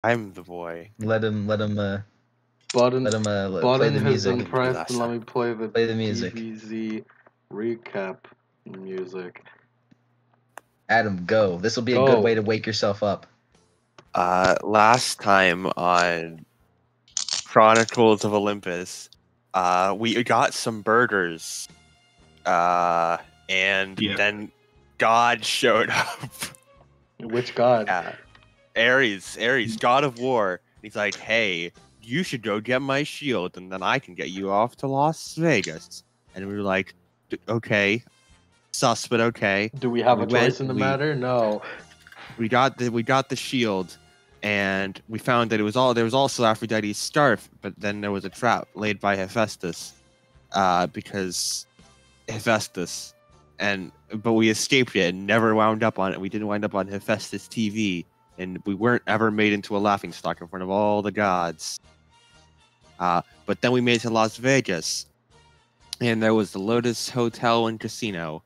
I'm the boy. Let him Button play Button the has music. been pressed, and let me play the music. DBZ recap music. Adam, go. This will be a good way to wake yourself up. Last time on Chronicles of Olympus, we got some burgers. And then God showed up. Which god? Yeah. Ares, god of war. He's like, hey, you should go get my shield, and then I can get you off to Las Vegas. And we were like, okay, sus, but okay. Do we have a choice in the matter? No. We got the shield, and we found that there was also Aphrodite's scarf, but then there was a trap laid by Hephaestus, because Hephaestus, but we escaped it and never wound up on it. We didn't wind up on Hephaestus TV, and we weren't ever made into a laughingstock in front of all the gods. But then we made it to Las Vegas, and there was the Lotus Hotel and Casino,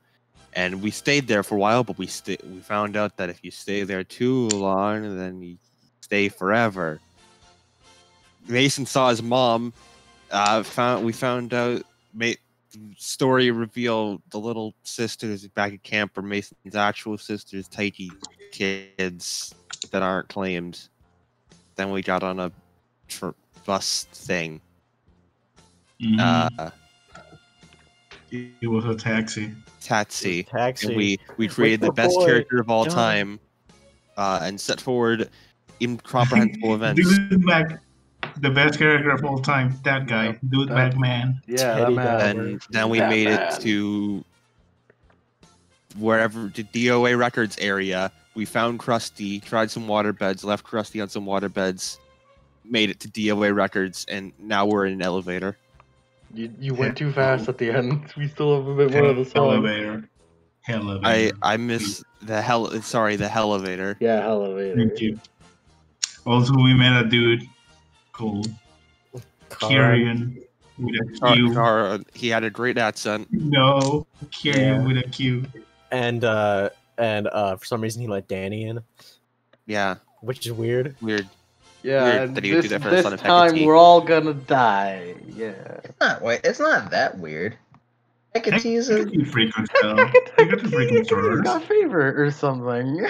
and we stayed there for a while. But we found out that if you stay there too long, then you stay forever. Mason saw his mom. We found out. Story revealed the little sisters back at camp are Mason's actual sisters, Taiki kids that aren't claimed. Then we got on a bus thing. It was a taxi. Taxi. And we created the best character of all time, and set forward incomprehensible events. The best character of all time, that guy, Dude Bag Man. Yeah, that man. And then we made it to wherever the DOA Records area. We found Krusty, tried some waterbeds, left Krusty on some waterbeds, made it to DOA Records, and now we're in an elevator. You went too fast at the end. We still have a bit more of the song. Elevator. I miss the elevator. Yeah, elevator. Thank you. Also, we met a dude called Kyrian with a Q. He had a great accent. No, Kyrian with a Q. And for some reason he let Danny in. Yeah. Which is weird. Weird. Yeah, weird and that he would do that for the son this of time Hecate. we're all gonna die. Yeah. It's not that weird. Hecate is a freaking got a favor or something.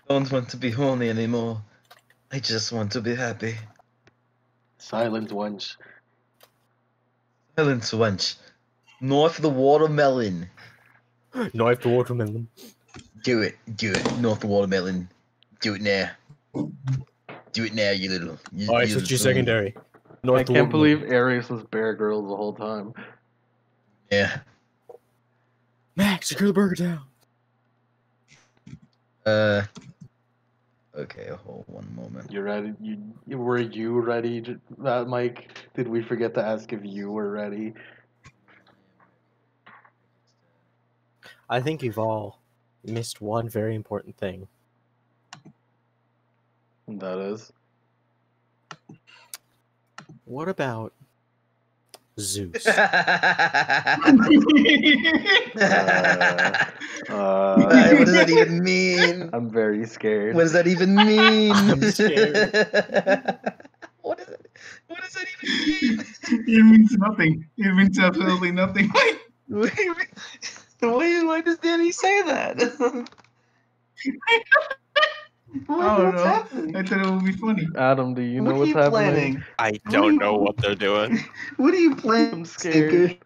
Don't want to be horny anymore. I just want to be happy. Silent wench. Silent wench. North the watermelon. North the watermelon. Do it. North the watermelon. Do it now. Do it now, you little. Alright, switch your secondary. I can't believe Ares was Bear Grylls the whole time. Yeah. Max, secure the burger down. Okay, hold one moment. You ready? Were you ready, Mike? Did we forget to ask if you were ready? I think you've all missed one very important thing. And that is? What about Zeus? What does that even mean? I'm very scared. What does that even mean? I'm scared. What does that even mean? It means nothing. It means absolutely nothing. Why does Danny say that? I don't know. Happening? I thought it would be funny. Adam, do you know what's happening? I don't know what they're doing. What are you planning? I'm scared.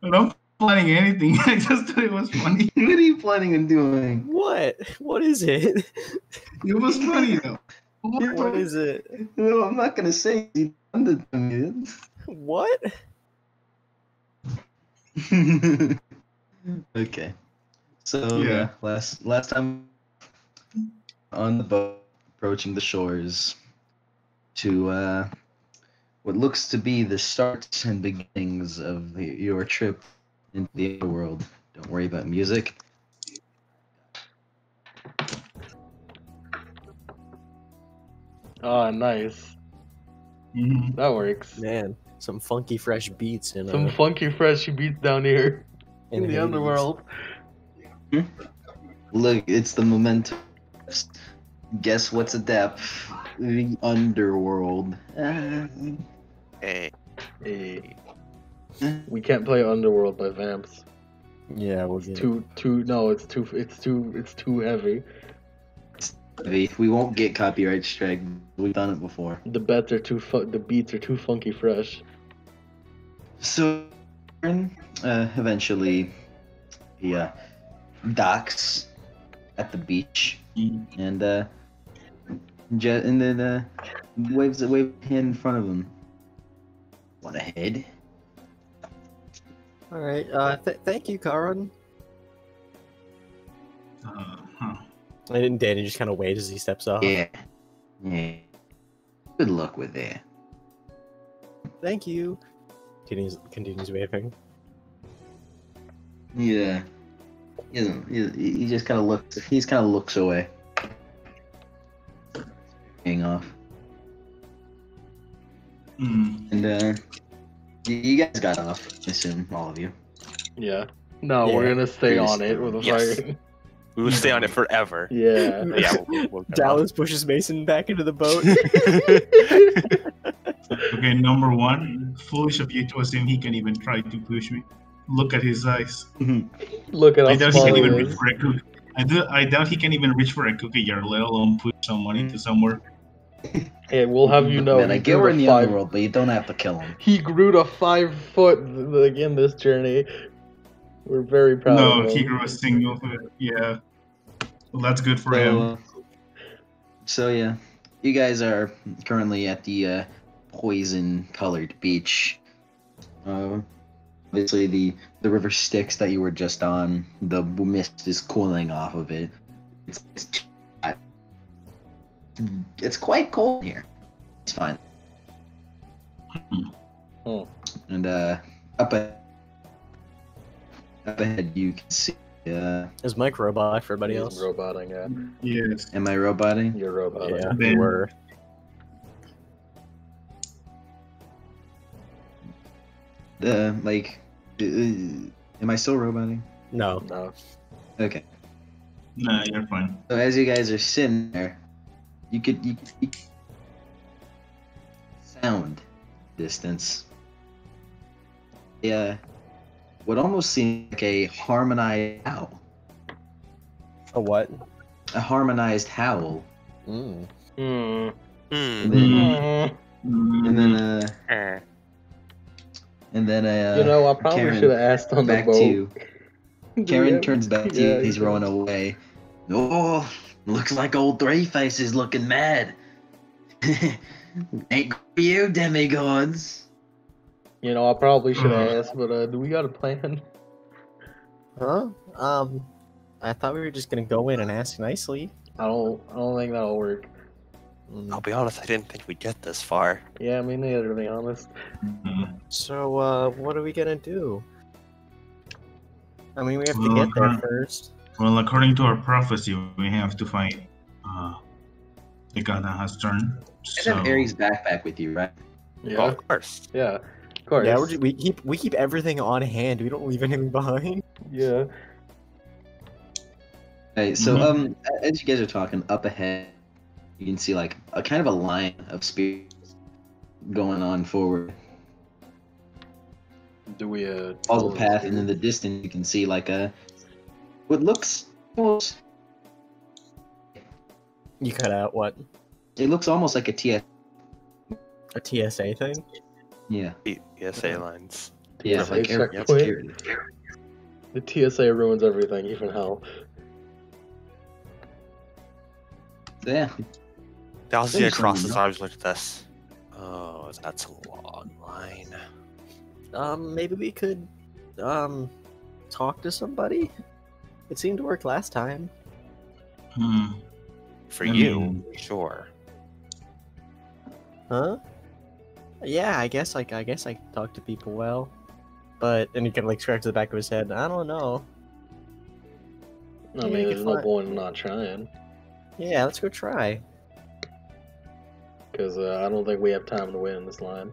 I'm not planning anything. I just thought it was funny. What are you planning on doing? What? What is it? It was funny though. What is it? No, I'm not gonna say you done it to me. What? Okay. So yeah, last time on the boat, approaching the shores to what looks to be the start and beginnings of your trip into the Underworld. Don't worry about music. Oh, nice. Mm-hmm. That works. Man, some funky fresh beats and some funky fresh beats down here in the Underworld. Look, it's the momentum. Guess what's a depth? The Underworld. Hey. Hey. We can't play Underworld by Vamps. Yeah, we'll get It's too heavy. We won't get copyright strike. We've done it before. The beats are too funky fresh. So, eventually, he docks at the beach, and then waves a hand in front of him. Want a head? All right. Thank you, Karan. And Danny just kind of waits as he steps off. Yeah. Good luck with that. Thank you. Continues waving. Yeah. He just kind of looks. He's kind of looks away. Hang off. And you guys got off. I assume all of you. Yeah. No, Yeah. we're gonna stay on it with a Yes. fire. We will stay on it forever. Yeah. Yeah, we'll get Dallas pushes Mason back into the boat. Okay, number one, foolish of you to assume he can even try to push me. Look at his eyes. Look at I how doubt he small can he even reach is. for a cookie. I doubt he can even reach for a cookie jar, let alone push someone into somewhere. Hey, we'll have you know. Man, I he get grew we're to in the 5 Underworld, but you don't have to kill him. He grew to 5 foot like in this journey. We're very proud No, of him. he grew a single foot. Yeah. Well, that's good for him. So yeah, you guys are currently at the poison-colored beach. Obviously, the river Styx that you were just on, the mist is cooling off of it. It's quite cold here. It's fine. Hmm. And up ahead you can see. Is Mike robot for everybody He's else? roboting, yeah. Yes. Am I roboting? You're roboting. Yeah, Ben. we were. Am I still roboting? No. No. Okay. Nah, you're fine. So as you guys are sitting there, you could sound distance. Yeah, what almost seemed like a harmonized howl. A what? A harmonized howl. Mm. Hmm. And Hmm. then You know, I probably Karen, should have asked on the back boat. to you. Karen Yeah. turns back to Yeah, you. He's yeah. rowing away. Oh, looks like old Three Faces looking mad. Ain't good for you, demigods. You know, I probably should have asked, but do we got a plan? Huh? I thought we were just gonna go in and ask nicely. I don't think that'll work. I'll be honest, I didn't think we'd get this far. Yeah, me neither, to be honest. So, what are we gonna do? I mean, we have to Well, get there first. Well, according to our prophecy, we have to fight the god that has turned. You guys have Ares' backpack with you, right? Yeah. Oh, of course. Yeah. Of course. Yeah, we keep everything on hand. We don't leave anything behind. Yeah. Okay, so as you guys are talking, up ahead, you can see like a kind of a line of spears going on forward. Do we Follow the path, and in the distance, you can see like what looks almost. You cut out what? It looks almost like a TS. A TSA thing? Yeah. ESA lines. Yeah, TSA like air checkpoint? security. The TSA ruins everything, even hell. So, yeah. Dallas Thanks, across his Simon. arms, looked at this. Oh, that's a long line. Maybe we could, talk to somebody? It seemed to work last time. For I you, mean- sure. Huh? Yeah, I guess I talk to people well. But, and he kind of like scratches the back of his head. I don't know. I Yeah, mean, you there's could no find- point in not trying. Yeah, let's go try. Because I don't think we have time to win this line.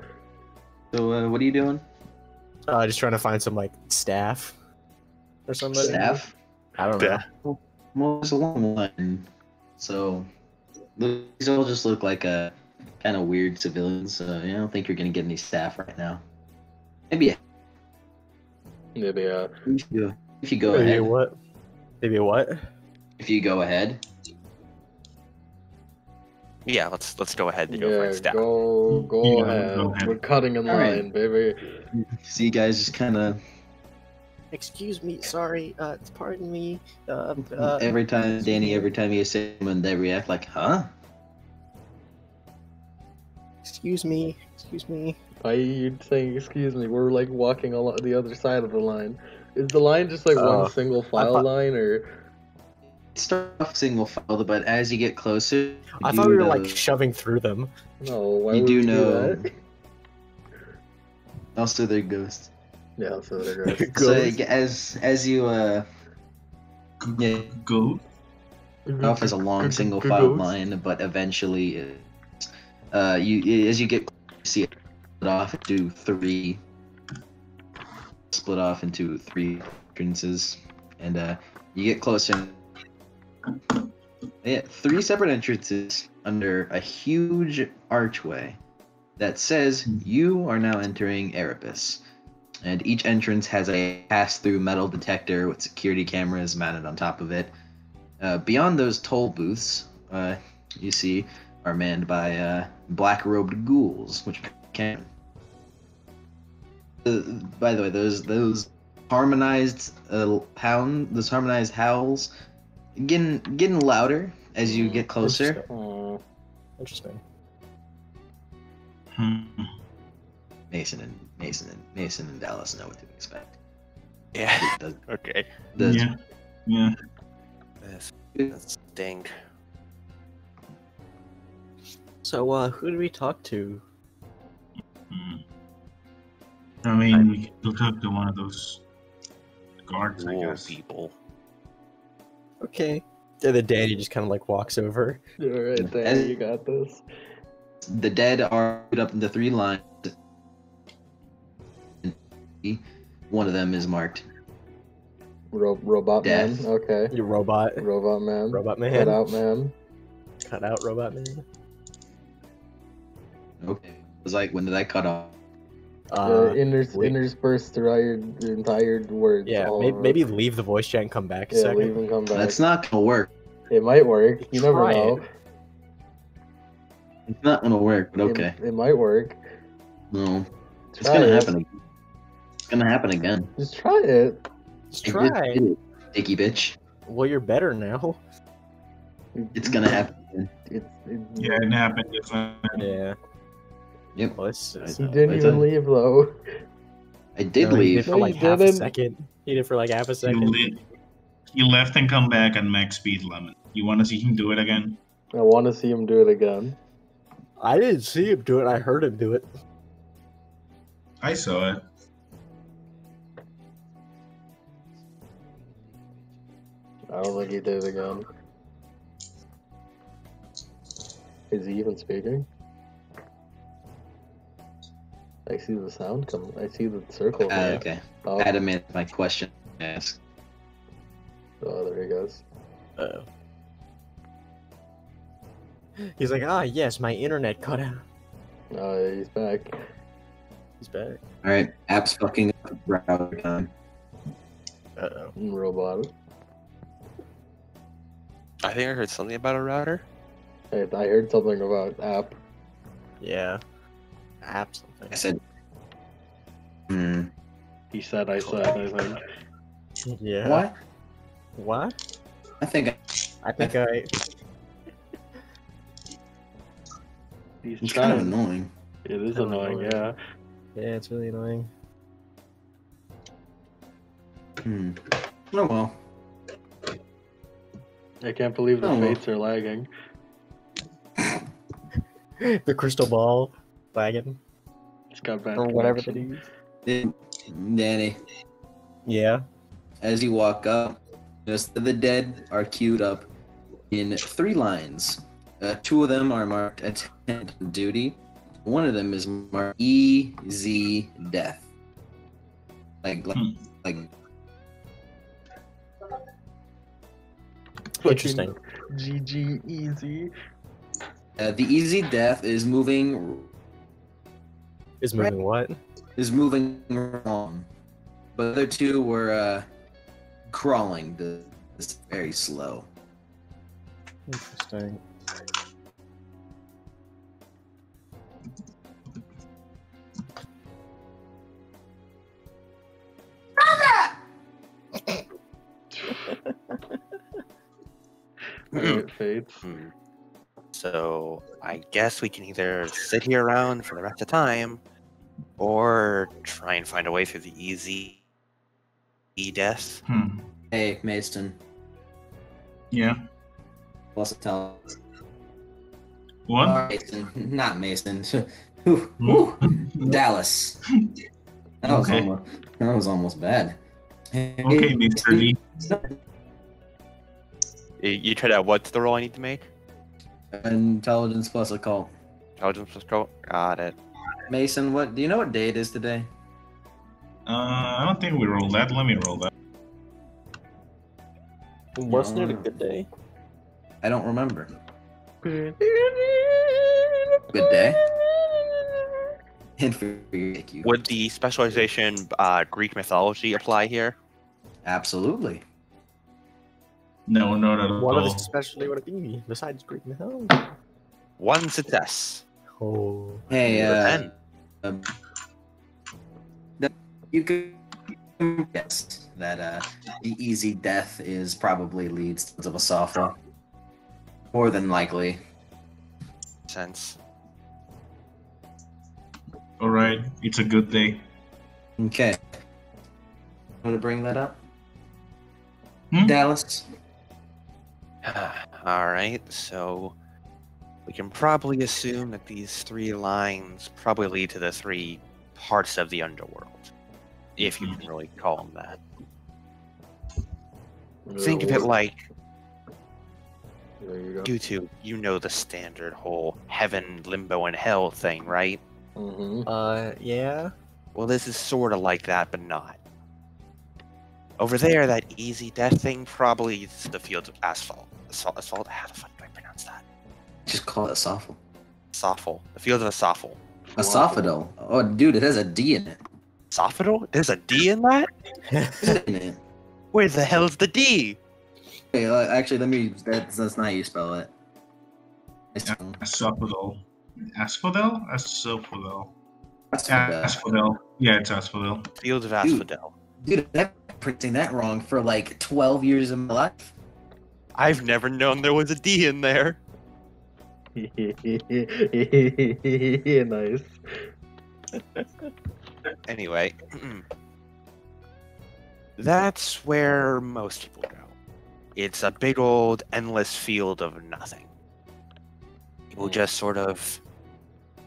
So what are you doing? Just trying to find some like staff or somebody. Staff? I don't know. Yeah. Well, it's a long line, so These all just look like kind of weird civilians. I don't think you're gonna get any staff right now. Maybe Maybe if you go Maybe ahead. what? Maybe what? If you go ahead. Yeah, let's go ahead and go for staff. Go Yeah, ahead. go ahead. We're cutting in All right. line, baby. So you guys just kind of Excuse me, sorry, pardon me. every time you say someone, they react like, huh? Excuse me. Why are you saying excuse me? We're like walking along the other side of the line. Is the line just like one single file thought- line, or? Start off single file, but as you get closer, I thought we were like shoving through them. No, why you would do we know. do that? Also, they're ghosts. Yeah, so they're good. So as you yeah, Go. off as a long single file line, but eventually, you as you get closer, you see it split off into three entrances, and you get closer. Yeah, three separate entrances under a huge archway that says you are now entering Erebus. And each entrance has a pass-through metal detector with security cameras mounted on top of it. Beyond those toll booths, you see, are manned by black-robed ghouls, which can. By the way, those harmonized those harmonized howls, getting louder as you get closer. Interesting. Mason and Dallas know what to expect. Yeah. The- Okay. Yeah. That's stink. So, who do we talk to? I mean, we can talk to one of those guards, I Whoa, guess. people. Okay. And then Danny just kind of like walks over. Alright, there, you got this. The dead are put up into three lines. One of them is marked Robot Death. man. Okay. You robot. Robot man. Robot man. Cut out man. Cut out robot man. Okay. It was like, when did I cut off? Interspersed throughout your entire words. Yeah, maybe leave the voice chat and come back a Yeah, second. leave and come back. That's not gonna work. It might work. You never Try know. It's not gonna work, but okay. It might work. No. It's Try gonna it. happen again. It's gonna happen again. Just try it. Just I try. just did it, dicky bitch. Well, you're better now. It's gonna happen again. Yeah, it happened. It's Yeah. Yep. Well, it's I He know. didn't even leave though. I did No, he leave. did for No, like you half a didn't. second. He did for like half a you, second. you left and come back at max speed, Lemon. You want to see him do it again? I want to see him do it again. I didn't see him do it. I heard him do it. I saw it. I don't think he did it again. Is he even speaking? I see the sound come. I see the circle. Okay. Oh, Adam answered my question. Ask. oh, there he goes. Uh-oh. He's like, yes, my internet cut out. Oh, yeah, he's back. He's back. All right. App's fucking up. Router time. Uh-oh. Robot. I think I heard something about a router. I heard something about app. Yeah. App something. I said. He said, I think. Yeah. What? What? I think I think I... He's it's kind of trying. annoying. It is Kinda annoying, annoying. yeah. Yeah, it's really annoying. Oh well. I can't believe the Oh, well. fates are lagging. The crystal ball lagging. It's got bad Or whatever connection. Danny, Yeah. as you walk up, notice that the dead are queued up in three lines. Two of them are marked attendant duty. One of them is marked easy death. Like Interesting. GG easy. The easy death is moving. Is moving what? Is moving wrong. But the other two were crawling. It's very slow. Interesting. Alright, Fates. So I guess we can either sit here around for the rest of the time, or try and find a way through the easy death. Hey, Mason. Yeah. What's it tell? What? Mason, not Mason. Ooh, Dallas. That was almost bad. Okay, Mr. D. You tried out what's the roll I need to make? Intelligence plus a call. Intelligence plus call. Got it. Mason, what do you know what day it is today? I don't think we rolled that. Let me roll that. Wasn't it a good day? I don't remember. Good day. And for you. Would the specialization Greek mythology apply here? Absolutely. No, not at all. What other specialty would it be besides Greek mythology? One success. Oh. Hey, Ten. you could guess that the easy death is probably leads to a softball. More than likely. Sense. All right, it's a good day. Okay. Want to bring that up? Hmm? Dallas? All right, so we can probably assume that these three lines probably lead to the three parts of the underworld, if you can really call them that. Think of it like There you go. due to, the standard whole heaven, limbo, and hell thing, right? Yeah. Well, this is sort of like that, but not. Over there, that easy death thing probably is the fields of asphalt. Asphalt? How the fuck do I pronounce that? Just call it Asophal. Sophal. The fields of Asophal. Asophidal. Oh, dude, it has a D in it. Sophidal? There's a D in that? In it. Where the hell's the D? Hey, actually, that's not how you spell it. Asphodel. Asphodel? Asphodel. Asphodel. Asphodel. Yeah, it's Asphodel. Fields of Asphodel. Dude, I've been printing that wrong for like 12 years of my life. I've never known there was a D in there. Nice. Anyway, that's where most people go. It's a big old endless field of nothing. People just sort of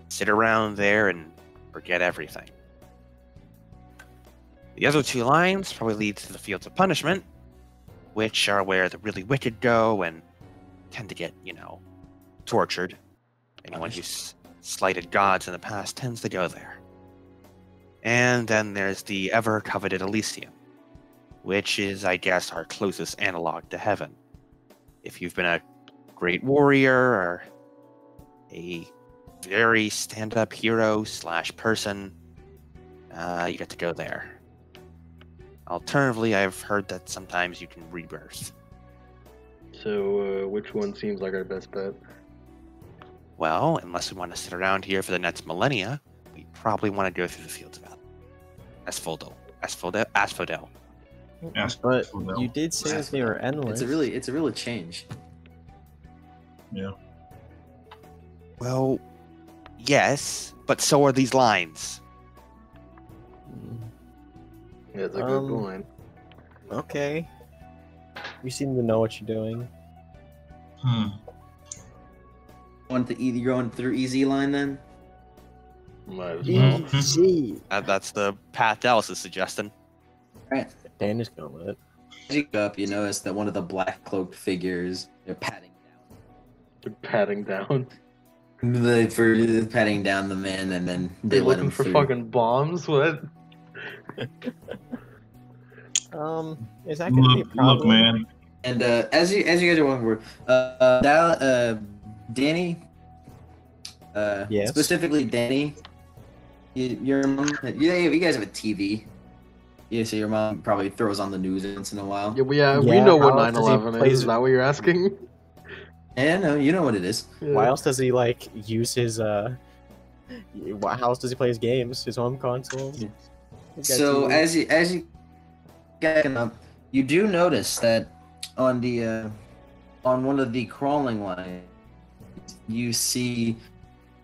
sit around there and forget everything. The other two lines probably lead to the fields of punishment, which are where the really wicked go and tend to get, tortured. Anyone who's slighted gods in the past tends to go there. And then there's the ever-coveted Elysium, which is, I guess, our closest analog to heaven. If you've been a great warrior or a very stand-up hero / person, you get to go there. Alternatively, I've heard that sometimes you can rebirth. So, which one seems like our best bet? Well, unless we want to sit around here for the next millennia, we probably want to go through the fields of Asphodel. But you did say that they were endless. It's a real change. Yeah. Well, yes, but so are these lines. Yeah, it's a good line. Okay. You seem to know what you're doing. You're going through easy line then? Might as well. Easy. That's the path Dallas is suggesting. Alright. Dan is going with it. As you go up, you notice that one of the black cloaked figures, they're patting down. They're patting down. For patting down the man, and then they They're let looking him for through. fucking bombs? What? Is that gonna be a problem? Look, man. And as you guys are walking forward, Danny, Yes. Specifically Danny. Your mom, you guys have a TV. Yeah, so your mom probably throws on the news once in a while. Yeah, we Yeah, know what how else does he 9/11 plays is. Is that what you're asking? Yeah, no, you know what it is. Why else does he like use his how else does he play his games? His home consoles? So as you get up, you do notice that on the on one of the crawling lines, you see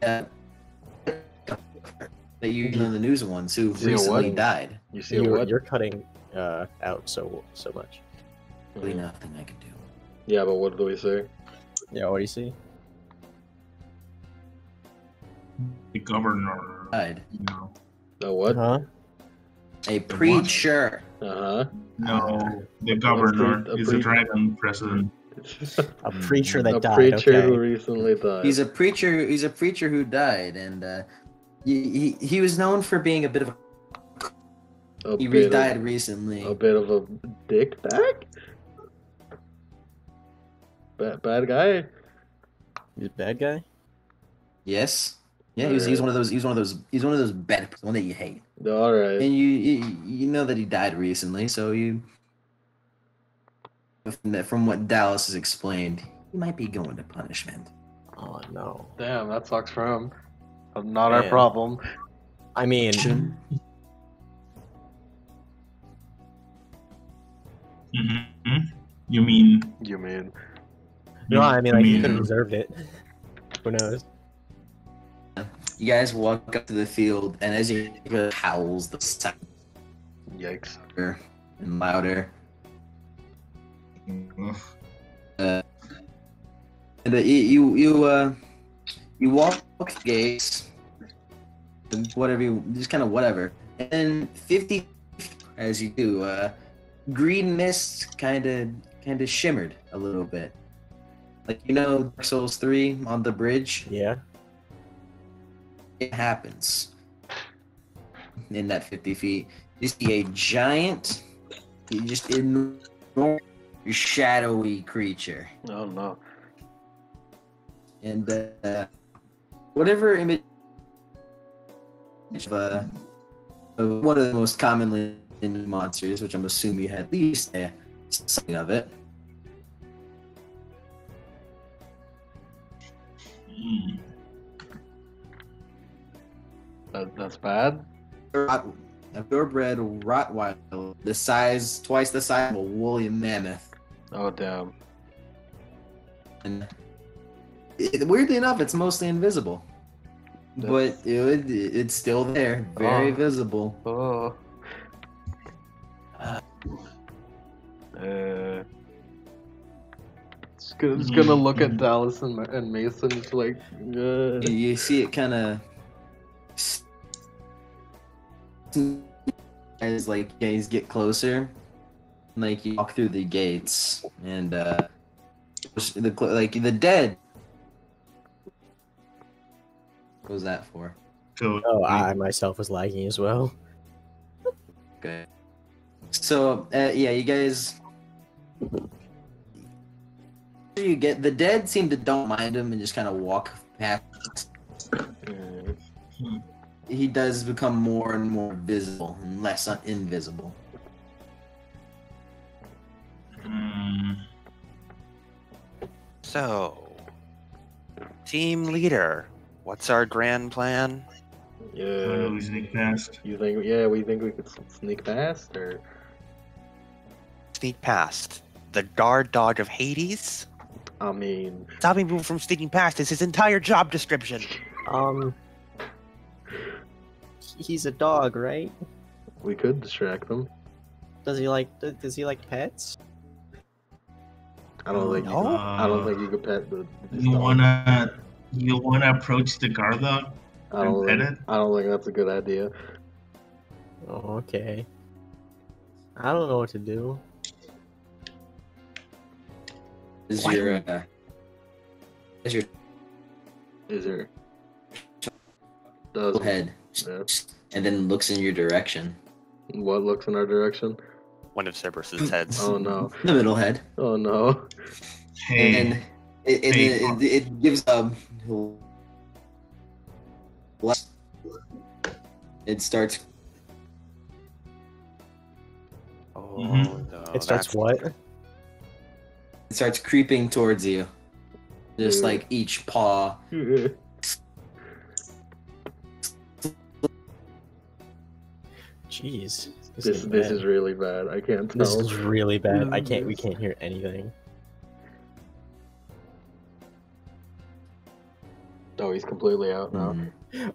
that you know the news ones who See a recently what? died. You see what? You're cutting out so much. Really nothing I can do. Yeah, but what do we say? Yeah, what do you see? The governor. Died. No. The what? Huh? A preacher. No. The governor is a dragon president. A preacher that A died. preacher Okay. who recently died. He's a preacher. He's a preacher who died, and he was known for being a bit of a. He died recently. A bit of a dick bag. Bad guy. He's a bad guy. Yes. Yeah, he's one of those. He's one of those bad. One that you hate. All right. And you know that he died recently, so you. From what Dallas has explained, he might be going to punishment. Oh no. Damn, that sucks for him. Not our problem. I mean, Mm-hmm. You mean? no, I mean like he could have deserved it. Who knows? You guys walk up to the field, and as you howls the sound. Yikes. And louder. And you walk the gates, and whatever. And then 50, as you do, green mist kind of shimmered a little bit, like Dark Souls 3 on the bridge. Yeah. It happens in that 50 feet. You see a giant, just enormous, shadowy creature. Oh no. And whatever image of one of the most commonly in monsters, which I'm assuming you had at least something of it. That's bad. A purebred Rottweiler, twice the size of a woolly mammoth. Oh damn. And weirdly enough, it's mostly invisible, but it's still there, very visible. Oh. It's gonna look at Dallas and Mason. It's like, You see it kind of as like guys get closer, like you walk through the gates, and the dead. What was that for? Oh, I myself was lagging as well. Okay. So yeah, you guys. You get the dead seem to don't mind him and just kind of walk past. He does become more and more visible and less invisible. So, team leader, what's our grand plan? yeah. We sneak past. You think? Yeah, we think we could sneak past, or Sneak past the guard dog of Hades? I mean, Stopping people from sneaking past is his entire job description. He's a dog, right? we could distract them. Does he like pets? I don't think. No. I don't think you could pet the. You wanna approach the guard dog? I don't pet think. it? I don't think that's a good idea. Oh, okay. I don't know what to do. Is Why your Is there? Does head Yeah. and then looks in your direction? What looks in our direction? One of Cerberus's heads. Oh no! The middle head, Oh no! Hey, and it gives it starts. Oh, Mhm. no, It starts that's- what? It starts creeping towards you, just Yeah. like each paw. Jeez. This is really bad. I can't tell. This is really bad. This is- We can't hear anything. Oh, he's completely out now.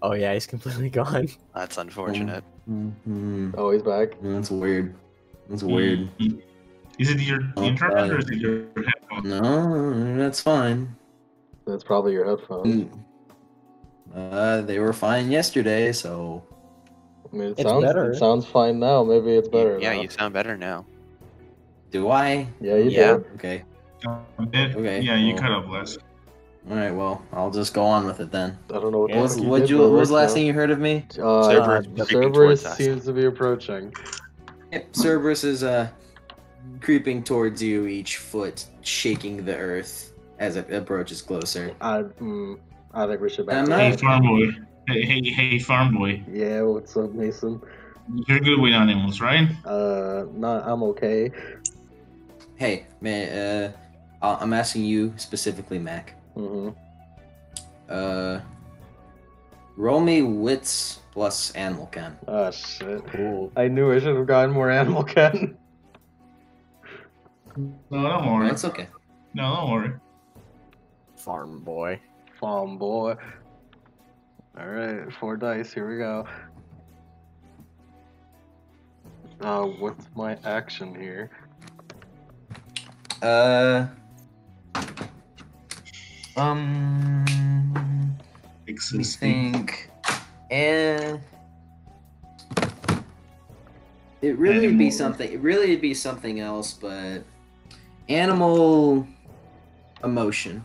Oh yeah, he's completely gone. That's unfortunate. Mm-hmm. Oh, he's back. That's weird. That's weird. Is it your internet or is it your headphone? No, that's fine. That's probably your headphones. They were fine yesterday, so I mean, It's better. It sounds fine now. Maybe it's better. Yeah, now. you sound better now. do I? Yeah, you Yeah. do. Okay. Okay, yeah, you well. cut off less. All right. Well, I'll just go on with it then. I don't know what Yeah. the fuck you What did, was the last Cerberus, thing you heard of me? Cerberus the creeping Cerberus towards us. seems to be approaching. Yep, Cerberus is creeping towards you, each foot shaking the earth as it approaches closer. I think we should I'm back not- Hey, away. farm boy. Hey, farm boy. Yeah, what's up, Mason? You're good with animals, right? I'm okay. Hey, man. I'm asking you specifically, Mac. Mm-hmm. Roll me wits plus animal chem. Oh shit! Cool. I knew I should have gotten more animal ken. No, don't worry. That's okay. No, don't worry. Farm boy. Farm boy. All right, 4 dice. Here we go. What's my action here? Let me Existing. think. And it really would be Animal. something. It really would be something else, but animal emotion.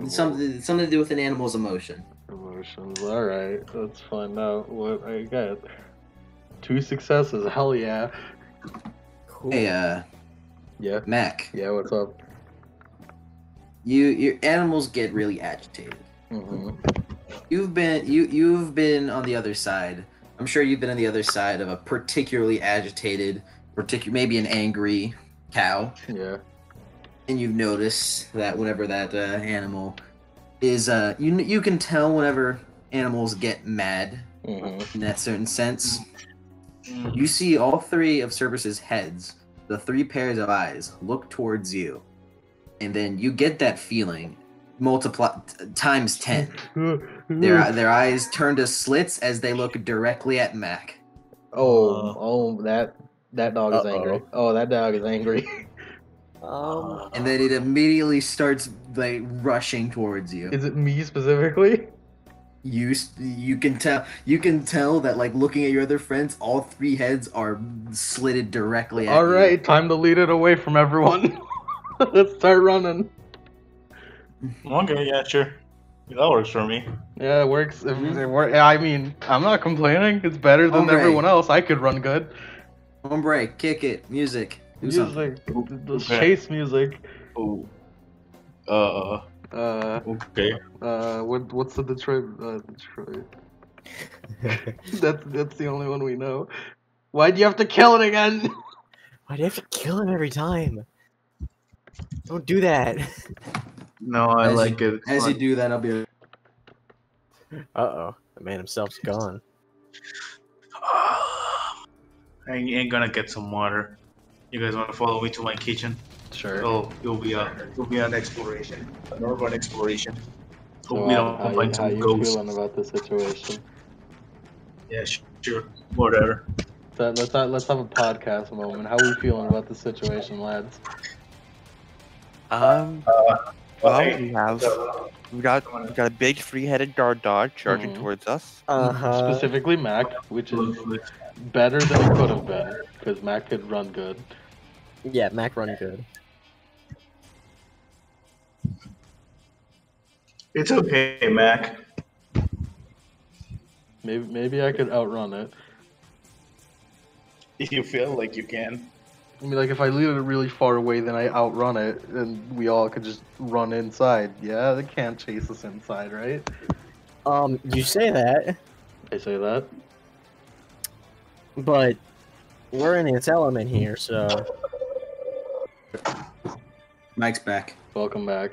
Something to do with an animal's emotion. Emotions. All right, let's find out what I got. 2 successes. Hell yeah. Cool. Hey, Yeah. Mac. Yeah. What's up? Your animals get really agitated. Mm-hmm. You've been on the other side. I'm sure you've been on the other side of a particularly agitated, maybe an angry cow, Yeah. and you've noticed that whenever that animal is you can tell whenever animals get mad Mm-hmm. in that certain sense. You see all 3 of Cerberus's heads, the 3 pairs of eyes, look towards you, and then you get that feeling times 10. Their eyes turn to slits as they look directly at Mac. That dog is Uh-oh. angry. Oh, that dog is angry. And then it immediately starts like rushing towards you. Is it me specifically? You can tell that, like, looking at your other friends, all 3 heads are slitted directly at you. All right, time to lead it away from everyone. Let's start running. Okay, yeah, sure. That works for me. Yeah, it works. I mean, I'm not complaining. It's better than Hombre. everyone else. I could run good. Hombre, kick it, music. Do something. Music, the Okay. chase music. Oh. Uh, Okay. what's the Detroit? Detroit. That's the only one we know. Why'd you have to kill it again? Why do you have to kill him every time? Don't do that. No, I like it. As you do that, I'll be. Uh-oh. The man himself's gone. I ain't gonna get some water. You guys want to follow me to my kitchen? Sure. Oh, it'll be an exploration, an urban exploration. Hope So we don't find how some you ghosts. feeling about the situation? Yeah, sure, whatever. Let's have a podcast moment. How we feeling about the situation, lads? Well, Okay. we got a big 3-headed guard dog charging Mhm. towards us. Uh-huh. Specifically Mac, which is better than it could have been, because Mac could run good. Yeah, Mac run good. It's okay, Mac. Maybe I could outrun it. If you feel like you can. I mean, like, if I leave it really far away, then I outrun it, and we all could just run inside. Yeah, they can't chase us inside, right? You say that, I say that. but we're in its element here, so. Mike's back. Welcome back.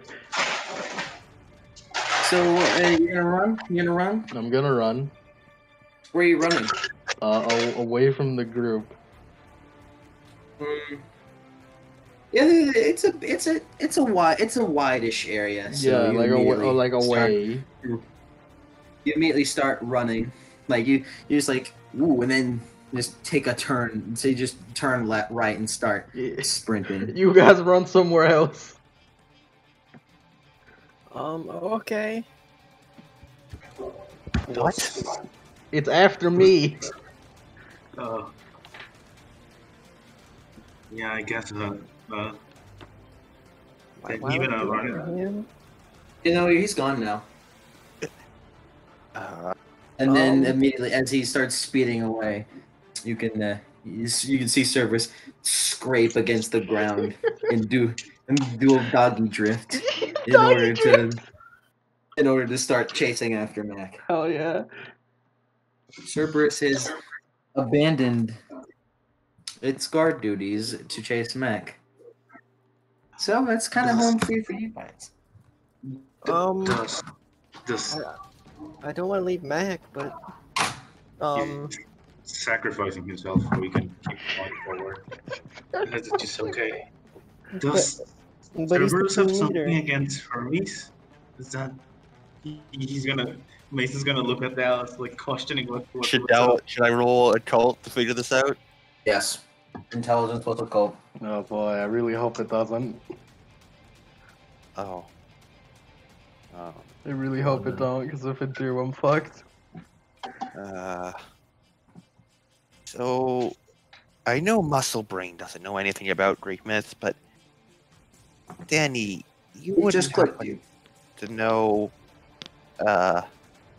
So, you gonna run? You gonna run? I'm gonna run. Where are you running? Away from the group. Yeah, it's a wide-ish area. So Yeah, you like immediately away. You immediately start running, like you just like ooh, and then just take a turn. So you just turn left, right, and start sprinting. You guys run somewhere else. Okay. What? It's after me. Yeah, I guess. Why Even would a you runner. run him? You know, he's gone now. Uh, And then immediately, as he starts speeding away, you can see Cerberus scrape against the ground and do a doggy drift in order to start chasing after Mac. Hell yeah. Cerberus has abandoned its guard duties to chase Mac. So that's kind of home free for you guys. Does I don't want to leave Mac, but he's sacrificing himself so we can keep going forward. That's just okay. Does but he's the Cerberus have team something leader. against Hermes? Is that Mason's gonna look at Dallas like questioning what Should I roll a cult to figure this out? Yes. Intelligence plus a cult. Oh boy, I really hope it doesn't. Oh. I really hope it don't, because if it do, I'm fucked. So I know Muscle Brain doesn't know anything about Greek myths, but Danny, you It wouldn't just clicked happen you. to know,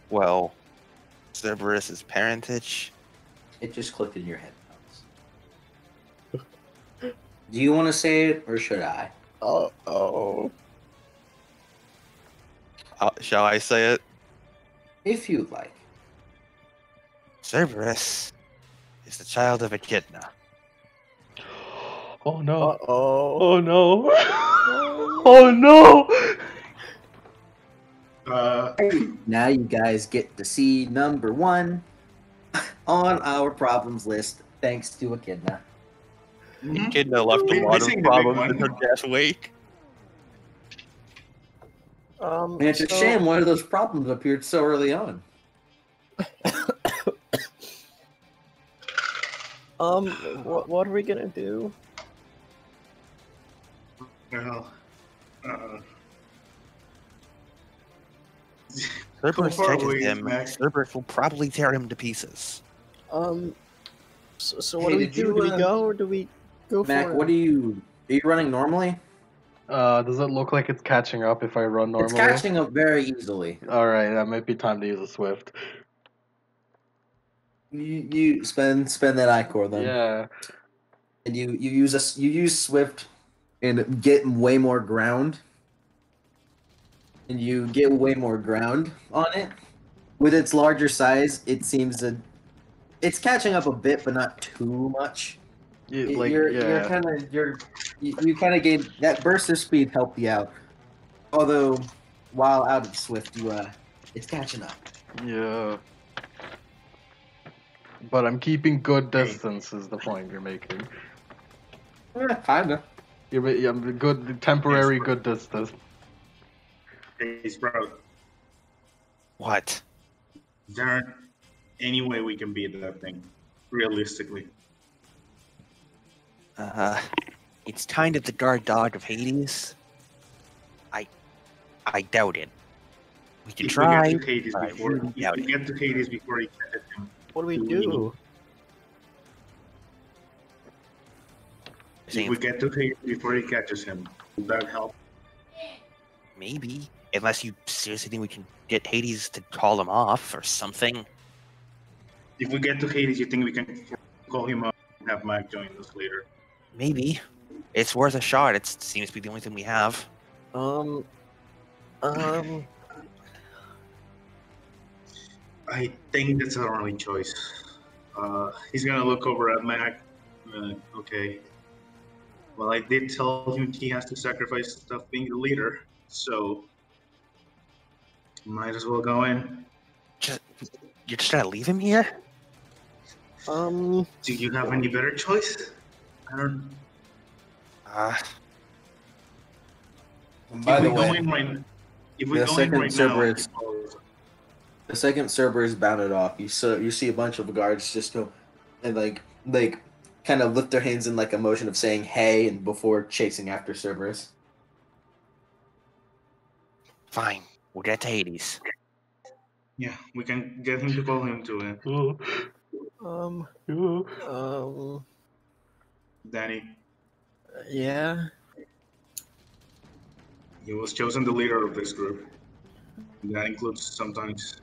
well, Cerberus's parentage. It just clicked in your headphones. Do you want to say it or should I? Shall I say it? If you'd like. Cerberus is the child of Echidna. Oh no. Uh-oh. Oh no. Oh no. Now you guys get to see number 1 on our problems list, thanks to Echidna. Echidna left a lot of problems in her death wake. And it's a shame one of those problems appeared so early on. What are we gonna do? Well, Cerberus far catches away is him. Mac? Cerberus will probably tear him to pieces. So what Hey, do we did do? you, Do we go or do we go Mac, for it? what are you running normally? Does it look like it's catching up if I run normally? It's catching up very easily. Alright, that might be time to use a Swift. You spend that ichor then. Yeah. And you use Swift and get way more ground. And you get way more ground on it. With its larger size, it seems that it's catching up a bit, but not too much. You kind of gain that burst of speed helped you out. Although, while out of Swift, it's catching up. Yeah. But I'm keeping good distance is the point you're making. Kinda. You're good temporary good distance. Hey, Sprout, What? there aren't any way we can beat that thing, realistically. It's kind of the guard dog of Hades. I doubt it. We can try. We get to Hades but I before, really doubt if we get to Hades before he catches him. What do we do? If we get to Hades before he catches him, will that help? Maybe. Unless you seriously think we can get Hades to call him off or something. If we get to Hades, you think we can call him up and have Mike join us later? Maybe. It's worth a shot. It seems to be the only thing we have. I think that's our only choice. He's gonna look over at Mac. Okay. Well, I did tell him he has to sacrifice stuff being the leader, so might as well go in. You're just gonna leave him here? Do you have any better choice? I don't. By the way, if we go in right now, the second Cerberus bounded off, you see a bunch of guards just go and like kind of lift their hands in like a motion of saying "hey" and before chasing after Cerberus. Fine, we'll get to Hades. Yeah, we can get him to call him to it. Danny. Yeah. He was chosen the leader of this group. That includes sometimes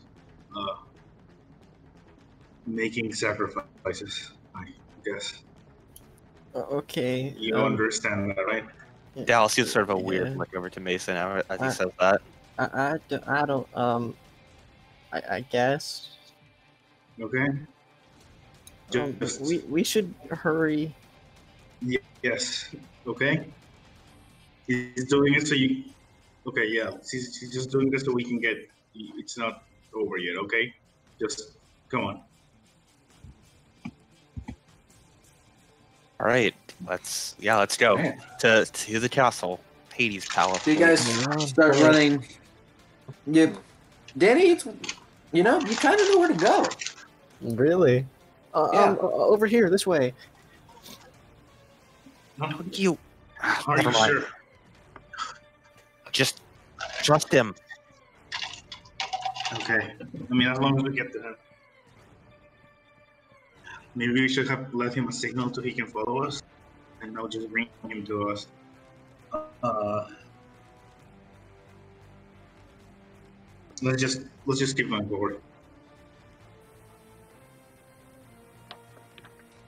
making sacrifices, I guess. Okay. You understand that, right? Dallas gives sort of a weird look over to Mason as he says that. I don't, I guess. Okay. We should hurry. Yes. Okay. He's doing it so you. Okay, yeah. He's just doing this so we can get. It's not over yet. Okay. Just come on. All right, let's go to the castle, Hades Palace. So you guys start running. Yep, Danny, you kind of know where to go. Really? Yeah. Over here, this way. You. Are you sure? Just trust him. Okay. I mean, as long as we get to him. Maybe we should have let him a signal so he can follow us, and now just bring him to us. Let's just keep going forward.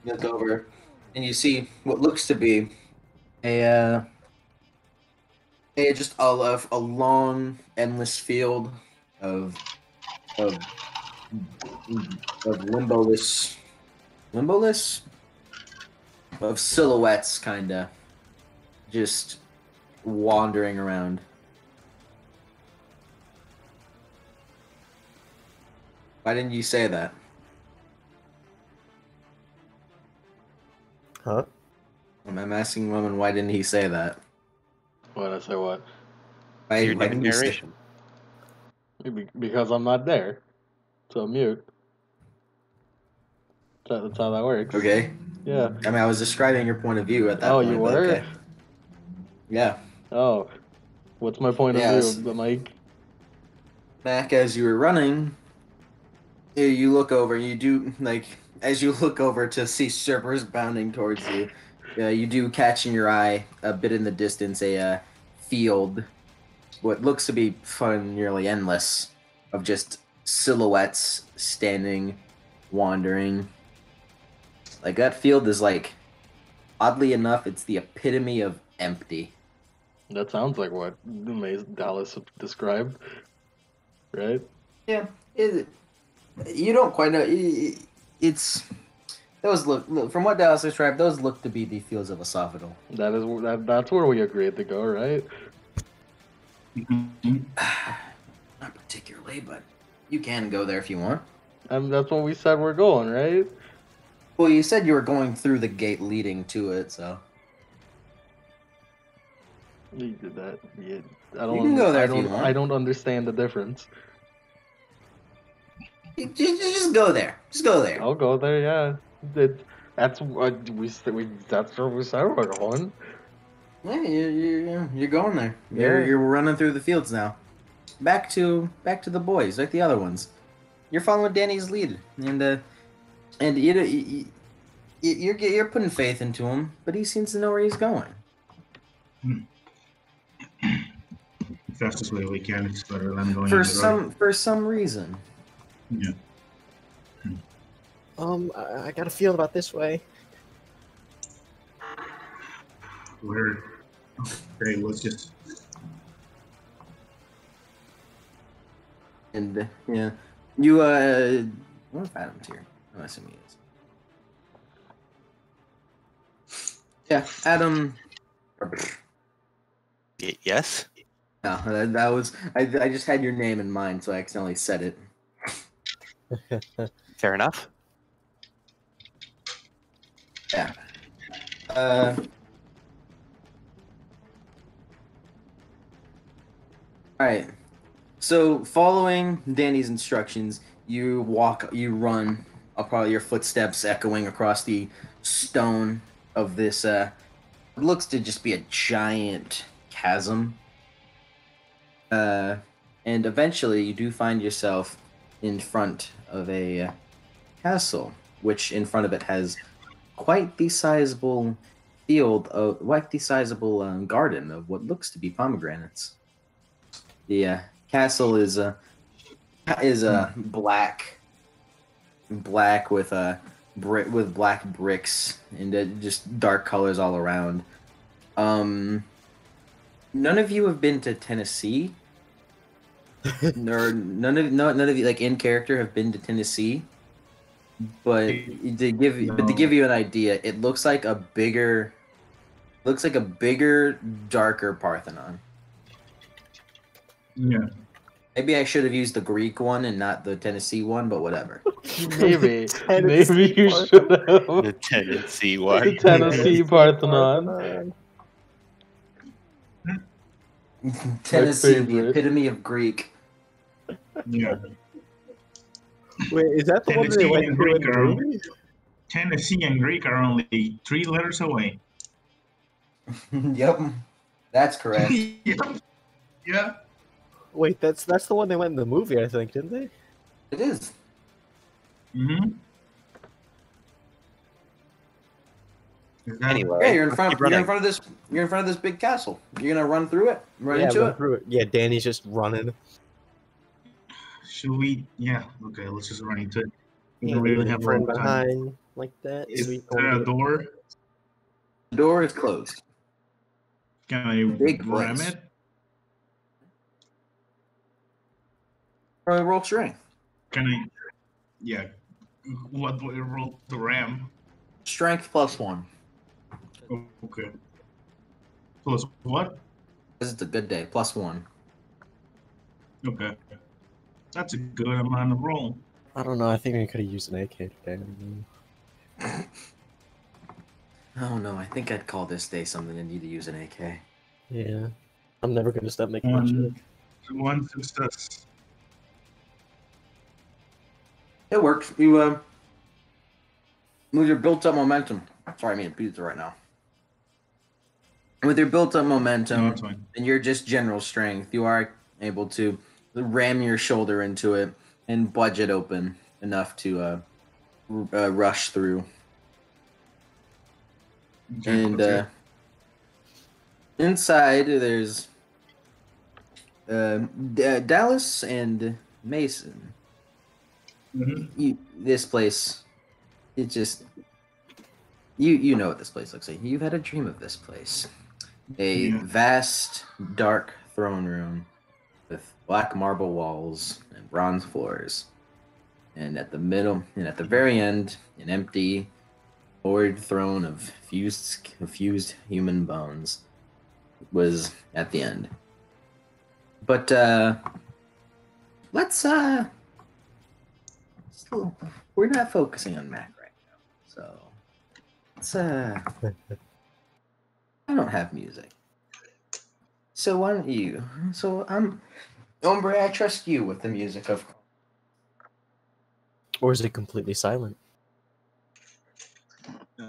Look over, and you see what looks to be a long, endless field of limboless of silhouettes, kinda just wandering around. Why didn't you say that? Huh? I'm asking woman, why didn't he say that? What, I say what? Why didn't you say? Narration. Because I'm not there. So I'm mute. That's how that works. Okay. Yeah. I mean, I was describing your point of view at that Oh, point. you but were? okay. Yeah. Oh. What's my point of view, Mike? Back as you were running, you look over, you do, as you look over to see Cerberus bounding towards you, you do catch in your eye, a bit in the distance, a field, what looks to be fun, nearly endless, of just silhouettes standing, wandering. Like, that field is, oddly enough, it's the epitome of empty. That sounds like what Dallas described, right? Yeah, you don't quite know. It's those look from what Dallas described. Those look to be the fields of Asaphadal. That's where we agreed to go, right? Not particularly, but you can go there if you want. And that's when we said we're going, right? Well, you said you were going through the gate leading to it, so You did that. Yeah. You can go there if you want. I don't understand the difference. Just go there. Just go there. I'll go there. Yeah. That's what we said. That's where we said we're going. Yeah, you're going there. You're running through the fields now. Back to the boys, like the other ones. You're following Danny's lead, and you're putting faith into him, but he seems to know where he's going. Fastest way we can is better than going for some reason. Yeah. I got a feeling about this way. Okay, let's just. And yeah, You I wonder if Adam's here. I'm assuming he is. Yeah, Adam. Yes. No, that was I just had your name in mind, so I accidentally said it. Fair enough. Yeah. All right. So, following Danny's instructions, you run, probably your footsteps echoing across the stone of this. It looks to just be a giant chasm. And eventually, you do find yourself in front of a castle, which in front of it has quite the sizable garden of what looks to be pomegranates. The castle is black with black bricks and just dark colors all around. None of you have been to Tennessee. None of you, like, in character, have been to Tennessee. But to give you an idea, it looks like a bigger, darker Parthenon. Yeah. Maybe I should have used the Greek one and not the Tennessee one, but whatever. Maybe you should have. The Tennessee one. The Tennessee Parthenon. Tennessee, the epitome of Greek. Yeah. Wait, is that the one they went to in the movie? Tennessee and Greek are only 3 letters away. Yep, that's correct. Yep. Yeah. Wait, that's the one they went in the movie, I think, didn't they? It is. Mm-hmm. Anyway, Yeah, you're in front of this big castle. You're gonna run through it, into it. Through it. Yeah, Danny's just running. Should we? Yeah. Okay, let's just run into it. We Yeah, don't really have a from lot of time. behind like that. Is Sweet there a door? The door is closed. Can I Big ram place. it? Roll strength. Can I? Yeah. What do I roll to ram? Strength +1. Okay. Plus what? Because it's a good day. +1. Okay. That's a good amount of roll. I don't know. I think we could have used an AK today. Oh no, I think I'd call this day something and need to use an AK. Yeah. I'm never going to stop making much of it. One success. It works. You with your built-up momentum. Sorry, I mean pizza right now. With your built-up momentum and your just general strength, you are able to ram your shoulder into it and budge it open enough to rush through. And inside, there's Dallas and Mason. Mm-hmm. This place, it just you know what this place looks like. You've had a dream of this place. A vast, dark throne room with black marble walls and bronze floors. And at the middle, and at the very end, an empty, void throne of fused human bones was at the end. But let's we're not focusing on Mac right now, so let's I don't have music, so why don't you? So Ombre, I trust you with the music of. Or is it completely silent?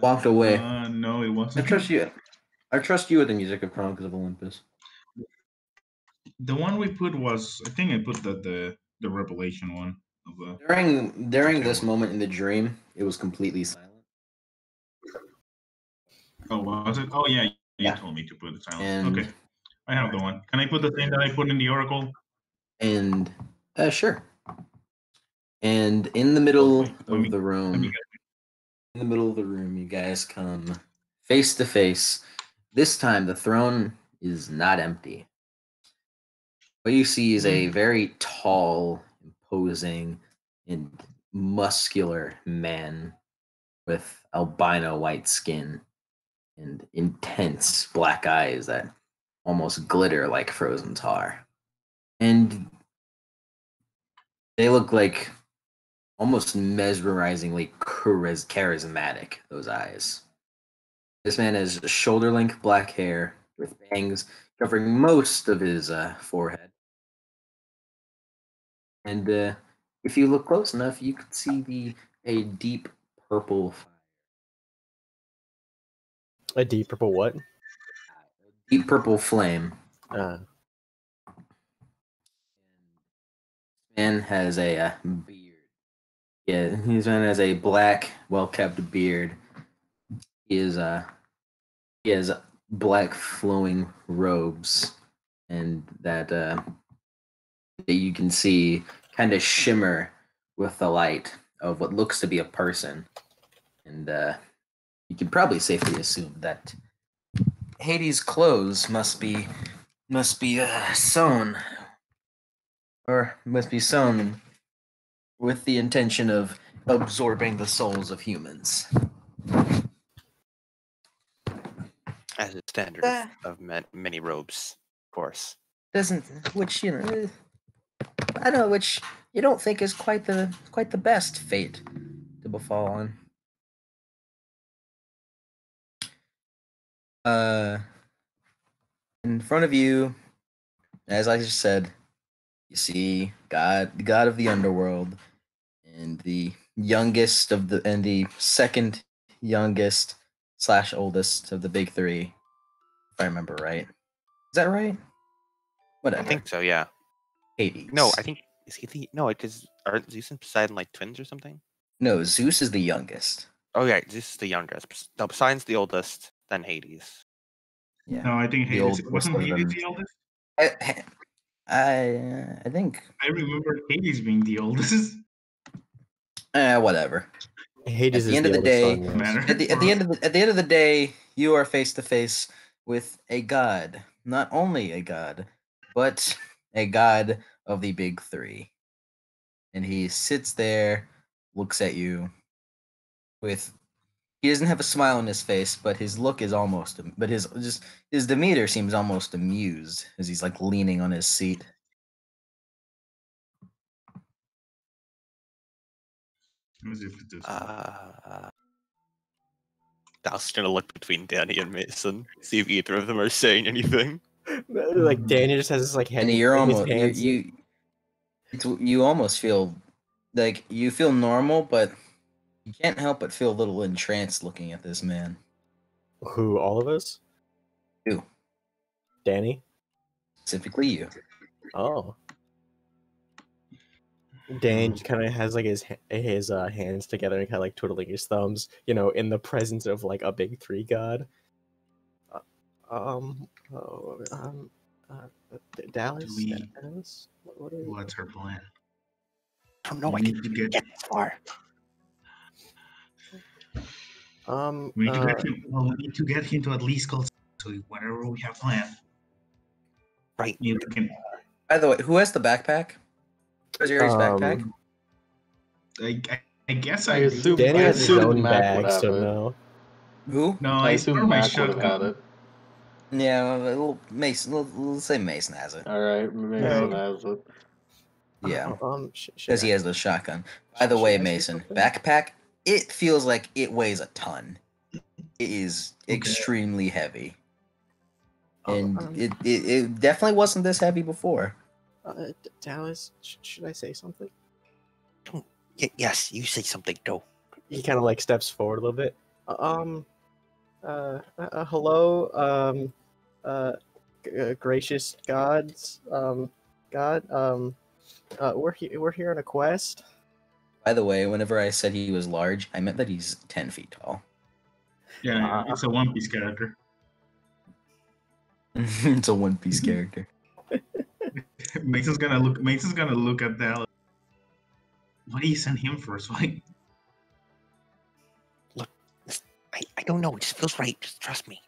Walked away. No, it wasn't. I trust you. I trust you with the music of Chronicles of Olympus. The one we put was, I think I put the Revelation one. During this moment in the dream, it was completely silent. Oh, was it? Oh, yeah. You told me to put it silent. Okay. I have the one. Can I put the thing that I put in the Oracle? And, sure. And in the middle of the room, you guys come face to face. This time, the throne is not empty. What you see is a very tall, imposing, and muscular man with albino white skin and intense black eyes that almost glitter like frozen tar. And they look like almost mesmerizingly charismatic, those eyes. This man has shoulder length black hair with bangs covering most of his forehead. And if you look close enough, you could see a deep purple fire. A deep purple what? Deep purple flame. Man has a beard. Yeah, this man has a black, well-kept beard. He has black flowing robes, and that you can see kind of shimmer with the light of what looks to be a person. And you can probably safely assume that Hades' clothes must be sewn, or must be sewn with the intention of absorbing the souls of humans. As a standard of many robes, of course. Which I don't know, which you don't think is quite the best fate to befall on. In front of you, as I just said, you see the god of the underworld, and the second youngest / oldest of the big three, if I remember right. Is that right? Whatever. I think so, yeah. Hades. No, I think aren't Zeus and Poseidon like twins or something? No, Zeus is the youngest. Oh yeah, Zeus is the youngest. No, Poseidon's the oldest, then Hades. Yeah. No, I think Hades wasn't Hades the oldest. I think I remember Hades being the oldest. Whatever. Hades at the end of the day, at the end of the day, you are face to face with a god. Not only a god, but a god of the big three. And he sits there, looks at you with. He doesn't have a smile on his face, but his look is almost. But his demeanor seems almost amused as he's like leaning on his seat. Dal's gonna look between Danny and Mason, see if either of them are saying anything. Like Danny just has his like hand. And you're almost you almost feel like you feel normal, but you can't help but feel a little entranced looking at this man. Who? All of us? You. Danny? Specifically you. Oh. Danny just kind of has like his hands together and kind of like twiddling his thumbs, in the presence of like a big three god. Dallas. Dallas? What's her plan? I don't know. I need to get this far. We need to get him to at least go. So whatever we have planned. Right. By the way, who has the backpack? Where's Yuri's backpack? I guess I assume Danny has his own Mac bag, so no. Who? No, I assume Mac would have had it. Yeah, Mason. Let's say Mason has it. All right, Mason has it. Yeah, because he has the shotgun. By the way, Mason, backpack. It feels like it weighs a ton. It is extremely heavy, and it definitely wasn't this heavy before. Dallas, should I say something? Yes, you say something. Go. He kind of like steps forward a little bit. Hello, gracious gods, God, we're here on a quest. By the way, whenever I said he was large, I meant that he's 10 feet tall. Yeah, it's a One Piece character. It's a One Piece character. Mason's gonna look at that. What do you send him first? Like, look, I don't know. It just feels right. Just trust me.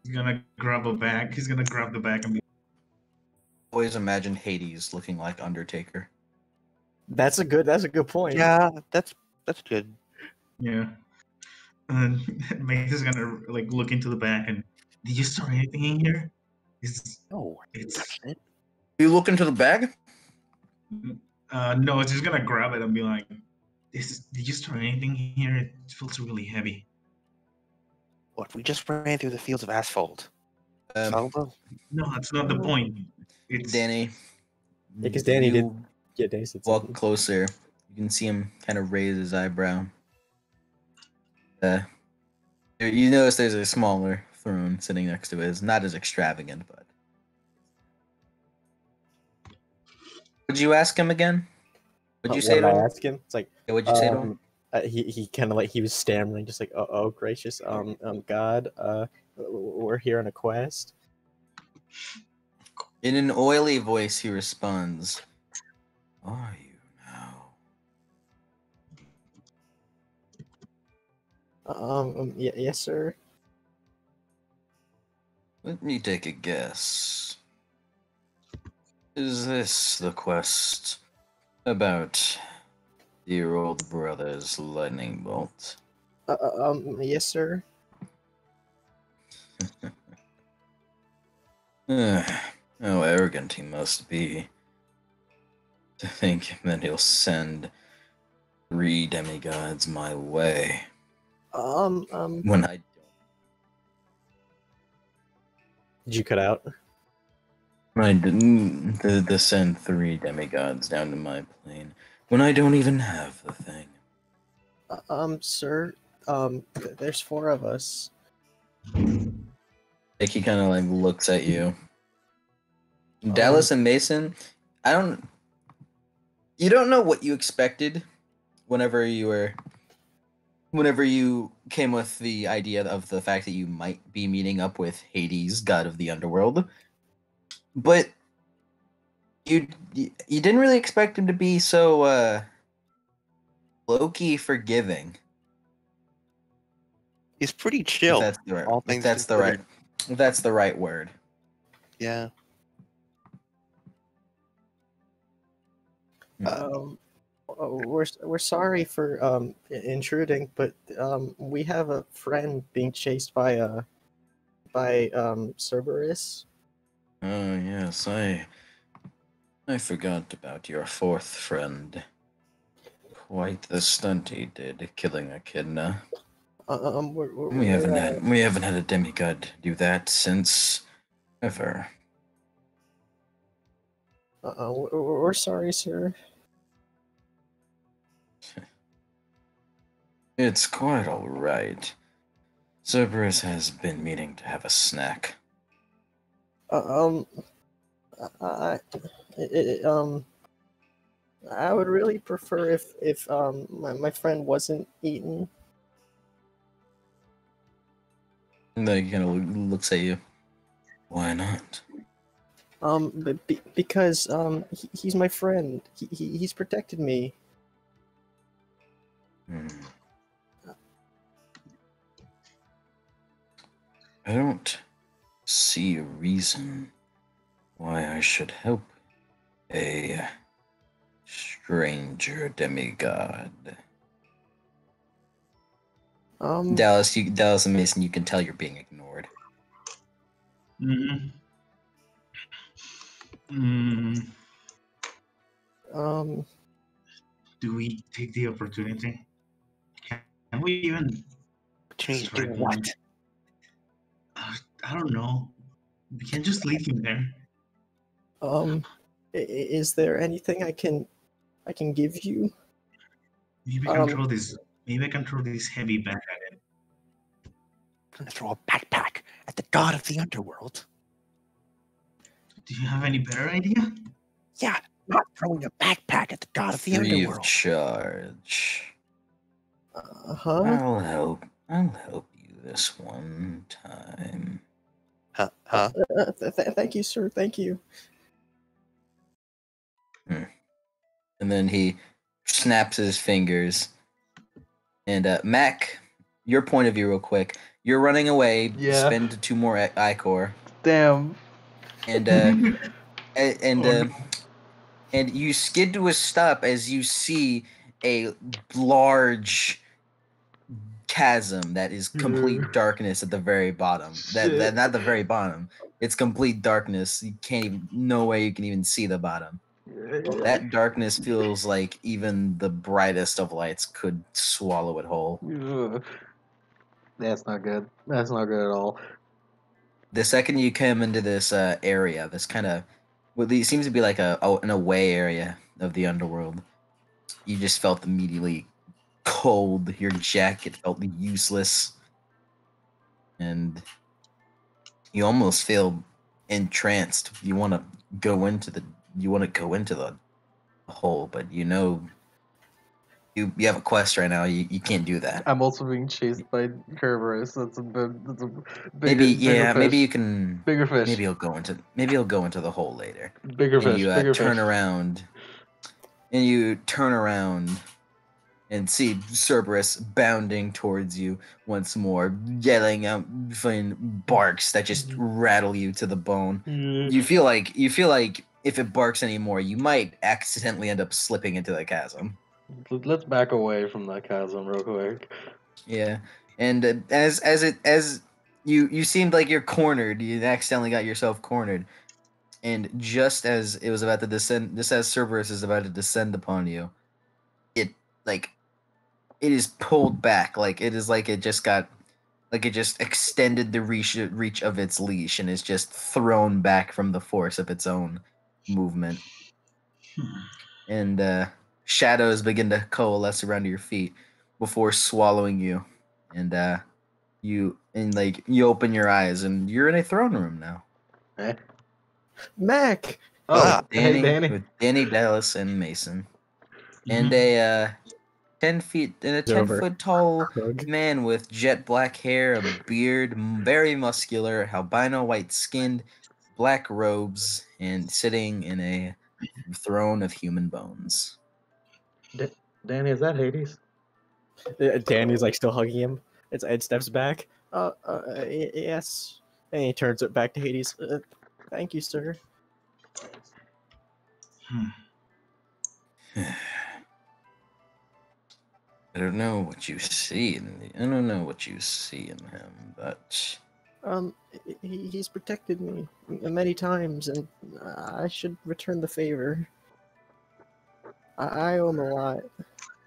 He's gonna grab a bag. He's gonna grab the bag and be. Always imagine Hades looking like Undertaker. That's a good point. Yeah, that's good. Yeah. And Mace is gonna like look into the back and did you store anything in here? No, It's You look into the bag? no, it's just gonna grab it and be like, did you store anything here? It feels really heavy. what? We just ran through the fields of asphalt. Um, No, that's not the point. It's Danny. Because Danny did. you Yeah, Danny said walk something. closer. You can see him kind of raise his eyebrow. You notice there's a smaller throne sitting next to it. It's not as extravagant, but. Would you ask him again? Would you What say did to I him? ask him? It's like, Yeah, what'd you say to him? he kind of like he was stammering, just like, oh gracious, God, we're here on a quest. In an oily voice, he responds, "Are you now?" Yes, sir. Let me take a guess. Is this the quest about your old brother's lightning bolt? Yes, sir. How arrogant he must be to think that he'll send 3 demigods my way when I don't. Did you cut out? I didn't to send 3 demigods down to my plane when I don't even have the thing. Sir, there's 4 of us. Like he kind of like looks at you. Dallas and Mason, you don't know what you expected whenever you came with the idea of the fact that you might be meeting up with Hades, god of the underworld. But you didn't really expect him to be so low-key forgiving. He's pretty chill. If that's the right. All If things that's the considered. right. If that's the right word. Yeah. We're sorry for intruding, but we have a friend being chased by Cerberus. Oh yes, I forgot about your 4th friend. Quite the stunt he did, killing Echidna. We haven't had a demigod do that since ever. We're sorry, sir. It's quite all right. Cerberus has been meaning to have a snack. I would really prefer if my friend wasn't eaten. And then he kind of looks at you. Why not? Because he's my friend. He's protected me. I don't see a reason why I should help a stranger demigod. Dallas and Mason, you can tell you're being ignored. Do we take the opportunity? Can we even Opportunity to do what? I don't know. We can't just leave him there. Is there anything I can give you? Maybe I can throw this. Maybe I can throw this heavy back at it. I'm gonna throw a backpack at the god of the underworld. Do you have any better idea? Yeah, not throwing a backpack at the god of the Free underworld. of charge. Huh? I'll help you this one time. Huh? Thank you, sir. Thank you. And then he snaps his fingers. And Mac, your point of view, real quick. You're running away. Yeah. Spend 2 more ichor. Damn. And and you skid to a stop as you see a large chasm that is complete darkness at the very bottom. That not the very bottom. It's complete darkness. You can't even, no way you can even see the bottom. That darkness feels like even the brightest of lights could swallow it whole. That's not good. That's not good at all. The second you come into this area, this kind of, well, it seems to be like an away area of the underworld, you just felt immediately cold. Your jacket felt useless, and you almost feel entranced. You want to go into the hole, but you know you have a quest right now. You can't do that. I'm also being chased by Kerberos. That's a bigger, Maybe bigger fish. maybe you can Bigger fish. Maybe he'll go into the hole later. Bigger fish. You Bigger turn fish. around, and you turn around and see Cerberus bounding towards you once more, yelling out fucking barks that just rattle you to the bone. You feel like if it barks anymore, you might accidentally end up slipping into the chasm. Let's back away from that chasm real quick. Yeah, and as you seemed like you're cornered, you accidentally got yourself cornered, and just as it was about to descend, just as Cerberus is about to descend upon you, it is pulled back, like it is like it just extended the reach of its leash and is just thrown back from the force of its own movement. And shadows begin to coalesce around your feet before swallowing you, and you open your eyes and you're in a throne room now. Mac. Oh, Danny, hey, Danny. with Danny, Dallas, and Mason, and a 10 foot tall man with jet black hair, a beard, very muscular, albino white skinned, black robes, and sitting in a throne of human bones. Danny, is that Hades? Danny's like still hugging him. Ed steps back. Yes. And he turns it back to Hades. Thank you, sir. I don't know what you see in him, but he's protected me many times, and I should return the favor. I owe him a lot.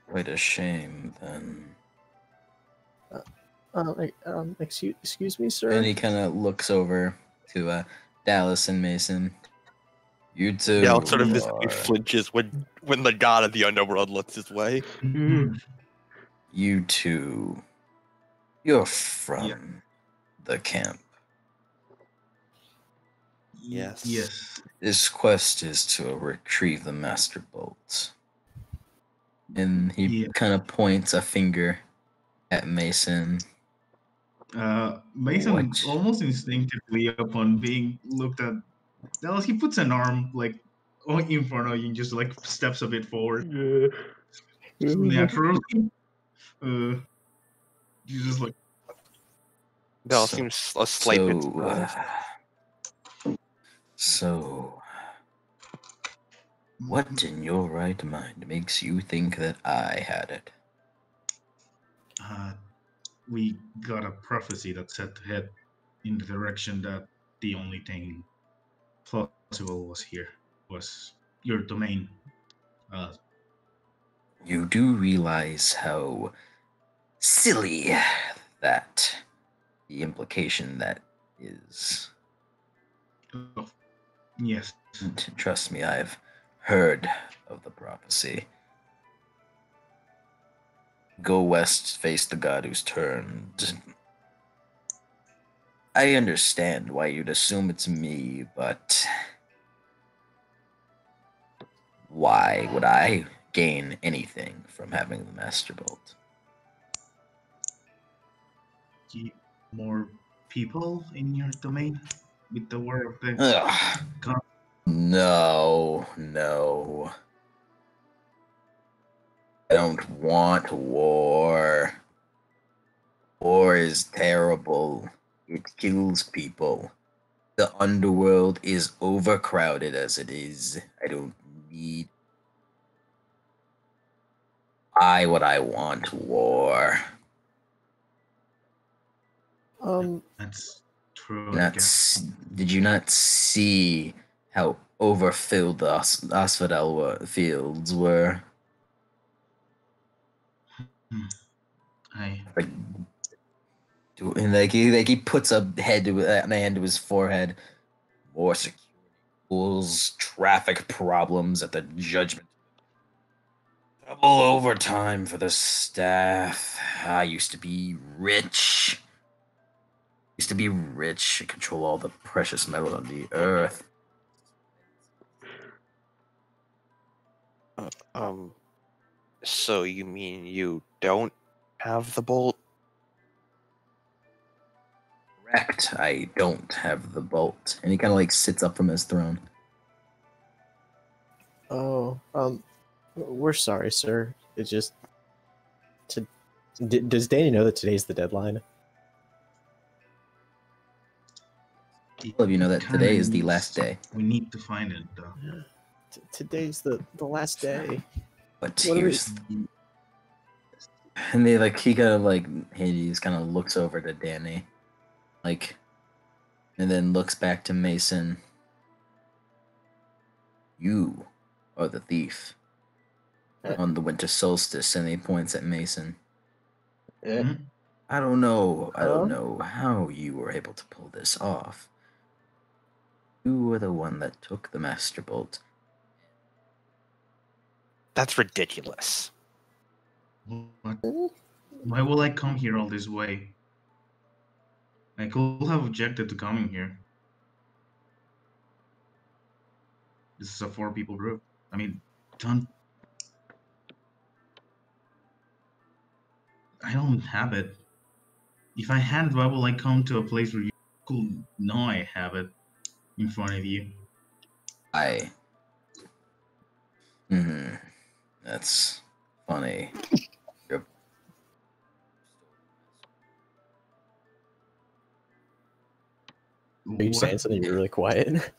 Quite a shame, then. Excuse me, sir. And he kind of looks over to Dallas and Mason. You two. Yeah, sort of visibly flinches when the god of the underworld looks his way. You two. You're from the camp. Yes. Yes. This quest is to retrieve the Master Bolt. And he kind of points a finger at Mason. Mason almost instinctively, upon being looked at, Dallas, he puts an arm like in front of you and just like steps a bit forward. Naturally. He's just like. Dallas seems a slight bit surprised. So, what in your right mind makes you think that I had it? We got a prophecy that said to head in the direction that the only thing plausible was your domain. You do realize how silly that the implication that is. Oh, yes. Trust me, I've heard of the prophecy. Go west, face the god who's turned. I understand why you'd assume it's me, but why would I gain anything from having the Master Bolt? More people in your domain with the war of the god? No. I don't want war. War is terrible. It kills people. The underworld is overcrowded as it is. I don't need. Why would I want war? That's true, I guess. Did you not see how overfilled the asphodel fields were? I And he puts a hand to his forehead. More security rules, traffic problems at the judgment. Double overtime for the staff. I used to be rich. And control all the precious metal on the earth. So you mean you don't have the bolt? Correct. I don't have the bolt. And he kind of like sits up from his throne. Oh, we're sorry, sir. It's just. Does Danny know that today's the deadline? All of you know that today is the last day. We need to find it, though. Today's the last day. But here's and they he kind of Hades kind of looks over to Danny, and then looks back to Mason. You are the thief on the winter solstice, and he points at Mason. I don't know how you were able to pull this off. You were the one that took the Master Bolt. That's ridiculous. What? Why will I come here all this way? I could have objected to coming here. This is a 4-people group. I mean, I don't have it. If I had it, why will I come to a place where you could know I have it in front of you? That's funny. Are you saying something really quiet?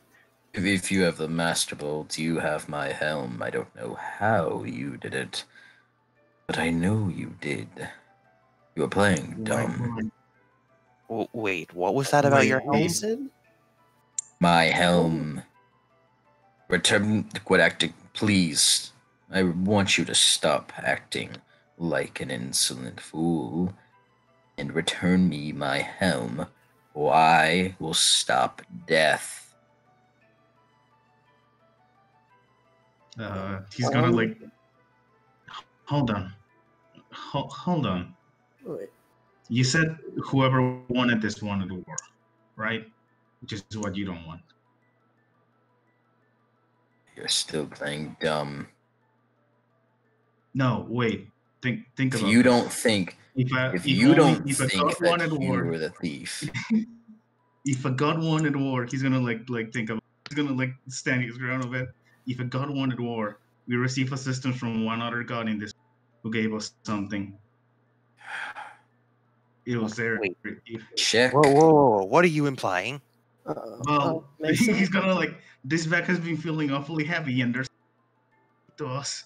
If you have the Master Bolt, you have my helm. I don't know how you did it, but I know you did. You were playing dumb. Wait, what was that about your helm? My helm. Return to quit acting, please. I want you to stop acting like an insolent fool and return me my helm, or I will stop death. He's gonna hold on. Hold on. Wait. You said whoever wanted this wanted war, right? Which is what you don't want. You're still playing dumb. No, wait. Think about If you don't think that you were the thief. If a god wanted war, he's gonna he's gonna stand his ground a bit. If a god wanted war, we receive assistance from one other god in this who gave us something. It was there. Wait. Check. Whoa. What are you implying? Well, he's gonna this bag has been feeling awfully heavy, and there's to us.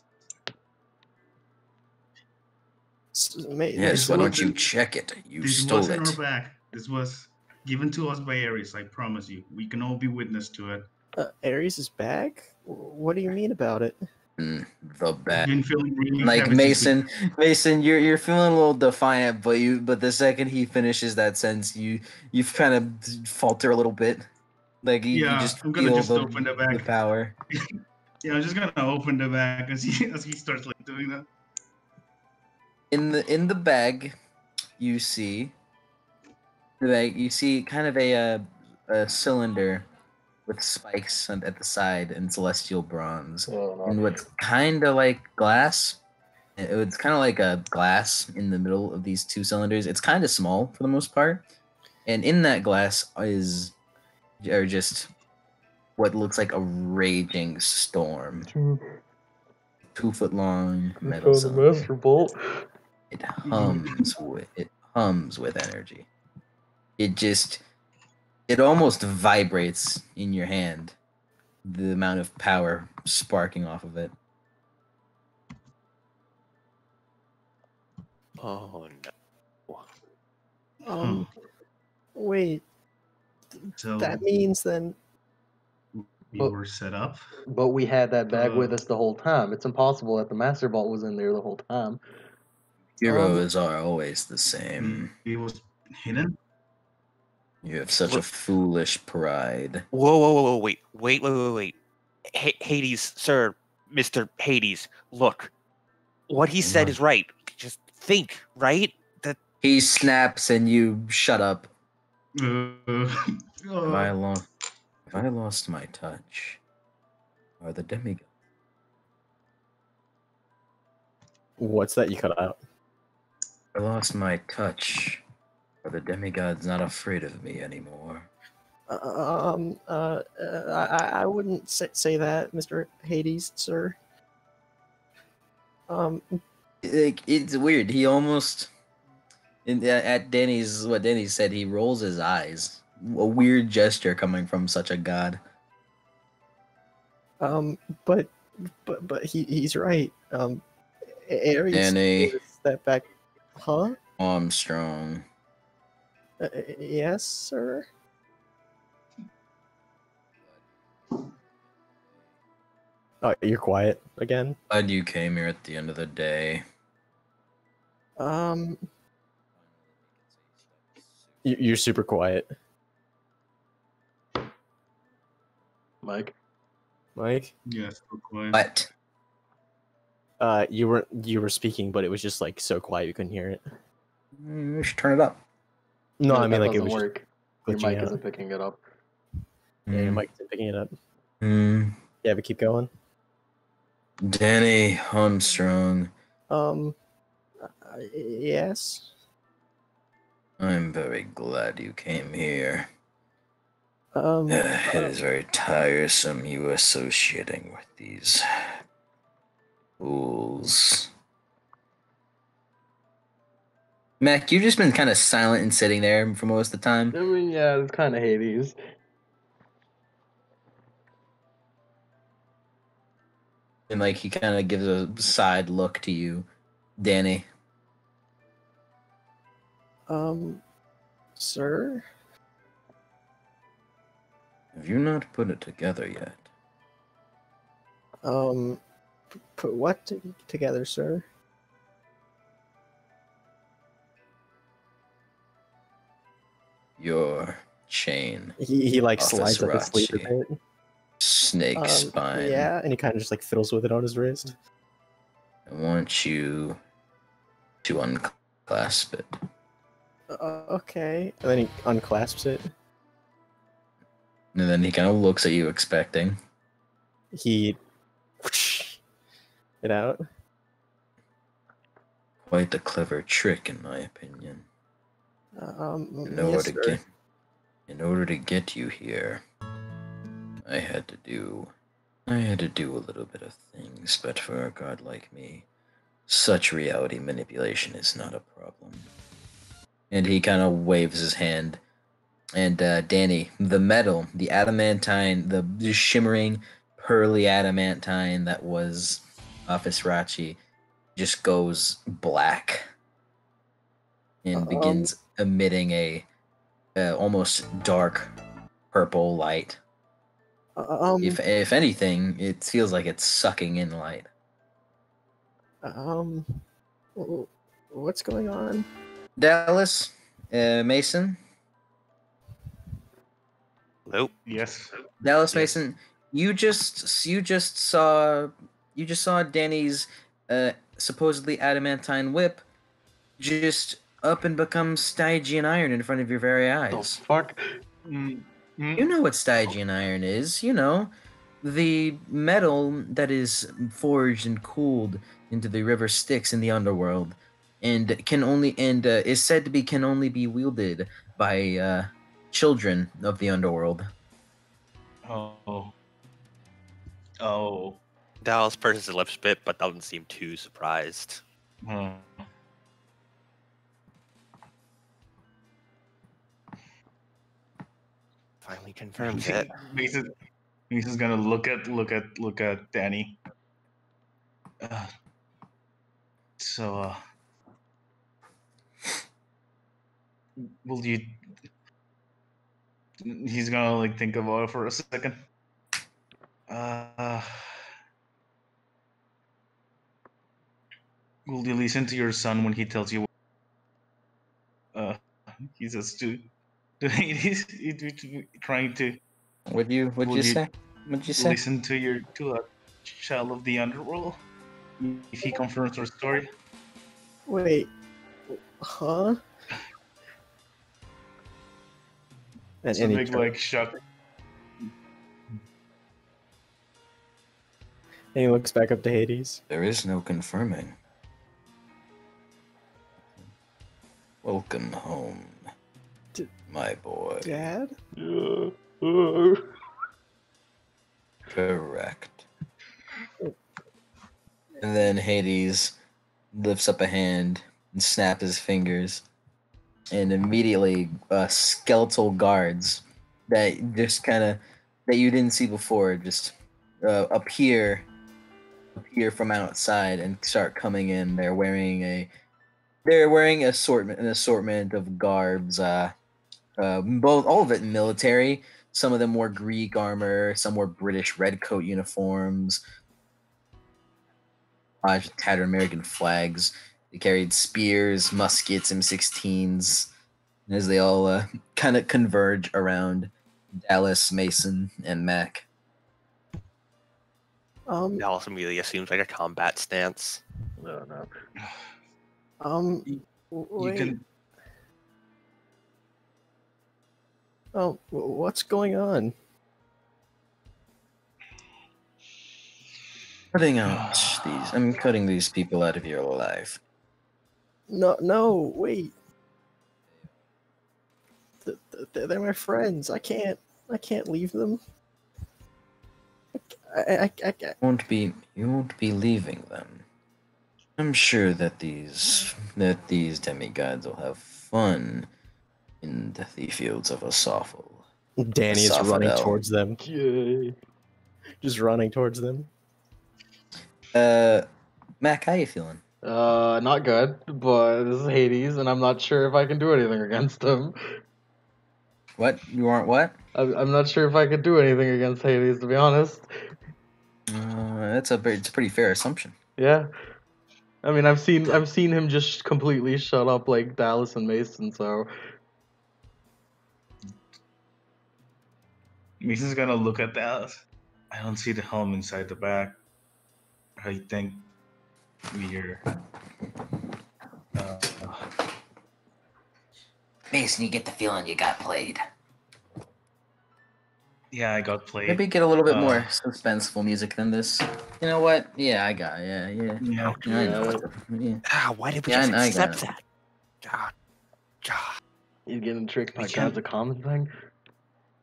Yes, why don't you check it? You stole it. This wasn't our bag. This was given to us by Ares. I promise you. We can all be witness to it. Ares' bag? What do you mean about it? The bag. Been feeling really Mason, you're feeling a little defiant, but the second he finishes that sentence, you kind of falter a little bit. You just I'm gonna feel open the bag. The power. Yeah, I'm just gonna open the bag as he starts doing that. In the bag, you see kind of a cylinder with spikes at the side and celestial bronze, and what's kind of like glass. It's kind of like a glass in the middle of these two cylinders. It's kind of small for the most part, and in that glass are just what looks like a raging storm. 2 foot long metal cylinder. Master Bolt. It hums with energy. It almost vibrates in your hand. the amount of power sparking off of it. Oh no. Wait. So That means then. we were set up. But we had that bag with us the whole time. It's impossible that the Master Vault was in there the whole time. Heroes are always the same. It was hidden. You have such a foolish pride. Whoa, wait. Hades, sir, Mr. Hades, look. What he said is right. Just think, right? That he snaps and you shut up. Have I lost my touch? Are the demigods? What's that you cut out? I lost my touch. Are the demigods not afraid of me anymore? I wouldn't say that, Mr. Hades, sir. It's weird. He almost, at Danny's, what Danny said, he rolls his eyes. A weird gesture coming from such a god. But he's right. Ares Danny. Step back, huh? Armstrong. Yes, sir. Oh, you're quiet again. Glad you came here at the end of the day. You're super quiet. Mike? Yes, we're quiet. What? You were speaking, but it was just like so quiet you couldn't hear it. You should turn it up. No, I mean like it was work. Your mic isn't picking it up. Yeah, your mic isn't picking it up. Yeah, but keep going. Danny Armstrong. Yes. I'm very glad you came here. It is very tiresome you associating with these fools. Mac, you've just been kind of silent and sitting there for most of the time. I mean, yeah, it's kind of Hades. And like he kind of gives a side look to you, Danny. Sir? Have you not put it together yet? Put what together, sir? Your chain. He like slides up his sleeve a bit. Snake spine. Yeah, and he kind of just like fiddles with it on his wrist. I want you to unclasp it. Okay. And then he unclasps it. And then he kind of looks at you expecting. He it out. Quite the clever trick, in my opinion. In order to get you here, I had to do a little bit of things, but for a god like me, such reality manipulation is not a problem. And he kind of waves his hand. And Danny, the metal, the adamantine, the shimmering, pearly adamantine that was Office just goes black and begins emitting a almost dark purple light. If anything, it feels like it's sucking in light. What's going on? Dallas, Mason. Nope. Yes. Dallas Mason, you just saw Danny's supposedly adamantine whip just up and become Stygian iron in front of your very eyes. The fuck? You know what Stygian iron is, you know. The metal that is forged and cooled into the river Styx in the Underworld, and is said to can only be wielded by children of the Underworld. Oh. Dallas purses his lips a bit, but doesn't seem too surprised. Finally confirms it. He's just gonna look at Danny. So, will you? He's gonna like think about it for a second. Will you listen to your son when he tells you? He says to he's trying to. Would you say? What'd you say? Listen to a child of the underworld if he confirms our story. Wait, huh? It's a big like shock. And he looks back up to Hades. There is no confirming. Welcome home, my boy. Dad? Correct. And then Hades lifts up a hand and snaps his fingers, and immediately skeletal guards that just that you didn't see before just appear from outside and start coming in. They're wearing an assortment of garbs, all of it military. Some of them wore Greek armor, some wore British redcoat uniforms, tattered American flags. They carried spears, muskets, M16s, as they all kind of converge around Dallas, Mason, and Mac. Dallas immediately assumes like a combat stance. No. You can. Oh, what's going on? I'm cutting these people out of your life. No, wait. They're my friends. I can't leave them. I You won't be leaving them. I'm sure that these demigods will have fun in the fields of Asaphel. Danny is running towards them. Yay. Just running towards them. Mac, how you feeling? Not good, but this is Hades, and I'm not sure if I can do anything against him. What? You aren't what? I'm not sure if I could do anything against Hades, to be honest. It's a pretty fair assumption. Yeah. I mean, I've seen him just completely shut up like Dallas and Mason, so... Mason's gonna look at Dallas. I don't see the helm inside the back. I think we're... Mason, you get the feeling you got played. Yeah, I got played. Maybe get a little bit more suspenseful music than this. You know what? Yeah, I got it. Yeah. I know. Yeah. Why did we just accept that? God. He's getting tricked by God's a common thing.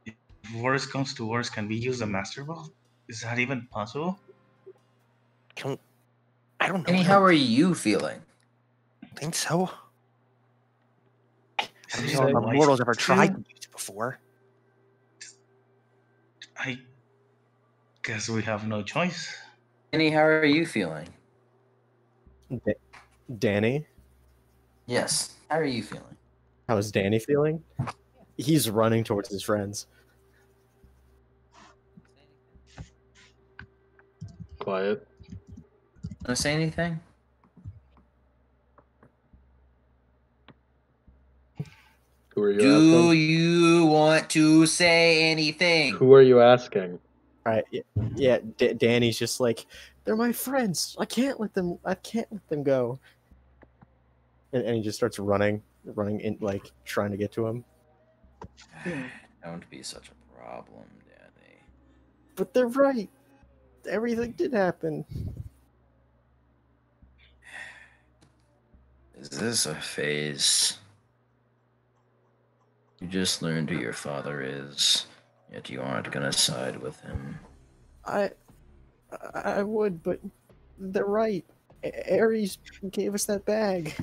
If worst comes to worst, can we use the Master Ball? Is that even possible? I don't know. Kenny, how are you feeling? I think so. I don't know if mortals ever tried to use it before. I guess we have no choice. Kenny, how are you feeling? Danny? Yes. How are you feeling? How is Danny feeling? He's running towards his friends. Quiet. Want to say anything? Who are you Do asking? you want to say anything? Who are you asking? All right, yeah. Danny's just like, they're my friends. I can't let them go. And he just starts running in, like trying to get to him. Don't be such a problem, Danny. But they're right. Everything did happen. Is this a phase? You just learned who your father is, yet you aren't gonna side with him. I would, but they're right. Ares gave us that bag.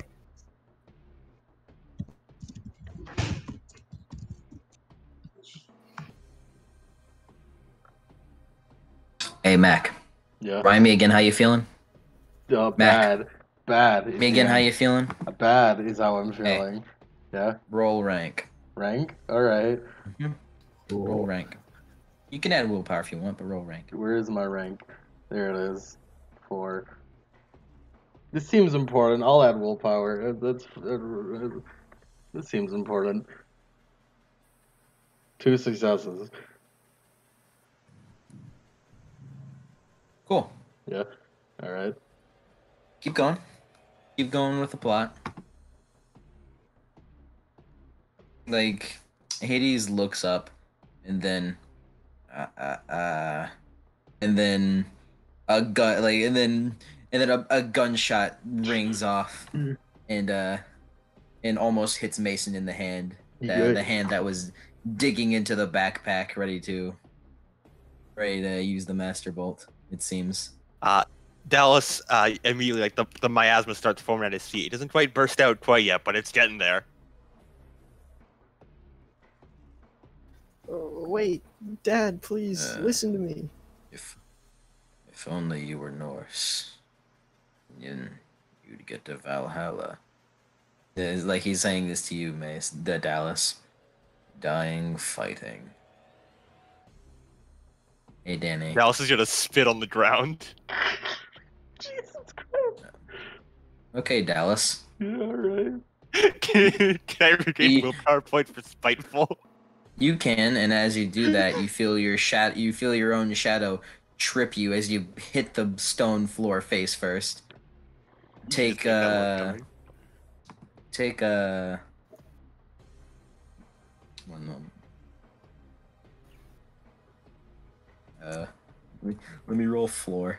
Hey, Mac. Yeah. Remind me again how you feeling? Mac. Mac. Bad. Me again how you feeling? Bad is how I'm feeling. Yeah. Roll rank. Rank? Alright. Roll rank. You can add willpower if you want, but roll rank. Where is my rank? There it is. 4. This seems important. I'll add willpower. This seems important. 2 successes. Cool. Yeah. Alright. Keep going. Keep going with the plot. Like, Hades looks up, and then, and then a gun, like, and then a gunshot rings off, and almost hits Mason in the hand. The hand that was digging into the backpack, ready to use the Master Bolt. It seems. Dallas immediately, like the miasma starts forming at his feet. It doesn't quite burst out quite yet, but it's getting there. Oh, wait, Dad, please listen to me. If only you were Norse, you'd get to Valhalla. It's like he's saying this to you, Mace. The Dallas, dying fighting. Hey, Danny. Dallas is gonna spit on the ground. Jesus Christ. Okay, Dallas. Yeah, alright. Can I regain willpower points for spiteful? You can, and as you do that, you feel your own shadow trip you as you hit the stone floor face first. Take one moment. Let me roll floor.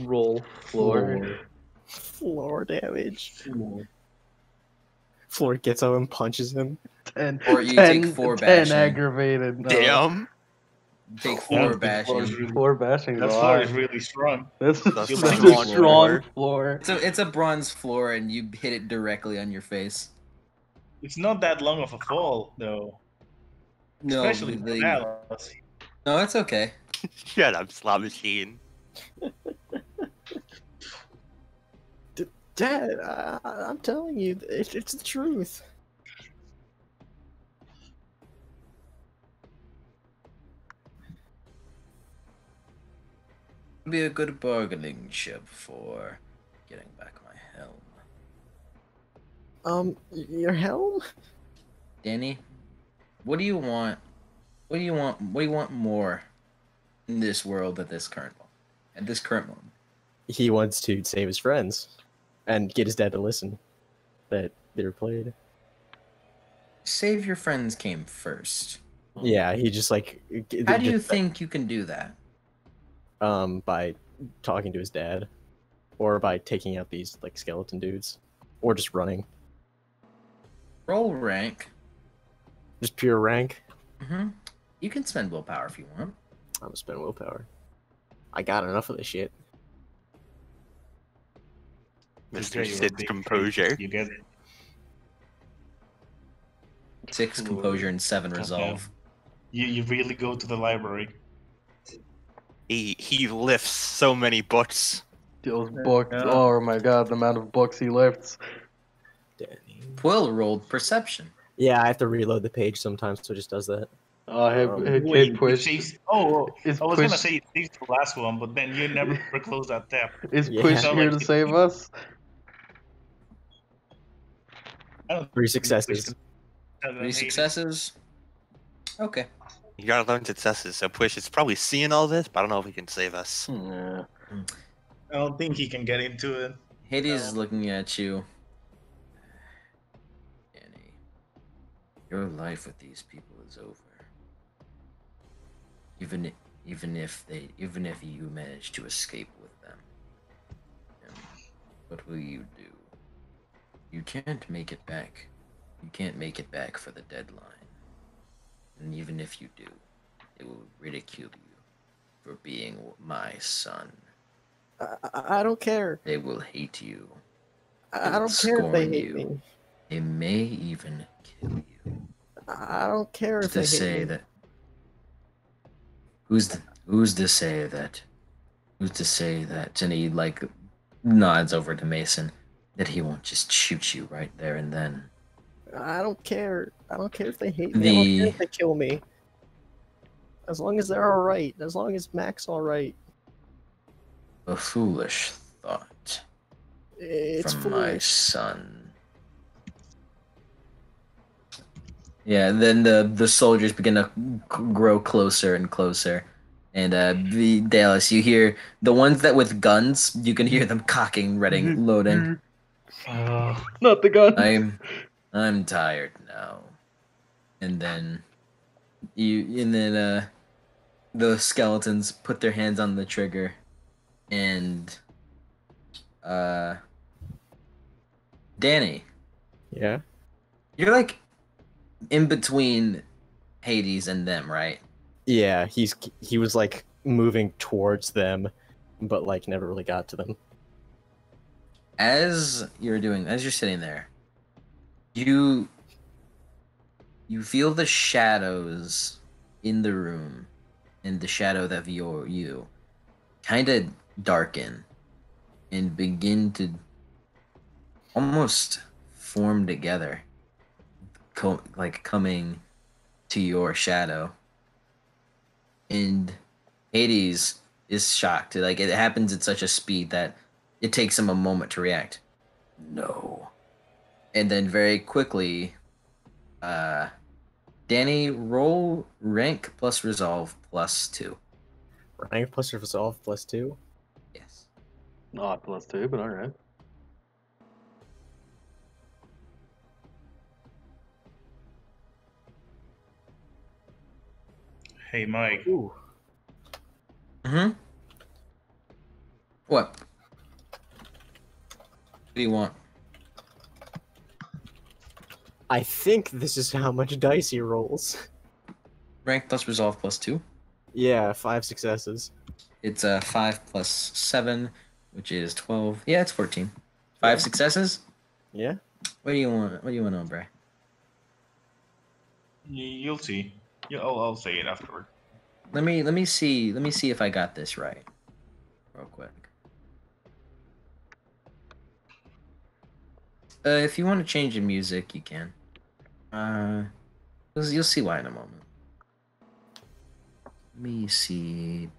Roll floor. Floor damage. Floor gets up and punches him. 10. Or you 10, take 4 10 bashing. aggravated. No. Damn. Take 4 bashing. 4 bashing. That floor is really strong. That's a a strong strong floor. So it's a bronze floor, and you hit it directly on your face. It's not that long of a fall, though. No, Especially for Dallas. No, it's okay. Shut up, slot machine. Dad, I'm telling you, it's the truth. Be a good bargaining chip for getting back my helm. Your helm? Danny, what do you want? What do you want more in this world at this current moment? He wants to save his friends and get his dad to listen that they were played. Save your friends came first. Yeah, he just like. How do you think you can do that? By talking to his dad, or by taking out these like skeleton dudes, or just running. Roll rank. Just pure rank. You can spend willpower if you want. I'm gonna spend willpower. I got enough of this shit. Mr. Sid's composure. You get it. 6 composure and 7 resolve. You really go to the library. He lifts so many books. Those books. Oh my god, the amount of books he lifts. Quill rolled perception. Yeah, I have to reload the page sometimes, so it just does that. Hey, Wait, push. is I was push, gonna say it's the last one, but then you never close that tab. Is Yeah. Push So, here like, to save us? 3 successes. 3 successes. Okay. You gotta learn successes, so Push is probably seeing all this, but I don't know if he can save us. Yeah. I don't think he can get into it. Hades is looking at you. Danny, your life with these people is over. Even if you manage to escape with them, what will you do? You can't make it back. You can't make it back for the deadline. And even if you do, they will ridicule you for being my son. I don't care. They will hate you. I don't care if they hate me. They may even kill you. I don't care if they hate me. who's to say that? Who's to say that? And he like nods over to Mason that he won't just shoot you right there and then. I don't care. I don't care if they hate me. I don't care if they kill me. As long as they're alright. As long as Mac's alright. A foolish thought It's from my foolish. son. Yeah, then the soldiers begin to grow closer and closer. And the Dallas, you hear the ones that with guns, you can hear them cocking, reading, loading. Not the gun. I'm tired now. And then the skeletons put their hands on the trigger and Danny. Yeah? You're like in between Hades and them, right? Yeah, he was like moving towards them, but like never really got to them. As you're sitting there, you feel the shadows in the room and the shadow that you kind of darken and begin to almost form together, like coming to your shadow. And Hades is shocked. Like it happens at such a speed that it takes him a moment to react. No. And then very quickly, Danny, roll rank plus resolve +2. Rank plus resolve +2? Yes. Not +2, but alright. Hey, Mike. Ooh. Mm-hmm. What? What do you want? I think this is how much dice he rolls. Rank plus resolve +2. Yeah, 5 successes. It's 5 plus 7, which is 12. Yeah, it's 14. 5 successes? Yeah. What do you want? What do you want to know, Bray? You'll see. Yeah, I'll say it afterward. Let me see if I got this right. Real quick. If you want to change the music, you can. You'll see why in a moment. Let me see.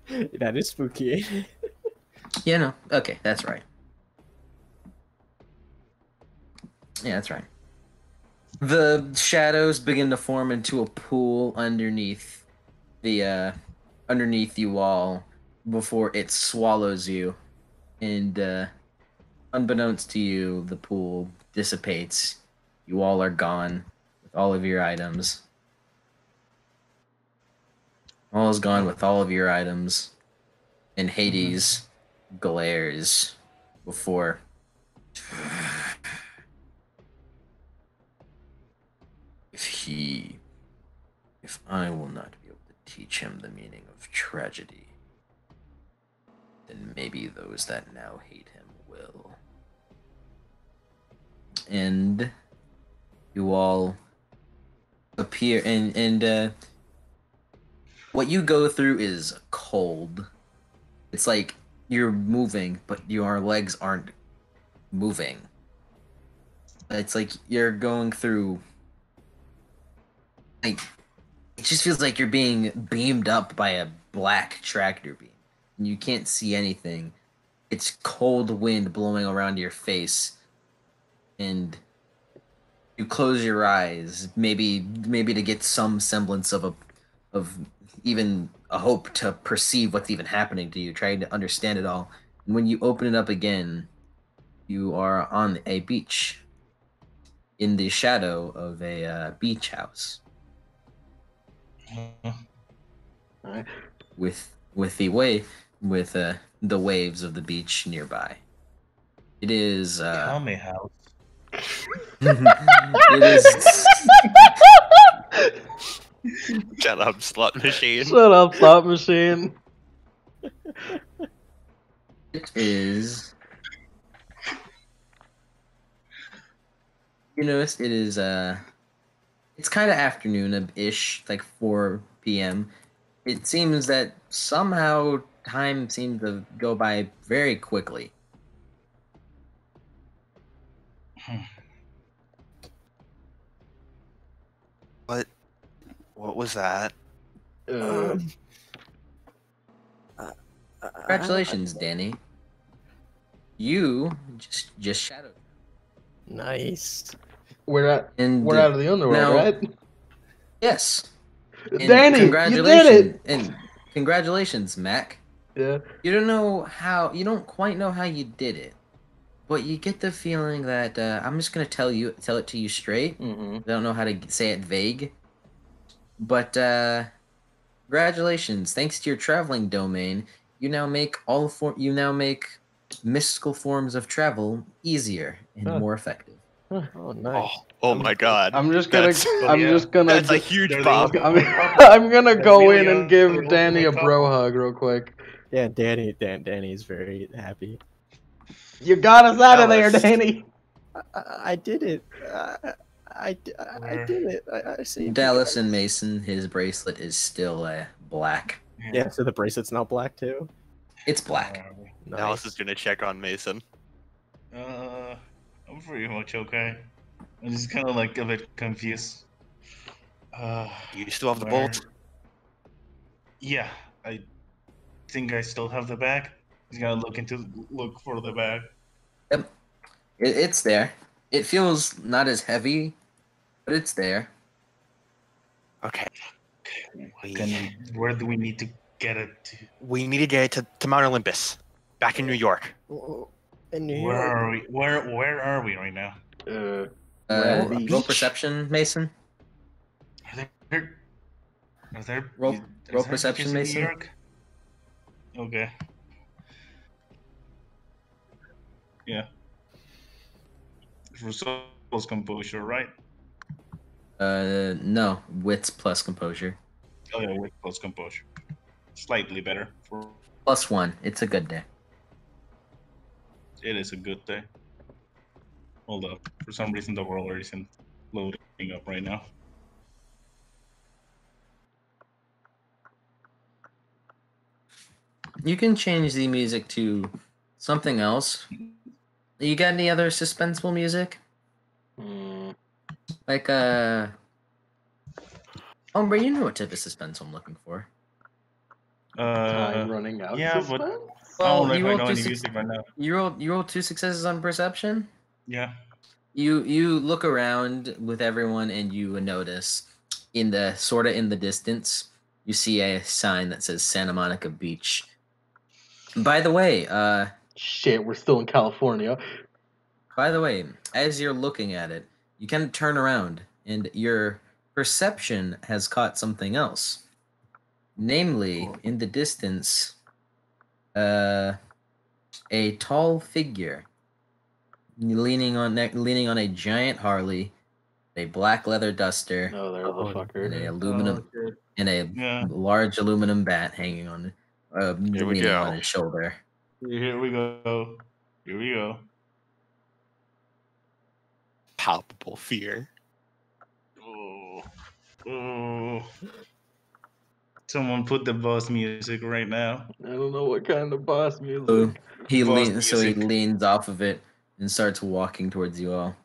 That is spooky. Yeah, no. Okay, that's right. Yeah, that's right. The shadows begin to form into a pool underneath you all before it swallows you. And unbeknownst to you, the pool dissipates. You all are gone with all of your items. All is gone with all of your items. And Hades glares before. If I will not be able to teach him the meaning of tragedy, then maybe those that now hate him will. And you all appear, and what you go through is cold. It's like you're moving, but your legs aren't moving. It's like you're going through, like, it just feels like you're being beamed up by a black tractor beam. And you can't see anything. It's cold wind blowing around your face. And you close your eyes, maybe to get some semblance of even a hope to perceive what's even happening to you, trying to understand it all. And when you open it up again, you are on a beach in the shadow of a beach house. Alright. With the waves of the beach nearby. It is Tell me how. it is Shut up, slot machine. Shut up, slot machine. it is you notice it it's kind of afternoon-ish, like 4 p.m. It seems that somehow time seemed to go by very quickly. What was that? Congratulations, Danny. You just shadowed. Nice. We're out And of the underworld, now- right? Yes. And Danny, you did it. And congratulations, Mac. Yeah. You don't quite know how you did it, but you get the feeling that I'm just gonna tell it to you straight. Mm-hmm. I don't know how to say it vague, but congratulations! Thanks to your traveling domain, you now make mystical forms of travel easier and more effective. Oh, nice. Oh my God! I'm just gonna. That's, that's a huge They're the bump. I'm gonna go really in and are- give they're Danny a really bro tough. hug real quick. Yeah, Danny's very happy. You got us out of there, Alice. Danny. I did it. I did it. I saved you Dallas guys. and Mason, his bracelet is still black. Yeah, so the bracelet's now black too. It's black. Alice is Nice. gonna check on Mason. I'm pretty much okay. I'm just kind of like a bit confused. You still have the where- bolt? Yeah, I think I still have the bag. He's gonna look for the bag. Yep, it's there. It feels not as heavy, but it's there. Okay. Where do we need to get it to? We need to get it to Mount Olympus, back in New York. In New Where York. are we? Where are we right now? Miami Roll Beach. perception, Mason. Are there? Are there? Roll- is roll there perception, beaches in Mason. New York? Okay. Yeah. For Soul's composure, right? No, wits plus composure. Oh yeah, with close composure. Slightly better. +1. It's a good day. It is a good day. Hold up. For some reason, the world isn't loading up right now. You can change the music to something else. You got any other suspenseful music? Like Ombre, you know what type of suspense I'm looking for. Time running out. Yeah, but suspense? I don't Well, know if you I rolled know two any six. music right now. You rolled 2 successes on perception. Yeah. You look around with everyone and you notice in the distance you see a sign that says Santa Monica Beach. By the way, Shit, we're still in California. as you're looking at it, you kind of turn around and your perception has caught something else. Namely, in the distance, a tall figure leaning on a giant Harley, a black leather duster, No, there's a fucker. and a aluminum and a Yeah. large aluminum bat hanging on Here we leaning go. on his shoulder. Here we go. Here we go. Palpable fear. Oh. Oh. Someone put the boss music right now. I don't know what kind of boss music. So he Boss he music. leans off of it and starts walking towards you all.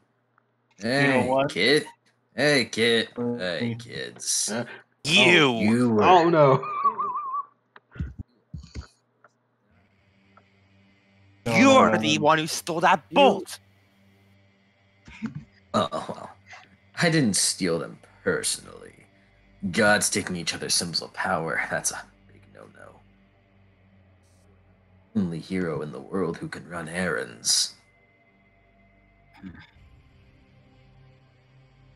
Hey, know what? kid. Hey, kid. Mm. Hey, kids. You. were Oh no. You're the one who stole that bolt. Oh, well, I didn't steal them personally. Gods taking each other's symbols of power, that's a big no-no. Only hero in the world who can run errands.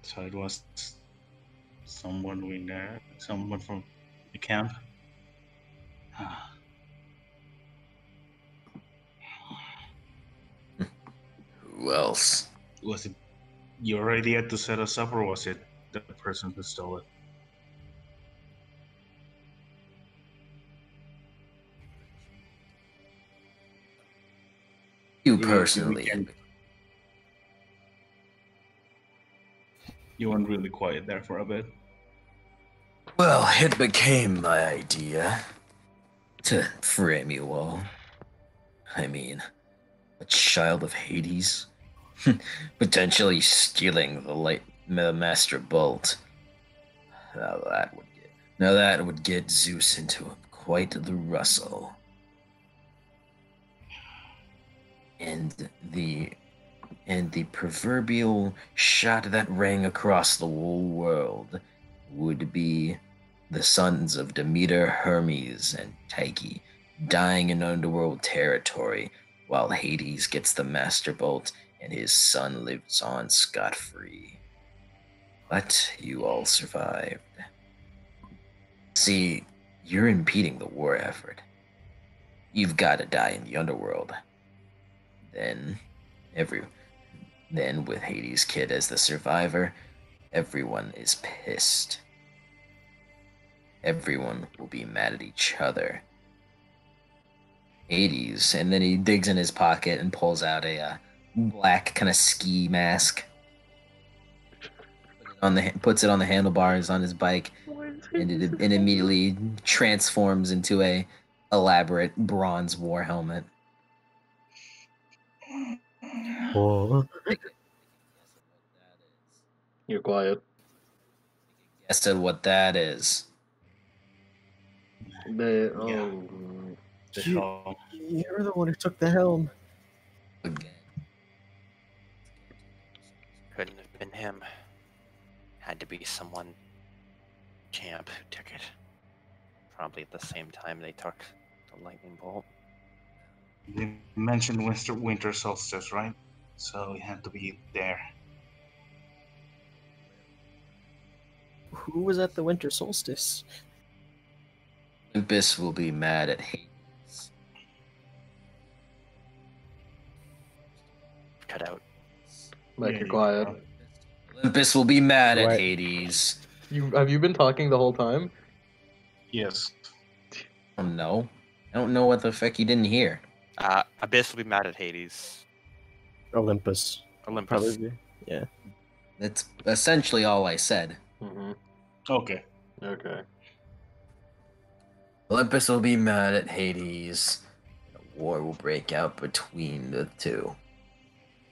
So it was someone we know, someone from the camp. Who else? Was it your idea to set us up, or was it the person who stole it? You We personally. can- You went really quiet there for a bit. Well, it became my idea to frame you all. I mean, a child of Hades, potentially stealing the Master Bolt. Now that would get Zeus into quite the rustle. And the proverbial shot that rang across the whole world would be the sons of Demeter, Hermes, and Tyche dying in Underworld territory while Hades gets the Master Bolt and his son lives on scot-free. But you all survived. See, you're impeding the war effort. You've got to die in the Underworld. Then with Hades' kid as the survivor, everyone is pissed. Everyone will be mad at each other. Hades, and then he digs in his pocket and pulls out a black kind of ski mask. Puts it on the handlebars on his bike, and it immediately transforms into a elaborate bronze war helmet. Whoa. You're quiet. Guess at what that is. The You're the one who took the helm. Again. Couldn't have been him. Had to be someone camp who took it. Probably at the same time they took the lightning bolt. You mentioned winter solstice, right? So it had to be there. Who was at the winter solstice? Olympus will be mad at Hades. Cut out. Mike, you're quiet. Olympus will be mad at Right. Hades. Have you been talking the whole time? Yes. Oh no. I don't know what the fuck you didn't hear. Abyss will be mad at Hades. Olympus. Olympus. Probably. Yeah. That's essentially all I said. Mm-hmm. Okay. Okay. Olympus will be mad at Hades. A war will break out between the two.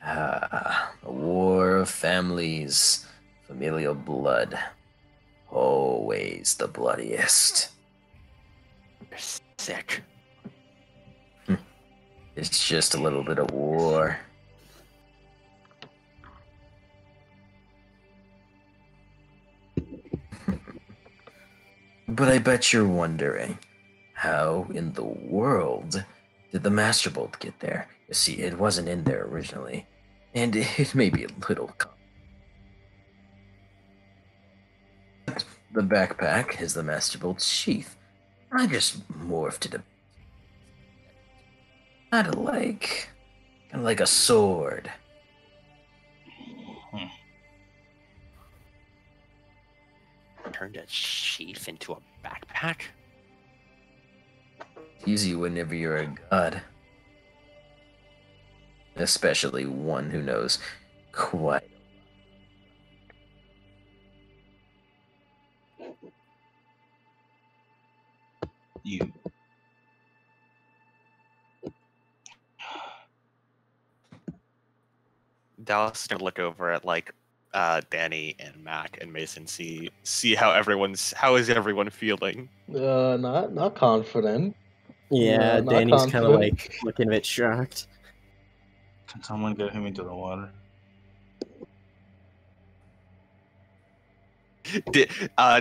A war of families, familial blood. Always the bloodiest. You're sick. It's just a little bit of war. But I bet you're wondering, how in the world did the Master Bolt get there? You see, it wasn't in there originally, and it may be a little The backpack is the Master Bolt's sheath. I just morphed it kind of like a sword. Turned a sheath into a backpack? Easy whenever you're a god. Especially one who knows quite. You. Dallas is gonna look over at Danny and Mac and Mason, see how is everyone feeling? Not confident. Yeah, not Danny's kind of confident. like looking a bit shocked. Can someone get him into the water?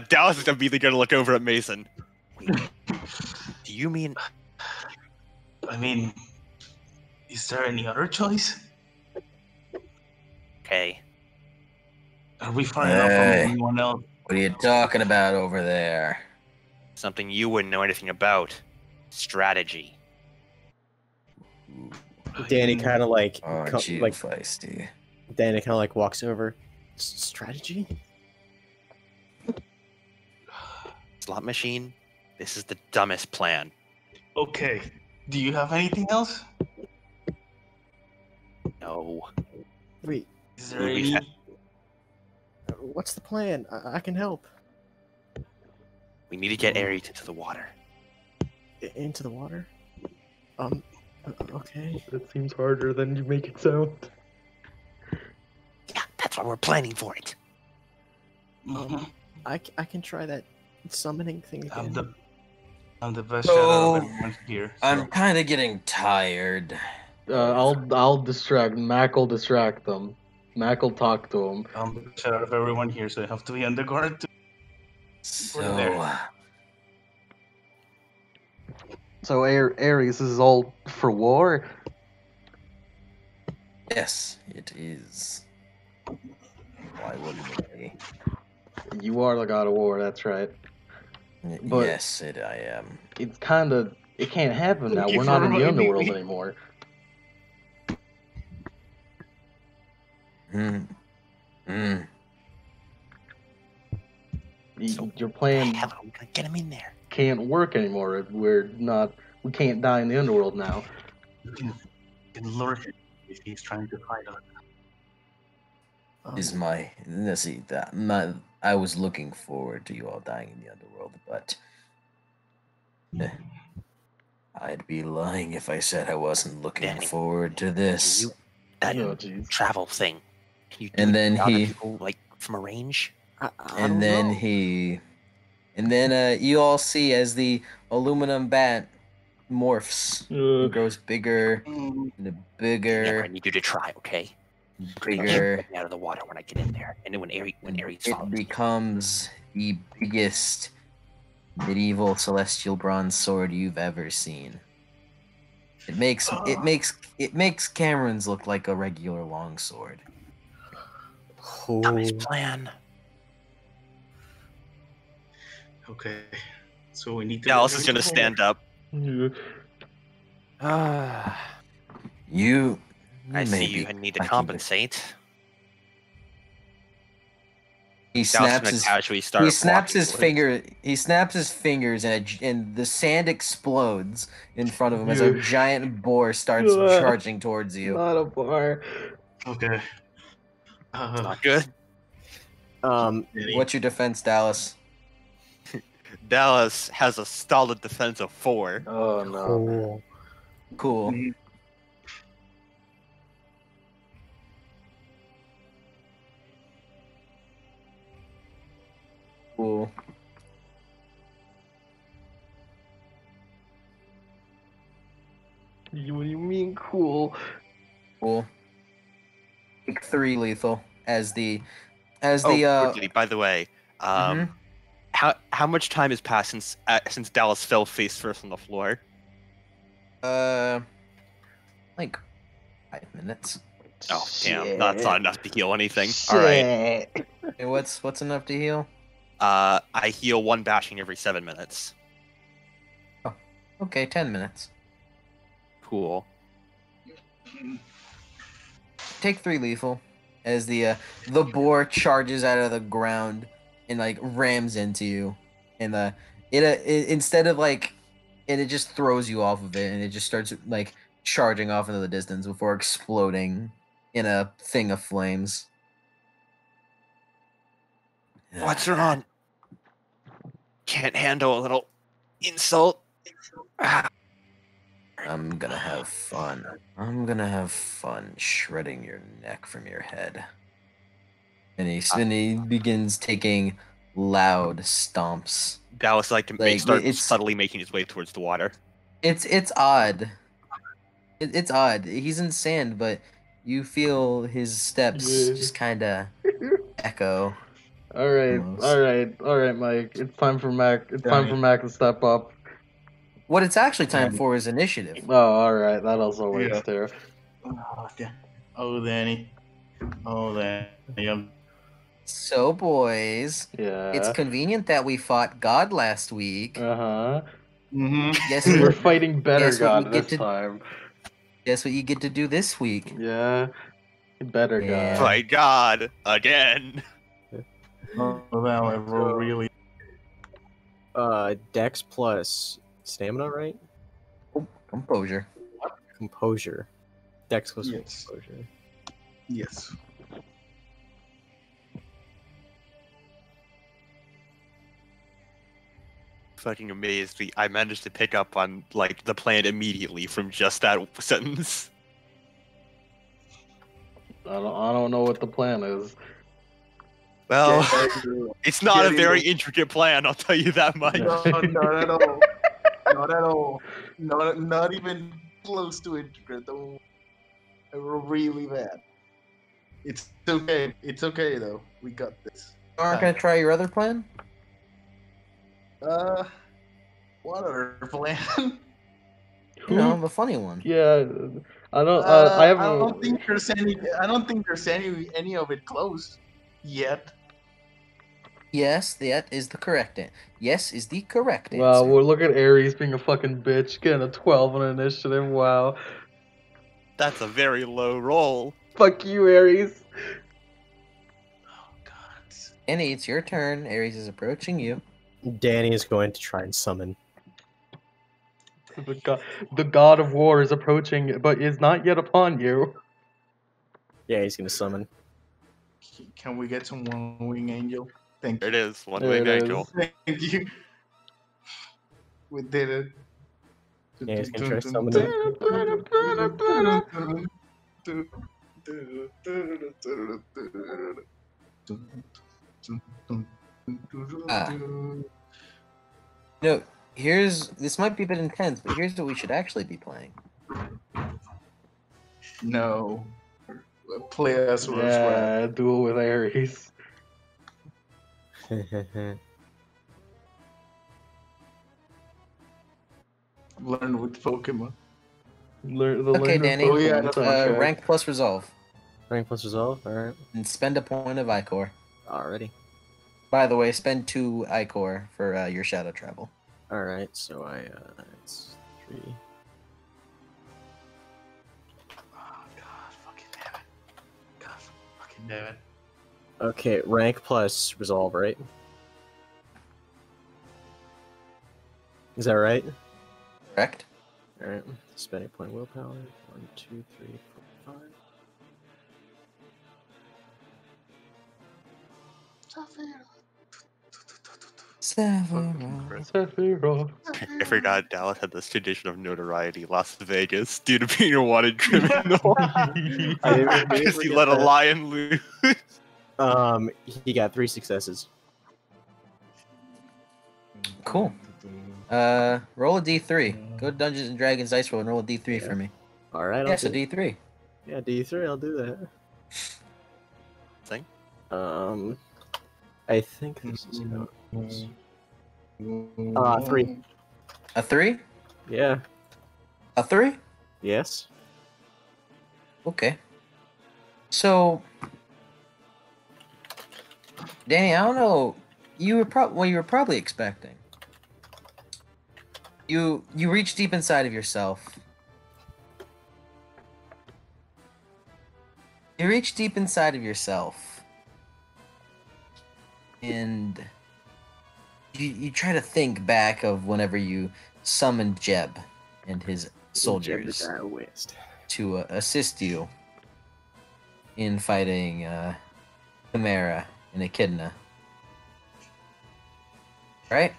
Dallas is immediately gonna look over at Mason. Wait, do you mean? I mean, is there any other choice? Okay. Are we far enough from Hey. anyone else? What are you talking about over there? Something you wouldn't know anything about. Strategy. Danny kind of like, Aren't you feisty? Danny kind of like walks over. Strategy? Slot machine. This is the dumbest plan. Okay. Do you have anything else? No. Wait, Is there any? What's the plan? I can help. We need to get Ares into the water. Into the water? Okay. It seems harder than you make it sound. Yeah, that's why we're planning for it. I can try that summoning thing again. I'm the best shot out of everyone here. So. I'm kind of getting tired. I'll distract. Mac will distract them. Mac will talk to him. I'm the best shot out of everyone here, so I have to be on the guard too. So, So Ares, this is all for war? yes, it is. Why wouldn't it be? You are the god of war, that's right. But yes, I am. It's kind of... It can't happen now. Thank you We're for not in the reminding Underworld me. anymore. Your plan Hell, are we gonna get him in there? can't work anymore. We can't die in the Underworld now. You can lure him if he's trying to fight us. I was looking forward to you all dying in the Underworld, but I'd be lying if I said I wasn't looking Danny, forward to this. That Oh, jeez. travel thing. Can you do And it then without he- people, like from a range? And then you all see as the aluminum bat morphs and grows bigger and Never, bigger. I need you to try, okay? Bigger. Get me out of the water when I get in there, and then when Ares It follows. becomes the biggest medieval celestial bronze sword you've ever seen. It makes Cameron's look like a regular longsword. Tell me his plan. Okay. So we need to. Dallas is gonna stand up. You I see may you be need to quite compensate. He Dallas is snaps gonna his casually start. he snaps walking his towards- finger. He snaps his fingers, and the sand explodes in front of him as a giant boar starts charging towards you. Not a bar. Okay. Not good. What's your defense, Dallas? Dallas has a solid defense of 4. Oh no. Cool. Cool. What do you mean cool? Cool. Take 3 lethal as the Quickly, by the way, mhm. how much time has passed since Dallas fell face first on the floor? Like 5 minutes. Oh damn, that's not enough to heal anything. Shit. All right, Hey, what's enough to heal? I heal 1 bashing every 7 minutes. Okay, 10 minutes. Cool. Take 3 lethal as the boar charges out of the ground and like rams into you, and it instead of like it just throws you off of it, and it just starts like charging off into the distance before exploding in a thing of flames. What's wrong? Can't handle a little insult. I'm gonna have fun. I'm gonna have fun shredding your neck from your head. And he begins taking loud stomps. Dallas Like, starts it's- subtly making his way towards the water. It's odd. It's odd. He's in sand, but you feel his steps Yeah. just kind of echo. Alright, Almost. alright, Mike. It's time for Mac. It's time for Mac to step up. What it's actually time for is initiative. Oh, alright, that also works too. Oh, Danny. Oh, Danny. So, boys, Yeah. it's convenient that we fought God last week. Uh-huh. Mm-hmm. Guess We're what? fighting better Guess what we God get this to- time. Guess what you get to do this week? Yeah. Better Yeah. God. My God, again. Oh, wow, I roll really. Dex plus stamina, right? Composure. Composure. Dex plus Yes. composure. Yes. fucking amazed I managed to pick up on like the plan immediately from just that sentence. I don't know what the plan is. Well, Getting- it's not a getting very the- intricate plan, I'll tell you that much. No, not at all. Not at all. Not even close to intricate. Though. Really bad. It's okay. It's okay though. We got this. You aren't gonna try your other plan? What other plan? You know, the funny one. Yeah, I don't. I have. I don't think there's any. I don't think there's any of it close yet. Yes, that is the correct answer. Yes is the correct answer. Wow, well, look at Ares being a fucking bitch, getting a 12 on initiative. Wow. That's a very low roll. Fuck you, Ares. Oh God. Danny, it's your turn. Ares is approaching you. Danny is going to try and summon. The god of war is approaching, but is not yet upon you. Yeah, he's gonna summon. Can we get some one wing angel? Thank There you. it is, one There winged it angel. is. Thank you. We did it. Yeah, he's gonna try summoning. No, this might be a bit intense, but here's what we should actually be playing. No. Play us Rose Red. Yeah, duel with Ares. Learn with Pokemon. Okay, Danny. Oh, yeah, that's Rank plus resolve. Rank plus resolve, alright. And spend a point of Icor. Alrighty. By the way, spend 2 Icor for your shadow travel. Alright, so it's 3. Oh, God fucking damn it. God fucking damn it. Okay, rank plus resolve, right? Is that right? Correct? Alright, spend a point willpower. 1, 2, 3, 4, 5. Sephiroth. I forgot Dallas had this tradition of notoriety, Las Vegas, due to being a wanted criminal. Because he let a lion loose. He got 3 successes. Cool. Roll a D3. Go to Dungeons and Dragons Dice Roll and roll a D3 for me. Alright, Yeah, so D3. Yeah, D3, I'll do that. Thing? I think this is how it goes. 3. A 3? Yeah. A 3? Yes. Okay. So, Danny, I don't know. You were what you were probably expecting. You reach deep inside of yourself. You reach deep inside of yourself, and you try to think back of whenever you summoned Jeb and his soldiers to assist you in fighting Chimera and Echidna. Right?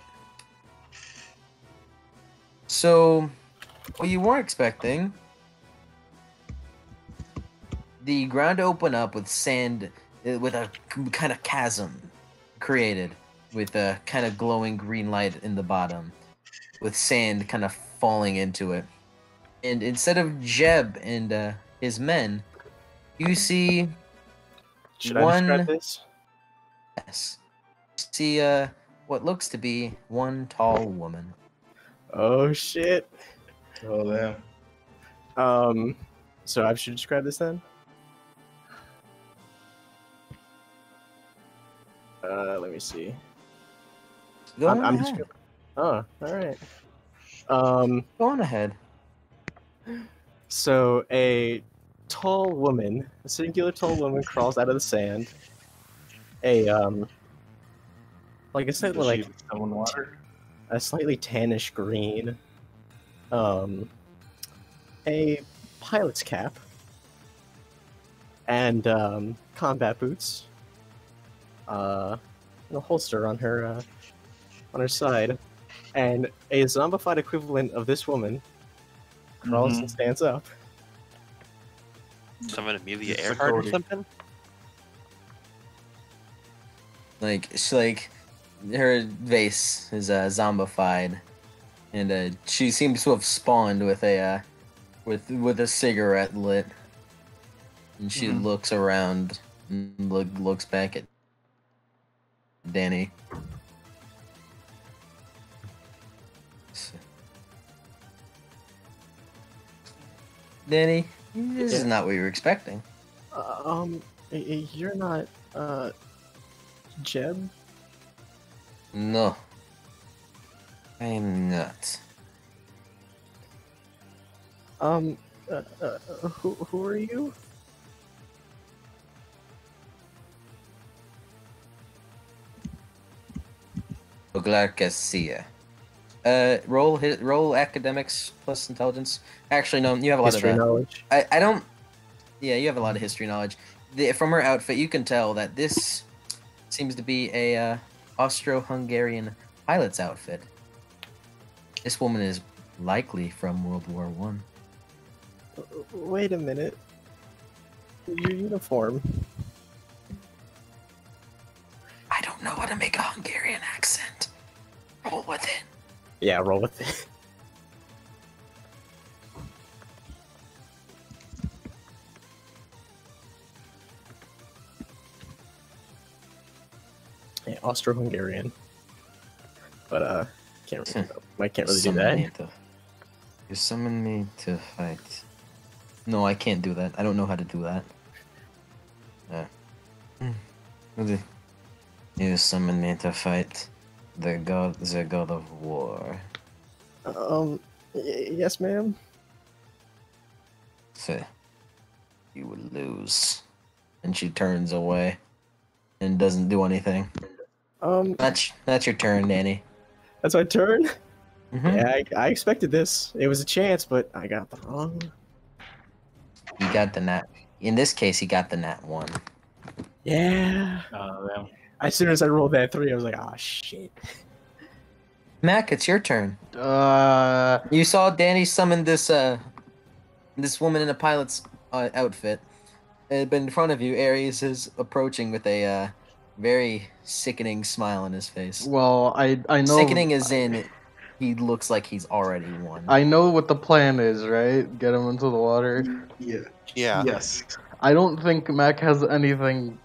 So, what you weren't expecting, the ground opened up with sand, with a kind of chasm created, with a kind of glowing green light in the bottom, with sand kind of falling into it. And instead of Jeb and his men, you see Should I describe this? Yes. See what looks to be one tall woman. Oh shit. Oh damn. So I should describe this then? Let me see. Go on I'm ahead. just Oh, alright. Go on ahead. So a tall woman, a singular tall woman crawls out of the sand. Like I said, like someone water. a slightly tannish green, a pilot's cap, and combat boots, and a holster on her side. And a zombified equivalent of this woman crawls and stands up. Summon Amelia It's Earhart or Cody. something? Like her vase is zombified, and she seems to have spawned with a with a cigarette lit, and she looks around and looks back at Danny. Danny, this is not what you were expecting. You're not Jeb? No, I am not. Who are you? Oglar Garcia. Roll academics plus intelligence. Actually, no, you have a lot History of knowledge. I don't. Yeah, you have a lot of history knowledge. From her outfit, you can tell that this seems to be a Austro-Hungarian pilot's outfit. This woman is likely from World War One. Wait a minute. Your uniform. I don't know how to make a Hungarian accent. Roll with it. Yeah, roll with it. Yeah, Austro-Hungarian. But can't really, I can't really do that. You summon me to fight. No, I can't do that. I don't know how to do that. You summon me to fight the god of war. Yes, ma'am. So, you will lose. And she turns away and doesn't do anything. That's your turn, Danny. That's my turn? Mm-hmm. Yeah, I expected this. It was a chance, but I got the wrong. You got the nat. In this case, he got the nat 1. Yeah. Yeah. As soon as I rolled that 3, I was like, oh, shit. Mac, it's your turn. Uh, You saw Danny summon this woman in a pilot's outfit. But in front of you, Ares is approaching with a very sickening smile on his face. well, I know. Sickening is in he looks like he's already won. I know what the plan is, right? Get him into the water. Yeah. Yeah. Yes. I don't think Mac has anything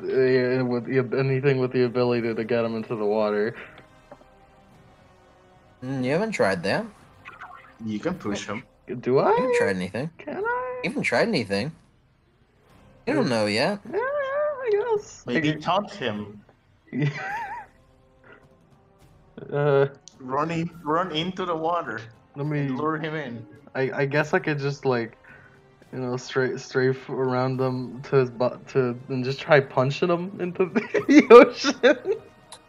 with the ability to get him into the water. You haven't tried that. You can push him. Do I? You haven't tried anything. Can I? You haven't tried anything. You don't know yet. Yeah, I guess. Maybe taunt him. Run into the water. Let me And lure him in. I guess I could just strafe around them to his butt and just try punching him into the ocean.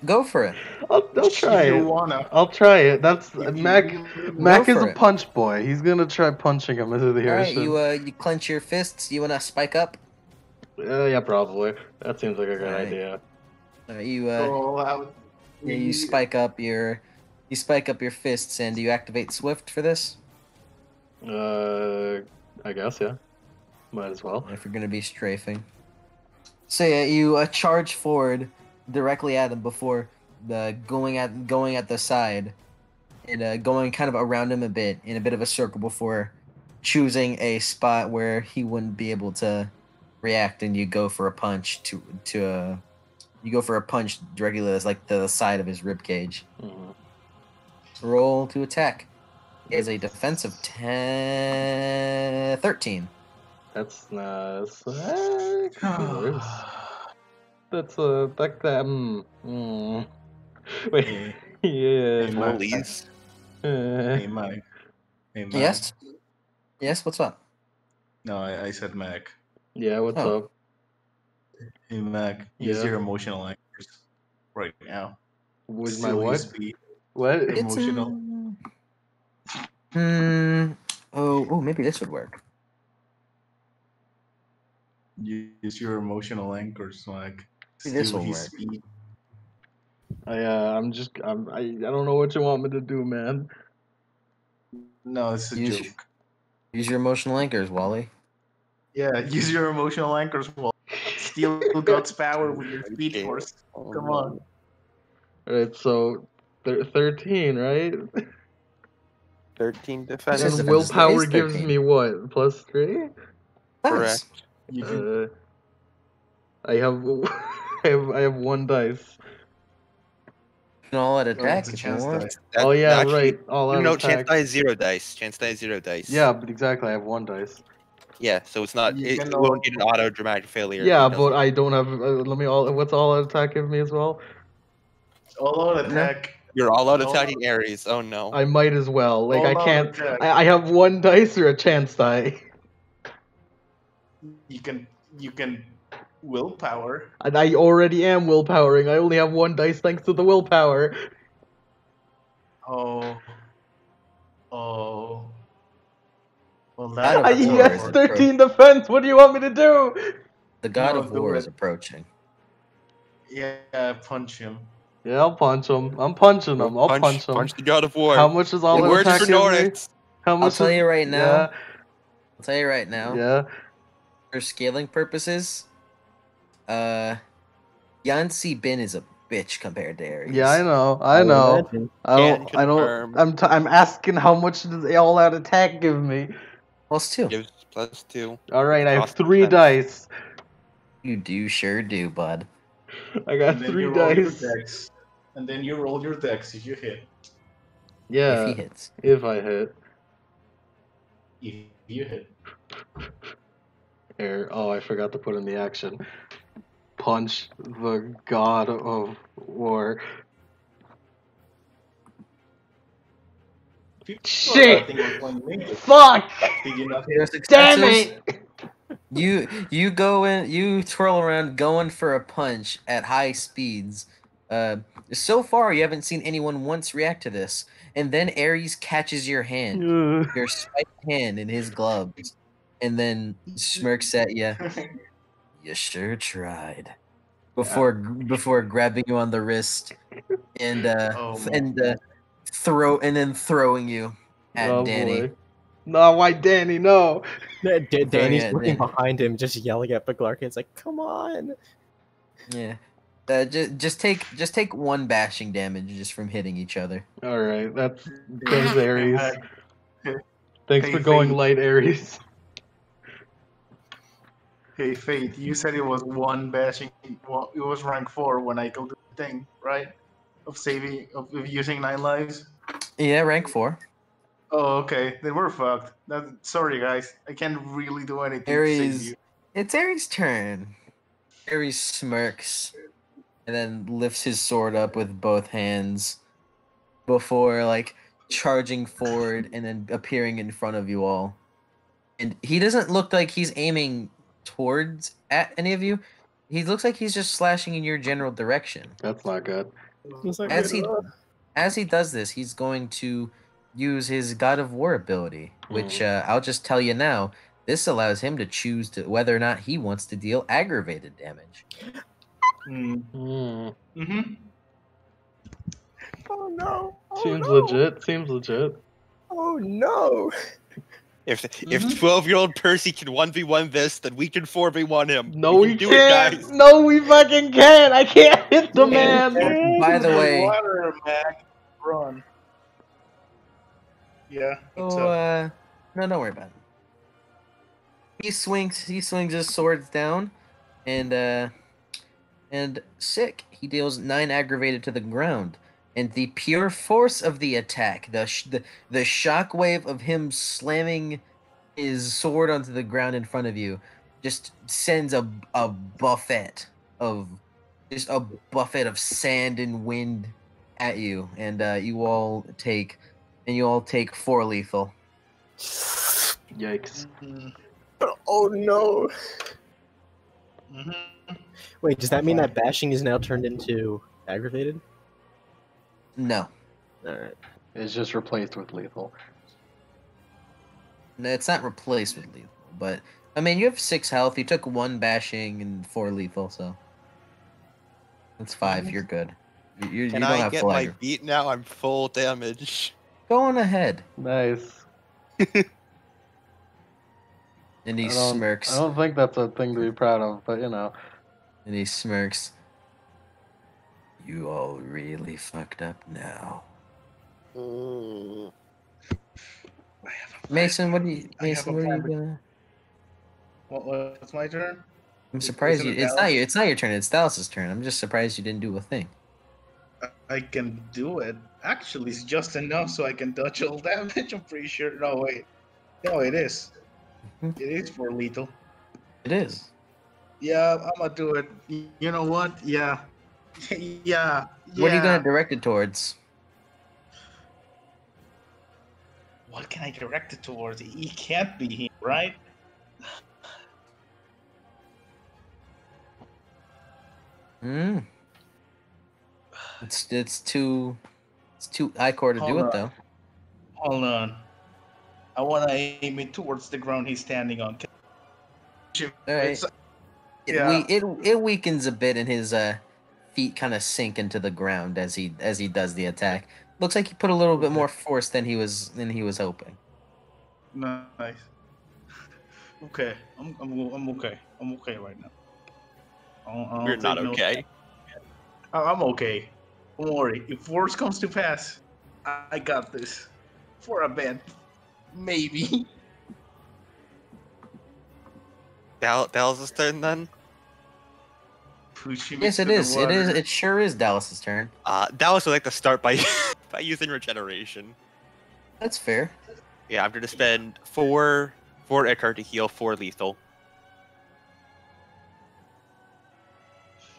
Go for it. I'll try If it. you wanna. I'll try it. That's Mac. Mac is for a it. punch boy. He's gonna try punching him into the All right, ocean. you clench your fists. You wanna spike up? Yeah, probably. That seems like a good Alright. idea. You spike up your fists and you activate Swift for this. I guess yeah. Might as well. If you're gonna be strafing. So yeah, you charge forward directly at him before going at the side and going kind of around him a bit in a bit of a circle before choosing a spot where he wouldn't be able to react, and you go for a punch directly like the side of his rib cage. Roll to attack. He has a defensive 13. That's nice. That's Wait. Yeah. Please. Hey, Mike. Hey, Mike. Yes. What's up? No, I said Mac. Yeah. What's up? Hey, Mac. Use your emotional anchors right now. With my Still what? his speed. What? Emotional. Oh, maybe this would work. Use your emotional anchors, Mac. Maybe this Steal will his work. speed. I don't know what you want me to do, man. No, it's a joke. Use your emotional anchors, Wally. Yeah, use your emotional anchors, Wally. Steal God's power with your speed force. Come on. Alright, so 13, right? 13 Says defense. And defense willpower is gives 13. me what? +3? Nice. Correct. You can, I have I have 1 dice. You can all out oh, attack it's a if you chance want. die. Oh yeah, actually, right. All out no, chance attack. die is 0 dice. Chance die is 0 dice. Yeah, but exactly. I have 1 dice. Yeah, so it's not. You It can won't get an auto dramatic failure. Yeah, if he but doesn't. I don't have. Let me all. What's all out attack give me as well? All out attack. You're all out All attacking Ares. Oh no. I might as well. Like All I out can't. attack. I have 1 dice or a chance die. You can willpower. And I already am willpowering. I only have 1 dice thanks to the willpower. Oh. Oh. Well, God of He War has is 13 defense. What do you want me to do? The God No, of do War it. is approaching. Yeah, punch him. Yeah, I'll punch him. I'm punching him. I'll punch him. Punch the God of War. How much is all In out words attack for give me? Nordics. How much? I'll tell is- you right now. Yeah. I'll tell you right now. Yeah. For scaling purposes, Yancy Bin is a bitch compared to Ares. Yeah, I know. I would know. imagine. Can confirm. I'm asking how much does the all out attack give me? +2. Gives +2. All right, I have Cost 3 defense. dice. You do sure do, bud. I got And then 3 you roll your dice. dex. And then you roll your dex if you hit. Yeah, If he hits. if I hit. If you hit. Here. Oh, I forgot to put in the action. Punch the God of War. Shit! I think we're playing Link. Fuck! Did you not Your hit? Damn successes, it! you go in, you twirl around going for a punch at high speeds. So far you haven't seen anyone once react to this, and then Ares catches your hand, your spiked hand in his gloves, and then smirks at you. You sure tried. Before grabbing you on the wrist and throwing you at Oh Danny. boy. No, why Danny? No. Danny's Yeah, looking Danny. behind him, just yelling at Beglarkin. It's like, come on. Yeah. Just take 1 bashing damage just from hitting each other. All right, that's thanks Ares. Thanks Hey, for going Fate. light, Ares. Hey, Fate, you said it was 1 bashing. Well, it was rank 4 when I killed the thing, right? Of using 9 lives. Yeah, rank 4. Oh, okay. Then we're fucked. Sorry, guys. I can't really do anything to save Ares, you. it's Ares' turn. Ares smirks and then lifts his sword up with both hands before like charging forward and then appearing in front of you all. And he doesn't look like he's aiming towards at any of you. He looks like he's just slashing in your general direction. That's not good. As he does this, he's going to use his God of War ability, which I'll just tell you now. This allows him to choose whether or not he wants to deal aggravated damage. Mm-hmm. Oh no. Oh, Seems no. legit. Seems legit. Oh no. If 12-year-old Percy can 1v1 this, then we can 4v1 him. No, we can do can't. it, guys. No, we fucking can't. I can't hit the man. By the way, Water, Mac. Run. Yeah. What's up? so no, don't worry about it. He swings his swords down, and sick. He deals 9 aggravated to the ground, and the pure force of the attack, the shockwave of him slamming his sword onto the ground in front of you, just sends a buffet of sand and wind at you, and you all take 4 lethal. Yikes. Oh no. Mm-hmm. Wait, does that mean that bashing is now turned into aggravated? No, Alright. It's just replaced with lethal. no, it's not replaced with lethal, but I mean you have 6 health. You took 1 bashing and 4 lethal, so that's 5. You're good. You Can don't I have get full my aggro. beat now? I'm full damage. Go on ahead. Nice. And he I smirks. don't think that's a thing to be proud of, but you know. And he smirks. You all really fucked up now. Mm. Mason, what are I have a you plan. gonna? What's my turn? I'm surprised Isn't you. it It's Dallas? not your turn. It's Dallas's turn. I'm just surprised you didn't do a thing. I can do it. Actually, it's just enough so I can dodge all damage. I'm pretty sure. No, wait. No, it is. Mhm. It is for lethal. It is. Yeah, I'm gonna do it. You know what? Yeah. Yeah. What are you gonna Yeah. direct it towards? What can I direct it towards? He can't be him, right? Hmm. It's too Icor to do Hold it on. though. Hold on. I want to aim it towards the ground he's standing on. All right. Yeah. It weakens a bit, and his feet kind of sink into the ground as he does the attack. Looks like he put a little bit more force than he was hoping. Nice. Okay. I'm okay. I'm okay right now. I'll You're not take no- okay. I'm okay. Don't worry. If worse comes to pass, I got this. For a bit. Maybe. Dallas' turn then. Yes, it is. It is. It sure is Dallas's turn. Dallas would like to start by by using regeneration. That's fair. Yeah, I'm gonna spend four Icar to heal 4 lethal.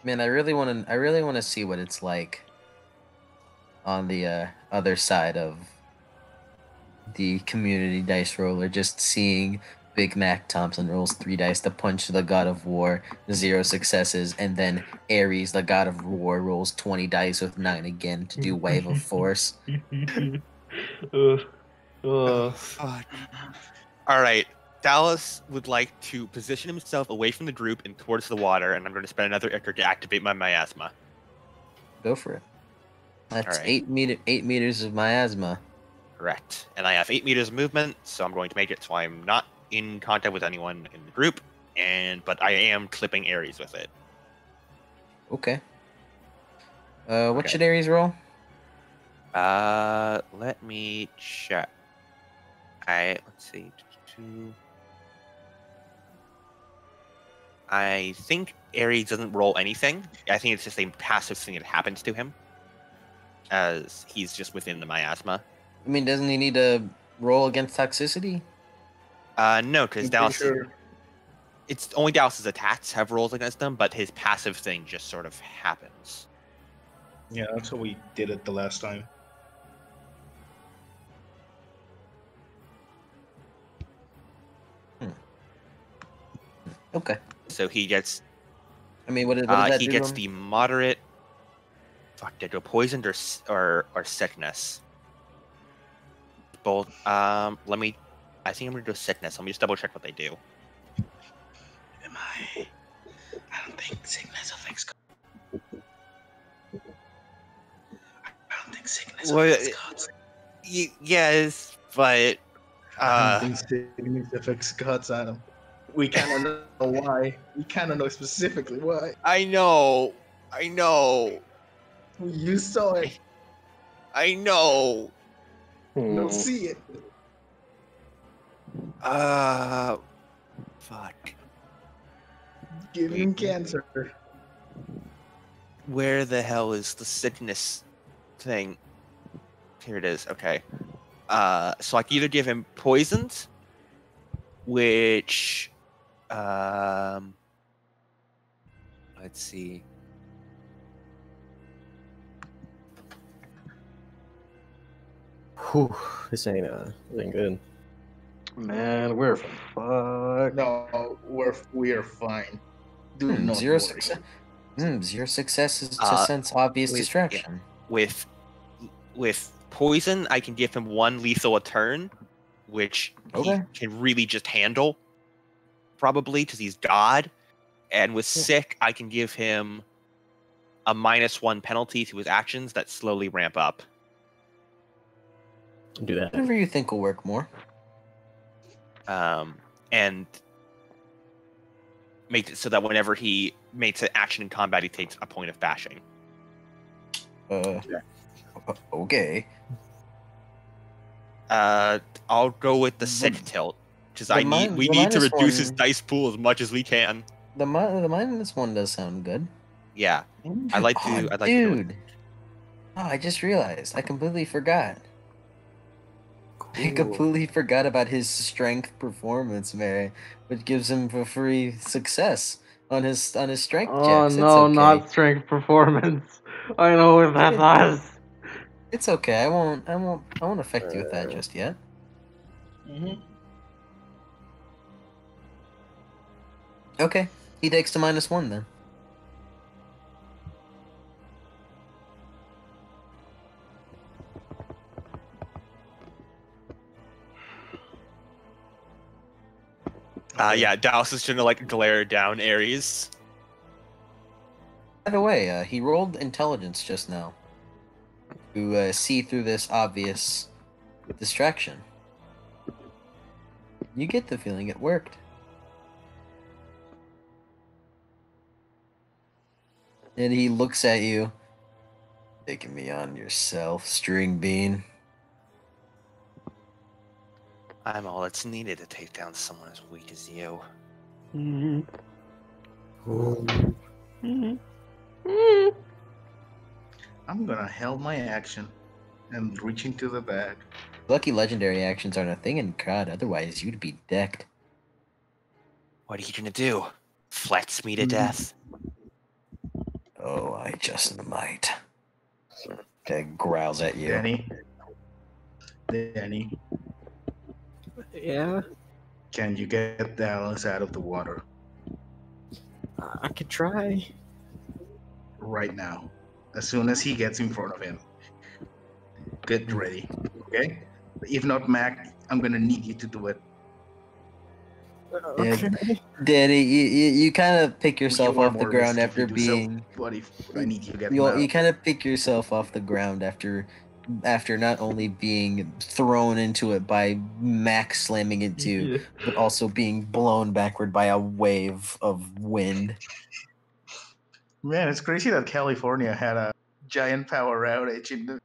Man, I really want to see what it's like on the other side of the community dice roller, just seeing Big Mac Thompson rolls 3 dice to punch the God of War, 0 successes, and then Ares, the God of War, rolls 20 dice with 9 again to do Wave of Force. Fuck. All right. Dallas would like to position himself away from the group and towards the water, and I'm going to spend another Icar to activate my miasma. Go for it. That's All right. 8 meters of miasma. Correct. And I have 8 meters of movement, so I'm going to make it so I'm not in contact with anyone in the group, but I am clipping Ares with it. Okay. What should Ares roll? Let me check. Let's see. I think Ares doesn't roll anything. I think it's just a passive thing that happens to him, as he's just within the miasma. I mean, doesn't he need to roll against toxicity? No, because Dallas. It's only Dallas's attacks have rolls against them, but his passive thing just sort of happens. Yeah, that's how we did it the last time. Okay. So he gets. I mean, what does that he do? gets the moderate. Fuck, did I go poisoned or sickness? Both. Let me. I think I'm gonna do sickness. Let me just double check what they do. I don't think sickness affects. I don't think sickness affects gods. Yes, but. I don't think sickness affects gods, Adam. We kind of know why. We kind of know specifically why. I know. You saw it. I know. No, see it. Fuck. Give him cancer. Where the hell is the sickness thing? Here it is. Okay. So I can either give him poisons, which, let's see. Whew, this ain't good. Man, we're fucked. No, we are fine. Do not 0 worry. success. 0 successes to sense obvious distraction. With poison, I can give him 1 lethal a turn, which he can really just handle, probably, because he's God. And with sick, I can give him a -1 penalty to his actions that slowly ramp up. Do that. Whatever you think will work more. And make it so that whenever he makes an action in combat, he takes a point of bashing. Okay. I'll go with the sick tilt because we need to reduce his dice pool as much as we can. The -1 does sound good. Yeah, I like to. Dude. Oh, I just realized. I completely forgot. I completely forgot about his strength performance, Mary, which gives him a free success on his strength checks. Oh no, not strength performance. I know what that does. It's okay. I won't affect you with that just yet. Okay, he takes the -1 then. Yeah, Dallas is gonna like glare down Ares. By the way, he rolled intelligence just now to see through this obvious distraction. You get the feeling it worked. And he looks at you. Taking me on yourself, string bean. I'm all that's needed to take down someone as weak as you. I'm gonna held my action and reaching to the bag. Lucky legendary actions aren't a thing in COD, otherwise you'd be decked. What are you gonna do? Flex me to death? Oh, I just might. That growls at you. Danny. Yeah? Can you get Dallas out of the water? I could try. Right now. As soon as he gets in front of him. Get ready, okay? If not, Mac, I'm gonna need you to do it. Yeah, Danny, you kind of pick yourself off the ground after being. But I need you to get You kind of pick yourself off the ground after not only being thrown into it by Max slamming into you, but also being blown backward by a wave of wind. Man, it's crazy that California had a giant power outage in the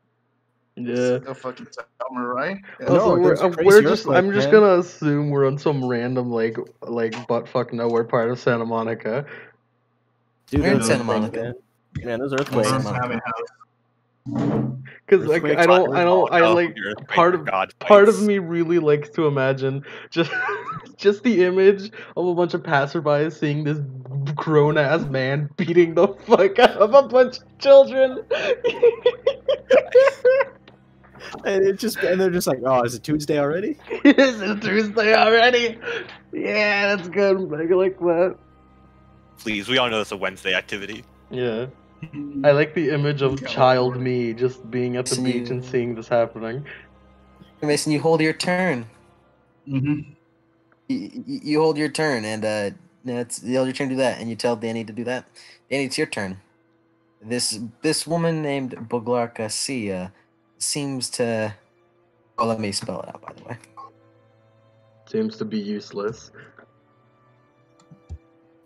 fucking summer, right? Also, I'm just gonna assume we're on some random like buttfuck nowhere part of Santa Monica. Dude, we're in Santa Monica. Man, those earthquakes. Because like part of me really likes to imagine just the image of a bunch of passerbys seeing this grown ass man beating the fuck out of a bunch of children. And they're just like, oh, is it Tuesday already? Is it Tuesday already? Yeah, that's good. I like that. Please, we all know it's a Wednesday activity. Yeah. I like the image of child me just being at the beach and seeing this happening. Mason, you hold your turn. Mm-hmm. You hold your turn, and you hold your turn to do that, and you tell Danny to do that. Danny, it's your turn. This woman named Boglarka Sia seems to. Oh, let me spell it out, by the way. Seems to be useless.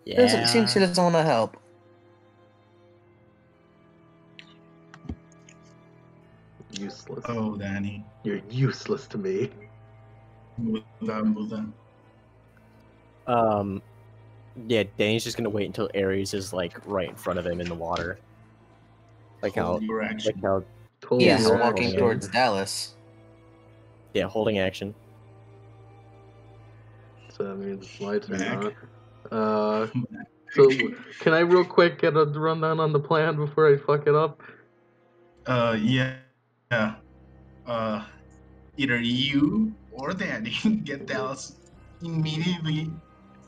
Yeah. Seems she doesn't want to help. Useless. Oh, Danny. You're useless to me. Move on. Yeah, Danny's just gonna wait until Ares is like right in front of him in the water. Like how He's walking towards Dallas. Yeah, holding action. So that means it's my turn, huh? So can I real quick get a rundown on the plan before I fuck it up? Yeah. Either you or Danny get Dallas immediately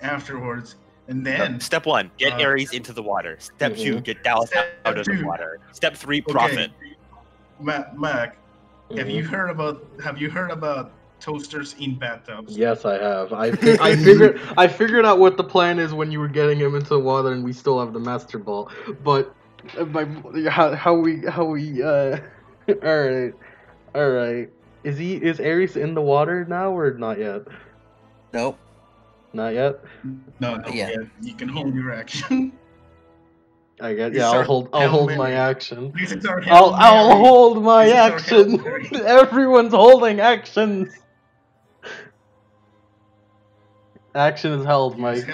afterwards, and then step 1, get Ares into the water. Step 2, get Dallas out of the water. Step 3, profit. Mac, have you heard about toasters in bathtubs? Yes, I have. I figured out what the plan is when you were getting him into the water, and we still have the master ball. But How we all right. Is Ares in the water now or not yet? Nope. Not yet. No, yeah. You can hold your action. I get. Yeah, I'll hold my action. This is our I'll hold my action. Everyone's holding actions. Action is held, Mike.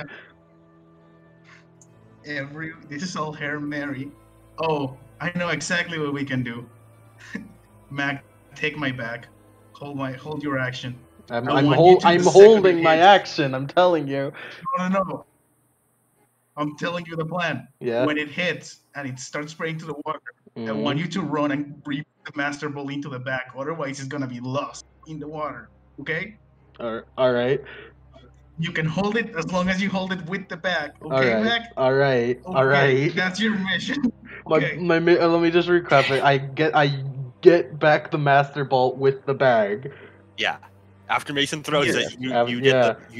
This is all Hail Mary. Oh, I know exactly what we can do. Mac, take my back. Hold your action. I'm holding my action. I'm telling you. No. I'm telling you the plan. Yeah. When it hits and it starts spraying to the water, I want you to run and bring the Master Ball into the back. Otherwise, it's gonna be lost in the water. Okay? All right. You can hold it as long as you hold it with the bag. Okay, Mac? All right. That's your mission. Okay. Let me just recap it. I get back the Master Ball with the bag. Yeah. After Mason throws it, you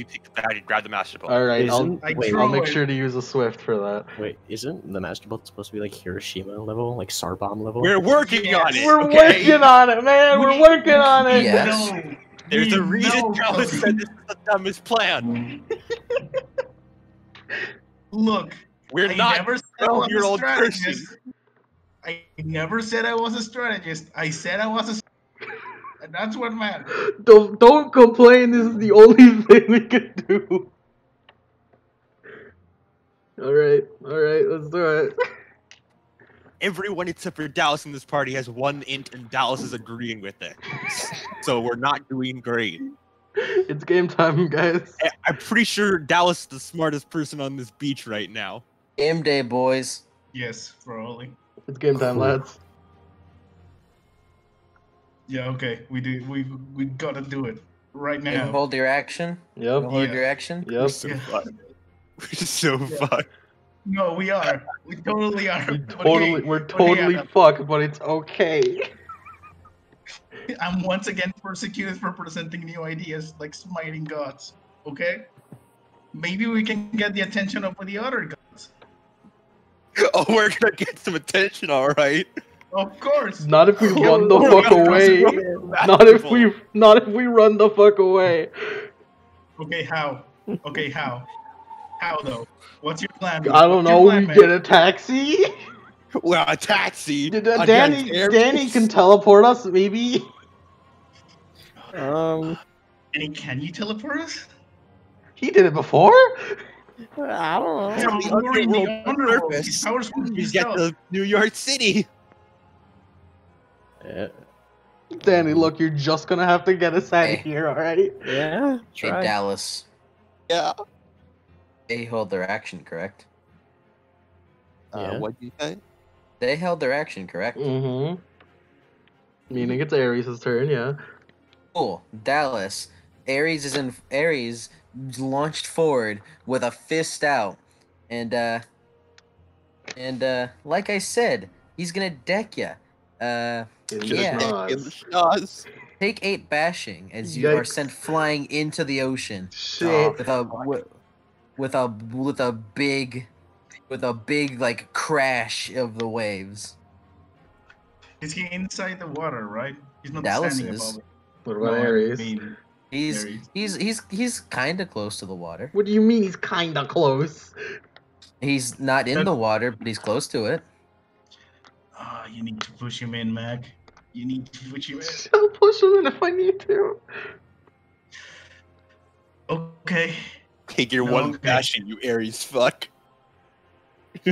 take the bag and grab the Master Ball. All right, I'll make sure to use a Swift for that. Wait, isn't the Master Ball supposed to be like Hiroshima level, like SAR bomb level? We're working on it. We're working on it, man. We're working on it. Yes. No. There's a reason Dallas said this is the dumbest plan. Look, we're not 12-year-old person. I never said I was a strategist. I said I was a and that's what matters. Don't complain. This is the only thing we can do. All right, let's do it. Everyone except for Dallas in this party has one int, and Dallas is agreeing with it. So we're not doing great. It's game time, guys. I'm pretty sure Dallas is the smartest person on this beach right now. Game day, boys. Yes, probably. It's game time, lads. Yeah, okay. We gotta do it right now. You hold your action. Yep. Hold your action. Yep. We're so fucked. We're so fucked. No, we are. We totally are. We're totally fucked, but it's okay. I'm once again persecuted for presenting new ideas like smiting gods. Okay? Maybe we can get the attention of the other gods. Oh, we're gonna get some attention, all right. Of course. Not if we run the fuck away. Not if we run the fuck away. Okay, how? Okay, how? How though? What's your plan? I don't know. We get a taxi. Well, a taxi. Danny can teleport us, maybe. Danny, can you teleport us? He did it before. I don't know. We're in the Underworld. His power's supposed to be You get to New York City. Danny, look, you're just gonna have to get us out of here, alright? Yeah. Hey, Dallas. Yeah. They held their action, correct? What'd you say? They held their action, correct? Mm-hmm. Meaning it's Ares' turn, yeah. Cool. Dallas. Ares launched forward with a fist out. And like I said, he's gonna deck ya. Yeah. Take 8 bashing as you are sent flying into the ocean. Shit. With a big like crash of the waves. Is he inside the water, right? He's not Dallas standing is. above it. What about Ares? He's kind of close to the water. What do you mean he's kinda close? He's not in the water, but he's close to it. You need to push him in, Mag. You need to push him in. I'll push him in if I need to. Okay. Take your one bashing, you Ares fuck.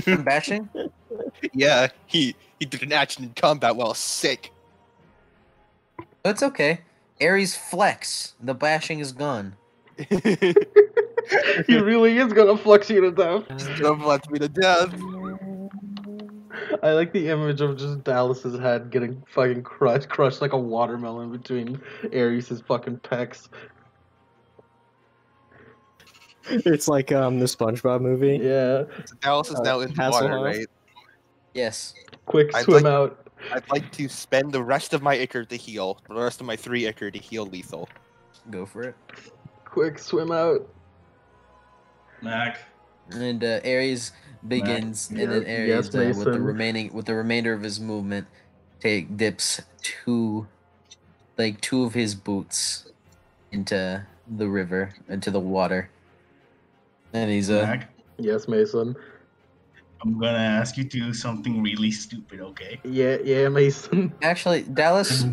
One bashing? Yeah, he did an action in combat while sick. It's okay. Ares flex. The bashing is gone. He really is gonna flex you to death. He's gonna flex me to death. I like the image of just Dallas's head getting fucking crushed like a watermelon between Ares' fucking pecs. It's like the SpongeBob movie. Yeah. So Dallas is now in the water, right? Yes. Quick swim out. I'd like to spend the rest of my Ichor to heal. The rest of my 3 Ichor to heal lethal. Go for it. Quick swim out. Mac, And Ares begins, and then Ares with the remainder of his movement, dips two of his boots into the river, into the water, and he's Mac, Yes, Mason. I'm gonna ask you to do something really stupid, okay? Yeah, Mason. Actually, Dallas. I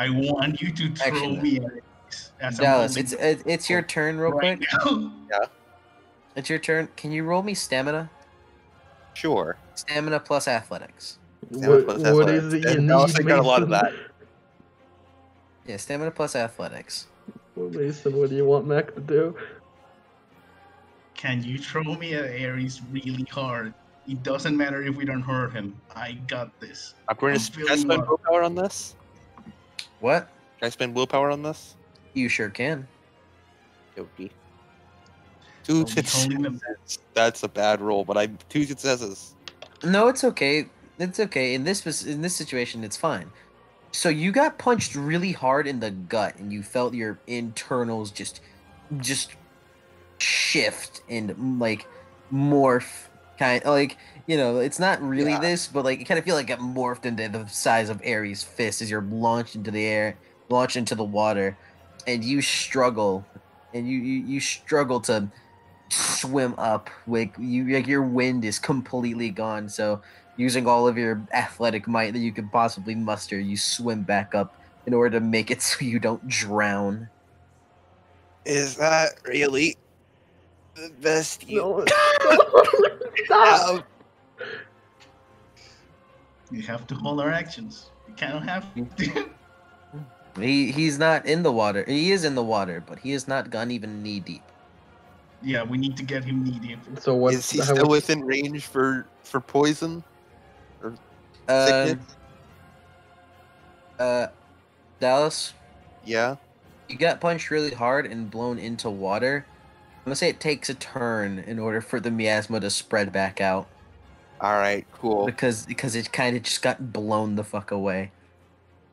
want you to throw me at it. Dallas, it's your turn, real quick. Yeah. It's your turn. Can you roll me stamina? Sure. Stamina plus athletics. What is it you need, Mason? Got a lot of that. Yeah, stamina plus athletics. Well, Mason, what do you want Mac to do? Can you throw me at Ares really hard? It doesn't matter if we don't hurt him. I got this. I'm going to spend willpower on this. What? Can I spend willpower on this? You sure can. Okay. 2 successes. That's a bad roll, but 2 successes. No, it's okay. It's okay. In this situation, it's fine. So you got punched really hard in the gut, and you felt your internals just shift and like morph, kind of like, you know, it's not really this, but like you kind of feel like it morphed into the size of Ares' fist as you're launched into the air, launched into the water, and you struggle, and you struggle to swim up. Like your wind is completely gone. So using all of your athletic might that you could possibly muster, you swim back up in order to make it so you don't drown. Is that really the best you Stop. You have to hold our actions. You cannot have to. He's not in the water. He is in the water, but he has not gone even knee deep. Yeah, we need to get him knee deep. So what? Is he still within range for poison? Or Dallas? Yeah? You got punched really hard and blown into water. I'm gonna say it takes a turn in order for the miasma to spread back out. Alright, cool. Because it kind of just got blown the fuck away.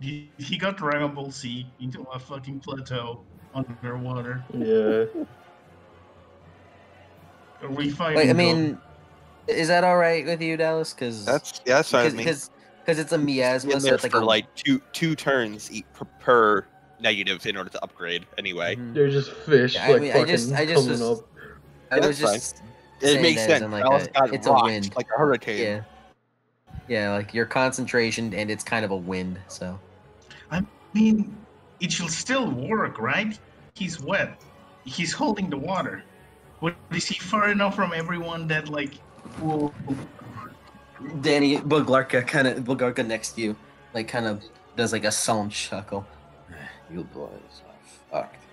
He got Dragon Ball Z into a fucking plateau underwater. Yeah. Like, I mean, is that all right with you, Dallas? Because that's fine with me. Because it's a miasma, so it's like for two turns per negative in order to upgrade. Anyway, they're just fish. Yeah, I mean, I just was just. It makes sense. Like it's a wind, like a hurricane. Yeah, like your concentration, and it's kind of a wind. So, I mean, it should still work, right? He's wet. He's holding the water. But is he far enough from everyone that like? Whoa. Danny Bulgarka next to you, like kind of does like a sullen chuckle. You boys are fucked.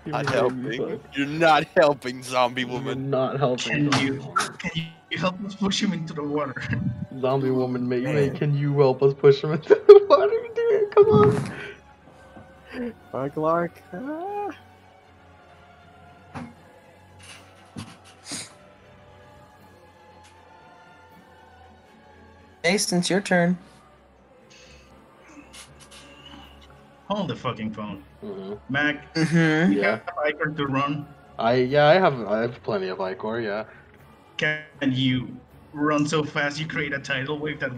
Not helping. You're not helping, zombie woman. You're not helping. Can you help us push him into the water? Zombie woman, mate, can you help us push him into the water? Dude, come on. Clark. Jason, it's your turn. Hold the fucking phone. Mm-hmm. Mac, you have Ichor to run? I have plenty of Ichor, yeah. Can you run so fast you create a tidal wave that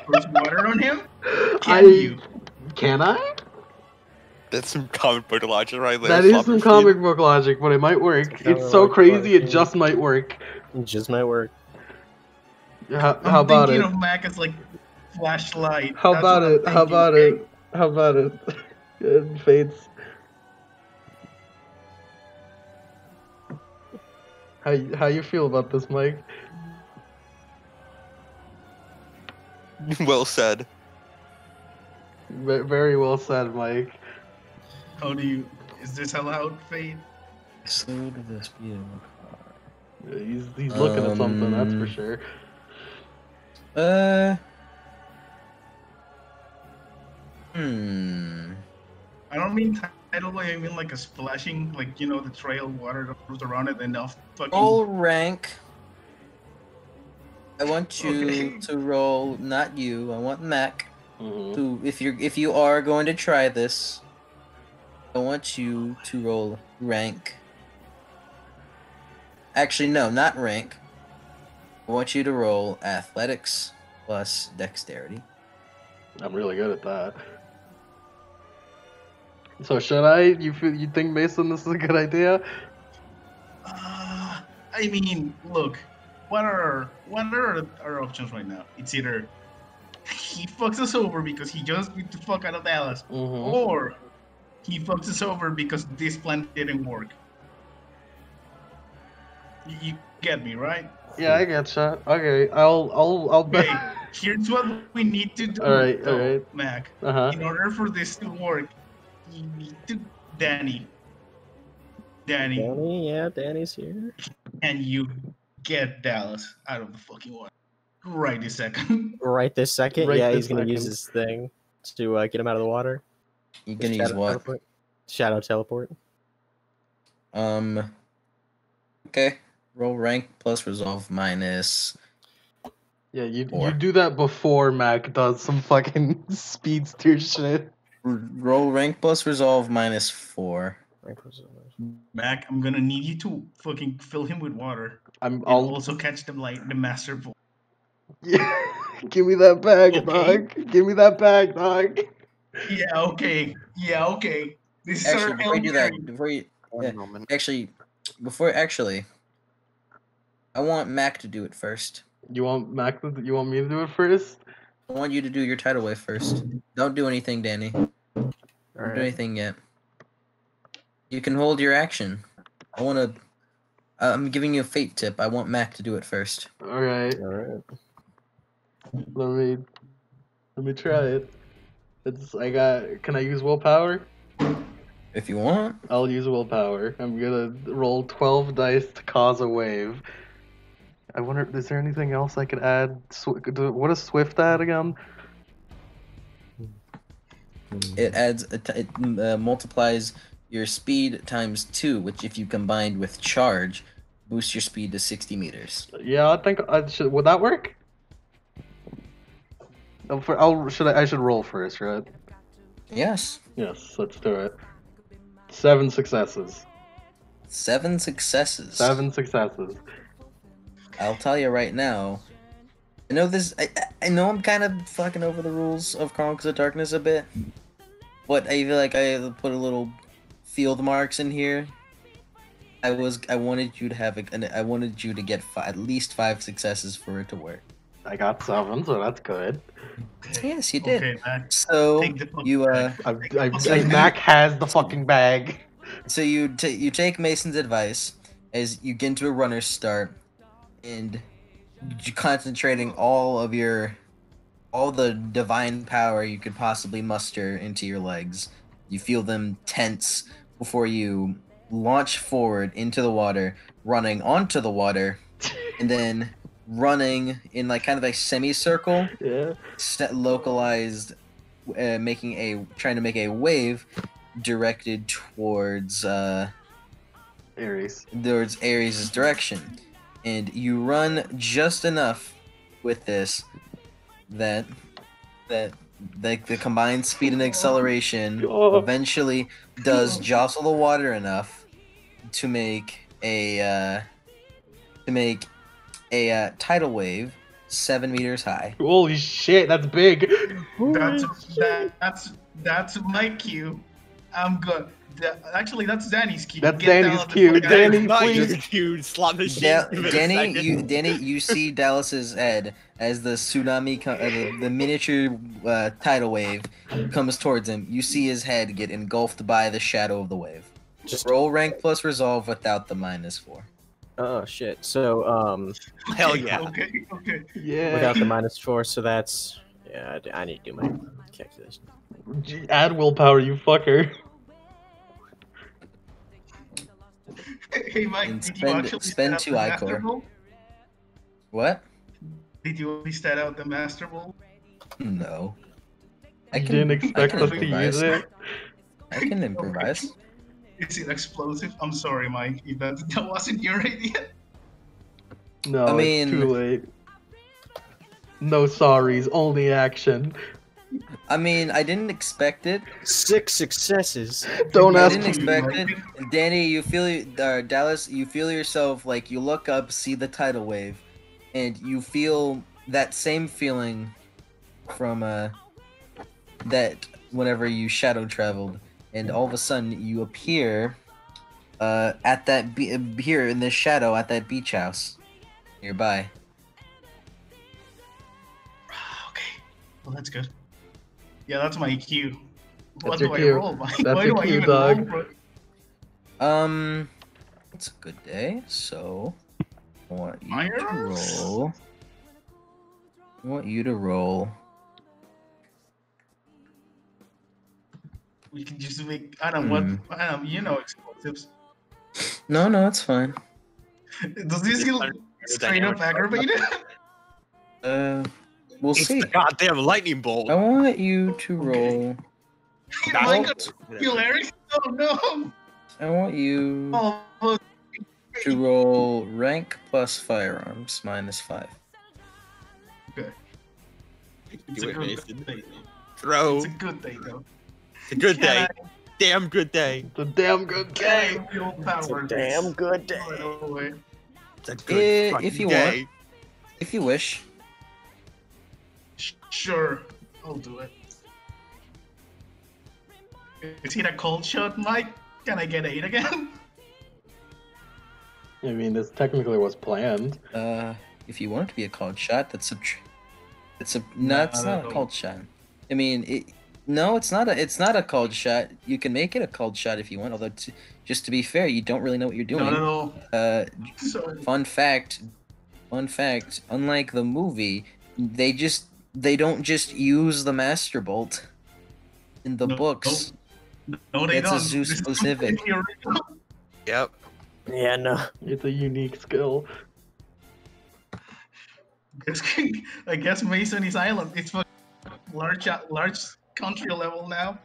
puts water on him? Can I? That's some comic book logic right there. That is some comic book logic, but it might work. It's so crazy, it just might work. It just might work. How about it? I'm thinking of Mac as like flashlight. How about it? How about it? It fades. How you feel about this, Mike? Well said. Very well said, Mike. Is this allowed, Fade? Slow to the speed of Yeah, he's looking at something, that's for sure. I don't mean tidal wave, I mean like a splashing, like, you know, the trail of water that goes around it and off fucking... Roll rank. I want you to roll, not you, I want Mac. To, if you are going to try this, I want you to roll rank Actually, no, not rank. I want you to roll athletics plus dexterity. I'm really good at that. So should I? You think, Mason, this is a good idea? I mean, look, what are our options right now? It's either he fucks us over because he just beat the fuck out of Dallas, or he fucks us over because this plan didn't work. You get me, right? Yeah, I getcha. Okay, I'll. Okay, here's what we need to do, all right. Mac. In order for this to work, you need to Danny, yeah, Danny's here. and you get Dallas out of the fucking water right this second. Right this second? Right yeah, this he's gonna use second. his thing to get him out of the water. You gonna use what? Teleport? Shadow teleport. Okay. Roll rank plus resolve minus. Yeah, you do that before Mac does some fucking speedster shit. Roll rank plus resolve minus 4. Mac, I'm gonna need you to fucking fill him with water. I'll also catch them like the master ball. Yeah, give me that bag, dog. Give me that bag, dog. Yeah, okay. This Actually, is before you do that, I want Mac to do it first. You want me to do it first? I want you to do your tidal wave first. Don't do anything, Danny. Don't do anything yet. You can hold your action. I'm giving you a fate tip. I want Mac to do it first. All right. Let me try it. Can I use willpower? If you want. I'll use willpower. I'm gonna roll 12 dice to cause a wave. I wonder, is there anything else I could add? What does Swift add again? It adds, it multiplies your speed times 2, which if you combined with charge, boosts your speed to 60 meters. Yeah, I think would that work? I should roll first, right? Yes. Yes, let's do it. 7 successes. 7 successes. 7 successes. I'll tell you right now. I know this. I know I'm kind of fucking over the rules of Chronicles of Darkness a bit, but I feel like I put a little field marks in here. I wanted you to have I wanted you to get at least 5 successes for it to work. I got 7, so that's good. Yes, you did. Okay, Mac. So you Mac has the fucking bag. So you take Mason's advice as you get into a runner's start, and you're concentrating all the divine power you could possibly muster into your legs. You feel them tense before you launch forward into the water, running onto the water, and then running in like kind of a semicircle, localized, trying to make a wave directed towards Ares. Towards Ares' direction, and you run just enough with this that the combined speed and acceleration eventually does jostle the water enough to make a tidal wave 7 meters high. Holy shit, that's big. That's my cue. I'm good. Actually, that's Danny's cue. That's Danny's cue. Danny, please. Danny, you see Dallas's head as the tsunami, the miniature tidal wave comes towards him. You see his head get engulfed by the shadow of the wave. Just roll rank plus resolve without the -4. Oh shit. So hell yeah. Okay. Yeah. Without the -4, so that's I need to do my calculation. Add willpower, you fucker. Hey Mike, And did you actually spend 2 ichor. What? Did you only stat out the Master Ball? No. I didn't expect us to use it. I can improvise. Okay. Is it explosive? I'm sorry, Mike. If that wasn't your idea. No, I mean, it's too late. No sorries, only action. I mean, I didn't expect it. 6 successes. Don't I ask didn't me. expect it. Danny, you feel Dallas, you feel yourself like you look up, see the tidal wave, and you feel that same feeling from that whenever you shadow traveled, and all of a sudden you appear at that here in this shadow at that beach house nearby. Okay. Well, that's good. Yeah, that's my cue. What That's your do I cue. roll? Why That's do your I cue, even dog. roll for It's a good day, so I want you to Myers? roll. I want you to roll. We can just make, I don't know what, I don't, you know, explosives. No, it's fine. Does this feel straight up aggravated? We'll It's see. the goddamn lightning bolt. I want you to roll. Am I gonna feel Eric? Oh no! I want you Oh, to roll rank plus firearms -5. okay. It's Do a it, good Mason. day. Throw. It's a good day, though. It's a good Can day. I- Damn good day. It's a damn good Can I game. feel It's power a damn good day. right away? It's a good fucking If you day. want, if you wish. Sure, I'll do it. Is it a cold shot, Mike? Can I get 8 again? I mean, this technically was planned. If you want it to be a called shot, that's it's not a called shot. I mean, no, it's not a called shot. You can make it a called shot if you want. Although, just to be fair, you don't really know what you're doing. Not at all. Sorry. Fun fact. Unlike the movie, they don't just use the Master Bolt in the books. No, they It's don't. a zoo This is specific. completely original. Yep. Yeah, no. It's a unique skill. I guess Mason is island. It's for large country level now.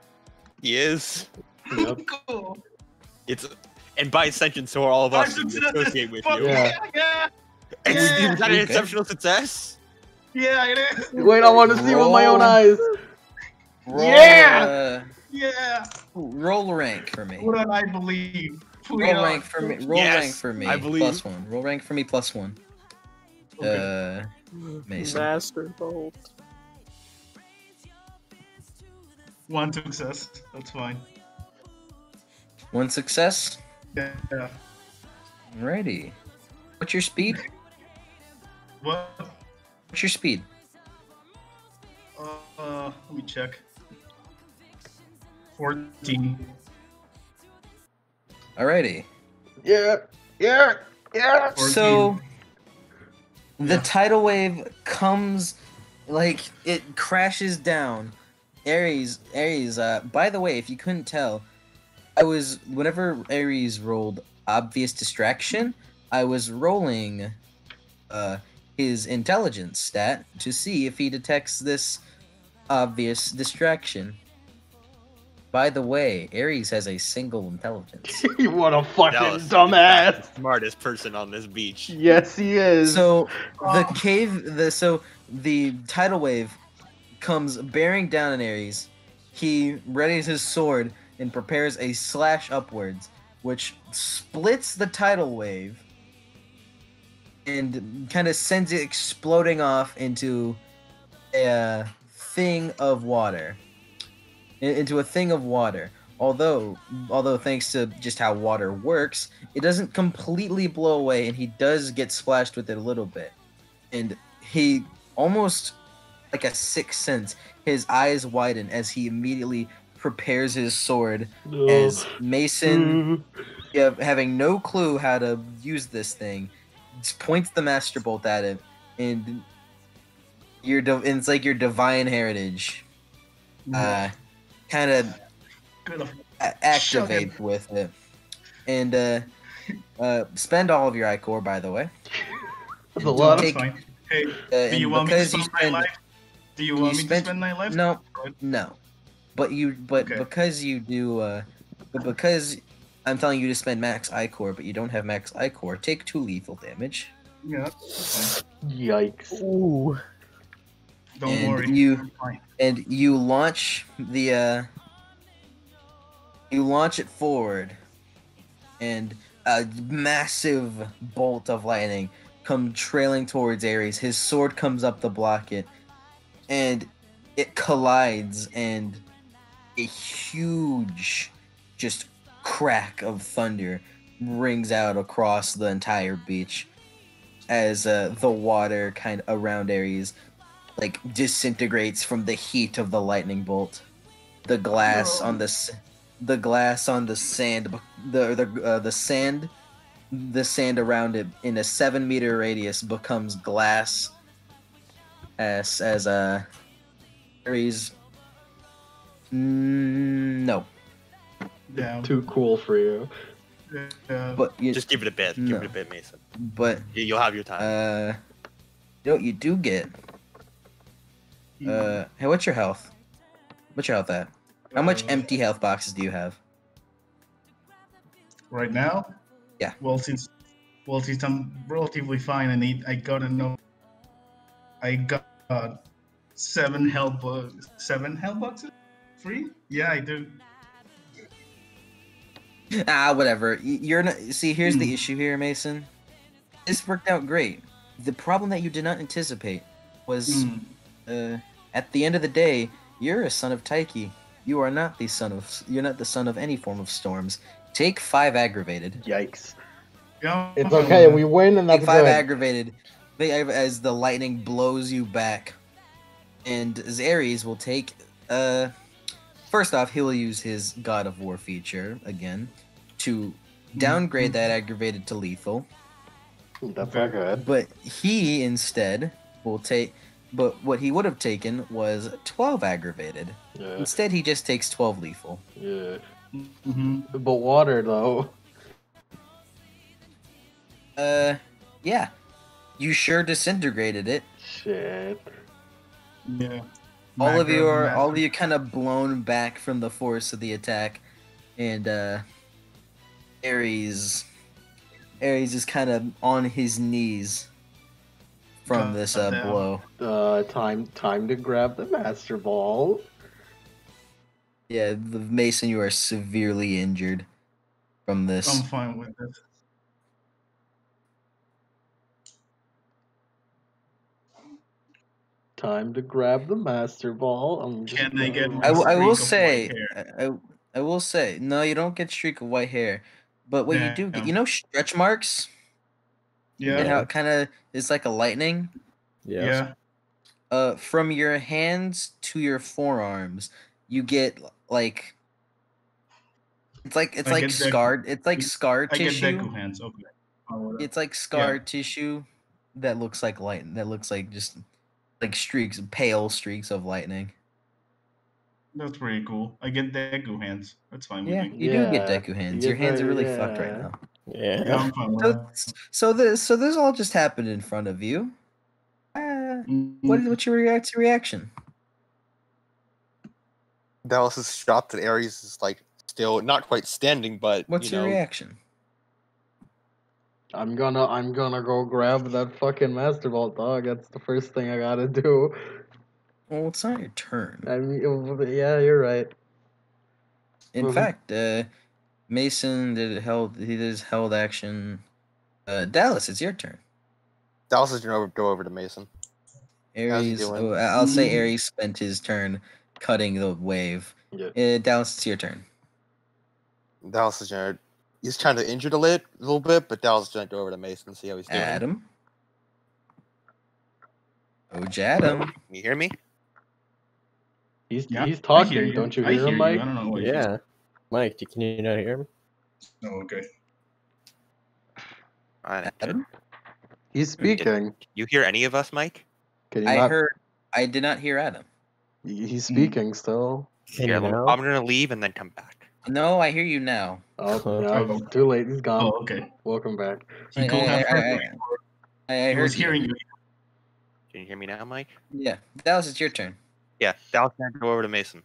He is. Yep. Cool. It's and by extension, so are all of us who associate with you. Yeah. Yeah. Is that an Okay. exceptional success? Yeah, it is. Wait, I want to see with my own Roll. eyes. Roll, Yeah! Yeah. roll rank for me. Put on I believe. Put Roll it on. rank for me. Roll Yes, rank for me. I believe. +1. Roll rank for me +1. Okay. Mason. Master Bolt. 1 success. That's fine. 1 success. Yeah. Alrighty. What's your speed? What? What's your speed? Let me check. 14. Alrighty. Yeah. So the tidal wave comes, like, it crashes down. Ares, by the way, if you couldn't tell, whenever Ares rolled obvious distraction, I was rolling his intelligence stat to see if he detects this obvious distraction. By the way, Ares has a single intelligence. What a fucking Dallas is dumbass. the smartest person on this beach. Yes, he is. So the tidal wave comes bearing down on Ares. He readies his sword and prepares a slash upwards, which splits the tidal wave and kind of sends it exploding off into a thing of water. Although thanks to just how water works, it doesn't completely blow away, and he does get splashed with it a little bit. And he almost like a sixth sense, his eyes widen as he immediately prepares his sword as Mason, having no clue how to use this thing, just points the Master Bolt at him, and it's like your divine heritage kind of activate with it. And spend all of your ichor, by the way. That's a lot. That's fine. Hey, do you want me to spend my life? Do you want me to spend my life? No. Because you do, because I'm telling you to spend max ichor, but you don't have max ichor, take 2 lethal damage. Yeah, that's fine. Yikes. Ooh. Don't worry. You launch the you launch it forward, and a massive bolt of lightning comes trailing towards Ares. His sword comes up to block it, and it collides, and a huge, just crack of thunder rings out across the entire beach as the water kind of around Ares like disintegrates from the heat of the lightning bolt. The glass on the sand, the sand around it in a 7-meter radius becomes glass as Ares. No. Yeah. Too cool for you. But just give it a bit. No. Give it a bit, Mason. But you'll have your time. You know what you do get? Hey, what's your health? What's your health at? How much empty health boxes do you have? Right now? Yeah. Well, since I'm relatively fine, I got 7 health boxes? Free? Yeah, I do. Whatever. You're not. See, here's the issue here, Mason. This worked out great. The problem that you did not anticipate was, at the end of the day, you're a son of Taiki. You are not the son of. You're not the son of any form of storms. Take 5 aggravated. Yikes. Yeah, it's okay. We win, and that's Take 5 good. aggravated. As the lightning blows you back, and Ares will take. First off, he'll use his God of War feature again to downgrade that aggravated to lethal. That's not good. But he instead will take. But what he would have taken was 12 aggravated. Yeah. Instead, he just takes 12 lethal. Yeah. But water, though. Yeah. You sure disintegrated it. Shit. Yeah. All of you kind of blown back from the force of the attack, and Ares is kind of on his knees from this blow. Time to grab the Master Ball. Yeah, Mason, you are severely injured from this. I'm fine with it. Time to grab the Master Ball. Can they get my I will say, I will say, no, you don't get streak of white hair, but what you do get, you know, stretch marks. Yeah. And how it kind of is like a lightning. Yeah. From your hands to your forearms, you get like. It's like scarred. It's like scar tissue. I get Deku hands. Okay. It's like scar tissue that looks like light. That looks like just like streaks, pale streaks of lightning. That's pretty cool. I get Deku hands. That's fine with me. You do get Deku hands. Your hands are really fucked right now. Yeah. I'm fine with So this all just happened in front of you. What's your reaction? Dallas is shocked that Ares is like still not quite standing, but what's your reaction? I'm gonna go grab that fucking Master Ball, dog. That's the first thing I gotta do. Well, it's not your turn. I mean, yeah, you're right. In fact, Mason did his held action. Dallas, it's your turn. Dallas is gonna go over to Mason. Ares, I'll say Ares spent his turn cutting the wave. Yeah. Dallas, it's your turn. Dallas is gonna. He's kind of injured a little bit, but Dallas is gonna go over to Mason and see how he's doing. Adam. Adam. Can you hear me? He's talking. Don't you hear him, Mike? I don't know what yeah. Mike, can you not hear him? Oh, okay. Adam? He's speaking. You hear any of us, Mike? I did not hear Adam. He's speaking still. Yeah, I'm gonna leave and then come back. No, I hear you now. Oh, no, too late. He's gone. Oh, okay. Welcome back. I heard hearing you. Can you hear me now, Mike? Yeah. Dallas, it's your turn. Yeah, Dallas is gonna go over to Mason.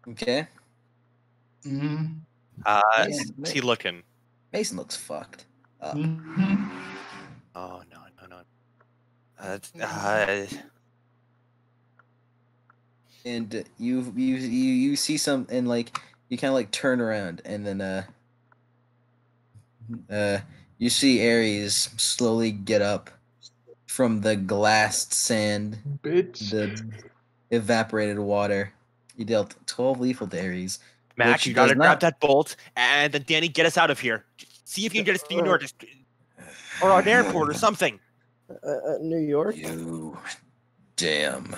Okay. How's he looking? Mason looks fucked up. Oh no. and you see some, and like you kind of like turn around, and then you see Ares slowly get up from the glassed sand, the evaporated water. You dealt 12 lethal to Ares. Mac, you gotta grab that bolt, and then Danny, get us out of here. See if you can get us to New York, or an airport, or something. New York. You damn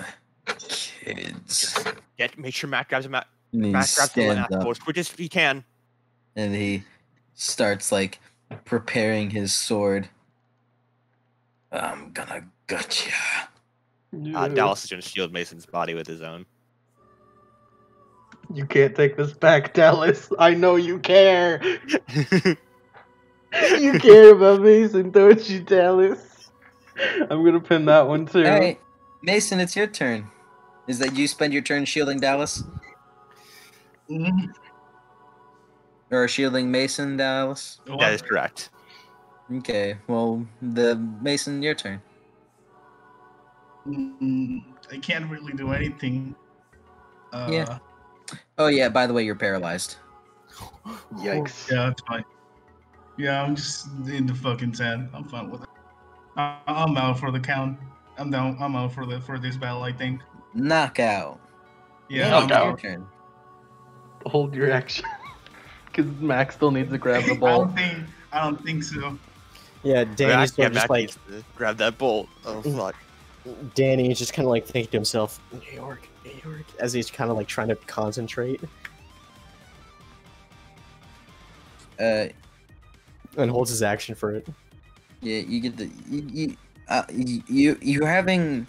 kids! Make sure Mac grabs Mac grabs the bolt as quick as he can. And he starts like preparing his sword. I'm gonna gut ya. Dallas is gonna shield Mason's body with his own. You can't take this back, Dallas. I know you care. You care about Mason, don't you, Dallas? I'm gonna pin that one too. Alright, Mason, it's your turn. Is that you spend your turn shielding Dallas? Or shielding Mason, Dallas? That is correct. Okay, well, Mason, your turn. I can't really do anything. Yeah. Oh yeah, by the way, you're paralyzed. Yikes. Yeah, that's fine. Yeah, I'm just in the fucking sand. I'm fine with it. I'm out for the count. I'm down. I'm out for this battle, I think. Knockout. Yeah, knockout. Your turn. Hold your action. Because Max still needs to grab the bolt. I don't think so. Yeah, Danny's just like grab that bolt. Oh fuck. Danny is just kind of like thinking to himself, New York, as he's kind of like trying to concentrate. And holds his action for it. Yeah, you get the you having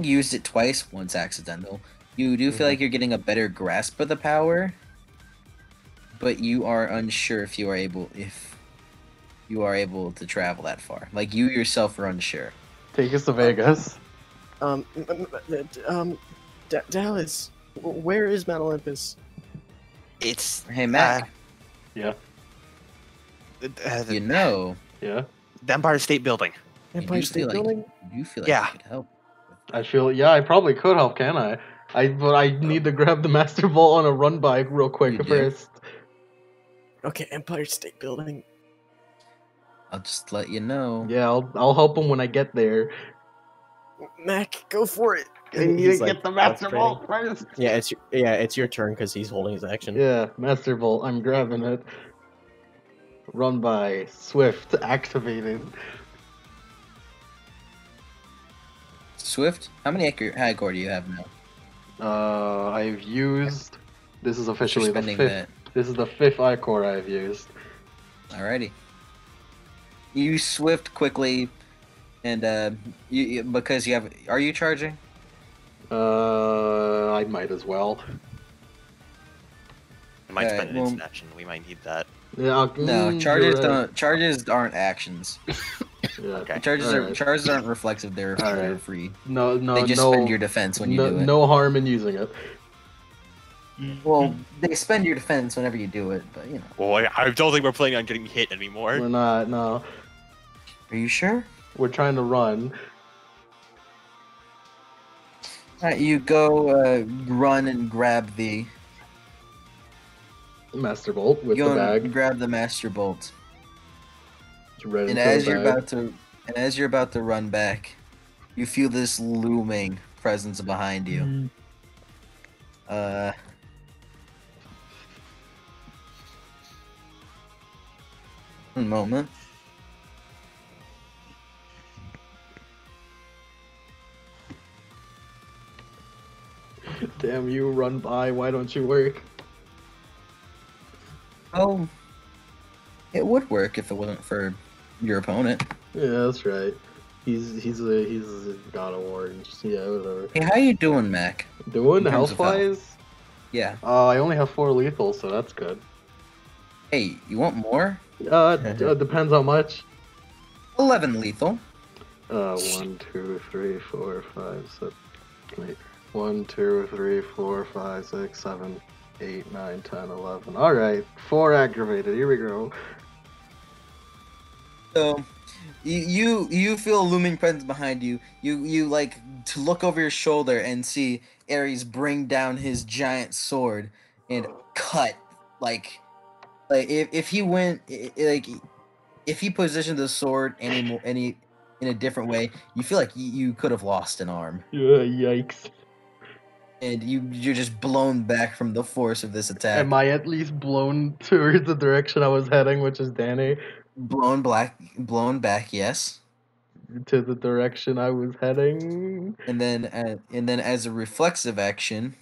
used it twice, once accidental. You do feel like you're getting a better grasp of the power, but you are unsure if you are able to travel that far. Like you yourself are unsure. Take us to Vegas. Dallas, where is Mount Olympus? It's Hey Mac. Yeah. You know. Yeah. The Empire State Building. Empire State Building? You feel like yeah. you could help. I feel, yeah, I probably could help, can I? But I need to grab the Master Bolt on a run by real quick first. Okay, Empire State Building. I'll just let you know. Yeah, I'll help him when I get there. Mac, go for it. I need to get the Master Bolt first. Yeah, it's your turn because he's holding his action. Yeah, Master Bolt, I'm grabbing it. Run by, Swift, activated. Swift, how many high core do you have now? I've used. This is officially the fifth. That. This is the 5th I-core I've used. Alrighty. You Swift quickly, and you because you have. Are you charging? I might as well. I might spend an instant action. We might need that. Yeah. No, charges don't. Charges aren't actions. Yeah. Okay. Charges aren't reflexive. They're free. No. They just spend your defense when you do it. No harm in using it. Well, they spend your defense whenever you do it, but you know. Well, I don't think we're planning on getting hit anymore. We're not. No. Are you sure? We're trying to run. Alright, you go run and grab the Master Bolt with the bag. Grab the Master Bolt. And as you're about to run back, you feel this looming presence behind you. One moment. Damn you, run by, why don't you work? Oh, it would work if it wasn't for your opponent. Yeah, that's right. He's a god of war and just, yeah, whatever. Hey, how you doing, Mac? Doing health-wise? Yeah. I only have 4 lethal, so that's good. Hey, you want more? Depends how much. 11 lethal. 1, 2, 3, 4, 5, 6. Wait. 1, 2, 3, 4, 5, 6, 7, 8, 9, 10, 11. Alright, 4 activated. Here we go. So, You feel a looming presence behind you. You like to look over your shoulder and see Ares bring down his giant sword and cut like if he went like if he positioned the sword any in a different way, you feel like you could have lost an arm. Yeah, yikes. And you're just blown back from the force of this attack. Am I at least blown towards the direction I was heading, which is Danny? Blown back, yes. To the direction I was heading. And then as a reflexive action,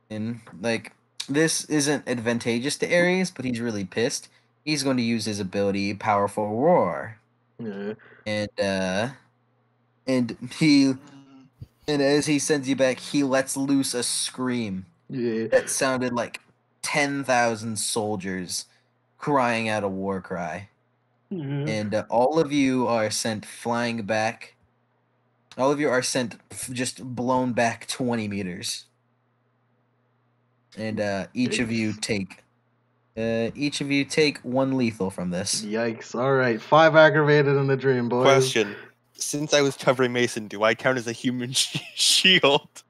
and like this isn't advantageous to Ares, but he's really pissed. He's going to use his ability, Powerful Roar. Yeah. And as he sends you back, he lets loose a scream. Yeah. That sounded like 10,000 soldiers crying out a war cry. Mm-hmm. And all of you are sent flying back. All of you are sent just blown back 20 meters. And each of you take 1 lethal from this. Yikes. Alright, 5 aggravated in the dream, boys. Question. Since I was covering Mason, do I count as a human shield?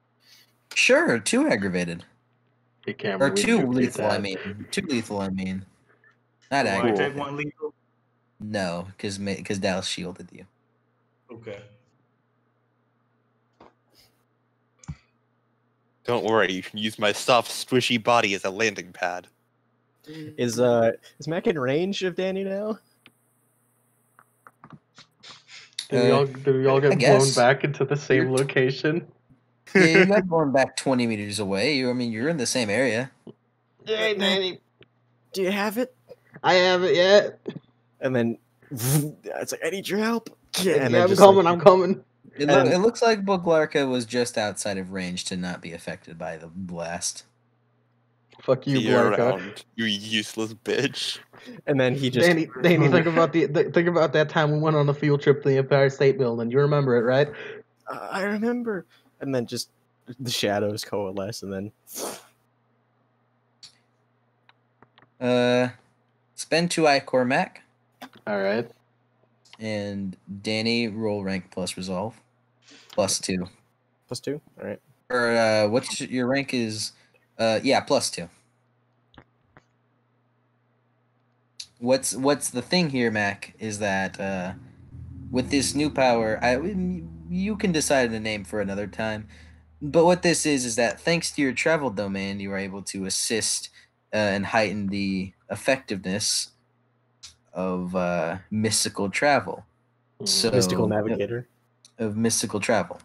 Sure, 2 aggravated. Hey, Cameron, or 2 lethal, I mean. 2 lethal, I mean. Not Do I aggravated. take 1 lethal? No, because Dallas shielded you. Okay. Don't worry, you can use my soft, squishy body as a landing pad. Is Mac in range of Danny now? Did we all get blown back into the same location? Yeah, you got blown back 20 meters away. You're in the same area. Hey, Danny. Do you have it? I haven't yet. And then it's like, I need your help. Yeah, I'm coming. It looks like Buglarka was just outside of range to not be affected by the blast. Fuck you, Blarka. You useless bitch. And then he just... Danny, think about that time we went on a field trip to the Empire State Building. You remember it, right? I remember. And then just the shadows coalesce, and then... Spend 2 Icor Mac. Alright. And Danny, roll rank plus resolve. +2. +2? Alright. Or, what's your rank is... yeah, +2. What's the thing here, Mac, is that with this new power, you can decide a name for another time, but what this is that thanks to your travel domain, you are able to assist and heighten the effectiveness of mystical travel. So mystical navigator. Of mystical travel.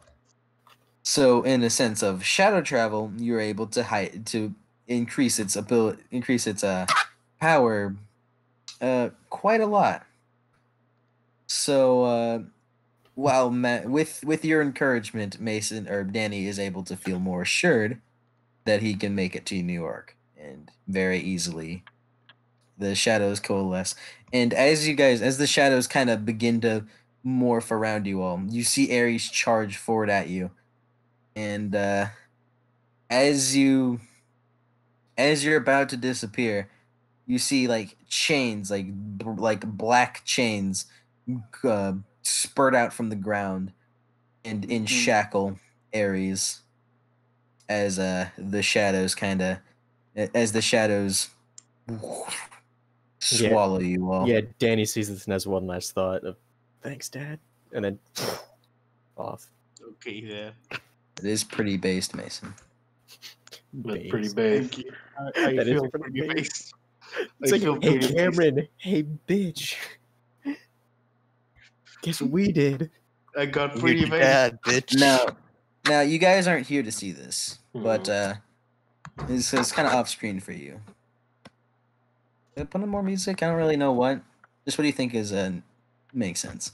So in a sense of shadow travel, you're able to increase its power quite a lot. So while with your encouragement, Mason or Danny is able to feel more assured that he can make it to New York, and very easily the shadows coalesce. And as the shadows kind of begin to morph around you all, you see Ares charge forward at you. And as you're about to disappear, you see like chains, like black chains, spurt out from the ground and shackle Ares as the shadows swallow you all. Yeah, Danny sees this and has one last thought of, thanks, Dad, and then off. Okay, Dad. It is pretty based, Mason. That's pretty based. I feel pretty based. It's like, hey, Cameron, hey, bitch. Guess what we did? I got pretty based. Bad, bitch. Now, you guys aren't here to see this, but it's kind of off screen for you. Put on more music. I don't really know what. Just what do you think makes sense?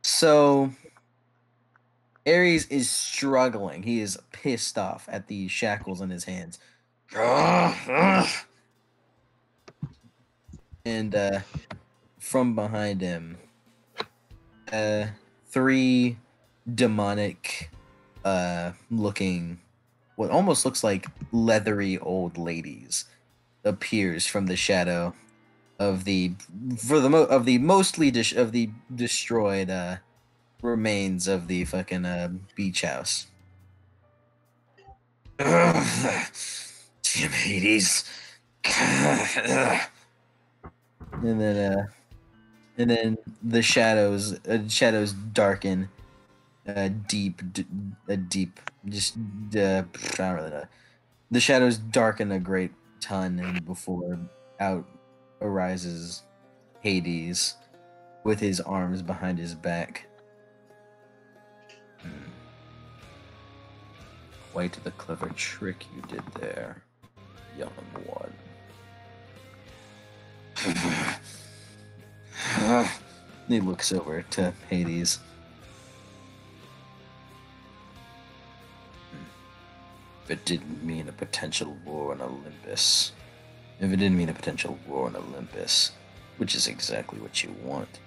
So, Ares is struggling. He is pissed off at the shackles in his hands. And from behind him, 3 demonic looking, what almost looks like leathery old ladies appears from the shadow of the mostly destroyed remains of the fucking beach house. Ugh, damn Hades. And then the shadows darken deep, just I don't really know. The shadows darken a great ton, and before out arises Hades with his arms behind his back. Quite the clever trick you did there, young one. He looks over to Hades. If it didn't mean a potential war on Olympus, which is exactly what you want,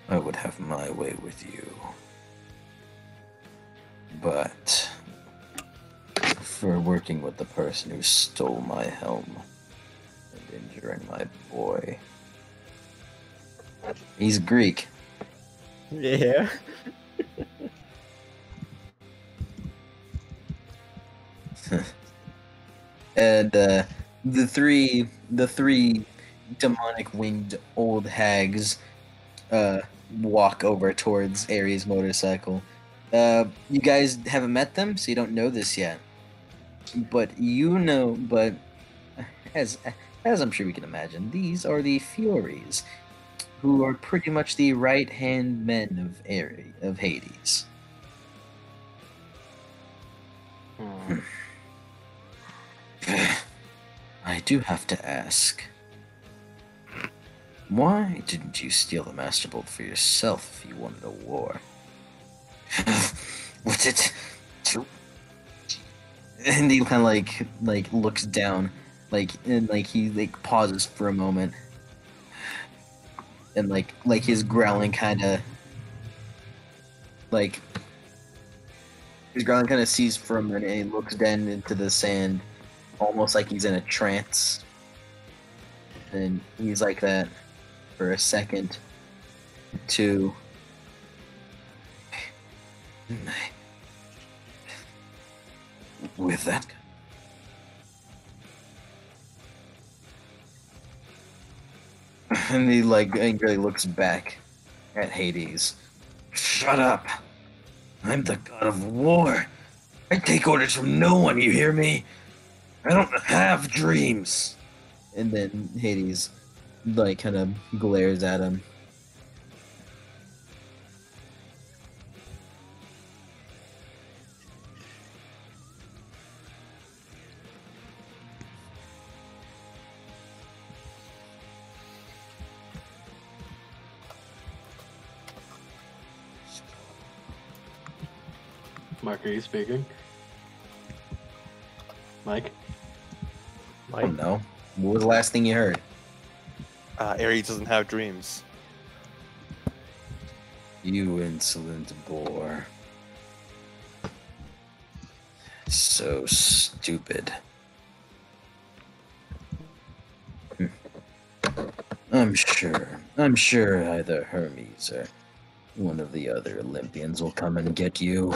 I would have my way with you. But for working with the person who stole my helm and injuring my boy. He's Greek. Yeah. And the three demonic winged old hags walk over towards Ares' motorcycle. You guys haven't met them, so you don't know this yet. But as I'm sure we can imagine, these are the Furies, who are pretty much the right-hand men of Hades. I do have to ask, why didn't you steal the Master Bolt for yourself if you wanted a war? What's it? And he kind of like looks down, and he pauses for a moment, and like his growling kind of ceases for a minute, and he looks down into the sand, almost like he's in a trance. And he's like that for a second, two. With that, and he angrily looks back at Hades. Shut up! I'm the god of war. I take orders from no one. You hear me? I don't have dreams. And then Hades kind of glares at him. Mark, are you speaking? Mike? I don't know. What was the last thing you heard? Ares doesn't have dreams. You insolent boar. So stupid. I'm sure either Hermes or one of the other Olympians will come and get you.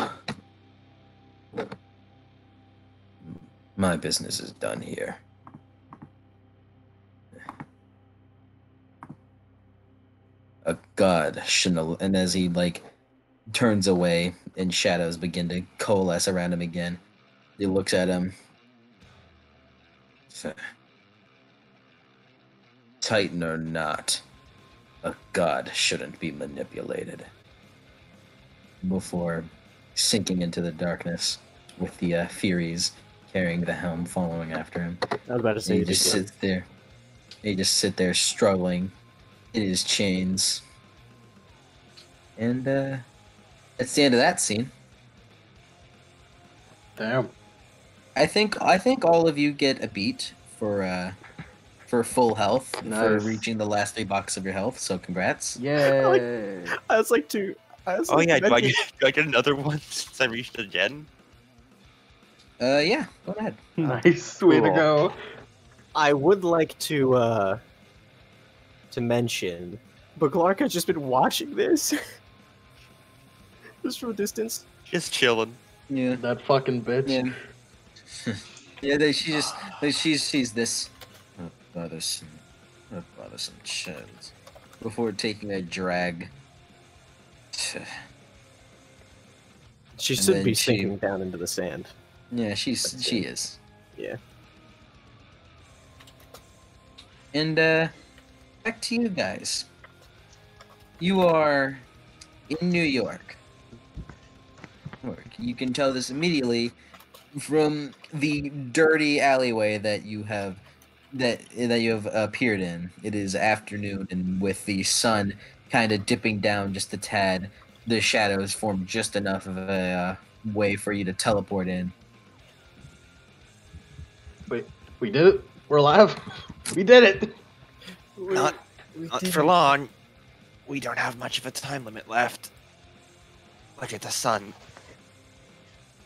My business is done here. A god shouldn't. And as he turns away and shadows begin to coalesce around him again, he looks at him. Titan or not, a god shouldn't be manipulated. Before sinking into the darkness with the Furies carrying the helm following after him. I was about to say, he just sits there. He just sit there struggling in his chains. And that's the end of that scene. Damn. I think all of you get a beat for full health for reaching the last 3 boxes of your health. So congrats! Yay! I was like, do I get another one since I reached a gen? Yeah, go ahead. Nice, way to go. I would like to to mention, but Clark has just been watching this. Just from a distance. Just chilling. Yeah. That fucking bitch. Yeah. Yeah, she sees this. Butter some cheese before taking a drag. She should be sinking down into the sand. Yeah, she is. Yeah. And back to you guys. You are in New York. You can tell this immediately from the dirty alleyway that you have appeared in. It is afternoon, and with the sun kind of dipping down just a tad, the shadows form just enough of a way for you to teleport in. Wait, we did it. We're alive. We did it. Not for long. We don't have much of a time limit left. Look at the sun.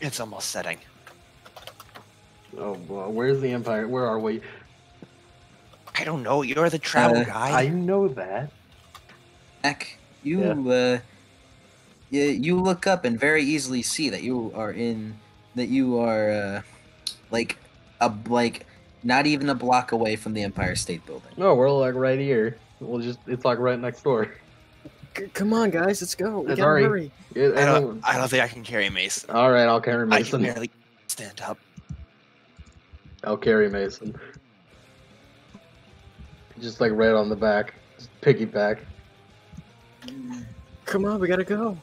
It's almost setting. Oh, well, where's the Empire? Where are we? I don't know. You're the travel guy. I know that. Mac, you look up and very easily see that you are like not even a block away from the Empire State Building. No, we're like right here. It's like right next door. Come on, guys, let's go. We gotta hurry. I don't think I can carry Mason. All right, I'll carry Mason. I can barely stand up. I'll carry Mason. Just like right on the back. Just piggyback. Come on, we gotta go.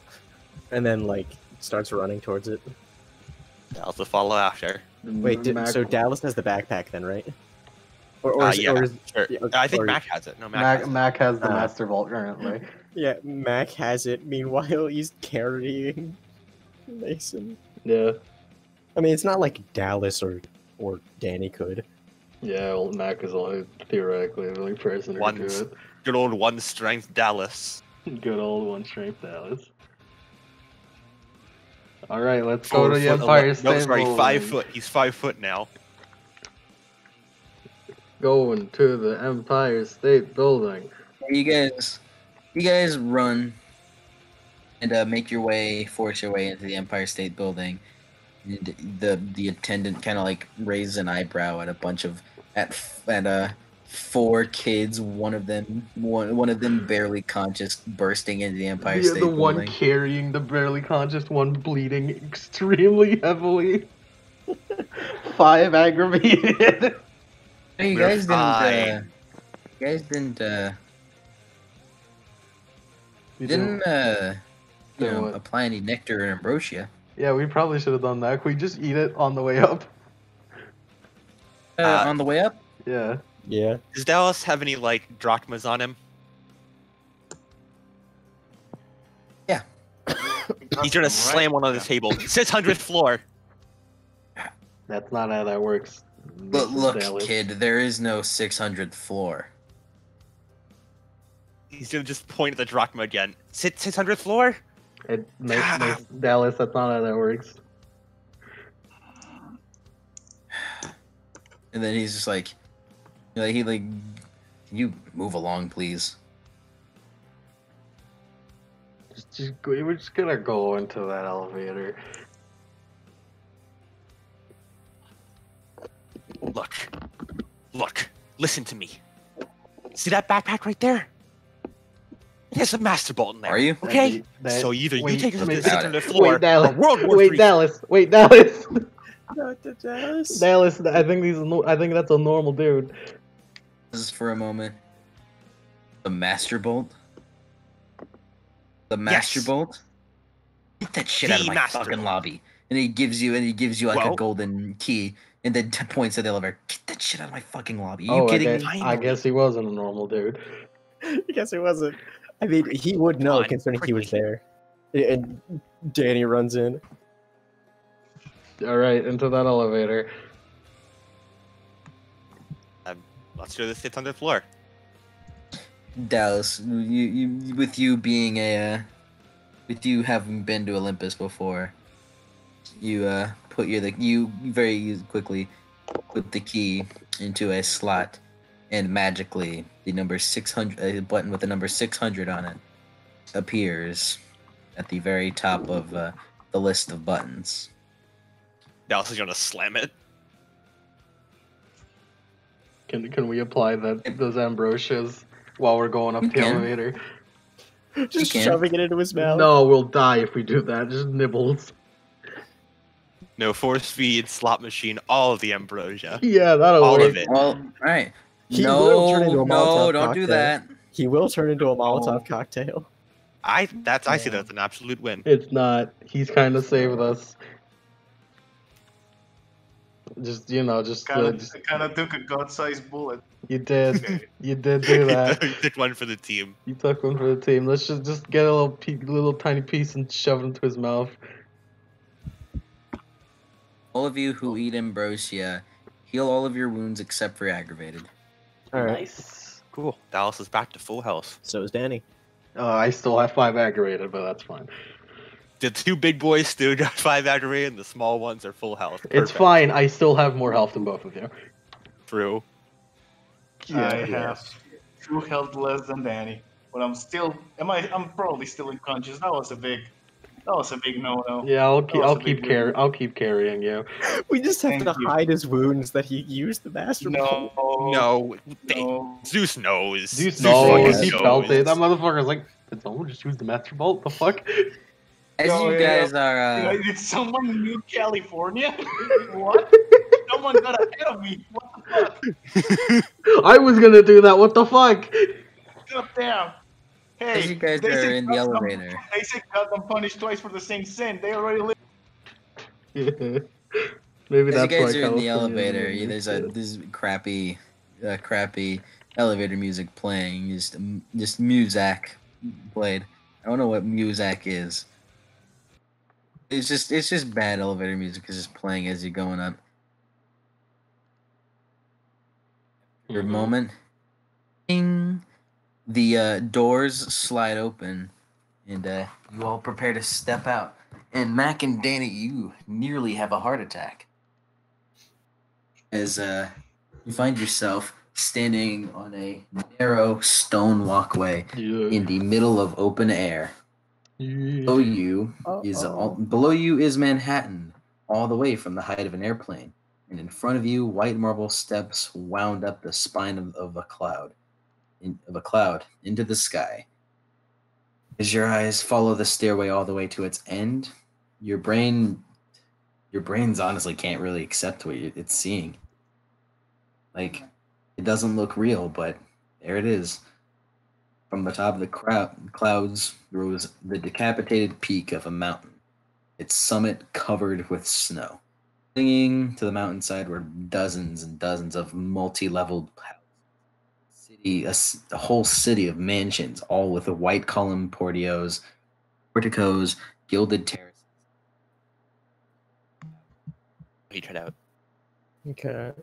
And then like starts running towards it. Dallas will follow after. Wait, so Dallas has the backpack then, right? Or sure. I think Mac has it. No, Mac has the Master Vault currently. Yeah, Mac has it. Meanwhile, he's carrying Mason. Yeah. I mean, it's not like Dallas or Danny could. Yeah, well, Mac is only theoretically the only person who can do it. Good old one strength Dallas. Good old one strength Dallas. All right, let's go to the Empire State Building. No, sorry, 5 foot. He's 5 foot now. Going to the Empire State Building. You guys run and force your way into the Empire State Building. And the attendant kind of like raises an eyebrow at a bunch of at 4 kids. One of them barely conscious, bursting into the Empire State Building. The one carrying the barely conscious one, bleeding extremely heavily. 5 aggravated. You guys didn't apply any nectar or ambrosia. Yeah, we probably should have done that. Can we just eat it on the way up? On the way up? Yeah. Yeah. Does Dallas have any like drachmas on him? Yeah. He's gonna slam one on the table. 600th floor. That's not how that works. But look, kid, there is no 600th floor. He's gonna just point at the drachma again. 600th floor? Dallas, that's not how that works. And then he's just like, can you move along, please? We're just gonna go into that elevator. Look, listen to me. See that backpack right there? There's a Master Bolt in there. Are you? Okay? So either you take us to the Wait, 600th floor, Dallas. or World War III. Dallas. Dr. Dallas. Dallas, I think that's a normal dude. Just for a moment. The Master Bolt? The Master Bolt? Get that shit out of my fucking lobby. And he gives you like a golden key, and then points at the elevator. Get that shit out of my fucking lobby. Are you kidding me? I guess he wasn't a normal dude. I guess he wasn't. I mean, he would know considering he was there. And Danny runs in. All right, into that elevator. Let's do the 600th floor. Dallas, with you having been to Olympus before, you very quickly put the key into a slot, and magically the number 600, a button with the number 600 on it, appears at the very top of the list of buttons. Dallas is gonna slam it. Can we apply those ambrosias while we're going up the elevator? Just shoving it into his mouth. No, we'll die if we do that. Just nibbles. No, force feed, slot machine, all of the ambrosia. Yeah, that'll all work. of it. Well, all right. He will turn into a Molotov don't cocktail. do that. He will turn into a Molotov cocktail. I see that as an absolute win. It's not. He's kind of saved us. Just kind of took a god-sized bullet. You did. You did do that. You took one for the team. You took one for the team. Let's just get a little tiny piece and shove it into his mouth. All of you who eat ambrosia, heal all of your wounds except for aggravated. All right. Nice. Cool. Dallas is back to full health. So is Danny. I still have 5 aggravated, but that's fine. The 2 big boys still got 5 aggravated, and the small ones are full health. Perfect. It's fine. I still have more health than both of you. True. I have 2 health less than Danny, but I'm probably still unconscious. That was a big no-no. Yeah, I'll keep carrying you. We just have to hide his wounds that he used the master. No. Zeus knows. Zeus knows. He felt it. That motherfucker's like, did someone just use the master bolt? The fuck? As you guys are, Did someone in New California? What? Someone got ahead of me. What the fuck? I was gonna do that. What the fuck? God damn. Hey, as you guys are in the elevator. They said got them punished twice for the same sin. They already lived. Yeah. Maybe as that's you guys why are in the California elevator, there's crappy elevator music playing. Just Muzak played. I don't know what Muzak is. It's just bad elevator music. It's just playing as you're going up. For a moment, ding, the doors slide open, and you all prepare to step out. And Mac and Danny, you nearly have a heart attack as you find yourself standing on a narrow stone walkway in the middle of open air. Below you is Manhattan, all the way from the height of an airplane, and in front of you, white marble steps wound up the spine of a cloud, into the sky. As your eyes follow the stairway all the way to its end, your brains honestly can't really accept what it's seeing. Like, it doesn't look real, but there it is. From the top of the clouds rose the decapitated peak of a mountain, its summit covered with snow. Clinging to the mountainside were dozens and dozens of multi-leveled houses. A whole city of mansions, all with white column porticos, gilded terraces. He cut out. Okay.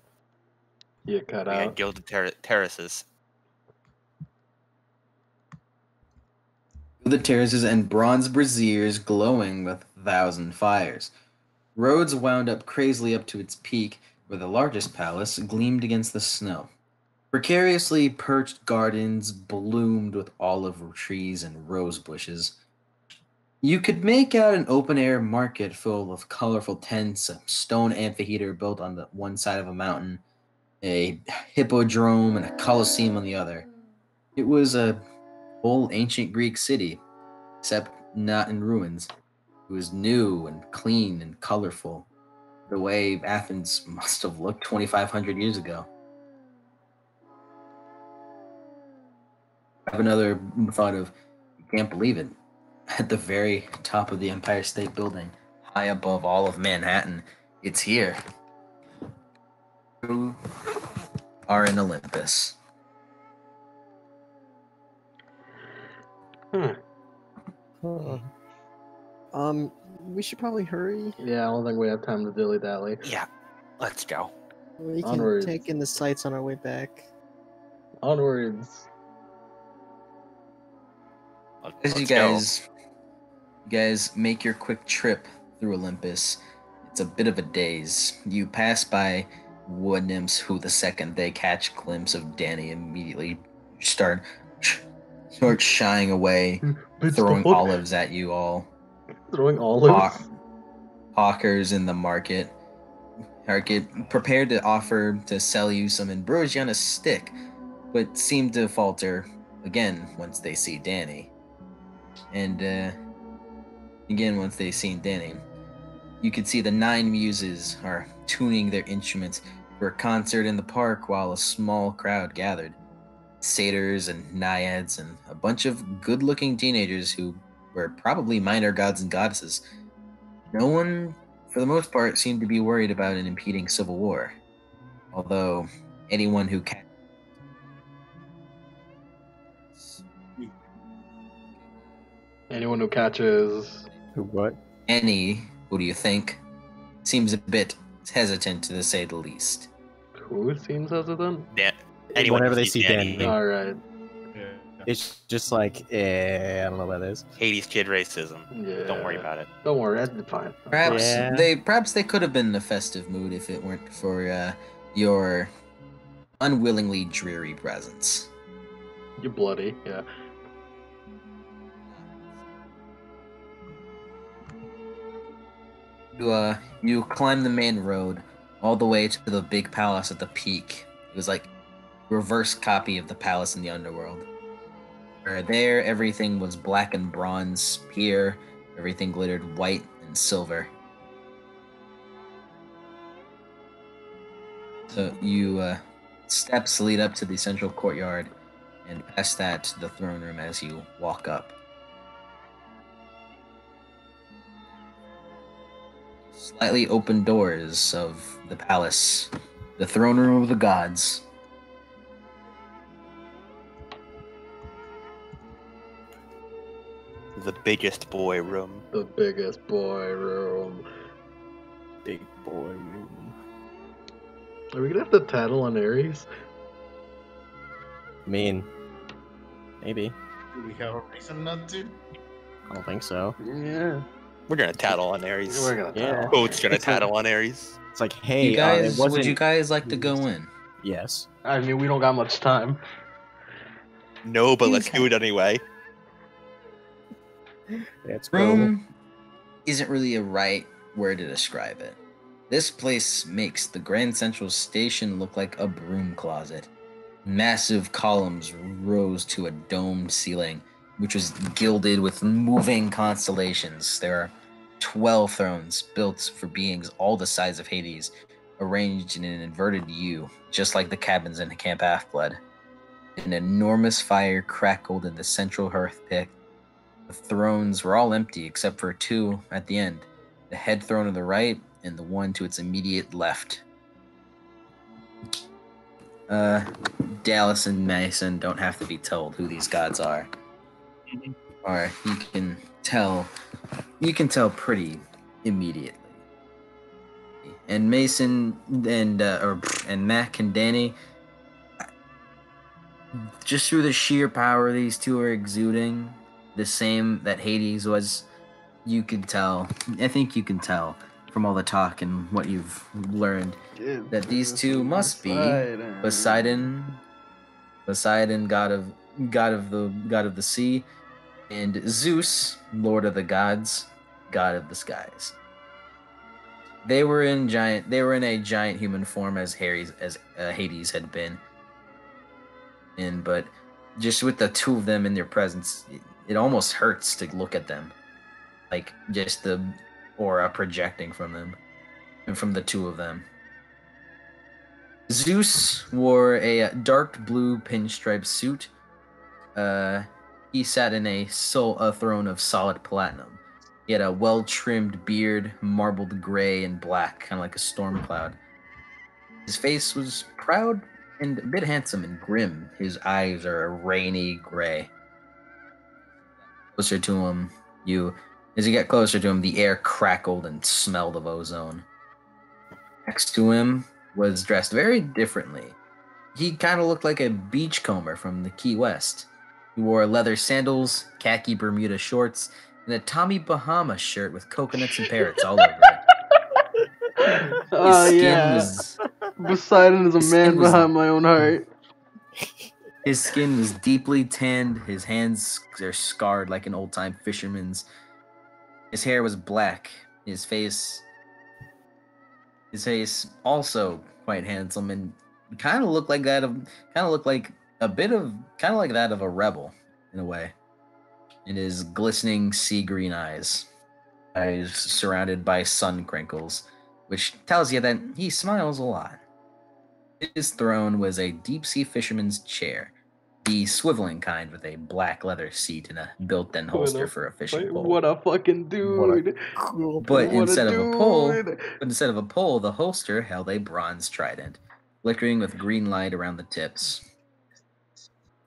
You cut out. And gilded terraces. The terraces and bronze braziers glowing with 1,000 fires. Roads wound up crazily up to its peak, where the largest palace gleamed against the snow. Precariously perched gardens bloomed with olive trees and rose bushes. You could make out an open-air market full of colorful tents, a stone amphitheater built on the one side of a mountain, a hippodrome, and a coliseum on the other. It was a whole ancient Greek city, except not in ruins. It was new and clean and colorful, the way Athens must have looked 2,500 years ago. I have another thought of, you can't believe it, at the very top of the Empire State Building, high above all of Manhattan, it's here. You are in Olympus. We should probably hurry. Yeah, I don't think we have time to dilly-dally. Yeah, let's go. We can Onwards. take in the sights on our way back. Onwards. As you guys make your quick trip through Olympus, it's a bit of a daze. You pass by wood nymphs who, the second they catch glimpse of Danny, immediately start shying away, throwing olives at you all. Throwing olives? Hawkers in the market prepared to offer to sell you some ambrosia on a stick, but seem to falter again once they see Danny. And again, once they see Danny, you can see the 9 muses are tuning their instruments for a concert in the park while a small crowd gathered. Satyrs and naiads and a bunch of good-looking teenagers who were probably minor gods and goddesses. No one, for the most part, seemed to be worried about an impeding civil war. Although anyone who catches what? Who do you think? Seems a bit hesitant, to say the least. Who seems hesitant? Whenever they see Danny. All right. It's just like, I don't know what that is. Hades kid racism. Yeah. Don't worry about it. Don't worry, that's fine. Perhaps they could have been in a festive mood if it weren't for your unwillingly dreary presence. You're bloody, yeah. You climb the main road all the way to the big palace at the peak. It was like a reverse copy of the palace in the Underworld. Where there, everything was black and bronze. Here, everything glittered white and silver. So steps lead up to the central courtyard, and past that to the throne room as you walk up. Slightly open doors of the palace, the throne room of the gods. The biggest boy room. The biggest boy room. Big boy room. Are we gonna have to tattle on Ares? I mean, maybe. Do we have a reason not to? I don't think so. Yeah. We're gonna tattle on Ares. We're gonna tattle. Coach's gonna tattle on Ares. It's like, hey, would you guys like to go in? Yes. I mean, we don't got much time. No, but let's do it anyway. Let's go. Room isn't really a right word to describe it. This place makes the Grand Central Station look like a broom closet. Massive columns rose to a domed ceiling, which was gilded with moving constellations. There are 12 thrones built for beings all the size of Hades, arranged in an inverted U, just like the cabins in Camp Half-Blood. An enormous fire crackled in the central hearth pit. The thrones were all empty except for 2 at the end, the head throne on the right and the one to its immediate left. Dallas and Mason don't have to be told who these gods are. Or you can tell pretty immediately. And Mason and Mac and Danny, just through the sheer power these two are exuding, the same that Hades was, you can tell. I think you can tell from all the talk and what you've learned that these two must be Poseidon, god of the sea, and Zeus, lord of the gods, god of the skies. They were in a giant human form as Hades had been. But just with the two of them in their presence, it almost hurts to look at them. Like just the aura projecting from them and from the two of them. Zeus wore a dark blue pinstripe suit. He sat in a throne of solid platinum. He had a well-trimmed beard, marbled gray and black, kind of like a storm cloud. His face was proud and a bit handsome and grim. His eyes are a rainy gray. Closer to him, as you get closer to him, the air crackled and smelled of ozone. Next to him was dressed very differently. He kind of looked like a beachcomber from the Key West. He wore leather sandals, khaki Bermuda shorts, and a Tommy Bahama shirt with coconuts and parrots all over it. His skin was Poseidon is a man behind my own heart. His skin was deeply tanned. His hands are scarred like an old-time fisherman's. His hair was black. His face also quite handsome and kind of looked like that of a rebel in a way. And his glistening sea green eyes surrounded by sun crinkles, which tells you that he smiles a lot. His throne was a deep-sea fisherman's chair, the swiveling kind with a black leather seat and a built-in holster for a fishing pole. What a fucking dude! Instead of a pole, the holster held a bronze trident, flickering with green light around the tips.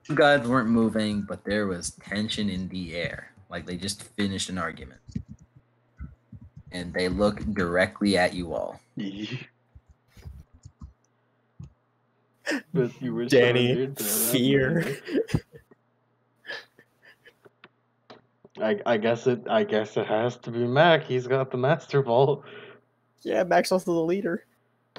The gods weren't moving, but there was tension in the air, like they just finished an argument. And they looked directly at you all. But you were Danny, fear. I guess it has to be Mac. He's got the Master Ball. Yeah, Mac's also the leader.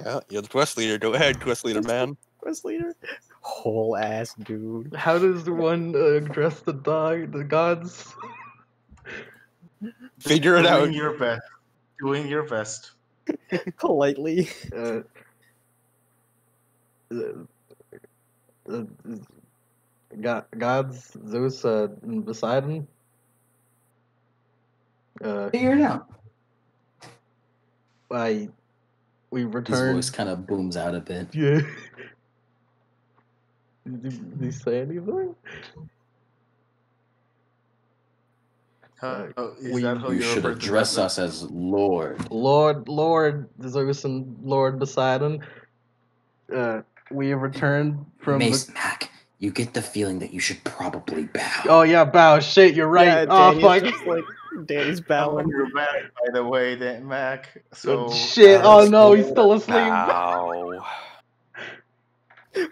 Yeah, you're the quest leader. Go ahead, quest leader, man. Quest leader. Whole ass dude. How does one address the gods? Figure it out. Doing your best. Doing your best. Politely. Gods, Zeus, and Poseidon. Figure it out. We returned. His voice kind of booms out a bit. Yeah. Did he say anything? You should address us as Lord. Lord Zeus and Lord Poseidon. We have returned from Mac, you get the feeling that you should probably bow. Oh yeah, bow. Shit, you're right. Yeah, oh fuck. Like Danny's bowing. You're back, by the way, Mac. So shit. Oh no, he's still asleep. Wow.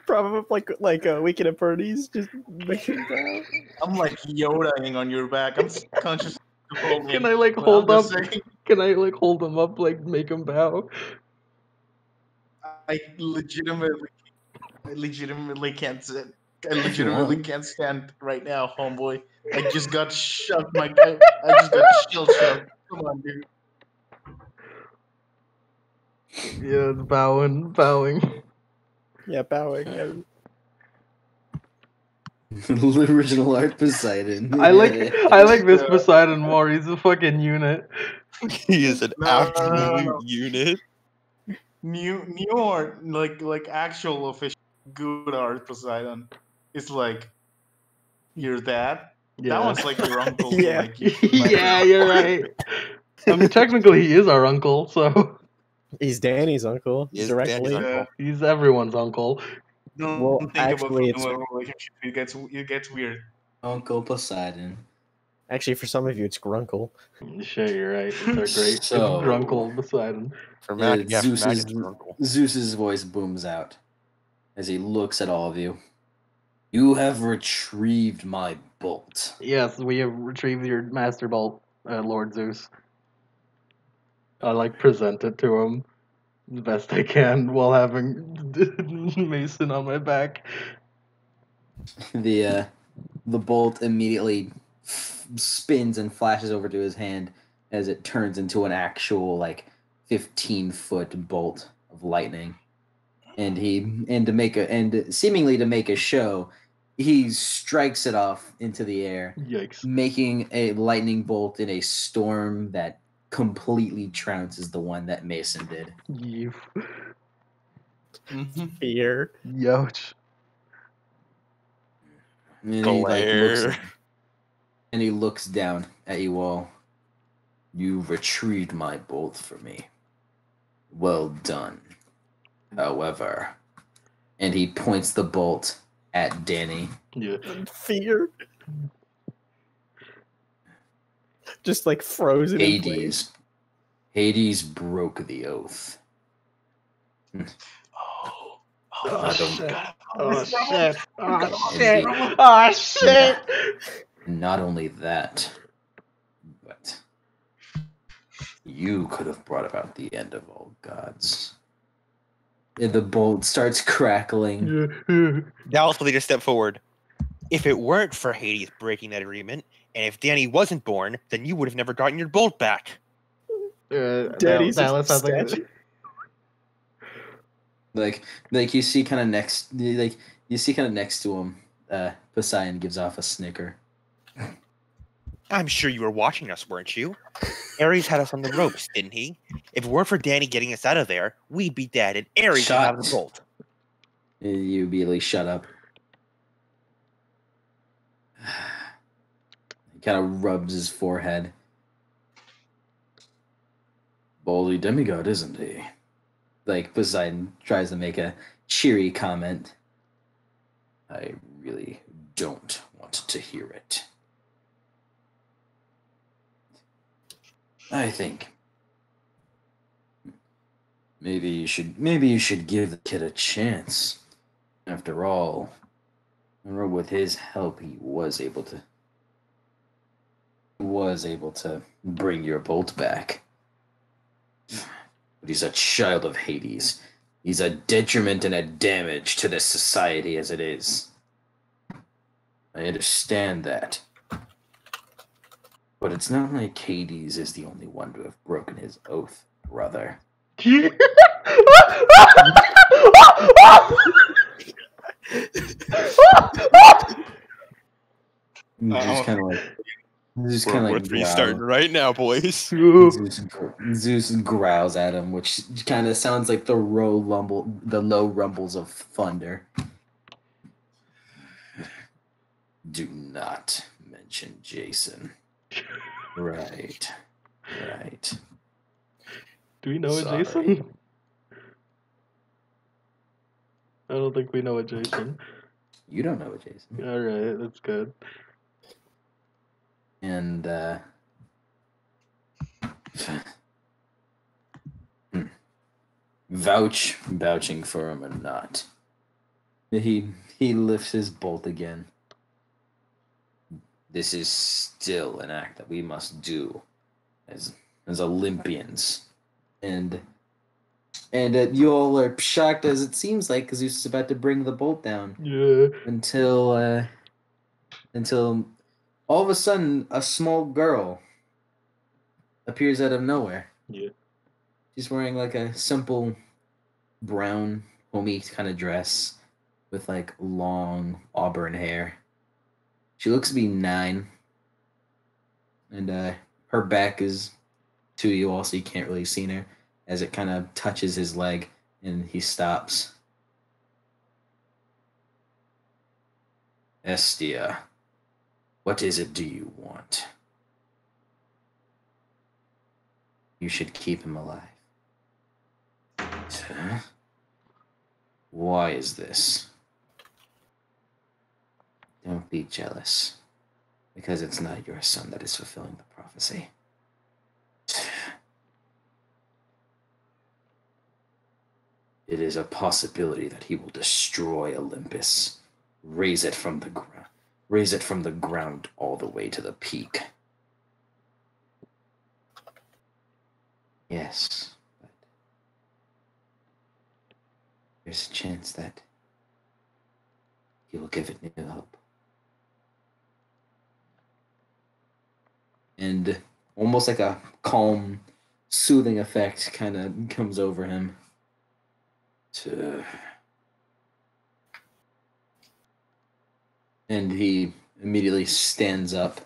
Probably like a weekend at Purdy's, just making bow. I'm like Yodaing on your back. I'm conscious. Can I like hold up? Can I like hold him up, like make him bow? I legitimately can't sit. I legitimately can't stand right now, homeboy. I just got shoved. I just got shield shoved. Come on, dude. Yeah, it's bowing. Yeah, bowing. The original art Poseidon. I like this Poseidon more. He's a fucking unit. He is an absolute unit. New art, like actual official good art Poseidon. It's like your dad. Yeah. That one's like your uncle. Yeah. Like, Yeah, you're right. I mean, technically, he is our uncle, so He's Danny's uncle. Directly. He's everyone's uncle. Don't think actually, about the relationship. It gets weird. Uncle Poseidon. Actually, for some of you, it's Grunkle. Sure, you're right. It's our great Grunkle Poseidon. For Mac, Zeus's voice booms out as he looks at all of you. You have retrieved my bolt. Yes, we have retrieved your master bolt, Lord Zeus. I present it to him the best I can while having Mason on my back. The bolt immediately spins and flashes over to his hand as it turns into an actual 15-foot bolt of lightning. And seemingly to make a show, he strikes it off into the air. Yikes. Making a lightning bolt in a storm that completely trounces the one that Mason did. Fear. Youch. And he looks down at you all. You retrieved my bolt for me. Well done. However, and he points the bolt at Danny. Yeah. Fear. Just frozen in place. Hades broke the oath. Shit. And not only that, but you could have brought about the end of all gods. The bolt starts crackling. Dallas will just step forward. If it weren't for Hades breaking that agreement, and if Danny wasn't born, then you would have never gotten your bolt back. Dallas has like you see kind of next to him, Poseidon gives off a snicker. I'm sure you were watching us, weren't you? Ares had us on the ropes, didn't he? If it weren't for Danny getting us out of there, we'd be dead, and Ares would have the bolt. You immediately shut up. He kind of rubs his forehead. Baldy demigod, isn't he? Like, Poseidon tries to make a cheery comment. I really don't want to hear it. I think maybe you should give the kid a chance. After all, with his help, he was able to bring your bolt back. But he's a child of Hades. He's a detriment and a damage to this society as it is. I understand that. But it's not like Hades is the only one to have broken his oath, brother. He's just kind of like three starting right now, boys. Zeus growls at him, which kind of sounds like the low rumbles of thunder. Do not mention Jason. Right. Do we know a Jason? I don't think we know a Jason. You don't know a Jason. Alright, that's good. And, vouching for him or not, he lifts his bolt again. This is still an act that we must do as Olympians, and you all are shocked as it seems like because Zeus is about to bring the bolt down. Yeah. Until all of a sudden a small girl appears out of nowhere. Yeah. She's wearing like a simple brown homey kind of dress with like long auburn hair. She looks to be 9. And her back is to you all, so you can't really see her as it kind of touches his leg and he stops. Estia, what is it do you want? You should keep him alive. Huh? Why is this? Don't be jealous, because it's not your son that is fulfilling the prophecy. It is a possibility that he will destroy Olympus, raise it from the ground all the way to the peak. Yes, but there's a chance that he will give it new hope. And almost like a calm, soothing effect kind of comes over him. And he immediately stands up.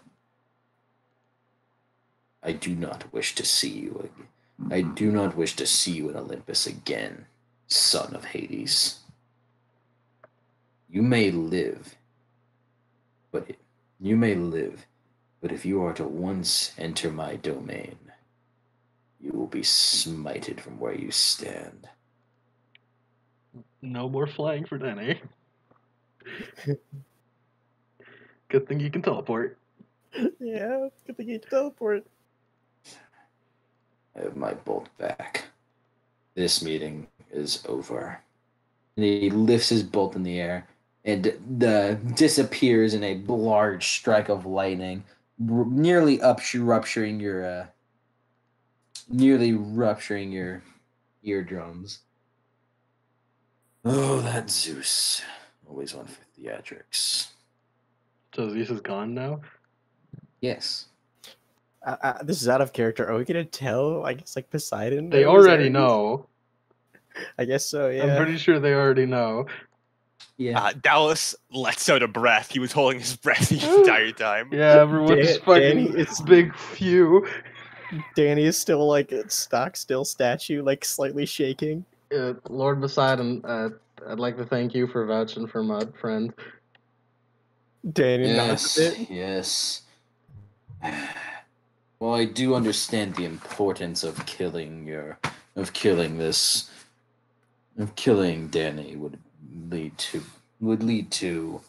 I do not wish to see you again. I do not wish to see you in Olympus again, son of Hades. You may live, but if you are to once enter my domain, you will be smited from where you stand. No more flying for Danny. Good thing you can teleport. Yeah, good thing you can teleport. I have my bolt back. This meeting is over. And he lifts his bolt in the air and disappears in a large strike of lightning, nearly rupturing your eardrums. Oh, that Zeus. Always one for theatrics. So Zeus is gone now? Yes. This is out of character. Are we gonna tell? I guess like Poseidon. They already know. I guess so. Yeah. I'm pretty sure they already know. Yeah. Dallas lets out a breath. He was holding his breath the entire time. Yeah, everyone's fucking it's big few. Danny is still like stock still statue, like slightly shaking. Lord Poseidon, I'd like to thank you for vouching for my friend. Danny nods a bit. Yes. Well, I do understand the importance of killing Danny would lead to.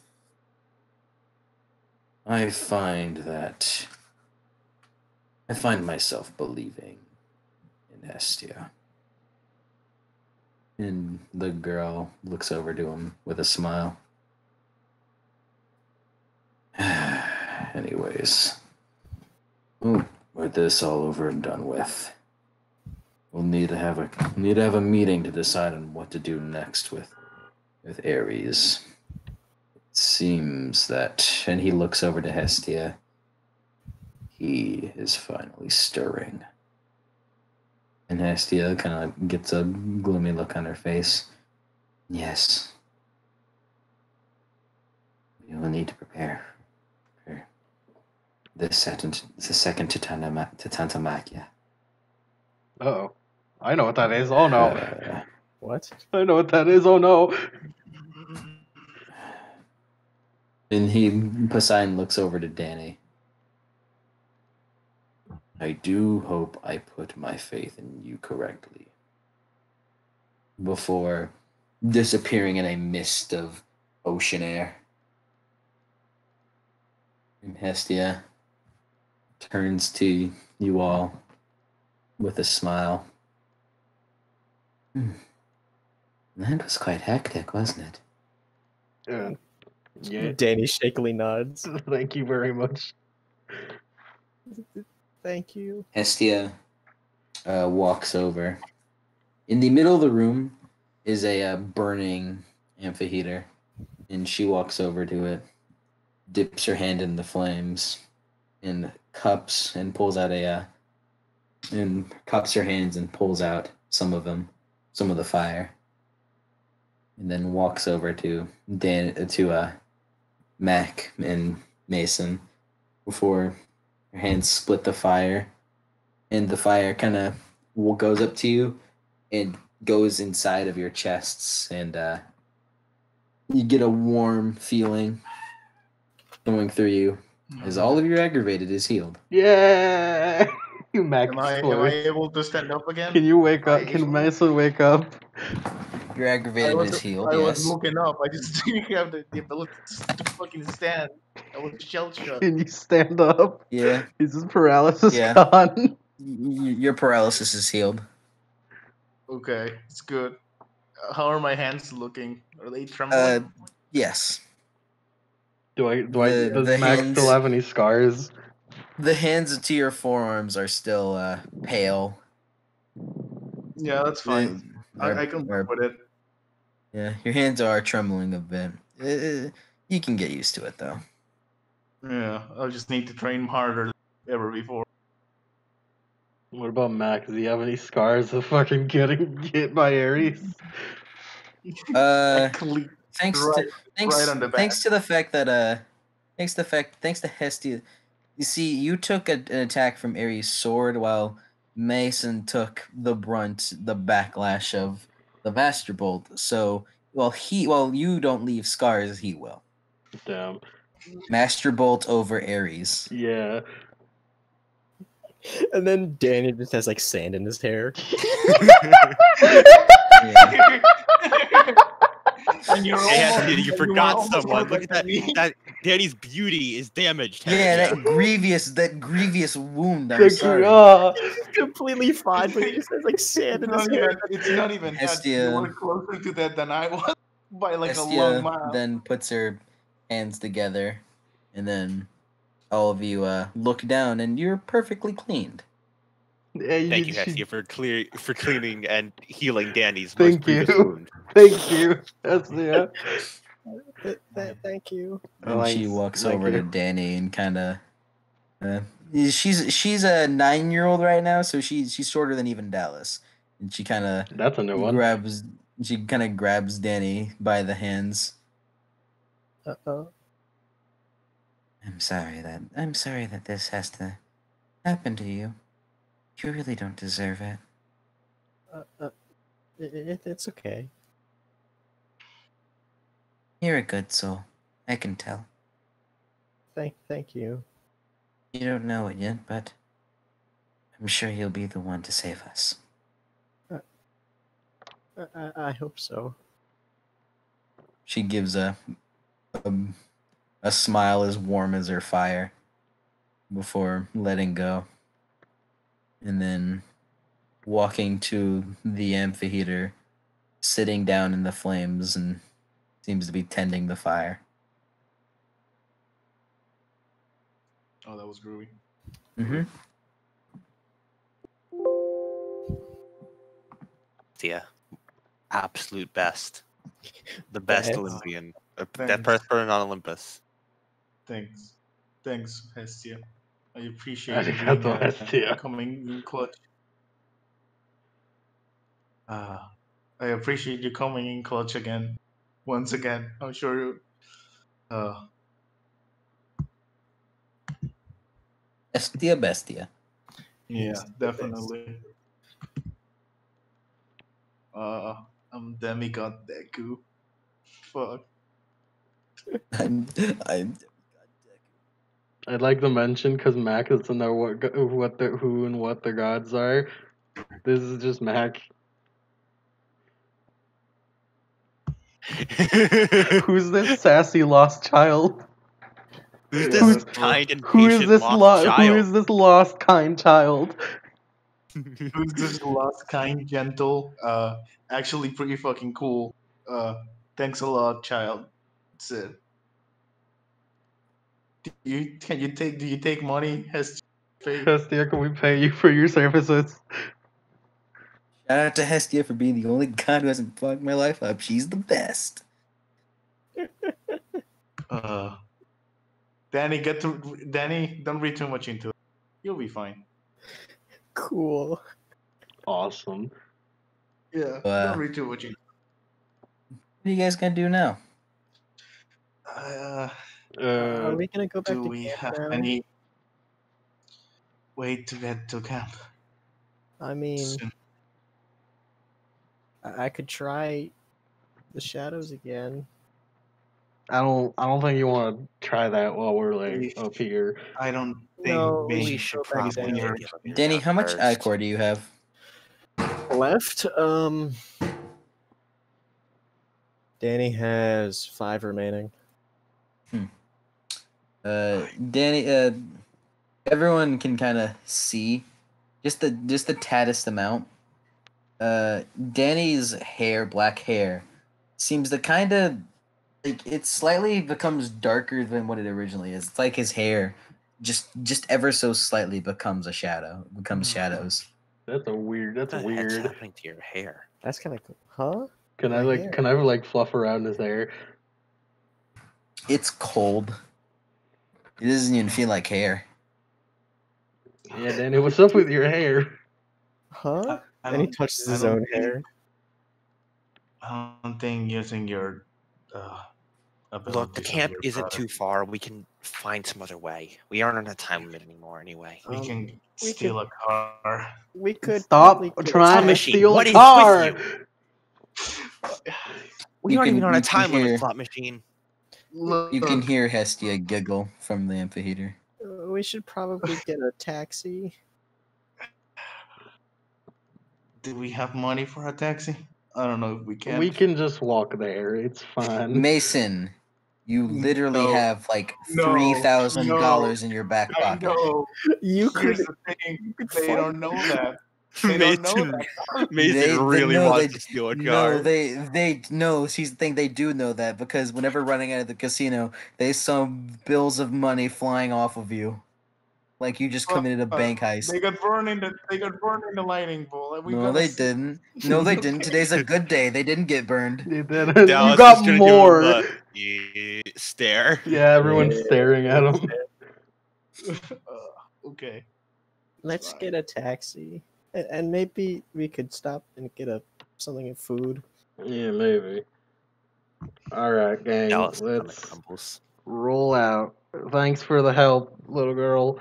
I find myself believing in Hestia. And the girl looks over to him with a smile. Anyways, with this all over and done with, we'll need to have a meeting to decide on what to do next with Ares. It seems that, and he looks over to Hestia. He is finally stirring. And Hestia kind of gets a gloomy look on her face. Yes. We will need to prepare for the second Titanomakia. Uh-oh. I know what that is. Oh no. What? I know what that is. Oh no. And Poseidon looks over to Danny. I do hope I put my faith in you correctly. Before disappearing in a mist of ocean air. And Hestia turns to you all with a smile. That was quite hectic, wasn't it? Yeah. Danny shakily nods. Thank you very much. Thank you. Hestia walks over. In the middle of the room is a burning amphitheater, and she walks over to it, dips her hand in the flames, and cups and pulls out and cups her hands and pulls out some of the fire, and then walks over to Mac and Mason before her hands split the fire, and the fire kind of goes up to you and goes inside of your chests, and you get a warm feeling going through you as all of your aggravated is healed. Yeah. Mac, am I able to stand up again? Can you wake up? Can Mason wake up? Your aggravated is healed. I was looking up. I just didn't have the ability to fucking stand. I was shell shocked. Can you stand up? Yeah. Is this paralysis gone? Your paralysis is healed. Okay, it's good. How are my hands looking? Are they trembling? Yes. Does Max still have any scars? The hands to your forearms are still pale. Yeah, that's fine. I can work with it. Yeah, your hands are trembling a bit. You can get used to it, though. Yeah, I'll just need to train harder than ever before. What about Mac? Does he have any scars of fucking getting hit by Ares? Thanks to Hestia. You see, you took an attack from Ares' sword, while Mason took the backlash of the Master Bolt. So, while you don't leave scars, he will. Damn. Master Bolt over Ares. Yeah. And then Danny just has like sand in his hair. And you forgot someone. Look at that Danny's beauty is damaged. Yeah, that grievous wound. I'm sorry. He's completely fine, but he just has like sand in his hair. It's not even Hestia, that. You were closer to that than I was by like Hestia a long mile. Then puts her hands together, and then all of you look down, and you're perfectly cleaned. Thank you, Hestia, for cleaning and healing Danny's most Thank grievous you. wound. Thank you, Hestia. Thank you. And she walks over to Danny and kind of. She's a 9-year-old right now, so she's shorter than even Dallas, and she kind of That's a new one. grabs Danny by the hands. Uh-oh. I'm sorry that this has to happen to you. You really don't deserve it. It's okay. You're a good soul. I can tell. Thank you. You don't know it yet, but I'm sure you'll be the one to save us. I hope so. She gives a smile as warm as her fire before letting go. And then walking to the amphitheater, sitting down in the flames, and seems to be tending the fire. Oh, that was groovy. Mm-hmm. Yeah. Absolute best. The best Olympian. That Thanks. person on Olympus. Thanks, Hestia. I appreciate you Arigato, Hestia. coming in clutch. I appreciate you coming in clutch again. Once again, I'm sure. Bestia. Yeah, definitely. I'm demigod Deku. Fuck. I'm I'd like to mention, because Mac doesn't know who and what the gods are. This is just Mac. Who's this sassy lost child? Who's this kind and patient lost child? Who is this lost kind child? Who's this lost, kind, gentle, actually pretty fucking cool. Thanks a lot, child. That's it. Do you take money? Hestia, can we pay you for your services? Shout out to Hestia for being the only god who hasn't fucked my life up. She's the best. Danny, don't read too much into it. You'll be fine. Cool. Awesome. Yeah, don't read too much into it. What are you guys gonna do now? Are we gonna go back to do we camp have now? any way to get to camp? I mean, I could try the shadows again. I don't think you want to try that while we're like up here. I don't think we should probably give him Danny, how much first. ichor do you have? Left. Danny has 5 remaining. Danny, everyone can kind of see just the taddest amount. Danny's hair, black hair, seems to kind of like it slightly becomes darker than what it originally is. It's like his hair just ever so slightly becomes a shadow, becomes shadows. That's weird. What's happening to your hair? That's kind of cool. Huh? Can I fluff around his hair? It's cold. It doesn't even feel like hair. Yeah, Danny, what's up with your hair? Huh? And he touches his own hair. I don't think using your Look, the camp isn't too far. We can find some other way. We aren't on a time limit anymore anyway. We can steal a car. We could stop trying to steal a car. We aren't even on a time limit, slot machine. You can hear Hestia giggle from the amphitheater. We should probably get a taxi. Do we have money for a taxi? I don't know if we can. We can just walk there. It's fine. Mason, you literally have like $3,000 in your back pocket. No, you could. They don't know that. Mason really wants to steal a car. No, here's the thing, they do know that because whenever running out of the casino, they saw bills of money flying off of you. Like you just committed a bank heist. They got burned in the lightning bolt. No, they didn't. No, they didn't. Today's a good day. They didn't get burned. You didn't. You got more. Stare. Yeah, everyone's staring at him. Okay. Let's get a taxi, and maybe we could stop and get something of food. Yeah, maybe. All right, gang. Let's roll out. Thanks for the help, little girl.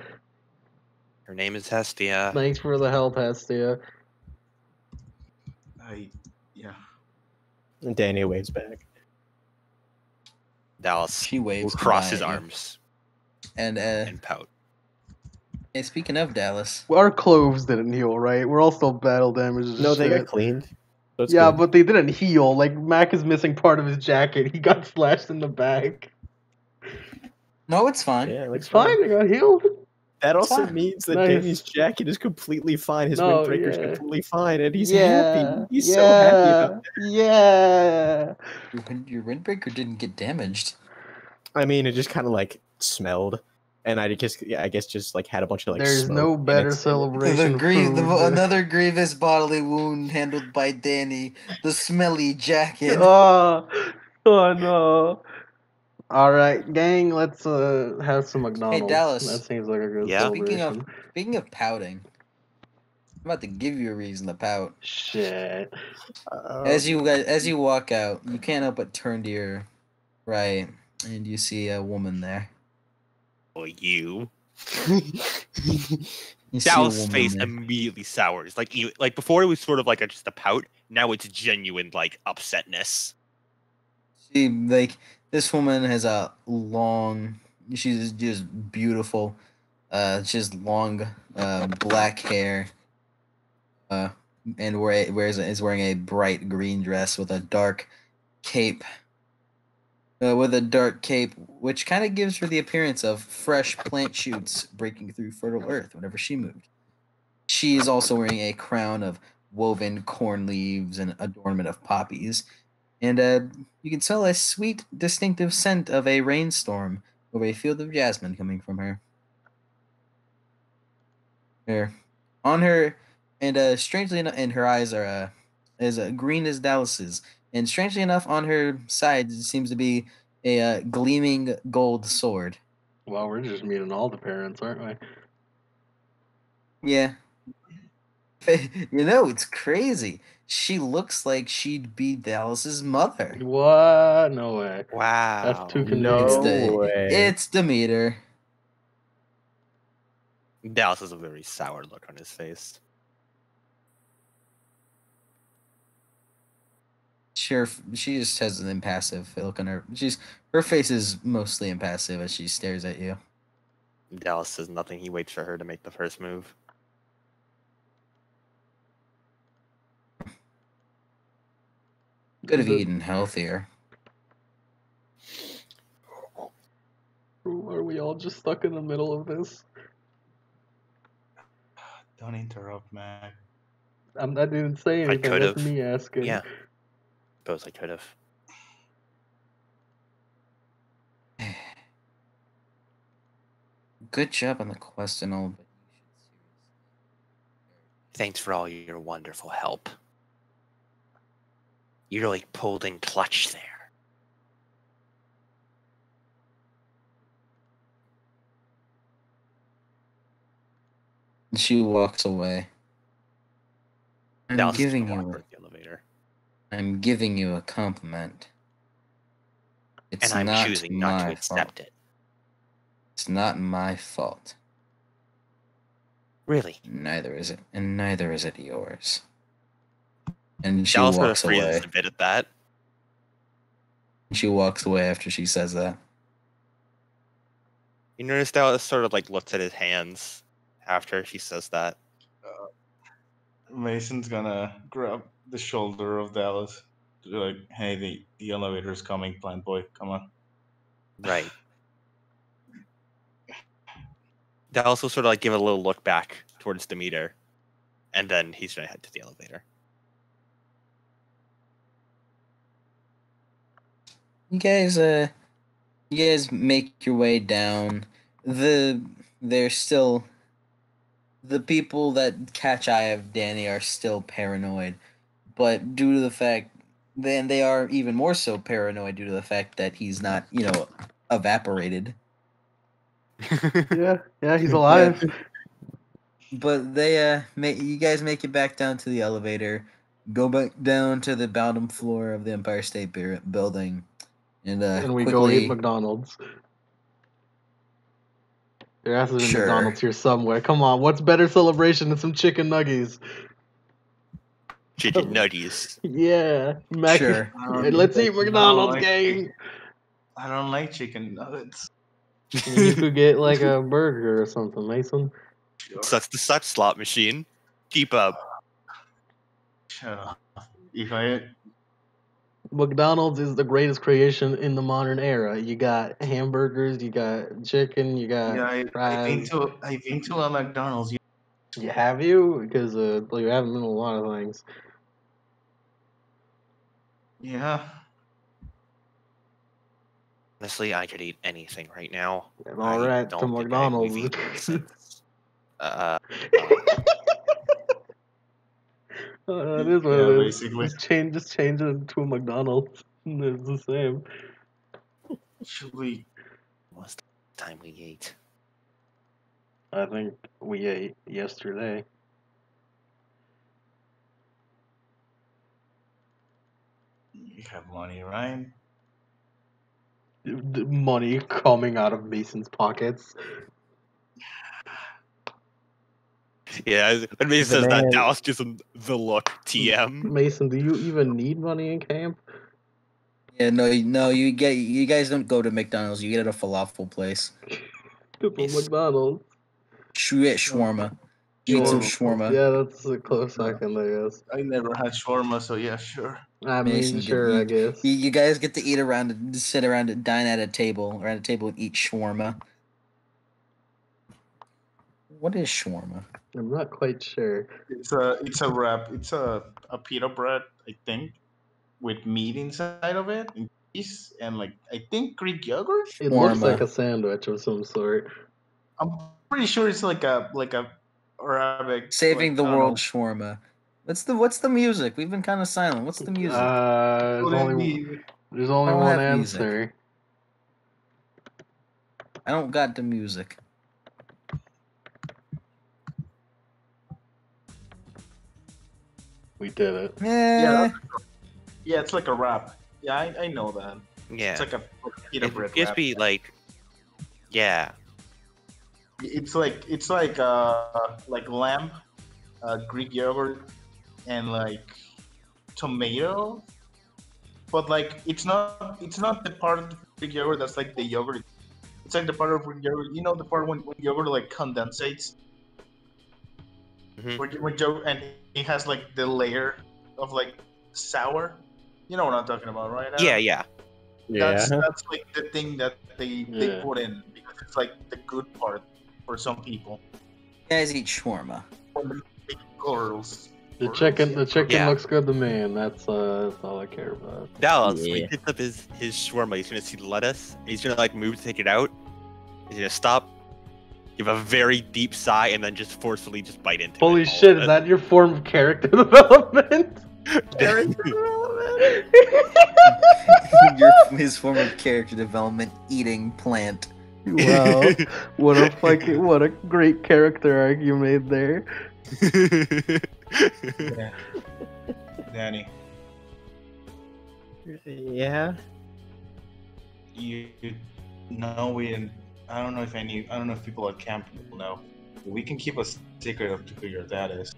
Her name is Hestia. Thanks for the help, Hestia. Yeah. And Danny waves back. Dallas She waves will cross his goodbye. arms and pout. Hey, speaking of Dallas, Our clothes didn't heal, right? We're all still battle damaged. No, they got cleaned. Yeah, good. but they didn't heal. Like, Mac is missing part of his jacket. He got slashed in the back. no, it's fine. Yeah, It's fine. They got healed. That It's also fine. means that Nice. Danny's jacket is completely fine. His windbreaker's completely fine, and he's Yeah, happy. He's so happy about that. Yeah. Your windbreaker didn't get damaged. I mean, it just kind of like smelled, and I guess just like had a bunch of like. There's smoke no in better it. celebration. of food. Another grievous bodily wound handled by Danny, the smelly jacket. Oh no. All right, gang. Let's have some McDonald's. Hey, Dallas. That seems like a good Yeah? celebration. Speaking of pouting, I'm about to give you a reason to pout. Shit. As you walk out, you can't help but turn to your right, and you see a woman there. Oh, you. You see a Dallas' woman face there. immediately sours. Like before, it was sort of like just a pout. Now it's genuine upsetness. She this woman has a long. She's just beautiful. She has long black hair. And is wearing a bright green dress with a dark cape. Which kind of gives her the appearance of fresh plant shoots breaking through fertile earth whenever she moved. She is also wearing a crown of woven corn leaves and adornment of poppies. And you can smell a sweet, distinctive scent of a rainstorm over a field of jasmine coming from her. Here, on her, and strangely enough, and her eyes are as green as Dallas's. And strangely enough, on her side seems to be a gleaming gold sword. Well, we're just meeting all the parents, aren't we? Yeah. It's crazy. She looks like she'd be Dallas's mother. What? No way. Wow. That's too No convenient. way. It's Demeter. Dallas has a very sour look on his face. Sure, she just has an impassive look on her. Her face is mostly impassive as she stares at you. Dallas says nothing. He waits for her to make the first move. Could have eaten healthier. Are we all just stuck in the middle of this? Don't interrupt, Mac. I didn't say I anything. could've. That's me asking. Yeah. Suppose I could have. Good job on the quest and all, but Thanks for all your wonderful help. You really pulled in clutch there. she walks away. Dallas is giving gonna you walk towards the elevator. I'm giving you a compliment. It's And I'm not choosing not to my accept fault. it. It's not my fault. Really? Neither is it, and neither is it yours. And she Dallas sort of walks freezes away. a bit at that. She walks away after she says that. You notice Dallas sort of looks at his hands after she says that. Mason's gonna grab the shoulder of Dallas. Like, hey, the elevator's coming, plant boy, come on. Right. Dallas will sort of give a little look back towards Demeter, and then he's gonna head to the elevator. You guys make your way down they're still the people that catch eye of Danny are still paranoid, but due to the fact, then they are even more so paranoid due to the fact that he's not, evaporated. Yeah, he's alive. But they you guys make it back down to the elevator, go back down to the bottom floor of the Empire State Building, and we quickly go eat McDonald's. There has to be McDonald's here somewhere. Come on, what's better celebration than some chicken nuggies? Chicken nuggies. Yeah, sure. Let's eat McDonald's, gang. I don't like chicken nuggets. You could get like a burger or something, Mason. Such the such slot machine. Keep up. Shut up. McDonald's is the greatest creation in the modern era. You got hamburgers, you got chicken, you got fries. I've been to a McDonald's. You have you? Because you haven't been to a lot of things. Yeah. Honestly, I could eat anything right now. All right, to McDonald's. That is what it is. Basically. Just change it to a McDonald's. It's the same. Should we? Was the time we ate? I think we ate yesterday. You have money, right? The money coming out of Mason's pockets. Yeah, when Mason says that, Dallas gives him the look. TM. Mason, do you even need money in camp? Yeah, no. You guys don't go to McDonald's. You get at a falafel place. McDonald's. Shawarma. You eat some shawarma. Yeah, that's a close second, I guess. I never had shawarma, so yeah, sure. I mean, sure, I guess. You guys get to eat around, sit around, and dine at a table, around a table, and eat shawarma. What is shawarma? I'm not quite sure. It's a wrap. It's a pita bread, I think, with meat inside of it, and cheese, and I think Greek yogurt. It looks like a sandwich of some sort. I'm pretty sure it's like a Arabic. Saving the world shawarma. What's the music? We've been kind of silent. What's the music? There's only one answer. Music. I don't got the music. We did it. Yeah, it's like a wrap. Yeah, I know that. Yeah. It's like a pita bread. It gives me yeah. It's like lamb, Greek yogurt, and tomato. But it's not the part of the Greek yogurt that's like the yogurt. It's like the part of Greek yogurt. You know the part when yogurt condensates. Mm-hmm. When yogurt, and it has the layer of sour. You know what I'm talking about, right? Yeah. That's the thing that they put in because it's the good part for some people. You guys eat shawarma. For the big girls. The chicken looks good to me, and that's all I care about. Dallas, when he picks up his shawarma, he's gonna see lettuce, and he's gonna move to take it out. He's gonna stop, give a very deep sigh, and then just forcefully just bite into it. Holy shit, is that your form of character development? His form of character development, eating plant. Wow, what a great character arc you made there. Yeah. Danny. Yeah. You know we didn't. I don't know if people at camp will know. We can keep a secret of who your dad is.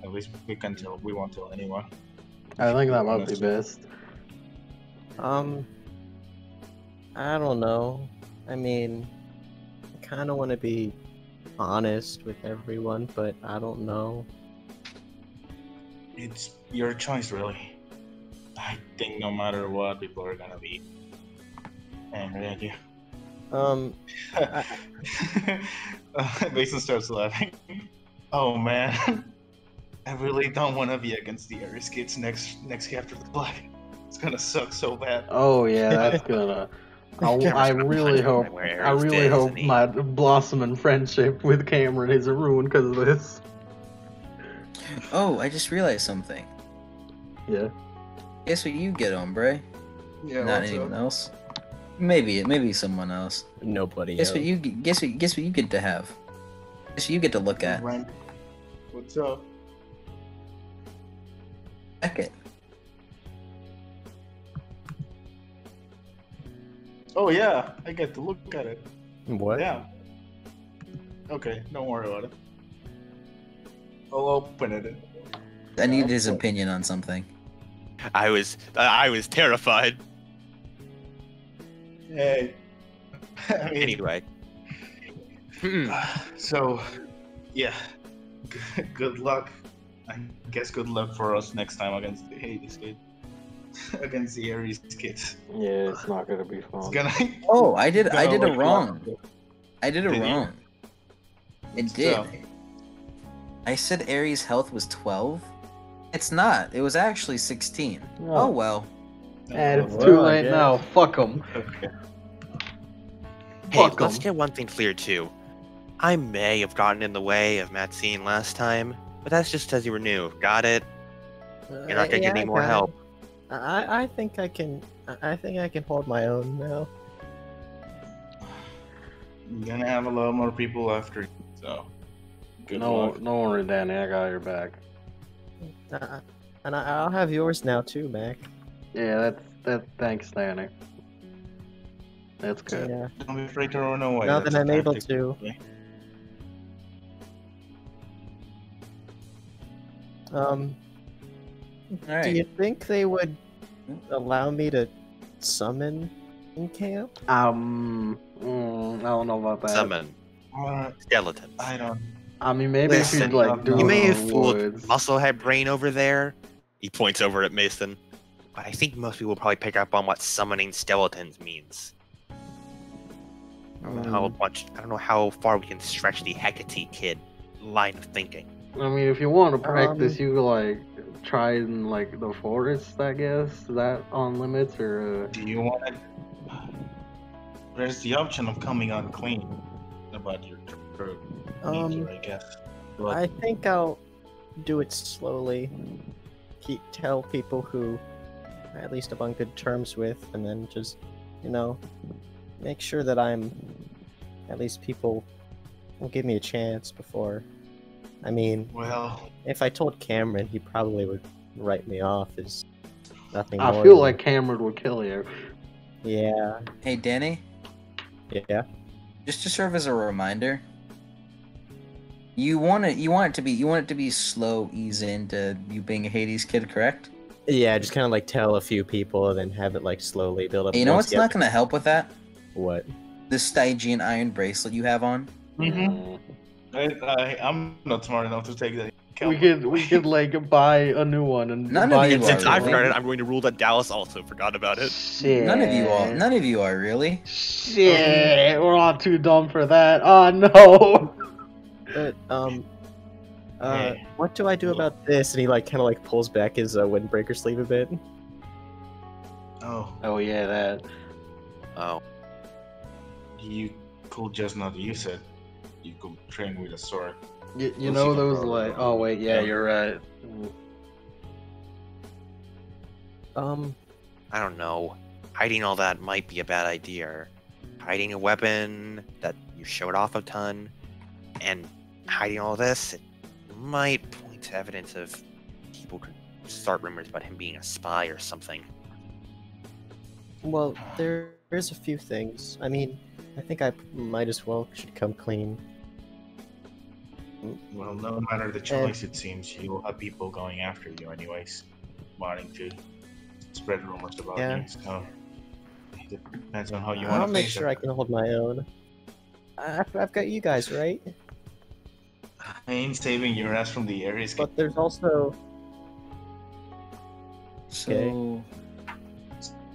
At least we can tell. We won't tell anyone. I think that might be best. I don't know. I mean, I kind of want to be honest with everyone, but I don't know. It's your choice, really. I think no matter what, people are gonna be angry at you. Mason starts laughing. Oh man, I really don't want to be against the Aries kids next after the flag. It's gonna suck so bad. Oh yeah, that's gonna. I really hope my blossoming friendship with Cameron isn't ruined because of this. Oh, I just realized something. Yeah. Guess what you get, hombre? Yeah, Not what's anyone up? else. Maybe someone else. Nobody. Guess what you guess what you get to have. Guess what you get to look at. Rent. What's up? Beckett. Oh yeah, I get to look at it. What? Yeah. Okay, don't worry about it. I'll open it. I need his opinion on something. I was terrified. Hey. I mean, Anyway. So, yeah. Good luck. I guess good luck for us next time against the Hades kid. Against the Ares kids. Yeah, it's not gonna be fun. It's gonna. Oh, I did gonna it look wrong. long. I did it Did you? wrong. It did. So, I said Ares' health was 12. It's not. It was actually 16. Oh well. And it's Well, too I late guess. now. Fuck them. okay. Hey, Fuck let's 'em. get one thing clear too. I may have gotten in the way of Matt's scene last time, but that's just because you were new. Got it? You're not gonna get any more help. I think I can. I think I can hold my own now. You're gonna have a lot more people after you, so. Good No, luck. no worry, Danny. I got your back. And I'll have yours now too, Mac. Yeah, that's thanks, Danny. That's good. Yeah. Don't be afraid to run away. Now That's that I'm the able tactic, to. okay? Do Alright. you think they would allow me to summon in camp? I don't know about that. Summon skeletons. I don't. I mean, maybe if Listen, you'd like do You may it have in the fooled woods. Musclehead Brain over there. He points over at Mason. But I think most people will probably pick up on what summoning skeletons means. I don't know how far we can stretch the Hecate kid line of thinking. I mean, if you want to practice, you could like try it in like the forest. I guess is that on limits or? Do you want it? There's the option of coming unclean about your throat. I guess. But I think I'll do it slowly. Tell people who at least I'm on good terms with, and then just, make sure that at least people will give me a chance before. I mean, well, if I told Cameron, he probably would write me off as nothing I more feel than- like Cameron would kill you. Yeah. Hey, Danny. Yeah. Just to serve as a reminder, you want it to be slow ease into you being a Hades kid, correct? Yeah, just kind of like tell a few people and then have it like slowly build up. Hey, you know once what's you get- not going to help with that? What? The Stygian iron bracelet you have on. mm-hmm. I'm not smart enough to take that. We could like buy a new one and None of buy you it. are, Since I've really? heard it, I'm going to rule that Dallas also forgot about it. Shit. None of you are really. Shit, we're all too dumb for that. Oh no. But Hey. what do I do about this? And he like kind of like pulls back his windbreaker sleeve a bit. Oh, yeah, that. Oh. you could just not use it. You could train with a sword. You We'll know see those the like. problem. Oh wait, yeah, Yeah. you're right. I don't know. Hiding all that might be a bad idea. Hiding a weapon that you showed off a ton, and hiding all this, it might point to evidence of people could start rumors about him being a spy or something. Well, there's a few things. I mean, I think I might as well should come clean. Well, no matter the choice, it seems you'll have people going after you anyways, wanting to spread rumors about Yeah. you. So it depends on how you I'll want to make face sure it. I can hold my own. I've got you guys, right? I ain't saving your ass from the Ares. But there's also So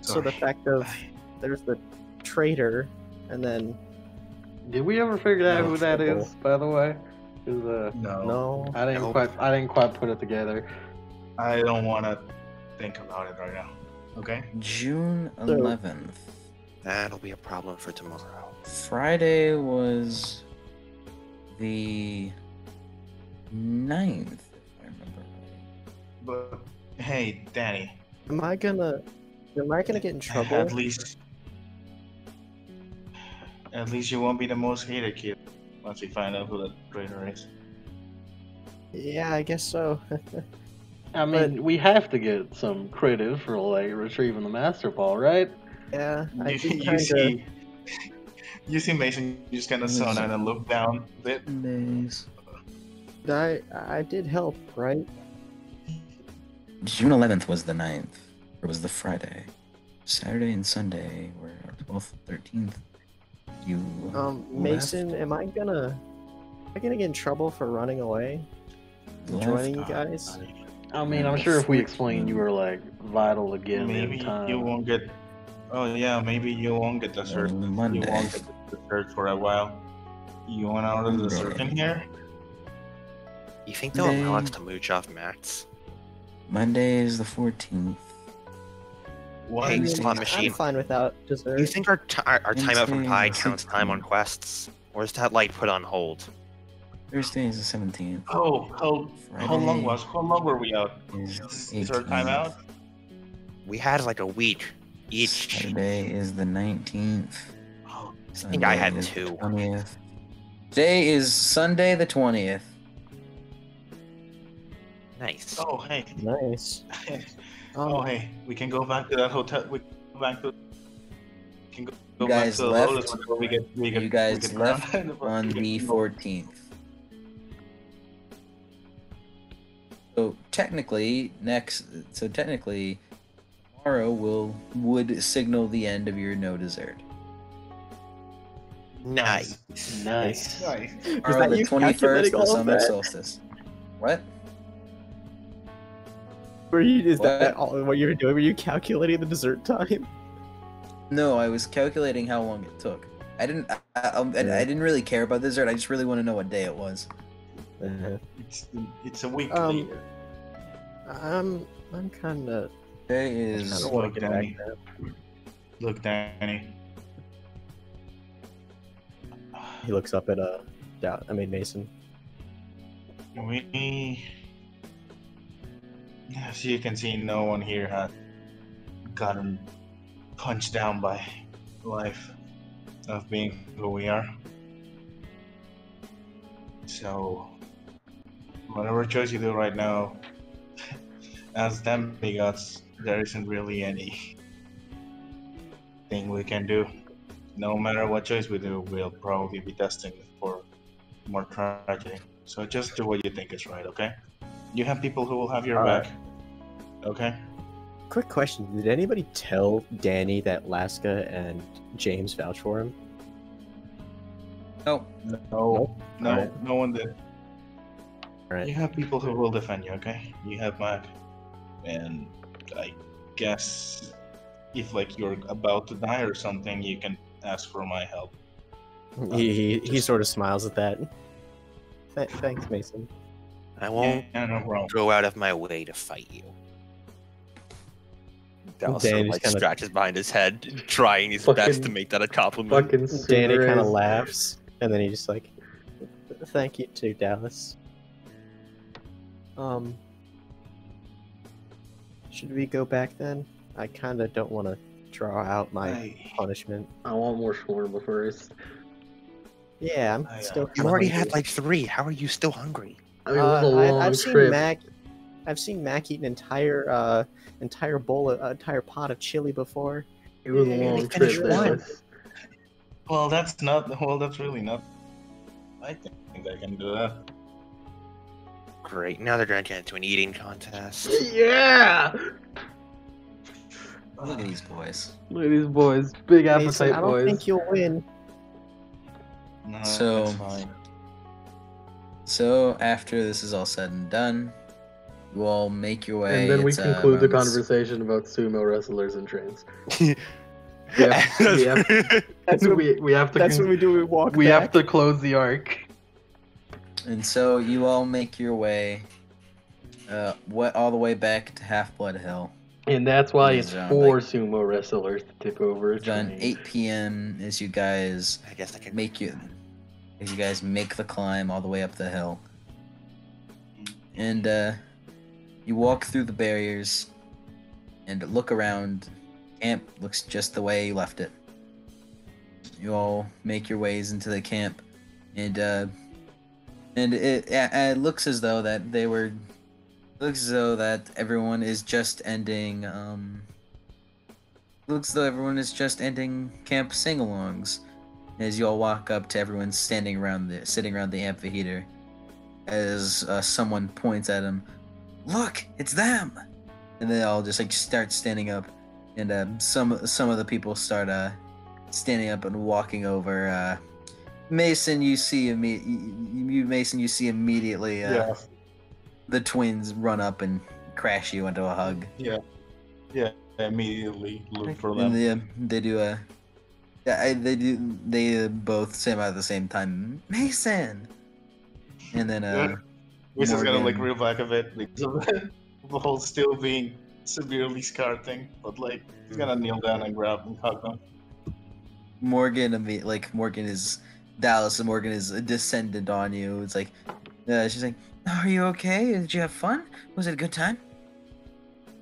so the fact of there's the traitor, and then Did we ever figure out No, who that trouble. is? By the way, 'Cause, no. I didn't quite put it together. I don't want to think about it right now. Okay. June 11th. That'll be a problem for tomorrow. Friday was the 9th, if I remember right. But hey, Danny. Am I gonna get in trouble? At least you won't be the most hated kid once we find out who the traitor is. Yeah, I guess so. I mean, we have to get some credit for like retrieving the Master Ball, right? Yeah, I do You kinda... see Mason just kind of saw down and look down a bit. I did help, right? June 11th was the 9th, or was the Friday. Saturday and Sunday were 12th, 13th. You Mason, am I gonna get in trouble for running away? Joining you guys? I mean, I'm sure if we explain you were like vital again Maybe in time. you won't get. Oh yeah, maybe you won't get the search. Monday. You won't get the search for a while. You want out of the search in here? You think they'll allow us to mooch off Max? Monday is the 14th. Hey, slot machine. I'm fine without dessert. Do you think our time out from Pi counts time on quests? Or is that like put on hold? Thursday is the 17th. How long were we out? Is our time out? We had like a week each. Saturday is the 19th. I think I had 2. 20th. Today is Sunday the 20th. Nice. Oh hey. Nice. Oh hey, we can go back to that hotel. We can go back to. You guys left. You guys left on the 14th. So technically, tomorrow would signal the end of your no dessert. Nice. Tomorrow, the 21st, the summer solstice. What? Is that all what you were doing? Were you calculating the dessert time? No, I was calculating how long it took. I didn't really care about the dessert. I just really want to know what day it was. It's a week later. I'm kind of. Today is. I don't want to get back there. Look, Danny. He looks up at Mason. As you can see, no one here has gotten punched down by life of being who we are. So, whatever choice you do right now, as demigods, there isn't really any thing we can do. No matter what choice we do, we'll probably be destined for more tragedy. So just do what you think is right, okay? You have people who will have your back. Okay? Quick question. Did anybody tell Danny that Laska and James vouch for him? No one did. Alright. You have people who will defend you, okay? You have Mac. And I guess if like you're about to die or something, you can ask for my help. He sort of smiles at that. Thanks, Mason. I won't go out of my way to fight you. Dallas scratches behind his head, trying his best to make that a compliment. Danny kind of laughs, and then he just like, "Thank you too, Dallas." Should we go back then? I kind of don't want to draw out my punishment. I want more shawarma first. Yeah, I'm still. You already had like 3. How are you still hungry? I mean, it was a long trip. I've seen Mac eat an entire bowl, an entire pot of chili before. It was a long trip. Well, that's really not. I think I can do that. Great. Now they're going to get into an eating contest. Yeah. Look at these boys. Look at these boys. Big appetite, I don't think you'll win. No, So- that's fine. So after this is all said and done, you all make your way. And then we It's, conclude the around conversation about sumo wrestlers and trains. That's what we have to. That's what we do. We walk. We back. have to close the arc. And so you all make your way, all the way back to Half-Blood Hill. And that's why it's around, 4 sumo wrestlers to tip over a train. Around 8 p.m. as you guys make the climb all the way up the hill. And you walk through the barriers and look around. Camp looks just the way you left it. You all make your ways into the camp, and it looks as though that everyone is just ending. Looks as though everyone is just ending camp sing-alongs. As you all walk up to everyone sitting around the amphitheater, as someone points at him, "Look, it's them!" And they all just start standing up, and some of the people start standing up and walking over. Mason, you see immediately. The twins run up and crash you into a hug. Yeah, immediately look for them. And they both say out at the same time, Mason. And then Mason's gonna real back a bit because of the whole still being severely scarred thing, but he's gonna kneel down and grab and hug them. Morgan is Dallas, and Morgan is a descendant on you. It's she's like, "Are you okay? Did you have fun? Was it a good time?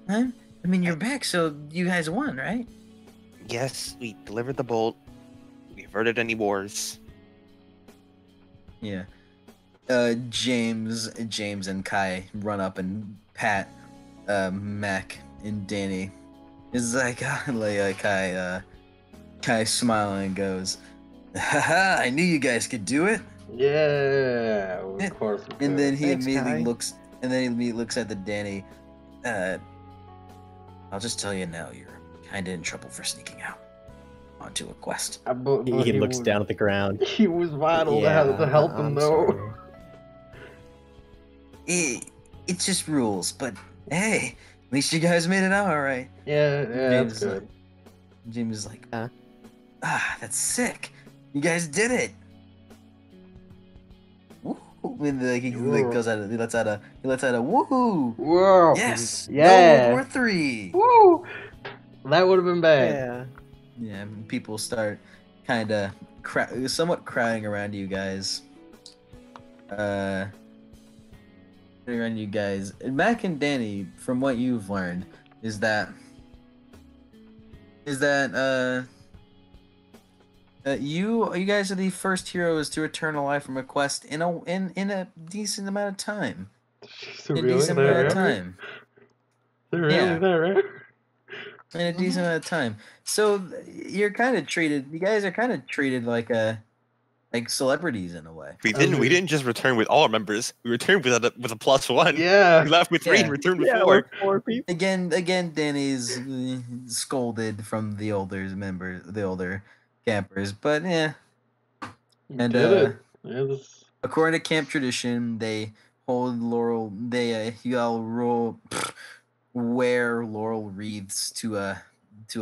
Huh? I mean, you're back, so you guys won, right?" Yes, we delivered the bolt. We averted any wars. Yeah. James and Kai run up and pat Mac and Danny. It's Kai smiling goes, "Haha, I knew you guys could do it." Yeah, of course. And then he immediately looks at the Danny. I'll just tell you now, you're kind of in trouble for sneaking out onto a quest. He looks down at the ground. He was vital to help him, though. It's just rules, but hey, at least you guys made it out all right. Yeah, that's good. James is like, that's sick. You guys did it. And he lets out a woohoo! Whoa! Yes! Yeah! No World War 3! Woo! That would have been bad. Yeah, people start kind of somewhat crowding around you guys. And Mac and Danny, from what you've learned, is that you guys are the first heroes to return alive from a quest in a decent amount of time. In a decent amount of time. In a decent amount of time. So you're kind of treated. You guys are kind of treated like celebrities in a way. We didn't just return with all our members. We returned with a +1. Yeah. We left with 3 and returned with 4. We're 4 people. Again, Danny's scolded from the older campers, but yeah. And according to camp tradition, they hold laurel. You all wear laurel wreaths to a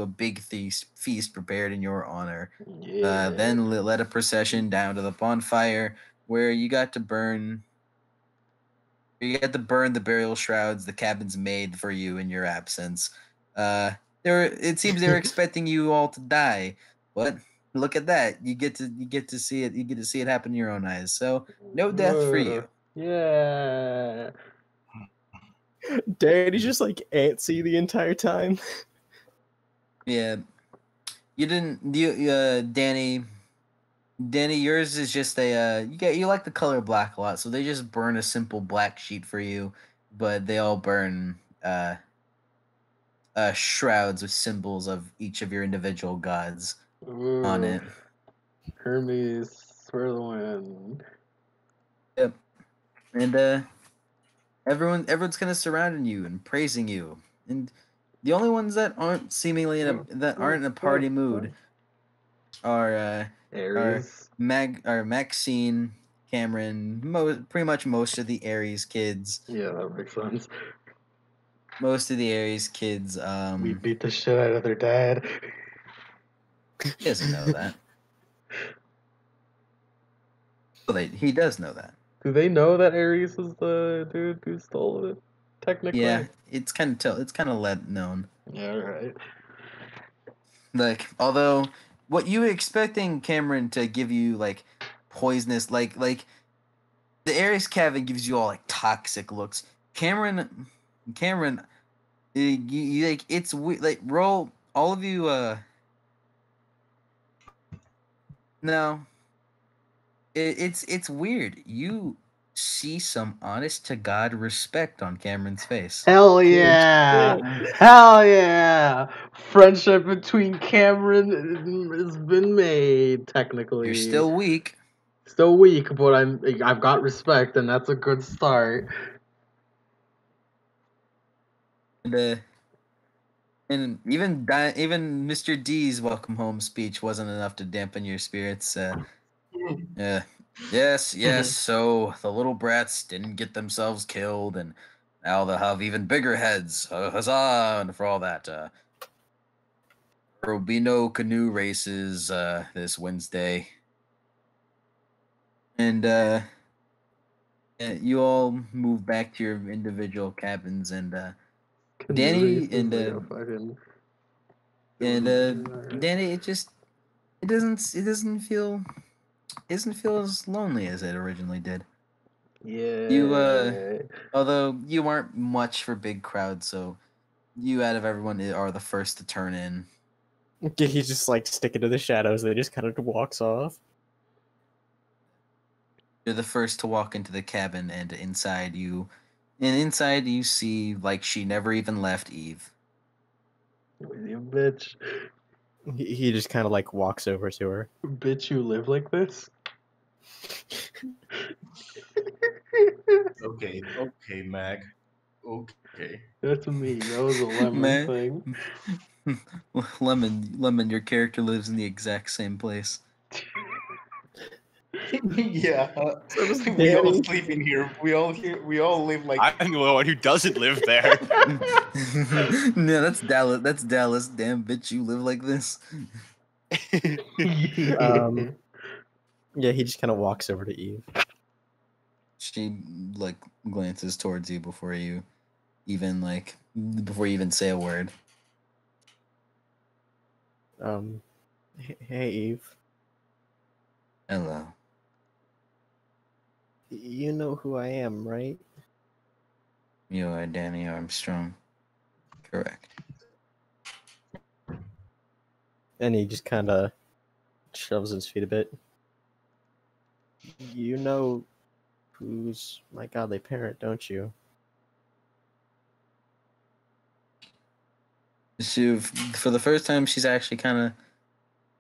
big feast prepared in your honor. Yeah. Then led a procession down to the bonfire where you got to burn. You got to burn the burial shrouds the cabins made for you in your absence. It seems they were expecting you all to die, but look at that! You get to see it. You get to see it happen in your own eyes. So no death for you. Yeah. Danny's just antsy the entire time. Yeah, you didn't. Danny, yours is just you like the color black a lot, so they just burn a simple black sheet for you, but they all burn shrouds with symbols of each of your individual gods on it. Hermes for the win. Yep, and everyone's kind of surrounding you and praising you, and the only ones that aren't seemingly in a party mood are Aries, Maxine, Cameron, pretty much most of the Aries kids. Yeah, that makes sense. Most of the Aries kids. We beat the shit out of their dad. He doesn't know that. Well, he does know that. Do they know that Aries is the dude who stole the technically. Yeah, it's kind of let known. Yeah, right. Like, although, what you were expecting Cameron to give you, like, poisonous, like the Ares Cabin gives you all like toxic looks. Cameron, you like it's like roll all of you. No, it's weird. You see some honest to God respect on Cameron's face. Hell yeah! Hell yeah! Friendship between Cameron has been made. Technically, You're still weak. Still weak, but I've got respect, and that's a good start. And even Mr. D's welcome home speech wasn't enough to dampen your spirits. Yes. So the little brats didn't get themselves killed, and now they'll have even bigger heads. Huzzah! And for all that, there will be no canoe races this Wednesday. And you all move back to your individual cabins, and Danny and Danny, it doesn't feel as lonely as it originally did. Yeah. You although you aren't much for big crowds, so you out of everyone are the first to turn in. He's just like sticking to the shadows, and he just kind of walks off. You're the first to walk into the cabin, and inside you see like she never even left Eve. You bitch. He just kind of like walks over to her. Bitch, you live like this? Okay, Mac. Okay. That's me. That was a lemon thing. Lemon, your character lives in the exact same place. Yeah. So does We all Danny. sleep in here. We all live like. I'm the one who doesn't live there. No, that's Dallas. That's Dallas. Damn bitch, you live like this. Yeah, he just kind of walks over to Eve. She like glances towards you before you even say a word. Hey Eve. Hello. You know who I am, right? You are Danny Armstrong. Correct. And he just kind of shoves his feet a bit. You know who's my godly parent, don't you? For the first time, she's actually kind of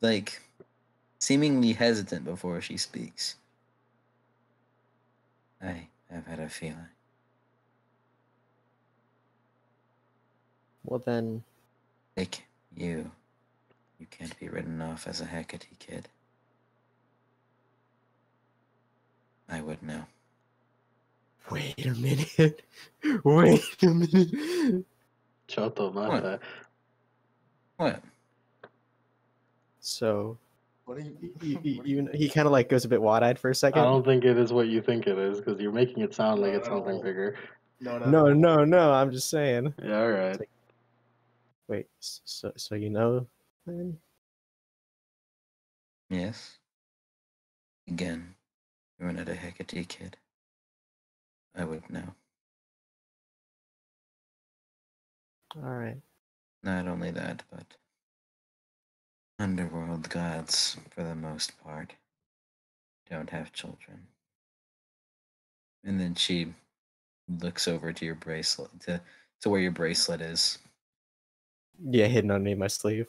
like seemingly hesitant before she speaks. I have had a feeling. Well then, Like you can't be written off as a Hecate kid. I would know. wait a minute. Wait a minute. What? What? So, What are he kind of like goes a bit wide-eyed for a second. I don't think it is what you think it is, because you're making it sound like it's something bigger. No. I'm just saying. Yeah, all right. Like, wait, so you know then? Yes. Again, you were not a Hecate kid. I would know. All right. Not only that, but Underworld gods, for the most part, don't have children. And then she looks over to your bracelet, to where your bracelet is. Yeah, hidden underneath my sleeve.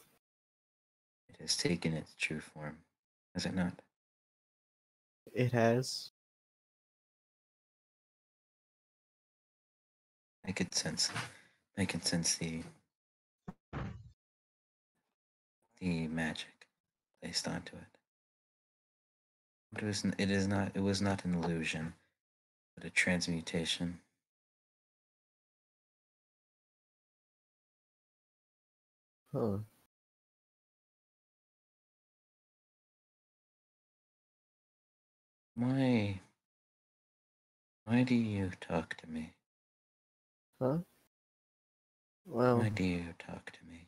It has taken its true form, has it not? It has. I could sense the magic placed onto it. But it was not an illusion, but a transmutation. Huh. Why do you talk to me? Huh? Well, My dear, talk to me.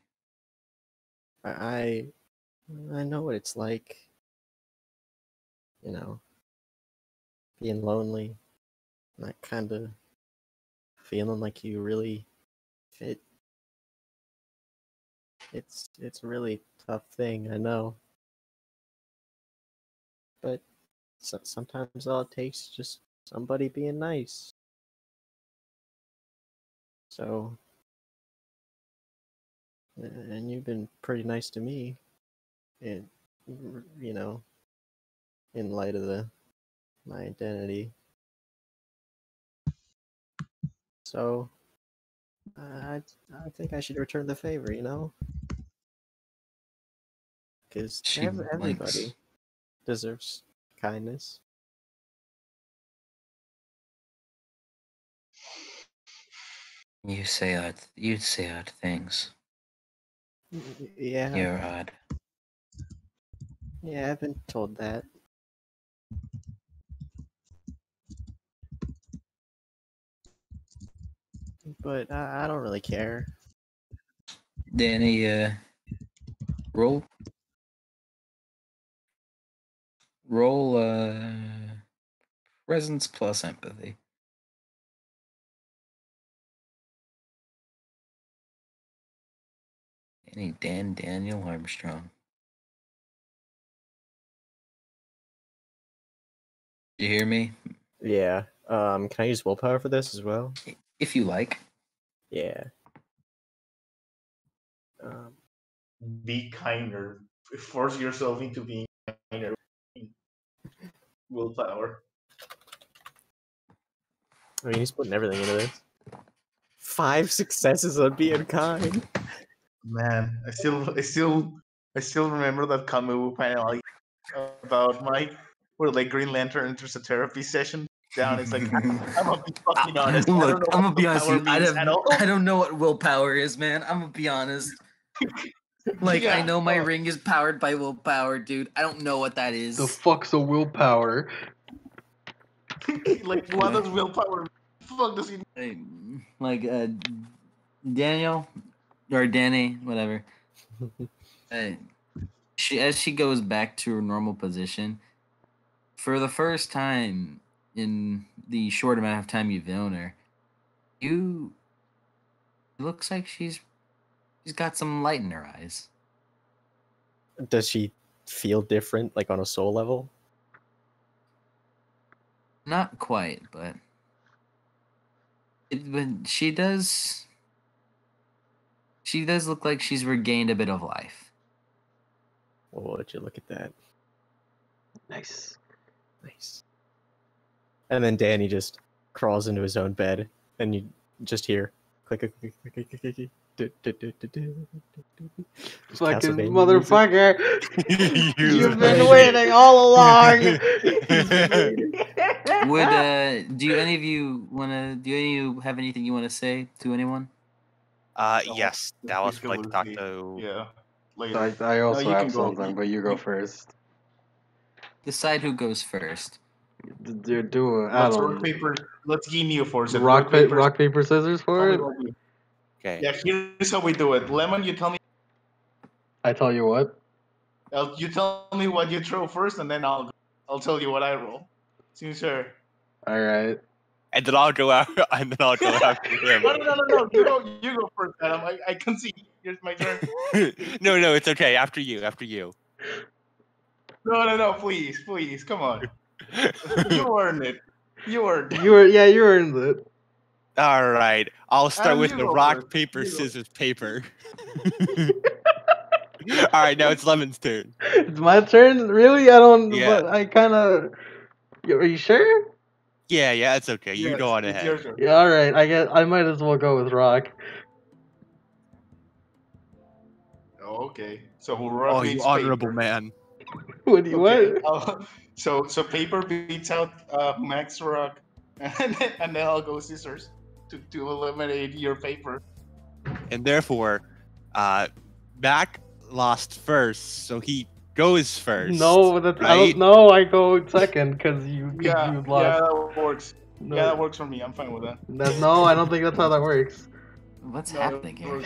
I know what it's like. You know, being lonely, not kind of feeling like you really fit. It's a really tough thing, I know. But sometimes all it takes is just somebody being nice. So, and you've been pretty nice to me, and you know, in light of my identity. So, I think I should return the favor, you know, because She everybody blinks. deserves kindness. You say odd things. Yeah, You're odd. yeah, I've been told that. But I don't really care. Danny, roll, presence plus empathy. Daniel Armstrong. You hear me? Yeah. Can I use willpower for this as well? If you like. Yeah. Be kinder. Force yourself into being kinder. Willpower. I mean, he's putting everything into this. 5 successes on being kind. Man, I still remember that Camus panel about Mike, where like Green Lantern enters a therapy session. Down, it's like I'm gonna be fucking honest. Look, I'm gonna be honest with you. I don't know what willpower is, man. I'm gonna be honest. Like, yeah, I know my ring is powered by willpower, dude. I don't know what that is. The fuck's a willpower? Like, what does willpower? Fuck does he? Like, Daniel or Danny, whatever. As she goes back to her normal position, for the first time in the short amount of time you've known her, it looks like she's got some light in her eyes. Does she feel different, like on a soul level? Not quite, but she does. She does look like she's regained a bit of life. Well, would you look at that? Nice. And then Danny just crawls into his own bed, and you just hear click, click, click, click, click, click, click. Fucking motherfucker! You've been waiting all along. Do any of you have anything you want to say to anyone? Yes, Dallas would like to talk to. Yeah. Later. I also have something, but you go first. Decide who goes first. Do it. Let's rock paper. Let's give you force it. Rock paper scissors for it. Okay. Yeah, here's how we do it. Lemon, you tell me. I tell you what. You tell me what you throw first, and then I'll tell you what I roll. Seems fair. All right. And then I'll go out. And then I'll go after him. No. You go first, Adam. I can see. Here's my turn. No, it's okay. After you. No. Please. Come on. You earned it. You earned it. All right. I'll start with the rock, first. paper, scissors, paper. All right, now it's Lemon's turn. It's my turn? Really? I don't. Yeah. But I kind of. Are you sure? Yeah, it's okay. You go on ahead. Yeah, all right. I guess I might as well go with rock. Okay. So rock you beats honorable paper. man. What? So paper beats out Max Rock, and then I'll go scissors to eliminate your paper. And therefore, Mac lost first, so he goes first. No, that's right? I don't know. I go second because you lost. Yeah, that works. No. Yeah, that works for me. I'm fine with that. No, I don't think that's how that works. What's happening here?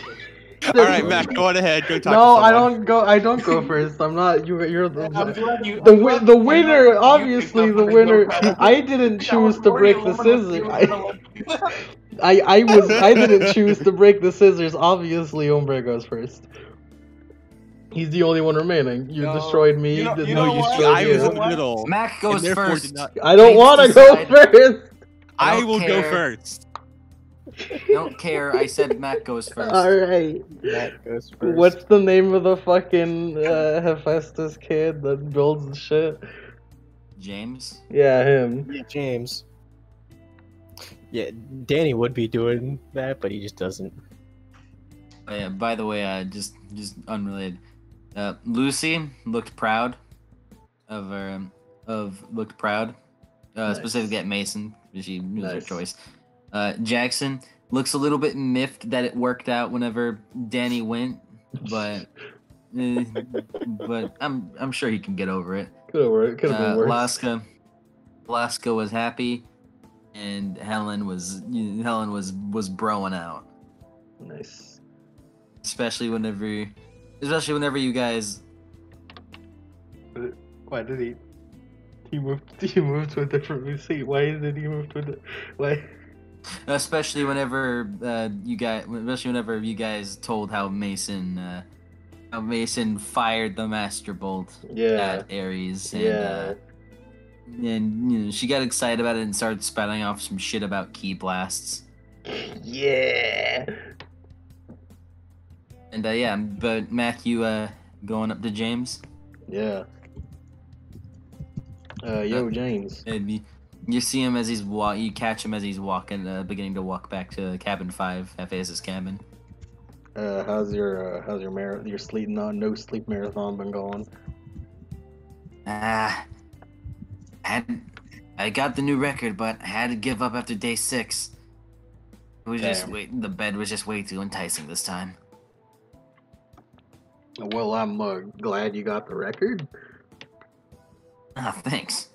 All right, Mac, go on ahead. Go talk No, to someone. I don't go first. I'm not. You're the. Yeah, The winner. Obviously, the winner. I didn't choose to break the scissors. I didn't choose to break the scissors. Obviously, Ombre goes first. He's the only one remaining. You destroyed me. You destroyed I was you. in the middle. Mac goes first. I don't want to go first. I will go first. Don't care. I said Mac goes first. Alright. Mac goes first. What's the name of the fucking Hephaestus kid that builds the shit? James? Yeah, him. Yeah, James. Yeah, Danny would be doing that, but he just doesn't. Oh, yeah, by the way, just unrelated. Lucy looked proud looked proud. Nice. Specifically at Mason, she was her choice. Jackson looks a little bit miffed that it worked out whenever Danny went, but I'm sure he can get over it. Could have been worse. Alaska was happy, and Helen was broing out. Nice. Especially whenever you guys. Why did he? He moved to a different Lucy. Why did he move to a? Why? Especially whenever you guys told how Mason fired the Master Bolt at Ares, and and she got excited about it and started spouting off some shit about key blasts. Yeah. And but Matthew going up to James. Yeah. Yo, James. And you see him as you catch him as he's walking, beginning to walk back to cabin 5, Hephaestus cabin. How's your sleep no sleep marathon been going? I got the new record, but I had to give up after day 6. It was just the bed was just way too enticing this time. Well, I'm glad you got the record. Oh, thanks.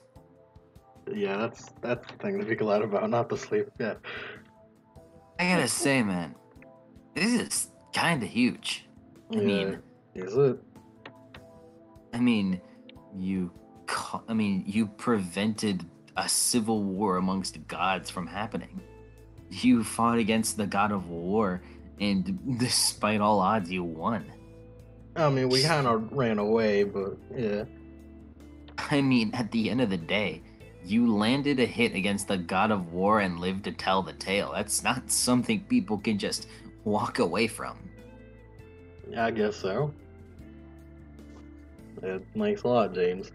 Yeah, that's the thing to be glad about, not the sleep. Yeah. I gotta say, man, this is kind of huge. I mean, is it? I mean, you prevented a civil war amongst the gods from happening. You fought against the god of war, and despite all odds, you won. I mean, we kind of ran away, but yeah. I mean, at the end of the day, you landed a hit against the god of war and lived to tell the tale. That's not something people can just walk away from. I guess so. Thanks a lot, James.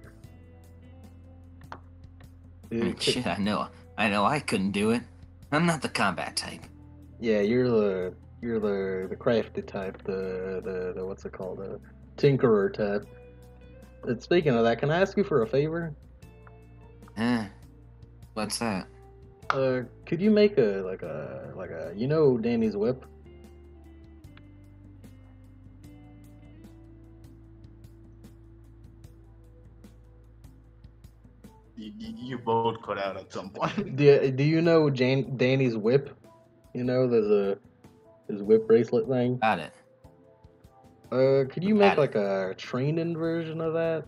I mean, shit, I know I couldn't do it. I'm not the combat type. Yeah, you're the crafty type, the what's it called, the tinkerer type. And speaking of that, can I ask you for a favor? What's that? Could you make a you know Danny's whip? You both cut out at some point. Do you know Danny's whip? You know, there's his whip bracelet thing. Got it. Could you make like a training version of that?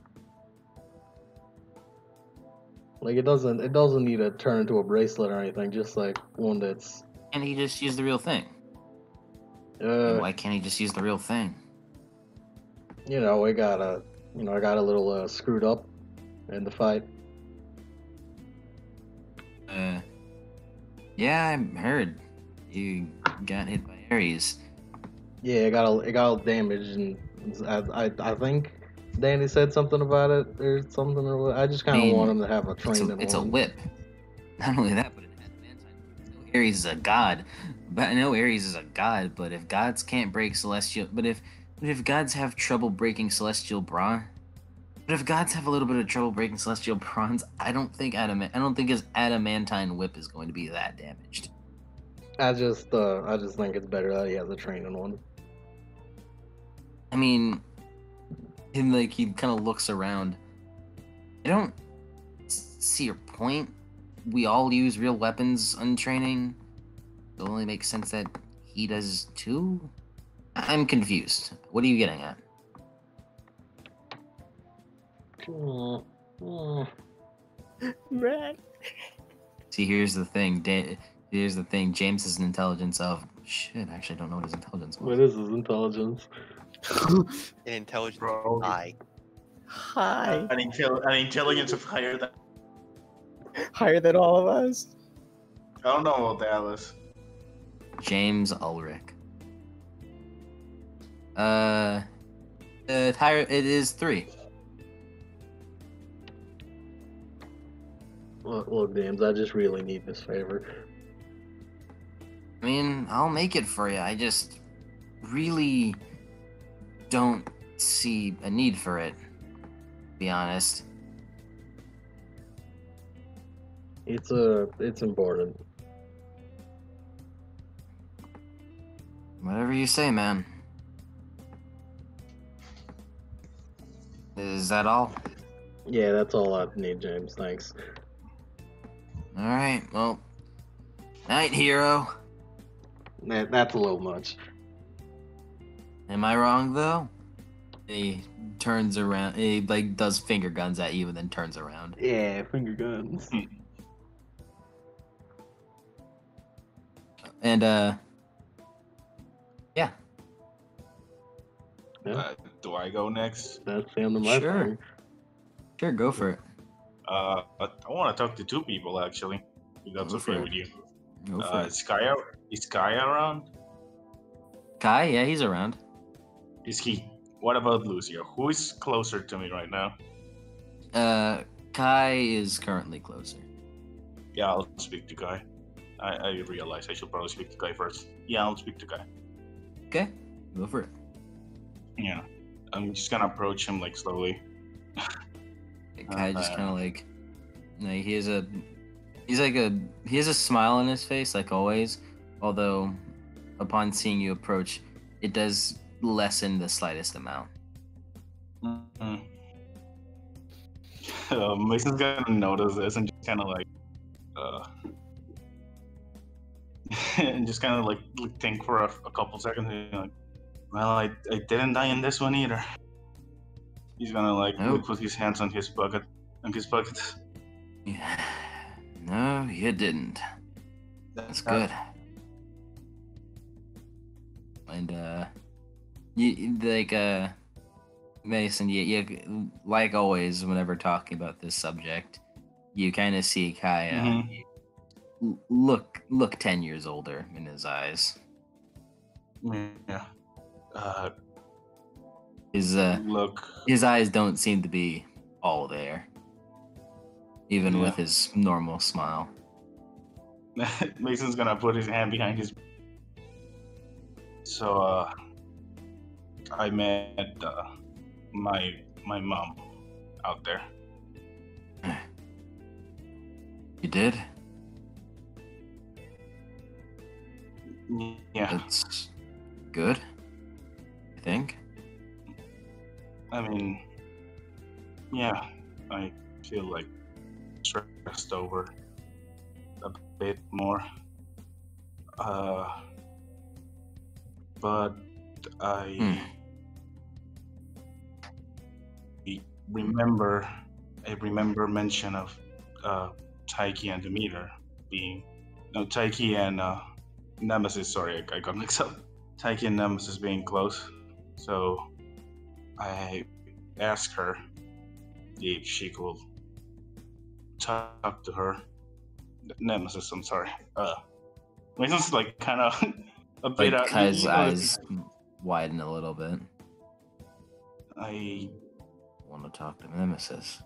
Like it doesn't need to turn into a bracelet or anything. Just like one that's. Can't he just use the real thing? Why can't he just use the real thing? You know, I got a little screwed up in the fight. Yeah, I heard you got hit by Ares. Yeah, it got all damaged, and I think Danny said something about it or something, or I just kind of want him to have a training. It's a whip. Not only that, but it has Ares is a god. But I know Ares is a god. But if gods can't break celestial, but if gods have trouble breaking celestial bronze, but if gods have a little bit of trouble breaking celestial bronze, I don't think his adamantine whip is going to be that damaged. I just think it's better that he has a training one. I mean, he kind of looks around. I don't see your point, we all use real weapons on training, it only makes sense that he does too? I'm confused. What are you getting at? See, here's the thing. James's intelligence of shit. Actually, I don't know what his intelligence was. What is his intelligence? An intelligence high. Hi. An intelligence of Higher than all of us. I don't know about Dallas. James Ulrich. Higher. It is 3. Look, James, I just really need this favor. I mean, I'll make it for you. I just really don't see a need for it, to be honest. It's important. Whatever you say, man. Is that all? Yeah, that's all I need, James. Thanks. Alright, well. Night, hero. That's a little much. Am I wrong, though? He turns around. He, does finger guns at you and then turns around. Yeah, finger guns. And, yeah. Do I go next? That's the end of my turn. Sure, go for it. I want to talk to 2 people, actually. If that's okay with you. Go for it. Is Kai around? Kai? Yeah, he's around. Is he? What about Lucio? Who is closer to me right now? Kai is currently closer. Yeah, I'll speak to Kai. I realize I should probably speak to Kai first. Yeah, I'll speak to Kai. Okay, go for it. Yeah, I'm just gonna approach him slowly. Kai just kind of he has a smile on his face like always, although upon seeing you approach, it does lessen the slightest amount. Mm-hmm. Mason's gonna notice this and just kind of and just kind of think for a couple seconds and be like, well, I didn't die in this one either. He's gonna put his hands on his bucket. Yeah. No, you didn't. That's good. And Mason, you like always, whenever talking about this subject, you kind of see Kai look 10 years older in his eyes. Yeah. His eyes don't seem to be all there, even with his normal smile. Mason's gonna put his hand behind his. So I met my mom out there. You did? Yeah. That's good, I think. I mean, yeah, I feel stressed over a bit more. But I remember mention of Taiki and Demeter being Taiki and Nemesis. Sorry, I got mixed up. Taiki and Nemesis being close, so I asked her if she could talk to her. Nemesis, I'm sorry. Mason's kind of a bit out. Kai's eyes widen a little bit. I want to talk to Nemesis.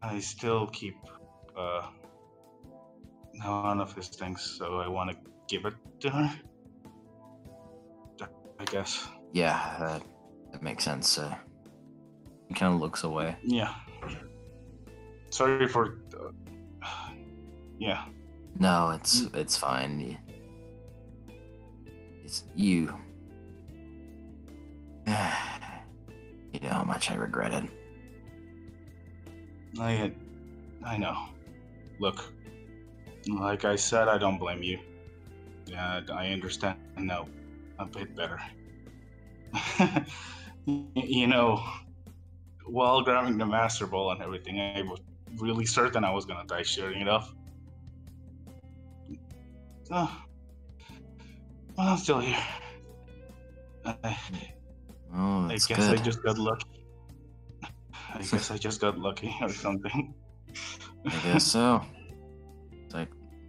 I still keep none of his things, so I want to give it to her. I guess. Yeah, that makes sense. He kind of looks away. Yeah. Sorry for. Yeah. No, it's fine. It's you. You know how much I regret it. I know. Look, like I said, I don't blame you. Yeah, I understand now a bit better. You know, while grabbing the Master Ball and everything, I was really certain I was gonna die shooting it off. Well, I'm still here. I that's guess good. I just got lucky. I guess I just got lucky or something. I guess so.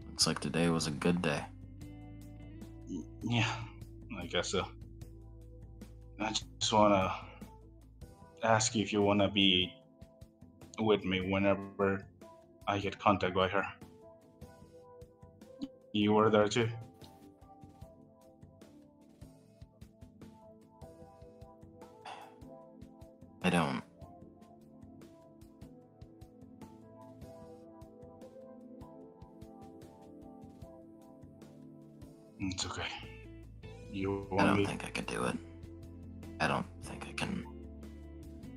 Looks like today was a good day. Yeah, I guess so. I just wanna ask you if you wanna be with me whenever I get contacted by her. You were there too? I don't. It's okay. You I want don't me? think I can do it. I don't think I can.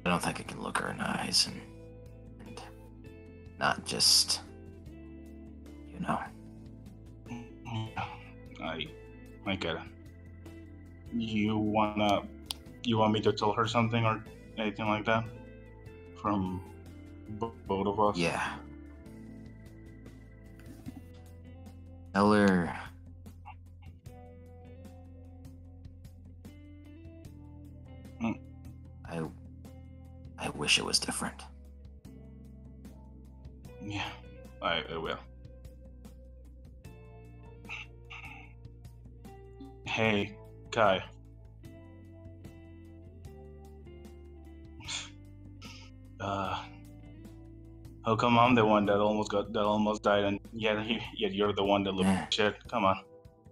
I don't think I can look her in the eyes and not just, you know. Yeah, I get it. You want me to tell her something or anything like that? From both of us? Yeah. Tell her. I wish it was different. Yeah, I will. Hey, Kai. How come I'm the one that almost died, and yet you're the one that looked shit? Come on,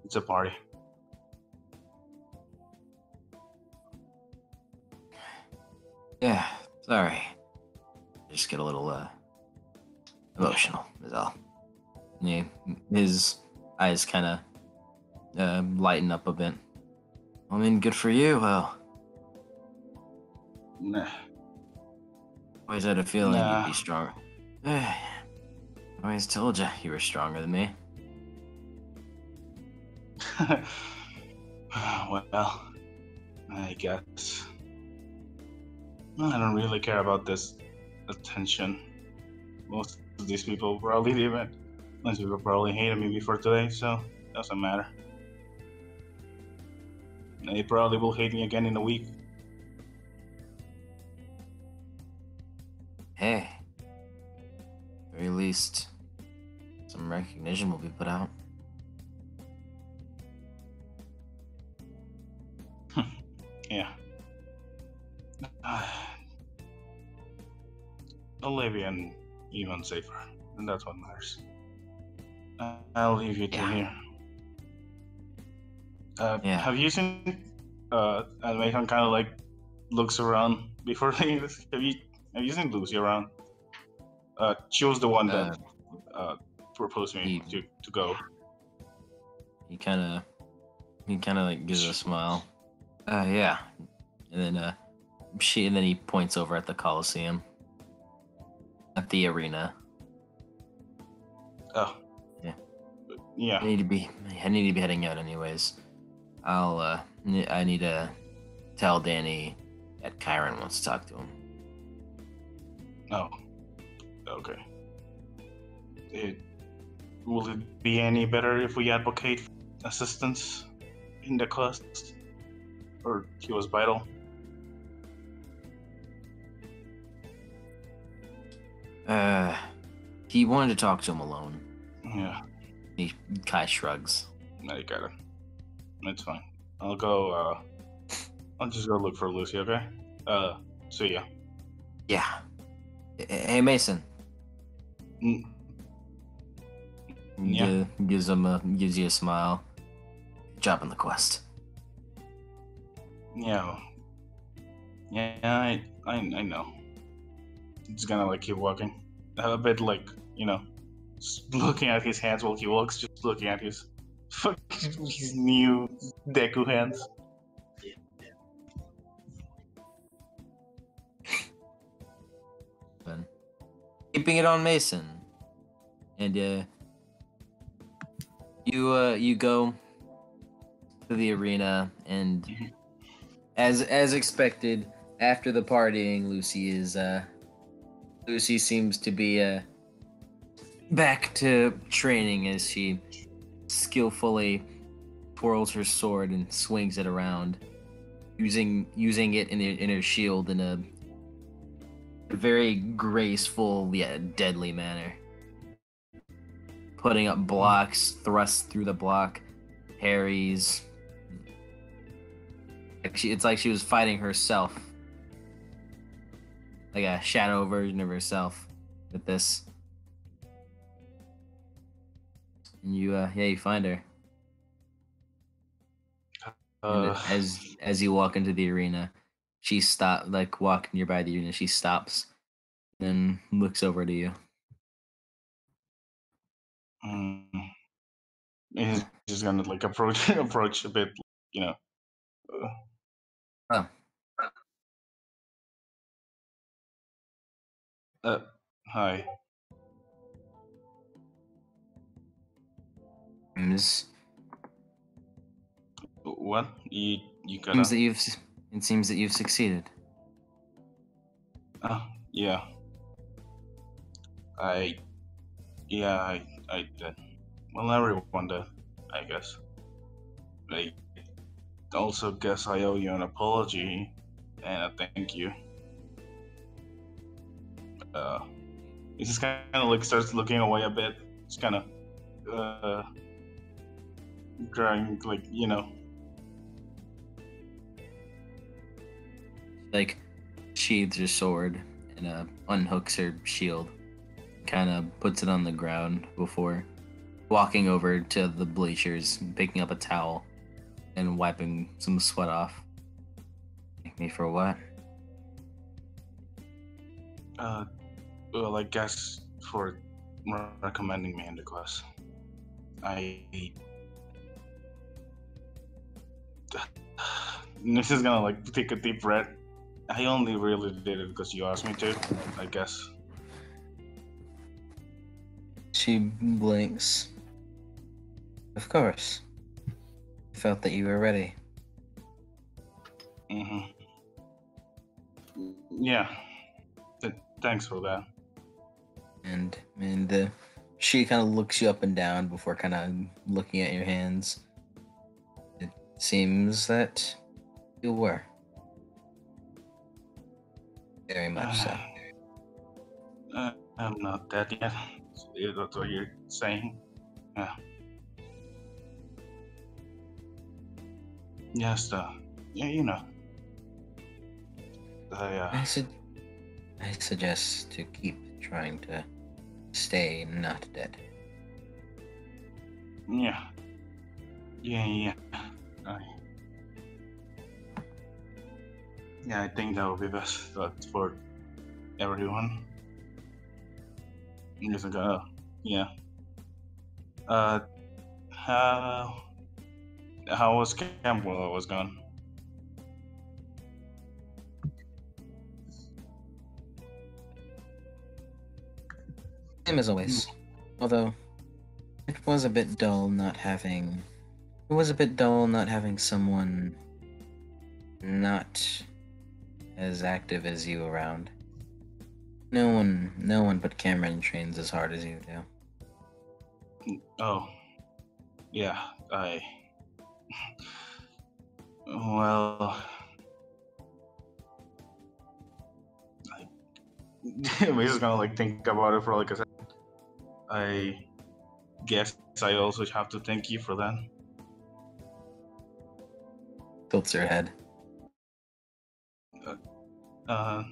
it's a party. Yeah, sorry. I just get a little emotional, is all. Yeah, his eyes kind of lighten up a bit. I mean, good for you. Well, Nah. Always had a feeling Nah. you'd be stronger. I always told you were stronger than me. Well, I guess. I don't really care about this attention. Most of these people probably didn't. Most people probably hated me before today, so it doesn't matter. They probably will hate me again in a week. Hey, at the very least, some recognition will be put out. Yeah. Olivia and even safer, and that's what matters. I'll leave you two here. Have you seen Animation kind of like looks around before he have you seen Lucy around? She was the one that proposed me to go. He kind of like gives a smile. Yeah, and then he points over at the Coliseum, at the arena. Oh. Yeah. I need to be heading out anyways. I need to tell Danny that Kyron wants to talk to him. Oh. Okay. Will it be any better if we advocate assistance in the quest? Or he was vital? He wanted to talk to him alone. Yeah. Kai shrugs. I got it. It's fine. I'll go, I'll just go look for Lucy, okay? See ya. Yeah. Hey, Mason. Yeah. Gives you a smile. Good job on the quest. Yeah. Yeah, I know. Just gonna like keep walking. A bit like, just looking at his hands while he walks, just looking at his new Deku hands. Keeping it on Mason. And you go to the arena, and as expected, after the partying, Lucy seems to be back to training as she skillfully twirls her sword and swings it around, using it in her shield in a very graceful yet deadly manner. Putting up blocks, thrusts through the block, parries. It's like she was fighting herself. Like a shadow version of herself with this. And you find her. And as you walk into the arena, she walking nearby the arena, she stops, then looks over to you. He's just gonna like approach a bit, you know. Oh. Hi. What? You gotta... It seems that you've succeeded. Yeah. I did. Well, everyone did, I guess. I also guess I owe you an apology and a thank you. He just kind of like starts looking away a bit. Just kind of drawing, like, you know. Like sheathes her sword and unhooks her shield, kind of puts it on the ground before walking over to the bleachers, picking up a towel and wiping some sweat off. Thank me for what? Well, I guess for recommending me in the class. This is gonna like take a deep breath. I only really did it because you asked me to, I guess. She blinks. Of course. I felt that you were ready. Yeah. Thanks for that. And she kind of looks you up and down before kind of looking at your hands. It seems that you were. Very much so. I'm not dead yet. That's what you're saying? Yeah. Yes, yeah, you know. I suggest to keep trying to stay not dead. Yeah. I think that would be best for everyone. I'm just gonna, yeah. How was camp while I was gone? Same as always. Although it was a bit dull not having someone not as active as you around. No one but Cameron trains as hard as you do. Oh. Yeah, well, I'm just gonna like think about it for like a second. I guess I also have to thank you for that. Tilts her head. I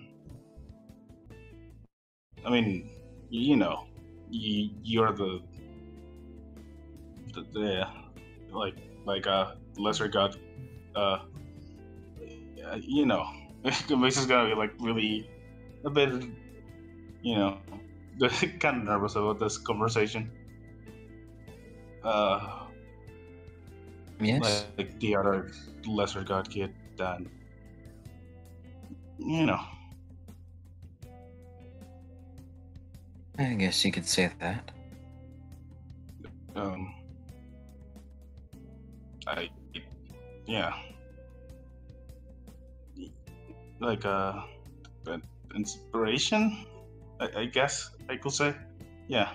mean, you know, you're the like a lesser god. You know, Mace is gonna be like really a bit, you know, kind of nervous about this conversation. Yes. Like the other lesser god kid that, you know. I guess you could say that. I yeah, like an inspiration, I guess I could say. Yeah,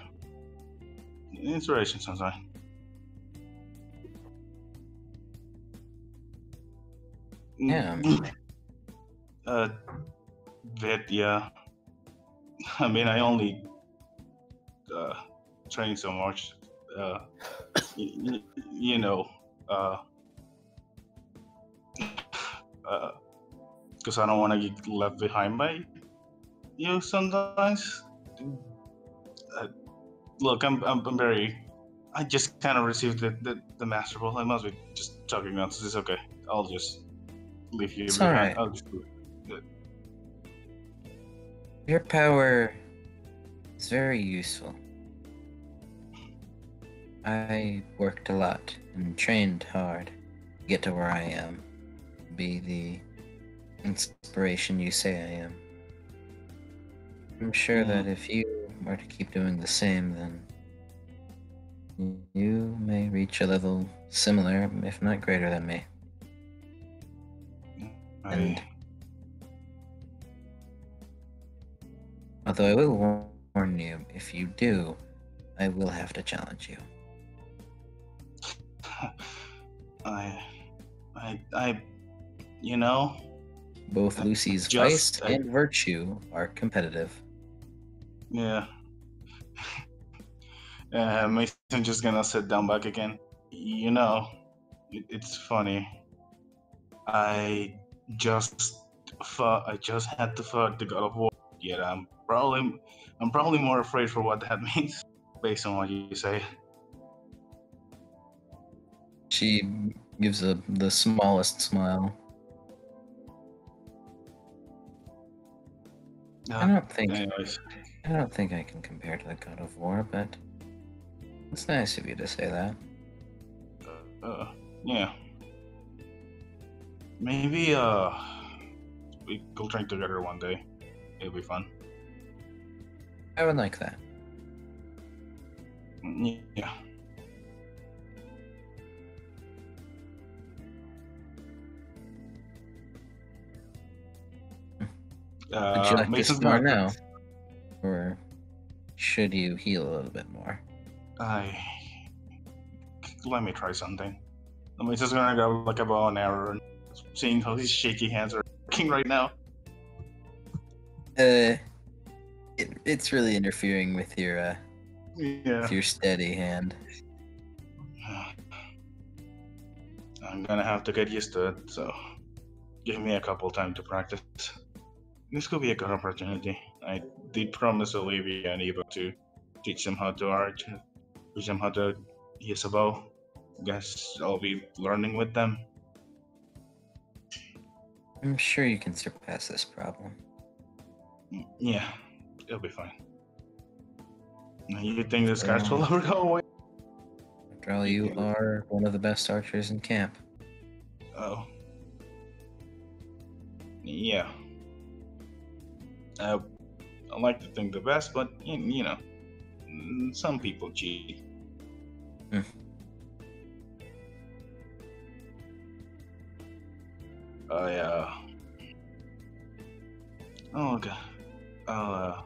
inspiration sounds right. Yeah. That yeah. I mean, I only train so much. You know, because I don't want to get left behind by you sometimes. Look, I'm very. I just kind of received the master ball. I must be just talking nonsense. It's okay. I'll just leave you It's behind. alright. I'll just do it. Your power is very useful. I worked a lot and trained hard to get to where I am. Be the inspiration you say I am. I'm sure that if you were to keep doing the same, then you may reach a level similar, if not greater than me. And although I will warn you, if you do, I will have to challenge you. I, you know. Both Lucy's vice and virtue are competitive. Yeah. Mason's just gonna sit down back again. You know, it's funny. I just had to fight the God of War. Yet I'm probably more afraid for what that means, based on what you say. She gives the smallest smile. I don't think I can compare to the God of War, but it's nice of you to say that. Yeah. Maybe we go train together one day. It'll be fun. I would like that. Yeah. Would you like to spar now? Or should you heal a little bit more? Let me try something. I'm just gonna go like a bow and arrow and seeing how these shaky hands are working right now. It's really interfering with your with your steady hand. I'm gonna have to get used to it, so give me a couple time to practice. This could be a good opportunity. I did promise Olivia and Eva to teach them how to arch, teach them how to use a bow. Guess I'll be learning with them. I'm sure you can surpass this problem. Yeah, it'll be fine. You think this catch will ever go away? After all, you are one of the best archers in camp. Oh. Yeah. I like to think the best, but you know, some people cheat. Oh god.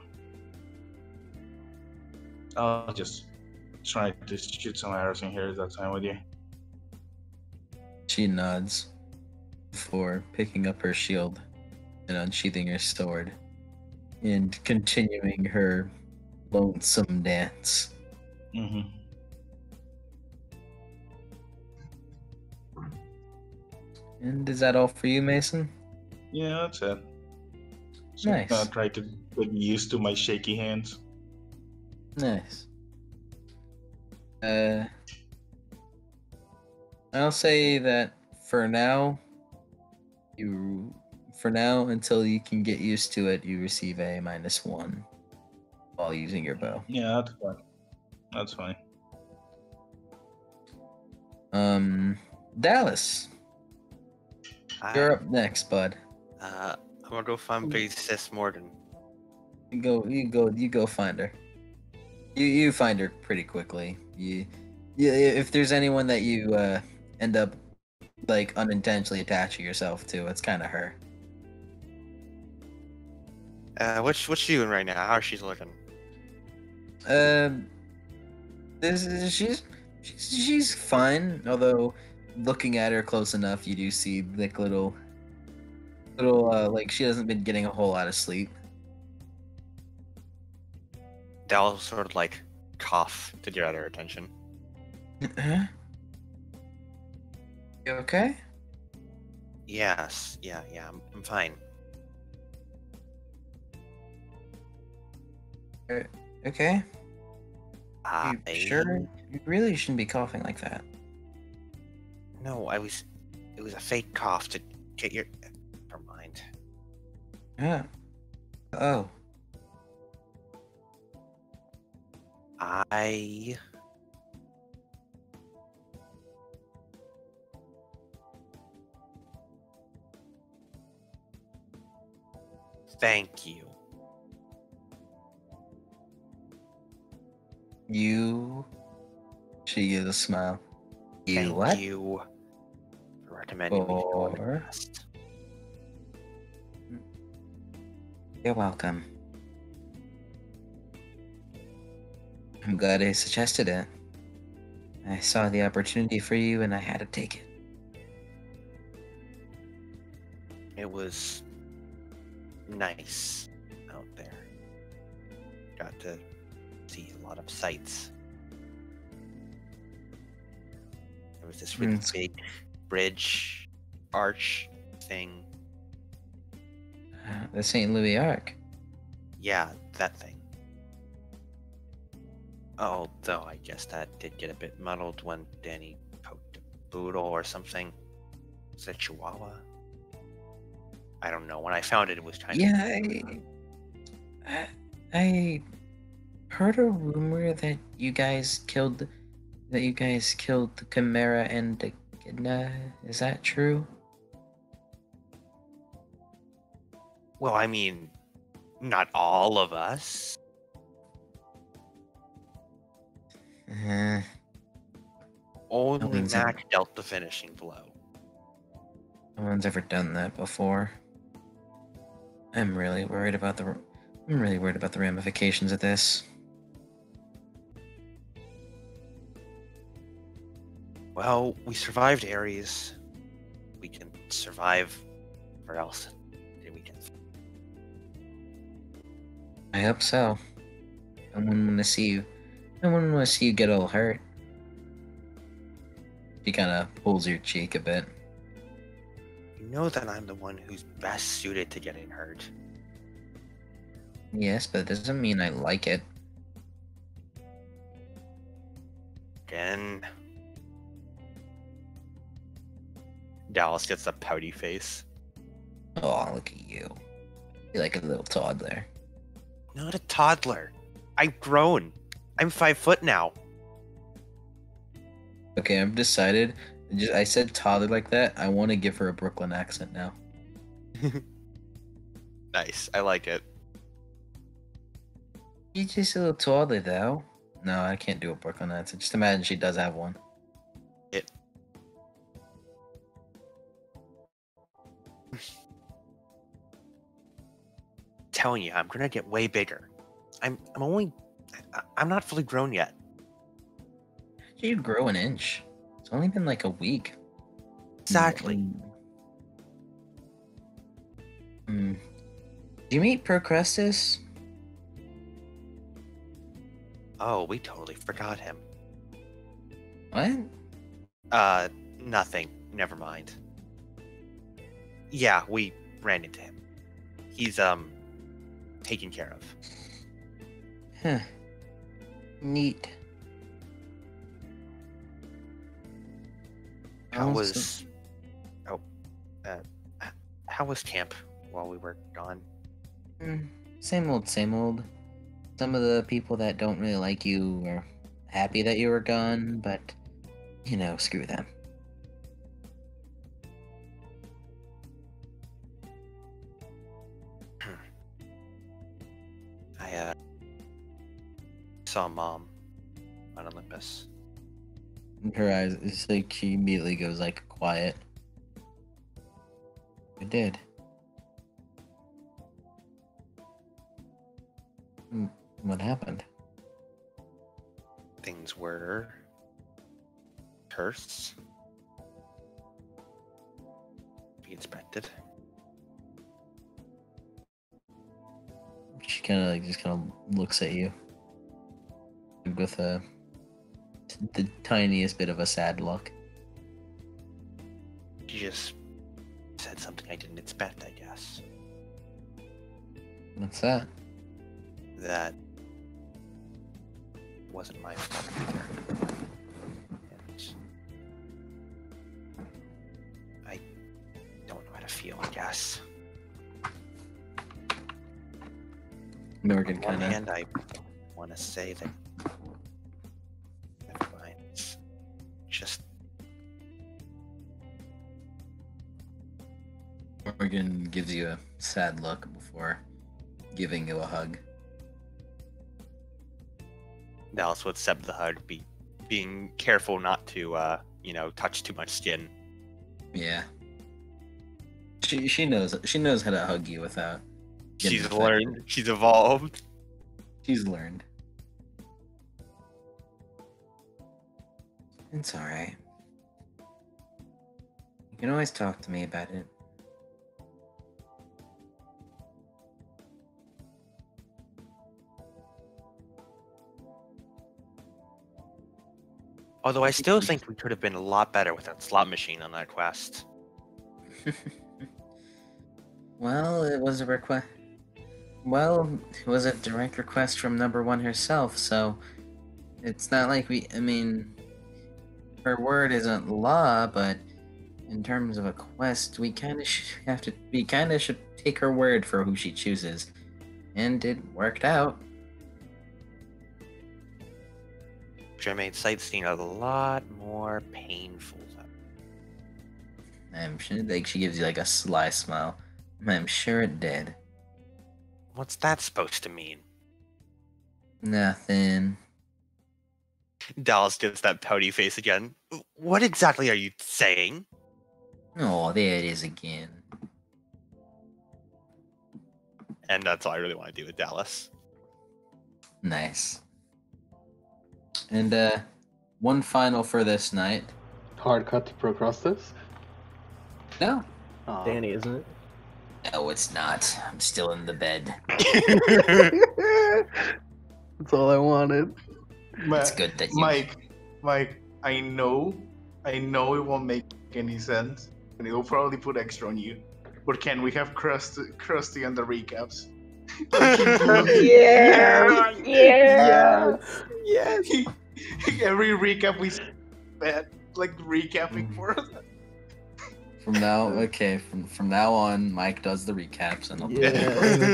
I'll just try to shoot some arrows in here. Is that time with you? She nods before picking up her shield and unsheathing her sword and continuing her lonesome dance. Mm-hmm. And is that all for you, Mason? Yeah, that's it. So Nice. I'm gonna try to get used to my shaky hands. Nice. I'll say that for now, until you can get used to it, you receive a -1 while using your bow. Yeah, that's fine. That's fine. Dallas, you're up next, bud. I'm gonna go find Big Sis Morden. You go find her. You find her pretty quickly. Yeah, if there's anyone that you end up like unintentionally attaching yourself to, it's kind of her. What's she doing right now? How's she looking? She's fine. Although looking at her close enough, you do see like little like she hasn't been getting a whole lot of sleep. Dal sort of like cough to get her attention. Huh? You okay? Yes. Yeah. I'm fine. Okay. I You sure? You really shouldn't be coughing like that. No, it was a fake cough to get your. Never mind. Yeah. Oh. Thank you. You. She gives a smile. Thank What? you for recommending me to go on the Or- quest. You're welcome. I'm glad I suggested it. I saw the opportunity for you and I had to take it. It was nice out there. Got to see a lot of sights. There was this really big bridge arch thing. The St. Louis Arc. Yeah, that thing. Although I guess that did get a bit muddled when Danny poked a boodle or something. Was it Chihuahua? I don't know. When I found it, it was kind of... I heard a rumor that you guys killed the Chimera and the Echidna. Is that true? Well, I mean, not all of us. Only Mac dealt the finishing blow. No one's ever done that before. I'm really worried about the ramifications of this. Well, we survived Ares. We can survive where else we can. I hope so. I wouldn't want to see you get all hurt. He kind of pulls your cheek a bit. You know that I'm the one who's best suited to getting hurt. Yes, but it doesn't mean I like it. Again. Dallas gets a pouty face. Oh, look at you. You're like a little toddler. Not a toddler. I've grown. I'm 5 foot now. Okay, I've decided. I said toddler like that. I want to give her a Brooklyn accent now. Nice. I like it. You're just a little toddler, though. No, I can't do a Brooklyn accent. Just imagine she does have one. Telling you, I'm gonna get way bigger. I'm not fully grown yet. You grow an inch. It's only been like a week. Exactly. Do you meet Procrustes? Oh, we totally forgot him. What? Nothing. Never mind. Yeah, we ran into him. He's, taken care of. Huh. Neat. How was camp while we were gone? Same old, same old. Some of the people that don't really like you are happy that you were gone, but, screw them. I saw Mom on Olympus. Her eyes, it's like she immediately goes like quiet. You did. What happened? Things were cursed. Be inspected. She kind of like just kind of looks at you with the tiniest bit of a sad look. She just said something I didn't expect, I guess. What's that? That wasn't my fault either. And I don't know how to feel, I guess. Morgan On one kind of. hand, I want to say that. Never mind. It's just. Morgan gives you a sad look before giving you a hug. Dallas would accept the hug, being careful not to, touch too much skin. Yeah. She knows how to hug you without. She's learned. She's evolved. She's learned. It's alright. You can always talk to me about it. Although I still think we could have been a lot better with that slot machine on that quest. Well, it was a request. Well, it was a direct request from number one herself, so it's not like her word isn't law, but in terms of a quest, we kind of should take her word for who she chooses, and it worked out. Which made sightseeing a lot more painful. I'm sure she gives you like a sly smile. I'm sure it did. What's that supposed to mean? Nothing. Dallas gives that pouty face again. What exactly are you saying? Oh, there it is again. And that's all I really want to do with Dallas. Nice. And one final for this night. Hard cut to Procrustes? No. Danny, isn't it? No, it's not. I'm still in the bed. That's all I wanted. It's good that you... Mike, I know it won't make any sense, and it'll probably put extra on you. But can we have Krusty on the recaps? Yes. Every recap we had, like recapping for us. From now on, Mike does the recaps, and I'll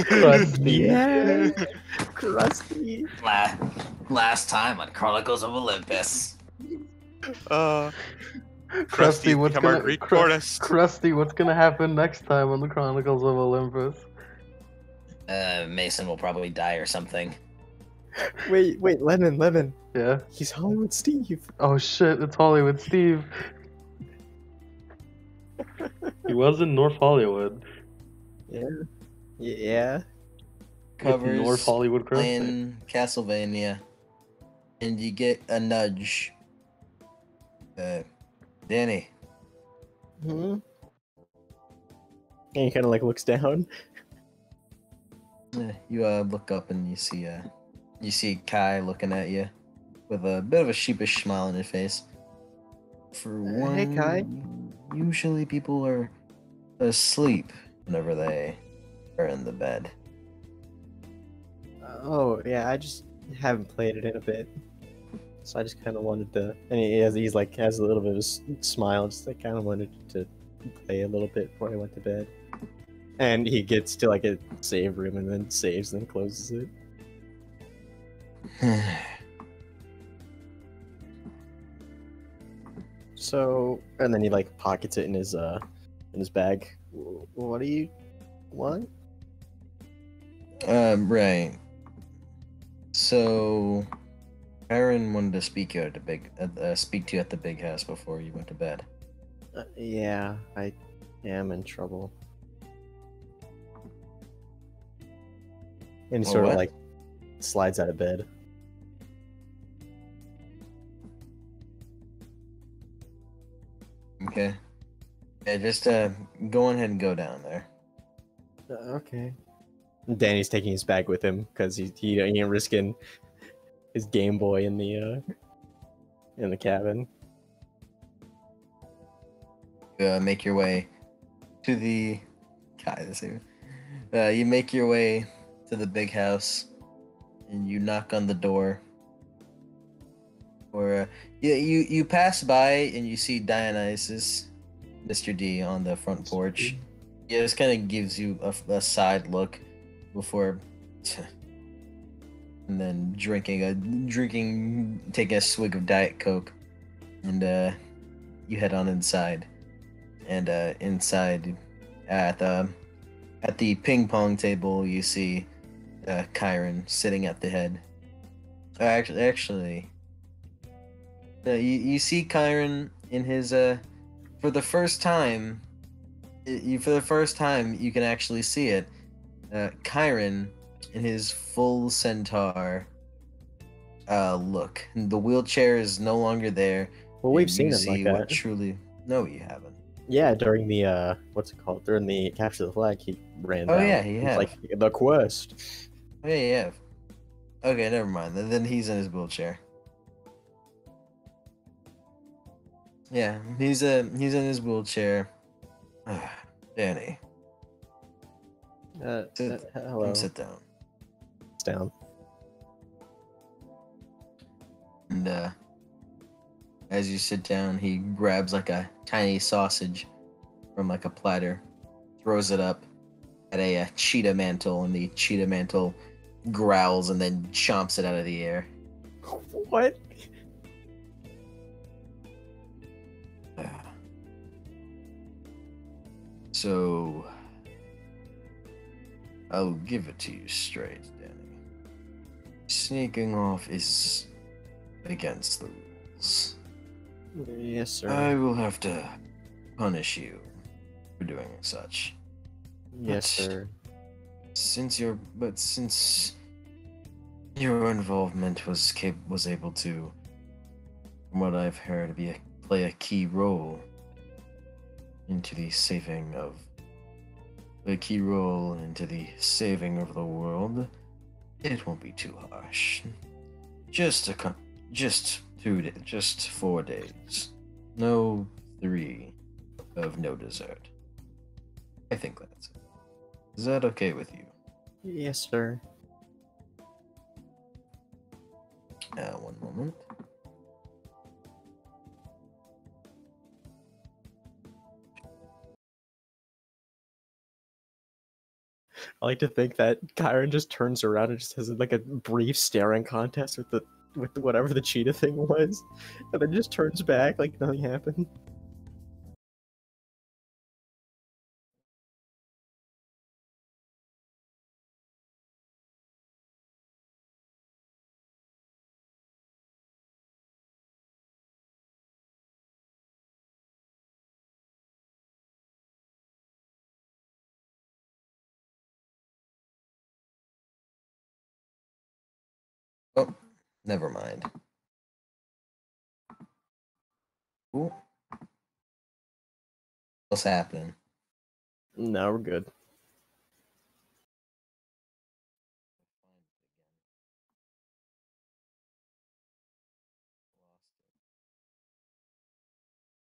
Krusty. Krusty. Last time on Chronicles of Olympus. Krusty, what's gonna happen next time on the Chronicles of Olympus? Mason will probably die or something. Wait, Lemon. Yeah? He's Hollywood Steve. Oh shit, it's Hollywood Steve. He was in North Hollywood. Yeah. Covers North Hollywood playing Castlevania, and you get a nudge. Danny. And he kind of like looks down. You look up and you see Kai looking at you with a bit of a sheepish smile on his face. For one, hey Kai. Usually people are asleep whenever they are in the bed. Oh yeah, I just haven't played it in a bit, so I just kind of wanted to. And he's like has a little bit of a smile, just like kind of wanted to play a little bit before I went to bed. And he gets to like a save room and then saves and then closes it. So, and then he like pockets it in his bag. What do you want? Right. So, Aaron wanted to speak to you at the big house before you went to bed. Yeah, I am in trouble. And he sort of like slides out of bed. Okay. Yeah, just go ahead and go down there. Okay. Danny's taking his bag with him because he ain't risking his Game Boy in the cabin. Make your way to the. You make your way to the big house, and you knock on the door. Or you pass by and you see Dionysus, Mr. D, on the front porch. Yeah, this kind of gives you a side look before, and then taking a swig of Diet Coke, and you head on inside. And inside, at the ping pong table, you see Kyron sitting at the head. Actually, you see Kyron in his for the first time. For the first time, you can actually see it. Kyron in his full centaur look. The wheelchair is no longer there. Well, we've seen him like that. Truly, no, you haven't. Yeah, during the what's it called? During the capture the flag, he ran. Oh down. yeah, he has. Like the quest. Oh yeah, you have. Okay, never mind. Then he's in his wheelchair. Yeah, he's in his wheelchair. Danny. Hello. Sit down. It's down. And as you sit down, he grabs like a tiny sausage from like a platter, throws it up at a cheetah mantle, and the cheetah mantle growls and then chomps it out of the air. What? So, I'll give it to you straight, Danny. Sneaking off is against the rules. Yes, sir. I will have to punish you for doing such. Yes, sir. Since your involvement was able to, from what I've heard, play a key role into the saving of the world, it won't be too harsh. Just 4 days. No 3 of no dessert. I think that's it. Is that okay with you? Yes, sir. One moment. I like to think that Kyron just turns around and just has like a brief staring contest with whatever the cheetah thing was, and then just turns back like nothing happened. Oh, never mind. Ooh. What's happening? No, we're good.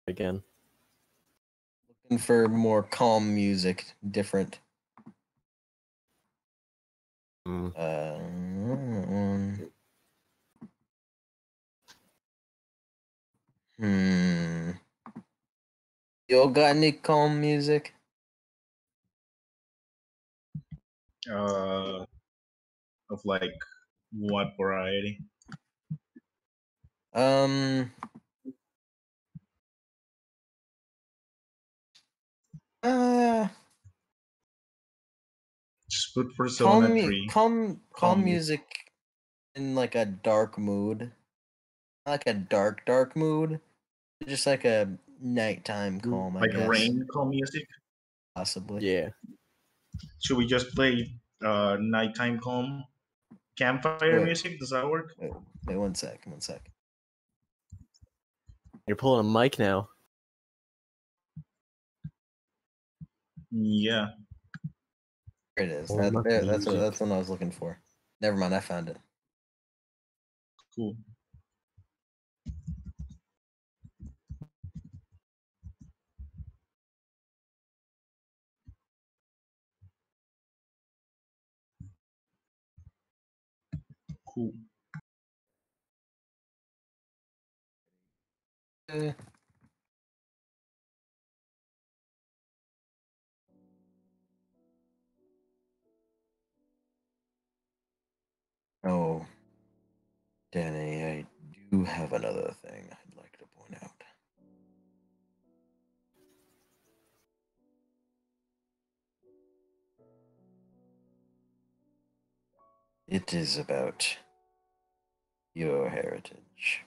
Again. Looking for more calm music, different. Y'all got any calm music? Of like what variety? Just put Persona 3. Calm music in like a dark mood. like a dark mood, just like a nighttime calm, I guess. Rain calm music. Possibly. Yeah. Should we just play nighttime calm campfire music? Does that work? Wait, one sec. You're pulling a mic now. Yeah. There it is. Oh, That's what I was looking for. Never mind, I found it. Cool. Cool. Oh, Danny, I do have another thing I'd like to point out. It is about your heritage.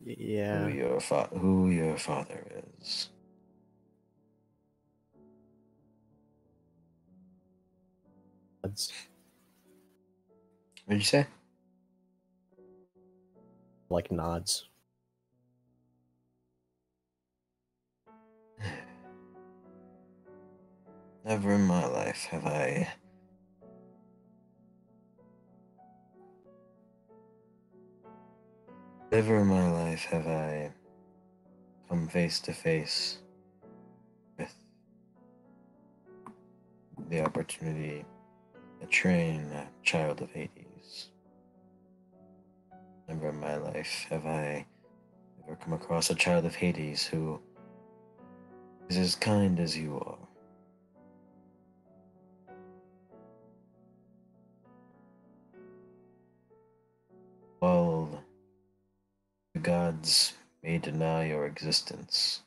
Yeah. Who your father is. What did you say? Like nods. Never in my life have I come face to face with the opportunity to train a child of Hades. Never in my life have I ever come across a child of Hades who is as kind as you are. While the gods may deny your existence,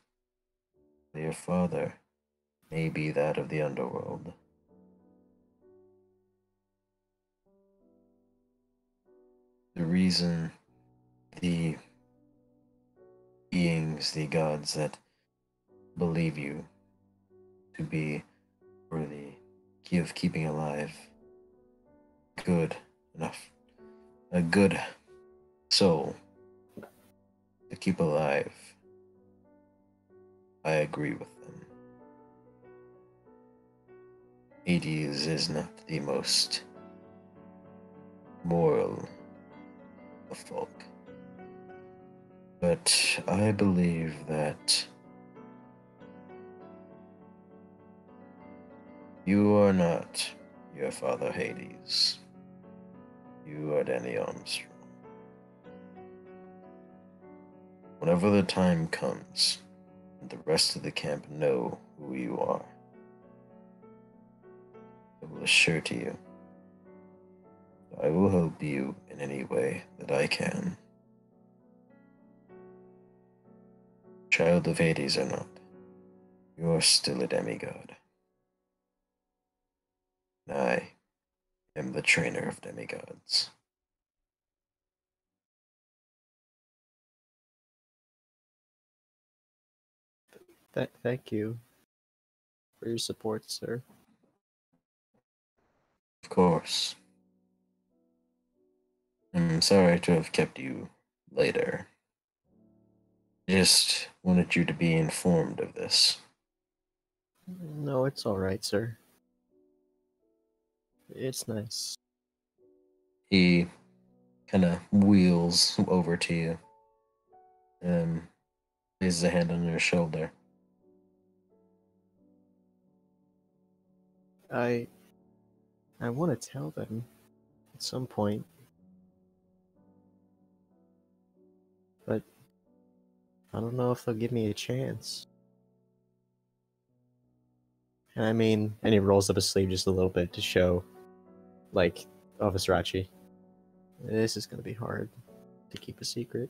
your father may be that of the Underworld. The reason the beings, the gods that believe you to be worthy of keeping alive good enough, a good soul to keep alive, I agree with them. Hades is not the most moral of folk, but I believe that you are not your father Hades. You are Danny Armstrong. Whenever the time comes, and the rest of the camp know who you are, I will assure to you, I will help you in any way that I can. Child of Hades or not, you are still a demigod. I am the trainer of demigods. Thank you for your support, sir. Of course. I'm sorry to have kept you later. Just wanted you to be informed of this. No, it's alright, sir. It's nice. He kind of wheels over to you and places a hand on your shoulder. I want to tell them at some point, but I don't know if they'll give me a chance. And I mean, and he rolls up his sleeve just a little bit to show, like, oh, Visrachi, this is gonna be hard to keep a secret.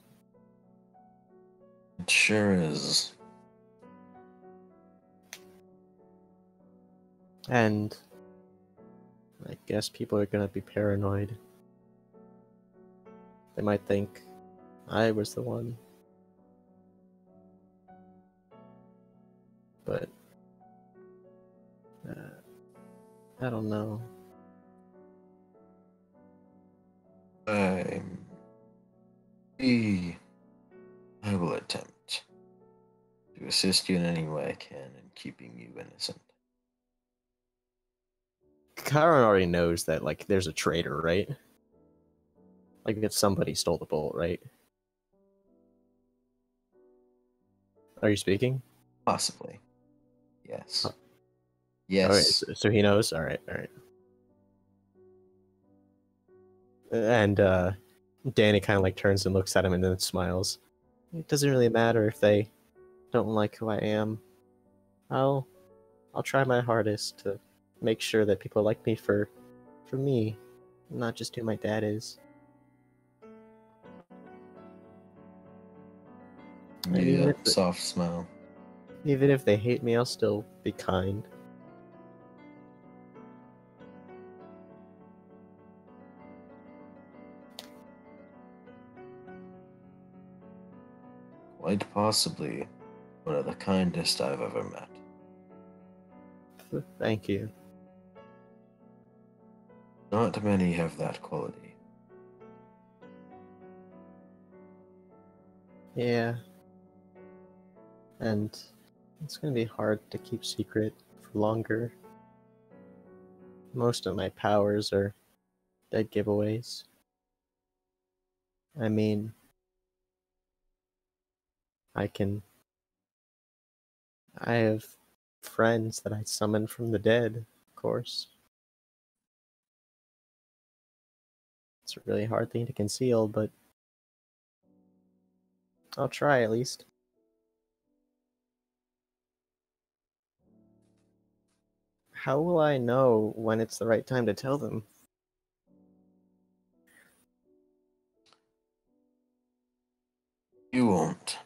It sure is. And I guess people are gonna be paranoid. They might think I was the one. But I don't know. I will attempt to assist you in any way I can in keeping you innocent. Chiron already knows that, like, there's a traitor, right? Like, that somebody stole the bolt, right? Are you speaking? Possibly. Yes. Huh. Yes. Okay, so he knows? Alright. And, Danny kind of, like, turns and looks at him and then smiles. It doesn't really matter if they don't like who I am. I'll try my hardest to make sure that people like me for me, not just who my dad is. Yeah, soft smile. Even if they hate me, I'll still be kind. Quite possibly one of the kindest I've ever met. Thank you. Not many have that quality. Yeah. And it's gonna be hard to keep secret for longer. Most of my powers are dead giveaways. I mean, I have friends that I summon from the dead, of course. It's a really hard thing to conceal, but I'll try at least. How will I know when it's the right time to tell them? You won't.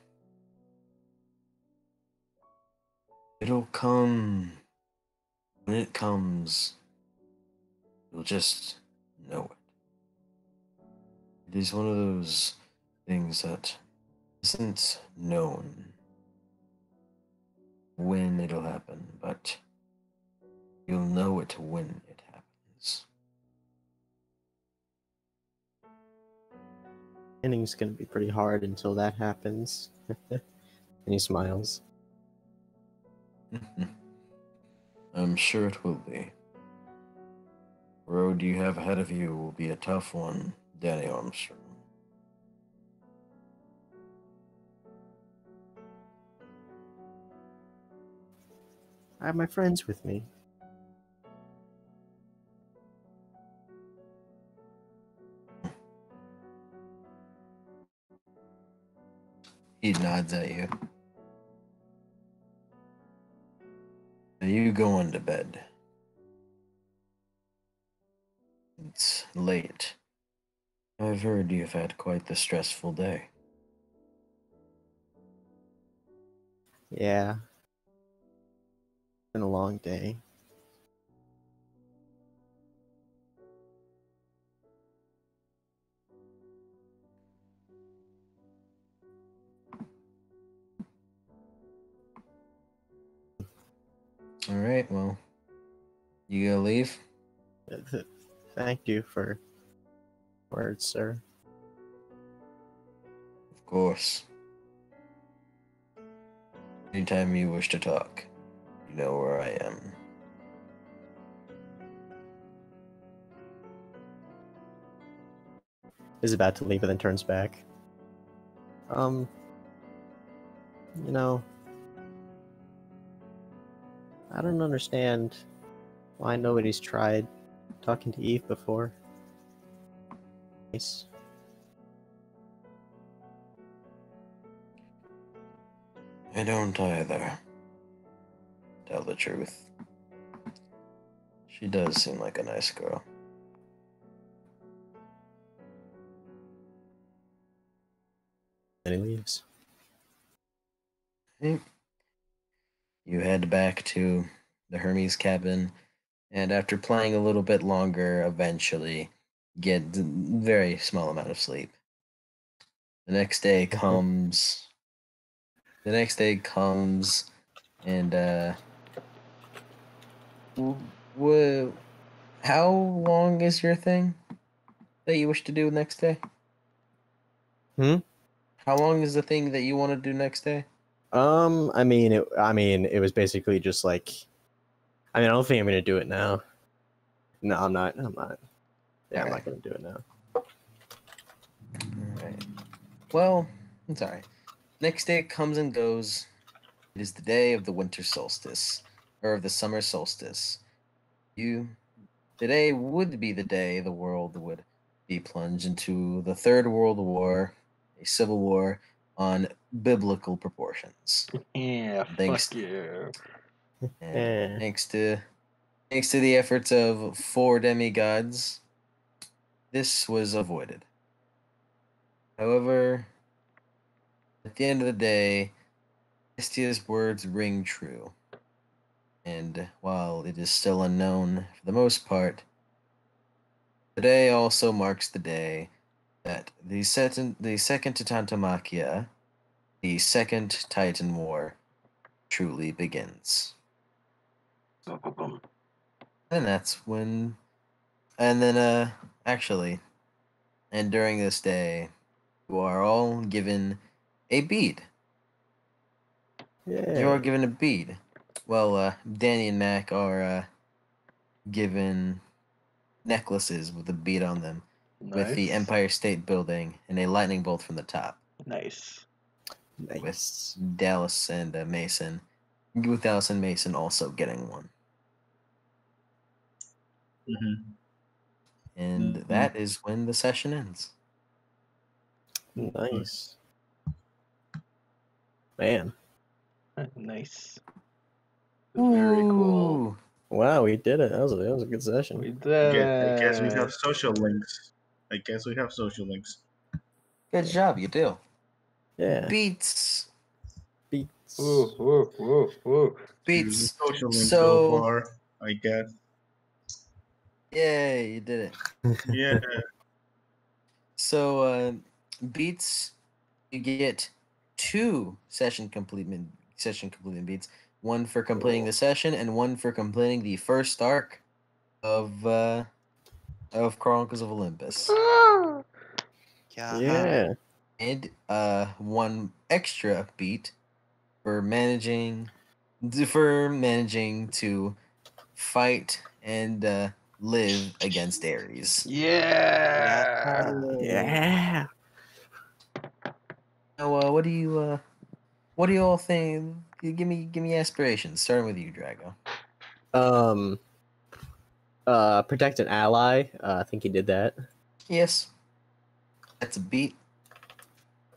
It'll come. When it comes, you'll just know it. It is one of those things that isn't known when it'll happen, but you'll know it when it happens. Inning's gonna be pretty hard until that happens. And he smiles. I'm sure it will be. The road you have ahead of you will be a tough one, Danny Armstrong. I have my friends with me. He nods at you. Are you going to bed? It's late. I've heard you've had quite the stressful day. Yeah. Been a long day. All right, well, you gonna leave? Thank you for words, sir. Of course. Anytime you wish to talk, you know where I am. Is about to leave, but then turns back. You know, I don't understand why nobody's tried talking to Eve before. Nice. I don't either. Tell the truth. She does seem like a nice girl. And he leaves. You head back to the Hermes cabin, and after playing a little bit longer, eventually get a very small amount of sleep. The next day comes. And how long is your thing that you wish to do next day? How long is the thing that you want to do next day? I mean, it was basically just like, I don't think I'm gonna do it now. No, I'm not. Yeah, okay. I'm not gonna do it now. Alright. Well, it's alright. Next day comes and goes. It is the day of the winter solstice, or of the summer solstice. Today would be the day the world would be plunged into the Third World War, a civil war on biblical proportions. Yeah, thanks to the efforts of 4 demigods, this was avoided. However, at the end of the day, Estia's words ring true. And while it is still unknown for the most part, today also marks the day that the second Titantomachia, the second Titan War, truly begins. And that's when... And then, and during this day, you are all given a bead. Yeah. You are given a bead. Well, Danny and Mac are given necklaces with a bead on them, with the Empire State Building and a lightning bolt from the top. Nice. With Dallas and Mason. With Dallas and Mason also getting one. And that is when the session ends. Nice. Man. Nice. Very cool. Wow, we did it. That was a good session. We did it. I guess we have social links. Good job, you do. Yeah. Beats. Woo. Beats. Social links so far, I guess. Yeah, you did it. Yeah. So, Beats, you get 2 session completion beats. 1 for completing the session, and 1 for completing the first arc of Chronicles of Olympus. Yeah. And 1 extra beat for managing to fight and live against Ares. Yeah. Now, what do you all think? Give me aspirations. Starting with you, Drago. Protect an ally. I think he did that. Yes. That's a beat.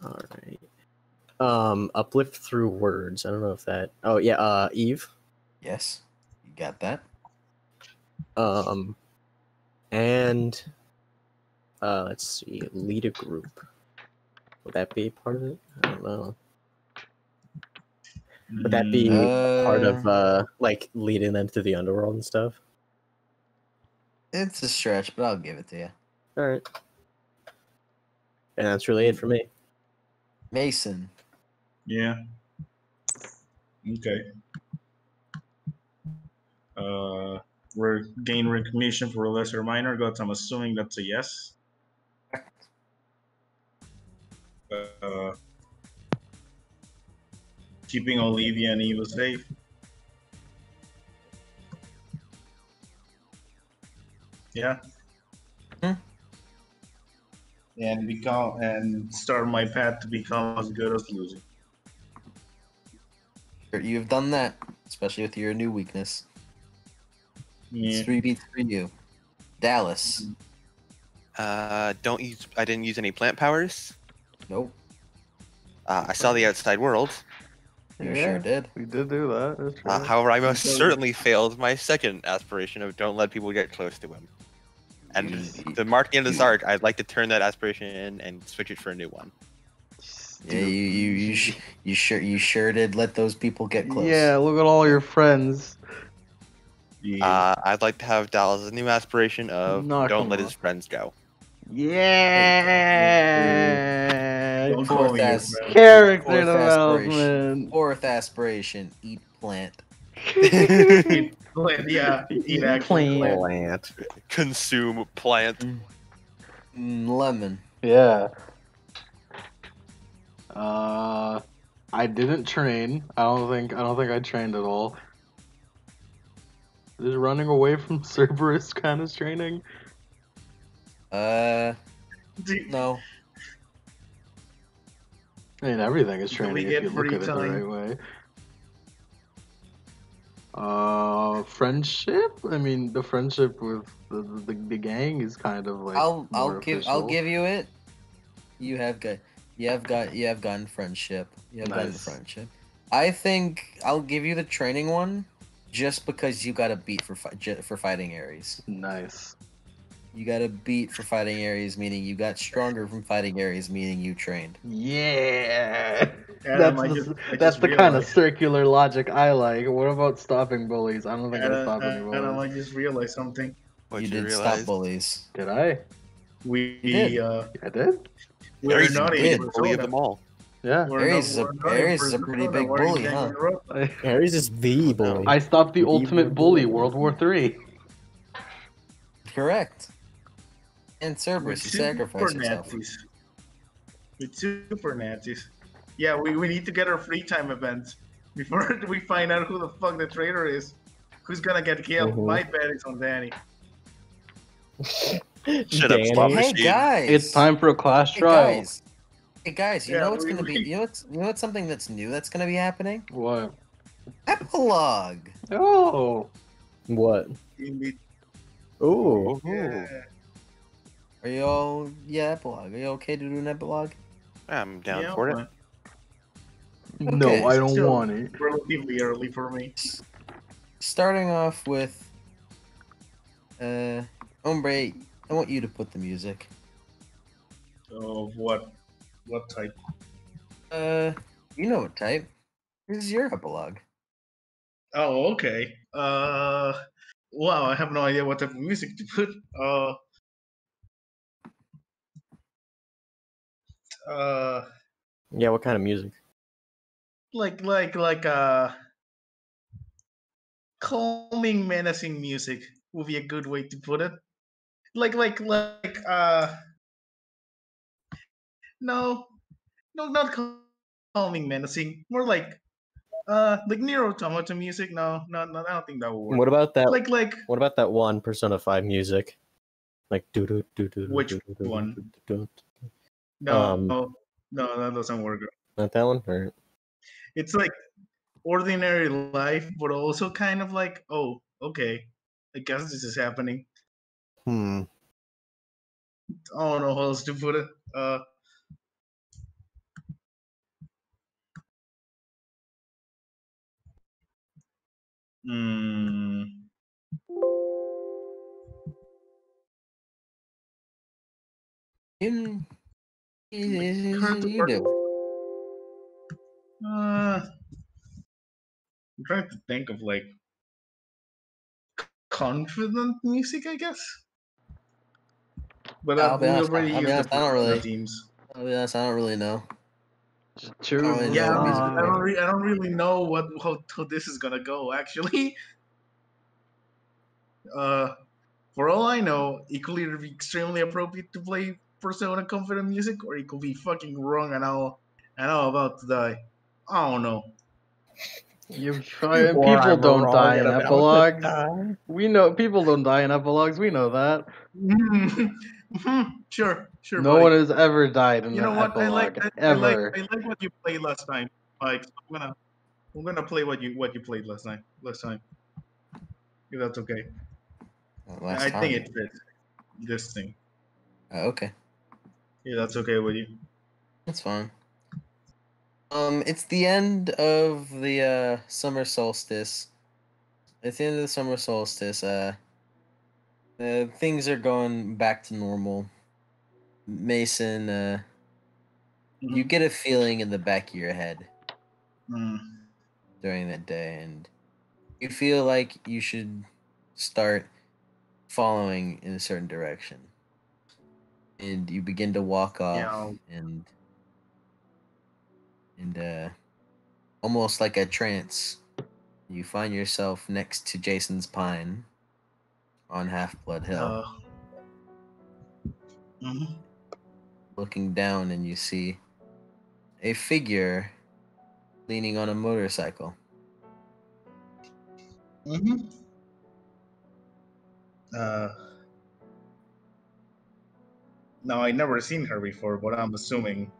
All right. Uplift through words. I don't know if that. Oh yeah. Eve. Yes, you got that. And let's see. Lead a group. Would that be part of it? I don't know. Would that be part of like leading them to the underworld and stuff? It's a stretch, but I'll give it to you. All right. And that's really it for me. Mason. Yeah. Okay. Gain recognition for a lesser minor gods. I'm assuming that's a yes. Keeping Olivia and Eva safe. Yeah. And start my path to become as good as losing. You've done that, especially with your new weakness. Yeah. It's 3 beats for you. Dallas. I didn't use any plant powers. Nope. I saw the outside world. You sure did. We did do that. That's right. However, I most certainly failed my second aspiration of don't let people get close to him. And the marking of this arc, I'd like to turn that aspiration in and switch it for a new one. Yeah, you sure did let those people get close. Yeah, look at all your friends. I'd like to have Dallas' new aspiration of don't let his friends go. Yeah. right? Don't call me your friend. Character development. Fourth aspiration. Eat plant. Eat plant, yeah. Eat actual Plant. Plant. Consume plant. Lemon. Yeah. I didn't train. I don't think I trained at all. Is running away from Cerberus kind of training? No. I mean, everything is Do we training if get you look free at it the time? right way. Friendship. I mean, the friendship with the gang is kind of like I'll official. give you it. You have gotten friendship. You have gotten friendship. I think I'll give you the training one, just because you got a beat for fighting Ares. Nice. You got a beat for fighting Ares, meaning you got stronger from fighting Ares, meaning you trained. Yeah. Adam, That's the kind of circular logic I like. What about stopping bullies? I don't think I stopped any bullies. Adam, I just realized something. You did stop bullies. Did I? We did. I did. We're not a in bully of them all. Yeah. Ares is a pretty big bully, huh? Ares is the bully. I stopped the ultimate bully, World War III. Correct. And Cerberus, you sacrificed yourself. With super Nazis. Yeah, we need to get our free time events before we find out who the fuck the traitor is. Who's gonna get killed? My bet is on Danny. Shut up, slot Hey machine. guys! It's time for a class trial. Hey guys, you know what's gonna be? You know what's something that's new that's gonna be happening? What? Epilogue. Oh. What? Ooh. Yeah. Are you all epilogue? Are you okay to do an epilogue? I'm down for it. No, Okay. I don't want it. Relatively early for me. Starting off with, Hombre, I want you to put the music. Of what? What type? You know what type. This is your epilogue. Oh, okay. Wow, I have no idea what type of music to put. Yeah, what kind of music? Like calming, menacing music would be a good way to put it. No, not calming, menacing. More like Nier Automata music. No, I don't think that would work. What about that? Like what about that one Persona 5 music? Like do do do do. Which one? No, that doesn't work. Not that one. Or... It's like ordinary life, but also kind of like, oh, okay, I guess this is happening. I don't know how else to put it. You do. I'm trying to think of like confident music, I guess. But I'll be we honest, already used the I don't really. teams. I'll be honest, I don't really know. Yeah, I don't really know how this is gonna go. Actually, for all I know, it could either be extremely appropriate to play Persona confident music, or it could be fucking wrong and I'm about to die. I don't know. People don't die in epilogues. We know people don't die in epilogues. We know that. Sure. No buddy. one has ever died in You know an what? epilogue. I like what you played last time. Like I'm gonna play what you played last time. If that's okay. I think it fits this thing. Okay. Yeah, that's okay with you. That's fine. It's the end of the summer solstice. At the end of the summer solstice, things are going back to normal. Mason, you get a feeling in the back of your head during that day, and you feel like you should start following in a certain direction. And you begin to walk off, and and almost like a trance, you find yourself next to Jason's pine on Half-Blood Hill. Mhm. Looking down, and you see a figure leaning on a motorcycle. Mhm. Now I never seen her before, but I'm assuming.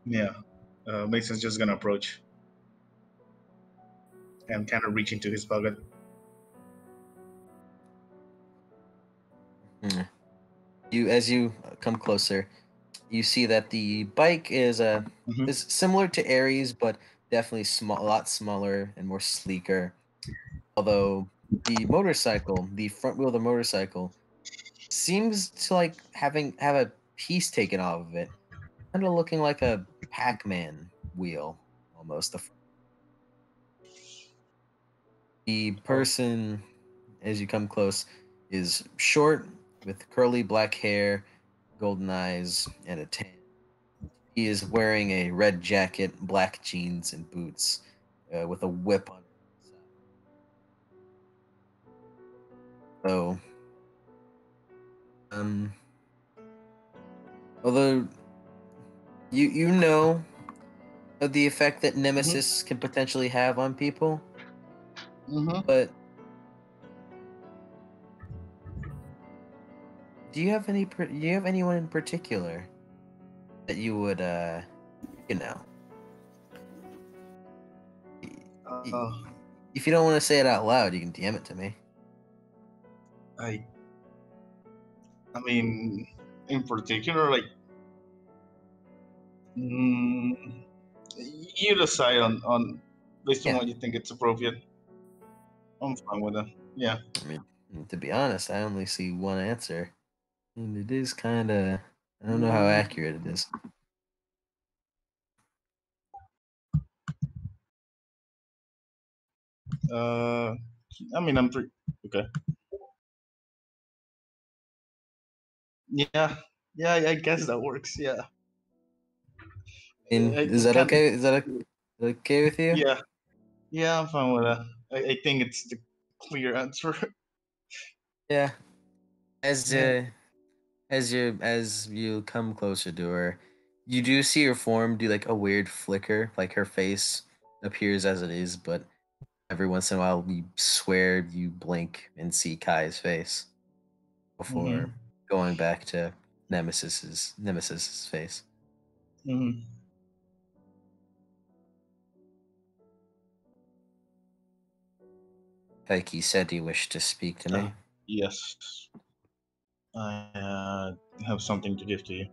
Yeah. Mason's just gonna approach and kind of reach into his pocket. As you come closer, you see that the bike is is similar to Ares, but definitely a lot smaller and more sleeker. Although the motorcycle, the front wheel of the motorcycle, seems to like have a piece taken off of it, kind of looking like a Pac-Man wheel almost. The person, as you come close, is short with curly black hair, golden eyes, and a tan. He is wearing a red jacket, black jeans, and boots, with a whip on his side. So, although you know of the effect that Nemesis can potentially have on people, but do you have anyone in particular that you would you know? If you don't want to say it out loud, you can DM it to me. I mean, in particular, like, you decide on based on what you think it's appropriate. I'm fine with it. Yeah. I mean, to be honest, I only see one answer, and it is kind of, I don't know how accurate it is. I mean, I'm pretty okay. Yeah, I guess that works. Yeah. Is that okay? Is that okay with you? Yeah, I'm fine with that. I think it's the clear answer. Yeah. As you come closer to her, you do see her form do like a weird flicker, like her face appears as it is, but every once in a while you swear you blink and see Kai's face before going back to Nemesis's face. Kaiki said he wished to speak to me. Yes. I have something to give to you.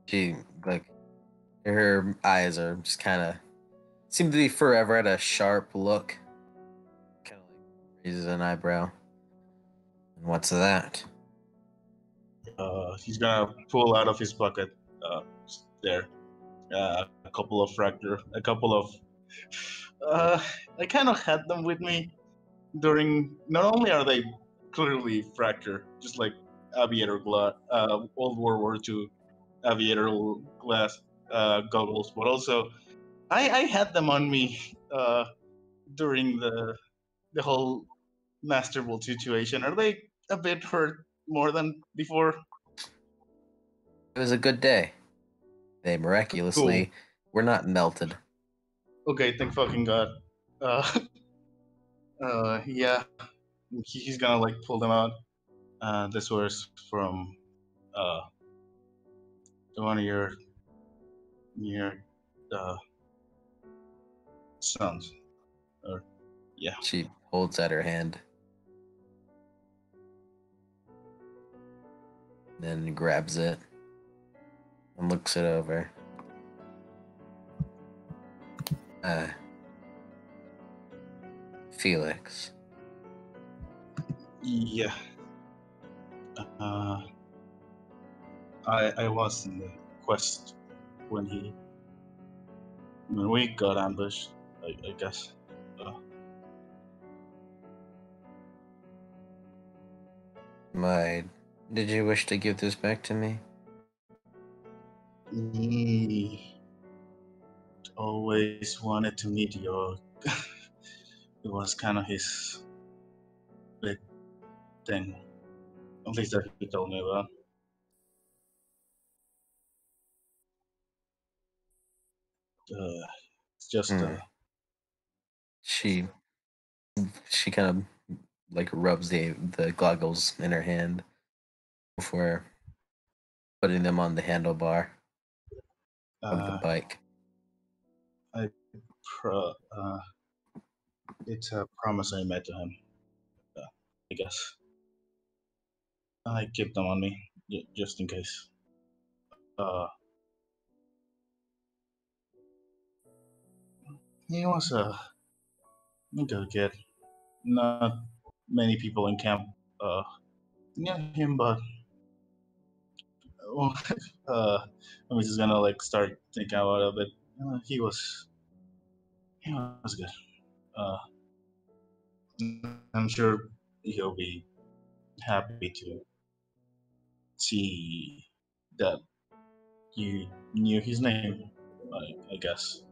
She, like, her eyes are just kind of seem to be forever at a sharp look. Kind of like raises an eyebrow. And what's that? He's gonna pull out of his pocket there a couple of I kind of had them with me during. Not only are they clearly fracture, just like aviator glass, World War II aviator glass goggles, but also I had them on me during the whole Master Ball situation. Are they a bit hurt more than before? It was a good day. They miraculously were not melted. Okay, thank fucking God. Yeah, he's gonna like pull them out. This was from one of your sons. Or yeah. She holds out her hand. Then grabs it and looks it over. Felix. Yeah. I was in the quest when we got ambushed, I guess. My Did you wish to give this back to me? He always wanted to meet you. It was kind of his big thing. At least that he told me about. It's just She kind of like rubs the goggles in her hand before putting them on the handlebar of the bike. It's a promise I made to him. I guess I keep them on me just in case. He was a good kid. Not many people in camp knew him, but well, I'm just gonna like start thinking about it a bit. He was good. I'm sure he'll be happy to see that you knew his name. I guess.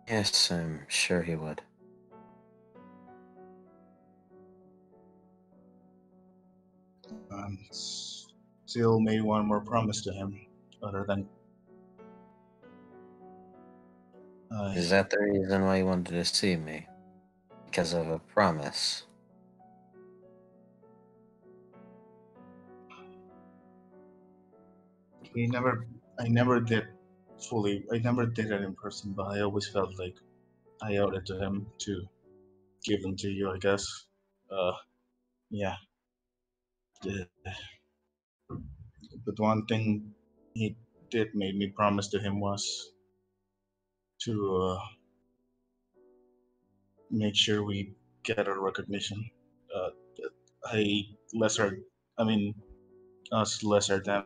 Yes, I'm sure he would. Still made one more promise to him, other than. Is that the reason why you wanted to see me? Because of a promise? I never did it in person, but I always felt like I owed it to him to give them to you, I guess. Yeah. But one thing he did made me promise to him was to make sure we get our recognition. I lesser, I mean, us lesser than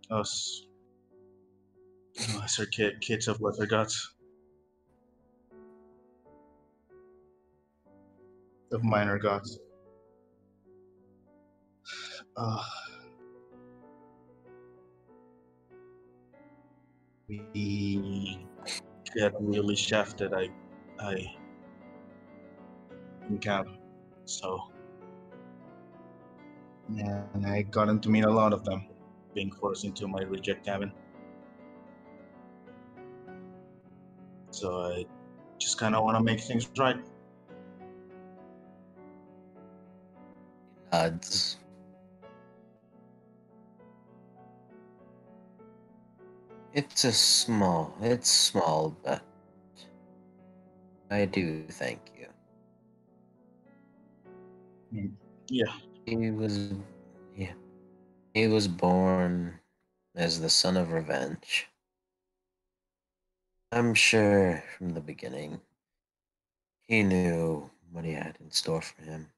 us lesser kids of lesser gods, of minor gods. We get really shafted. I in camp, so and I gotten to meet a lot of them, being forced into my reject cabin. So I just kind of want to make things right. Nods. It's small, but I do thank you. Yeah. He was born as the son of revenge. I'm sure from the beginning he knew what he had in store for him.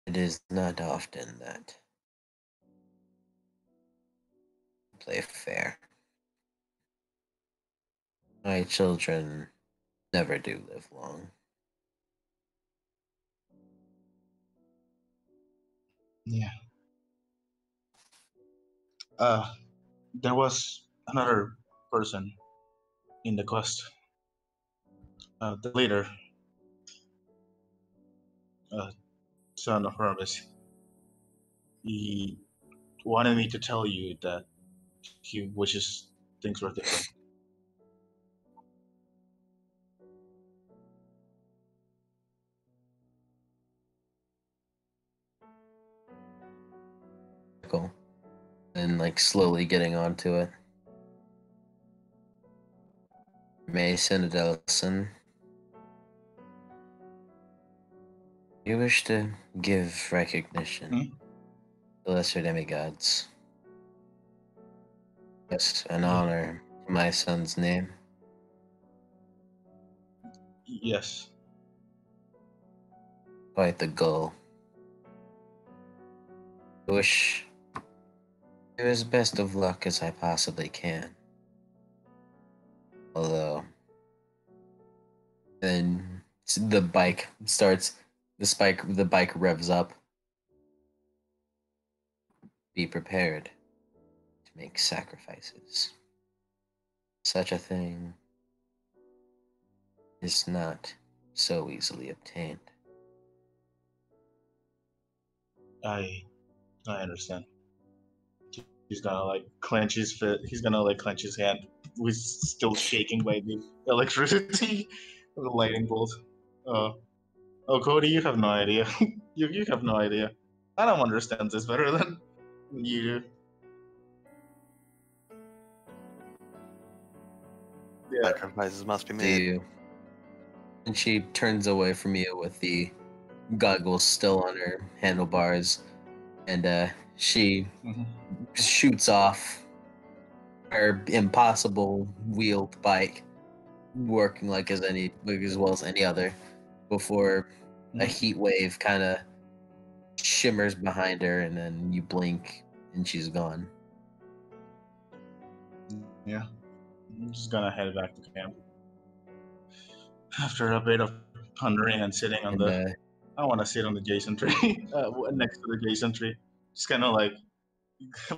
It is not often that I play fair. My children never do live long. Yeah. There was another person in the quest. The leader, son of Hermes. He wanted me to tell you that he wishes things were different. Cool. And like slowly getting onto it. Mason Adelson. You wish to give recognition to lesser demigods. Yes, an honor to my son's name. Yes. Quite the goal. I wish you as best of luck as I possibly can. Although, then the bike starts. The bike revs up. Be prepared to make sacrifices. Such a thing is not so easily obtained. I understand. He's gonna like clench his fit. He's gonna like clench his hand, with still shaking by the electricity of the lightning bolt. Oh, Cody, you have no idea. you have no idea. I don't understand this better than you do. Yeah. Sacrifices must be made. And she turns away from you with the goggles still on her handlebars, and she shoots off her impossible wheeled bike, working like as well as any other, before a heat wave kind of shimmers behind her, and then you blink and she's gone. Yeah, I'm just gonna head back to camp after a bit of pondering and sitting on the. I want to sit on the Jason tree, next to the Jason tree. Just kind of like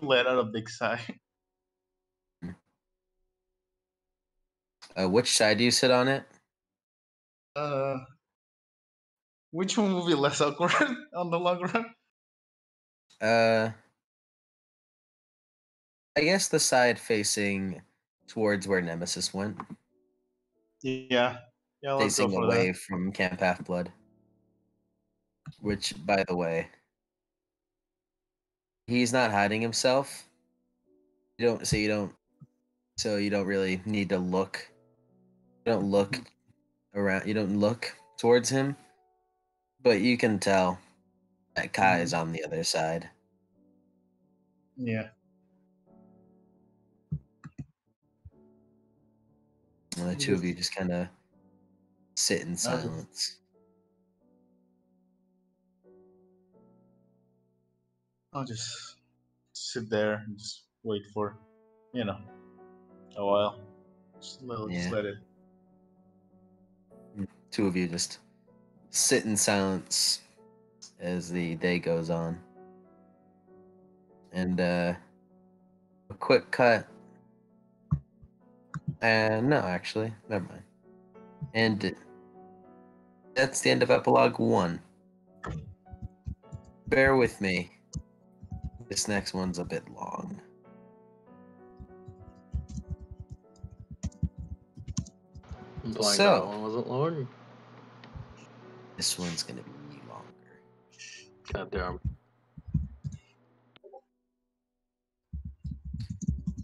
let out a big sigh. Which side do you sit on it? Which one will be less awkward on the long run? I guess the side facing towards where Nemesis went. Yeah, let's facing go for away that. from Camp Half-Blood. Which, by the way, he's not hiding himself. You don't really need to look. You don't look around. You don't look towards him, but you can tell that Kai is on the other side. Yeah. And the two of you just kind of sit in silence. I'll just sit there and just wait for, a while. Just let it. Two of you just sit in silence as the day goes on. And a quick cut. No, actually, never mind. And that's the end of epilogue 1. Bear with me. This next one's a bit long. So that one wasn't long. This one's gonna be longer. God damn.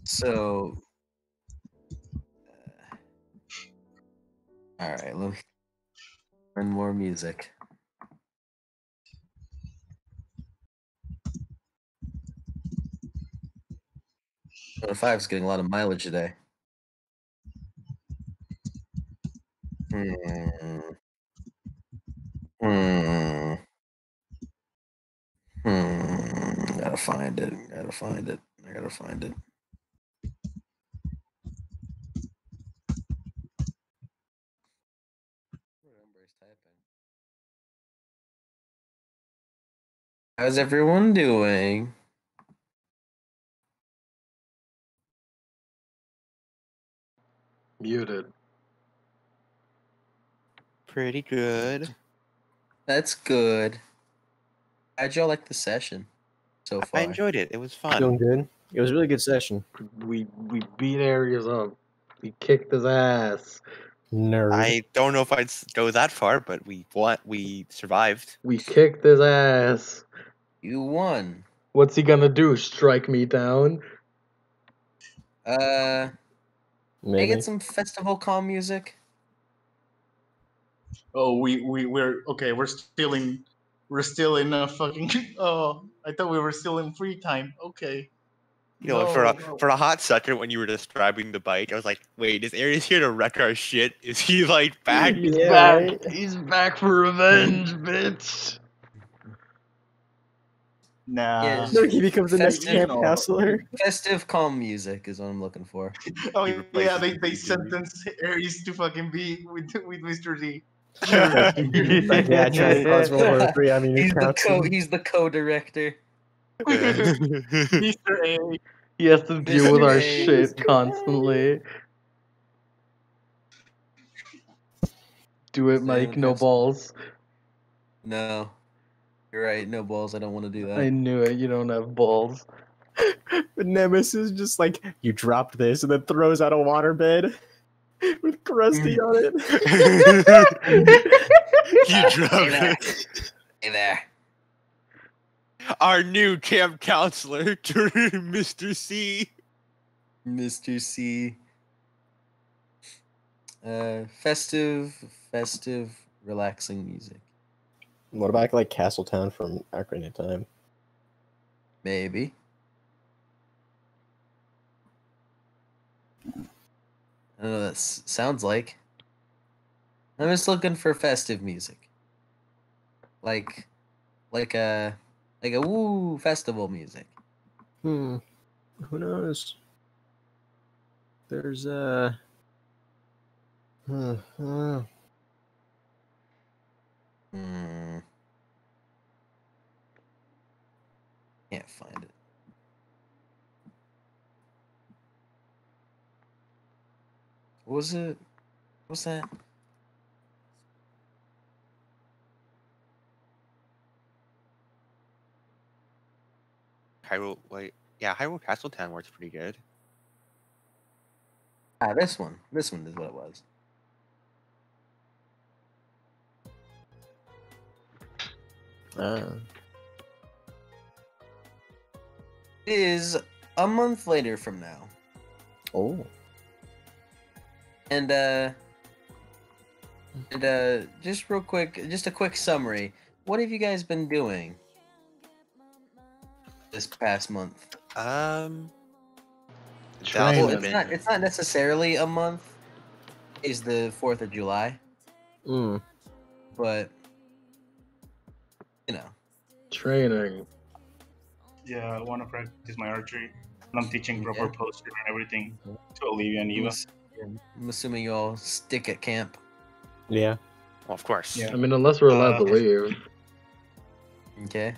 So, all right, let me learn more music. Persona 5 is getting a lot of mileage today. Gotta find it. I gotta find it. How's everyone doing? Muted. Pretty good. That's good. How'd y'all like the session so far? I enjoyed it. It was fun. Doing good. It was a really good session. We beat Aries up. We kicked his ass. Nerd. I don't know if I'd go that far, but we survived. We kicked his ass. You won. What's he gonna do? Strike me down? Can I Maybe. get some festival call music? Oh, we're okay. We're still in a fucking. Oh, I thought we were still in free time. Okay. For a hot second when you were describing the bike, I was like, "Wait, is Aries here to wreck our shit? Is he like back? He's back. Right? He's back for revenge, bitch." Nah. Yeah, No, he becomes the next festive, camp counselor. festive calm music is what I'm looking for. Oh He yeah, replaces they the sentence Ares to fucking be with Mr. Z. Like, yeah, try to cause World War III. I mean, he's your counselor. he's the co-director. Mr. A. He has to deal with Mr. our A. shit constantly. Do it, Mike. No balls. No, you're right. No balls. I don't want to do that. I knew it. You don't have balls. But Nemesis just like, you dropped this, and then throws out a waterbed with Krusty on it. You dropped there. it. Hey there. Our new camp counselor, Mr. C. Mr. C. Festive, relaxing music. What about like Castletown from Ocarina of Time? Maybe. I don't know what that sounds like. I'm just looking for festive music. Like a woo festival music. Who knows? There's Can't find it. What was it? What's that? Hyrule Castletown works pretty good. Ah, this one. This one is what it was. It is a month later from now. Oh. And just real quick, just a quick summary. What have you guys been doing this past month? It's not necessarily a month. It's the 4th of July. But you know. Training. Yeah, I want to practice my archery. And I'm teaching proper posture and everything to Olivia and Eva. I'm assuming you all stick at camp. Yeah. Well, of course. Yeah. I mean, unless we're allowed to leave. Okay.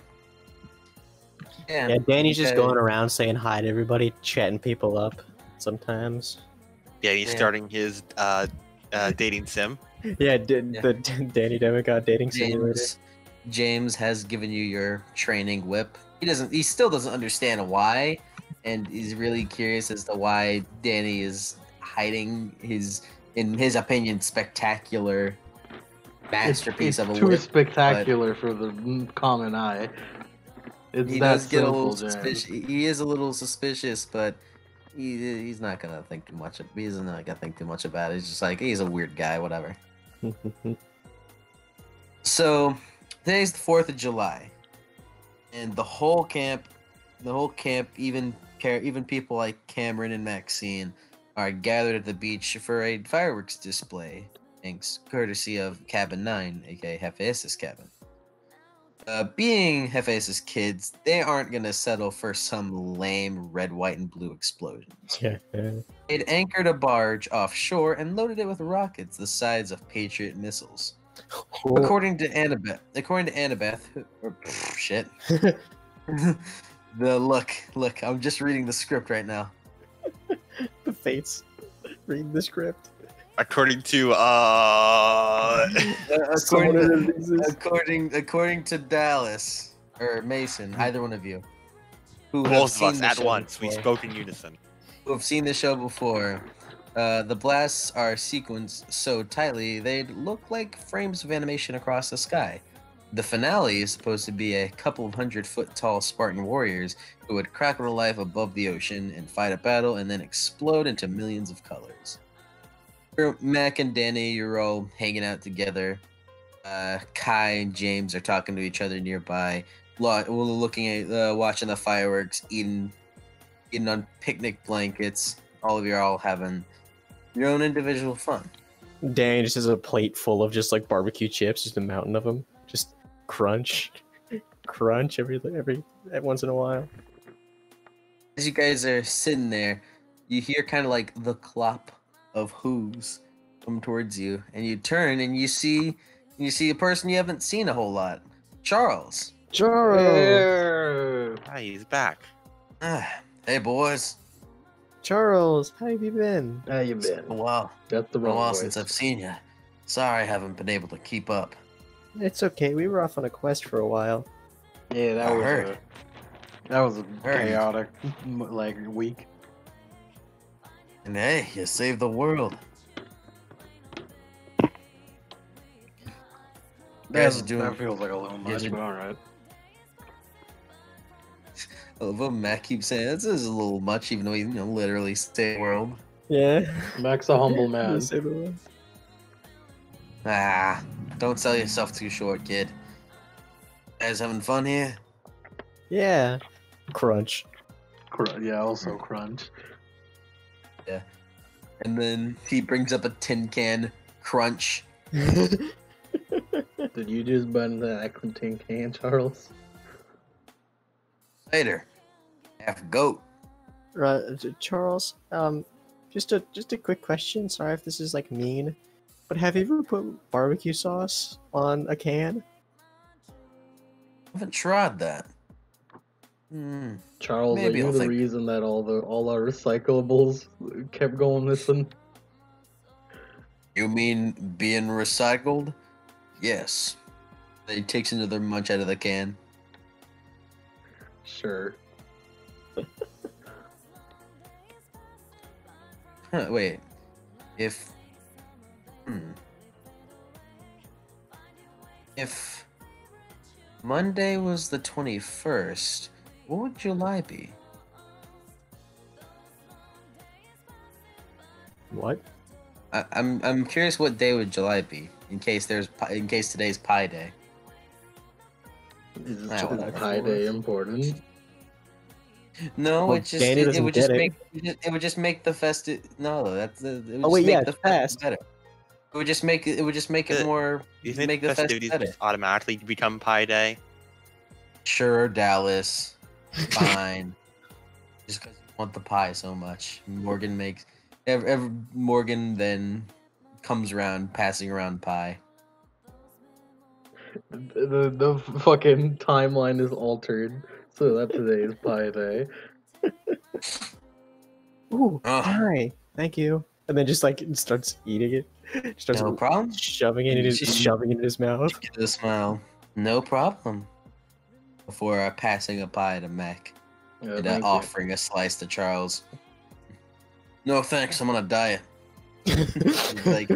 Yeah, Danny's just going around saying hi to everybody, chatting people up sometimes. Yeah, he's starting his dating sim. Yeah, the Danny Demigod dating simulator. James has given you your training whip. He still doesn't understand why, and he's really curious as to why Danny is hiding his, in his opinion, spectacular masterpiece of a too whip. Spectacular for the common eye. He does get a little suspicious. He is a little suspicious, but he's not gonna think too much. He's not gonna think too much about it. He's just like, he's a weird guy, whatever. So today's the 4th of July, and the whole camp, even people like Cameron and Maxine, are gathered at the beach for a fireworks display, thanks courtesy of Cabin 9, aka Hefeis's cabin. Being Hefeis's kids, they aren't gonna settle for some lame red, white, and blue explosion. They'd anchored a barge offshore and loaded it with rockets the size of Patriot missiles. According to Annabeth, shit. Look, I'm just reading the script right now. The fates. Read the script. According to according to Dallas or Mason, either one of you, who both of us at once, we spoke in unison, who have seen the show before, the blasts are sequenced so tightly they'd look like frames of animation across the sky. The finale is supposed to be a couple of 100-foot tall Spartan warriors who would crackle to life above the ocean and fight a battle and then explode into millions of colors. Mac and Danny, you're all hanging out together. Kai and James are talking to each other nearby. We're looking at watching the fireworks, eating on picnic blankets. All of you are all having your own individual fun. Danny just has a plate full of just like barbecue chips, just a mountain of them, just crunch. crunch every once in a while. As you guys are sitting there, you hear kind of like the clop of hooves come towards you, and you turn and you see a person you haven't seen a whole lot. Charles. Charles. Hi, he's back. Hey boys. Charles, how have you been? How you been? A while. That's the A wrong while voice. since I've seen you. Sorry I haven't been able to keep up. It's okay. We were off on a quest for a while. Yeah, that was a chaotic like week. And hey, you saved the world. That feels like a little much, did- but alright. I love what Matt keeps saying. This is a little much, even though he literally saved the world. Yeah. Mac's a humble man. Don't sell yourself too short, kid. Guys having fun here? Yeah. Crunch. Yeah, also crunch. Yeah. And then he brings up a tin can. Crunch. Did you just button that tin can, Charles? Later. Half goat. Right, Charles. Just a quick question. Sorry if this is like mean, but have you ever put barbecue sauce on a can? I haven't tried that. Charles, Maybe are you I'll the think. reason that all our recyclables kept going missing? You mean being recycled? Yes. He takes another munch out of the can. Sure. Wait. If Monday was the 21st, what would July be? What? I'm curious what day would July be in case today's Pi Day. Is whatever. Pi Day important? No, Well, it just Danny it doesn't would just get make it would just make the festive. No, that's it would Oh wait, just make yeah, the it's festive fast. better. It would just make it more. You think make the festivities festive better. just automatically become Pi Day? Sure, Dallas. Fine. Just because you want the pie so much. Morgan makes. Morgan then comes around passing around pie. The fucking timeline is altered so that today is Pi Day. Ooh, Ugh. hi. Thank you. And then just like starts eating it. Starts No problem. shoving it in his mouth. Give it a smile. No problem. Before passing a pie to Mac Yeah, and thank you. offering a slice to Charles. No thanks, I'm on a diet. Like,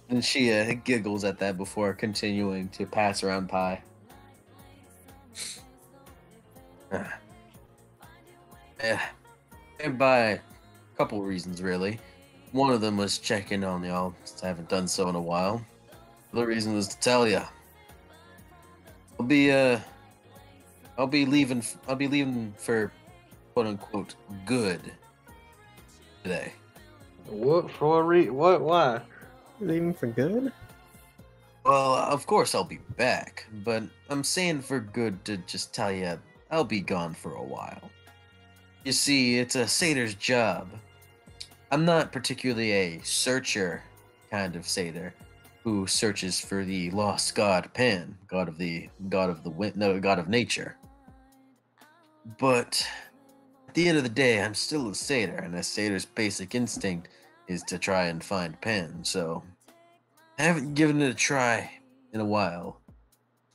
and she giggles at that before continuing to pass around pie. Yeah, and by a couple reasons really. One of them was checking on y'all, since I haven't done so in a while. The other reason was to tell ya. I'll be leaving for quote unquote good today. What for? What? Why? Leaving for good? Well, of course I'll be back, but I'm saying for good to just tell you I'll be gone for a while. You see, it's a satyr's job. I'm not particularly a searcher kind of satyr who searches for the lost god Pan, god of nature. But at the end of the day, I'm still a satyr, and a satyr's basic instinct is to try and find Pan, so I haven't given it a try in a while.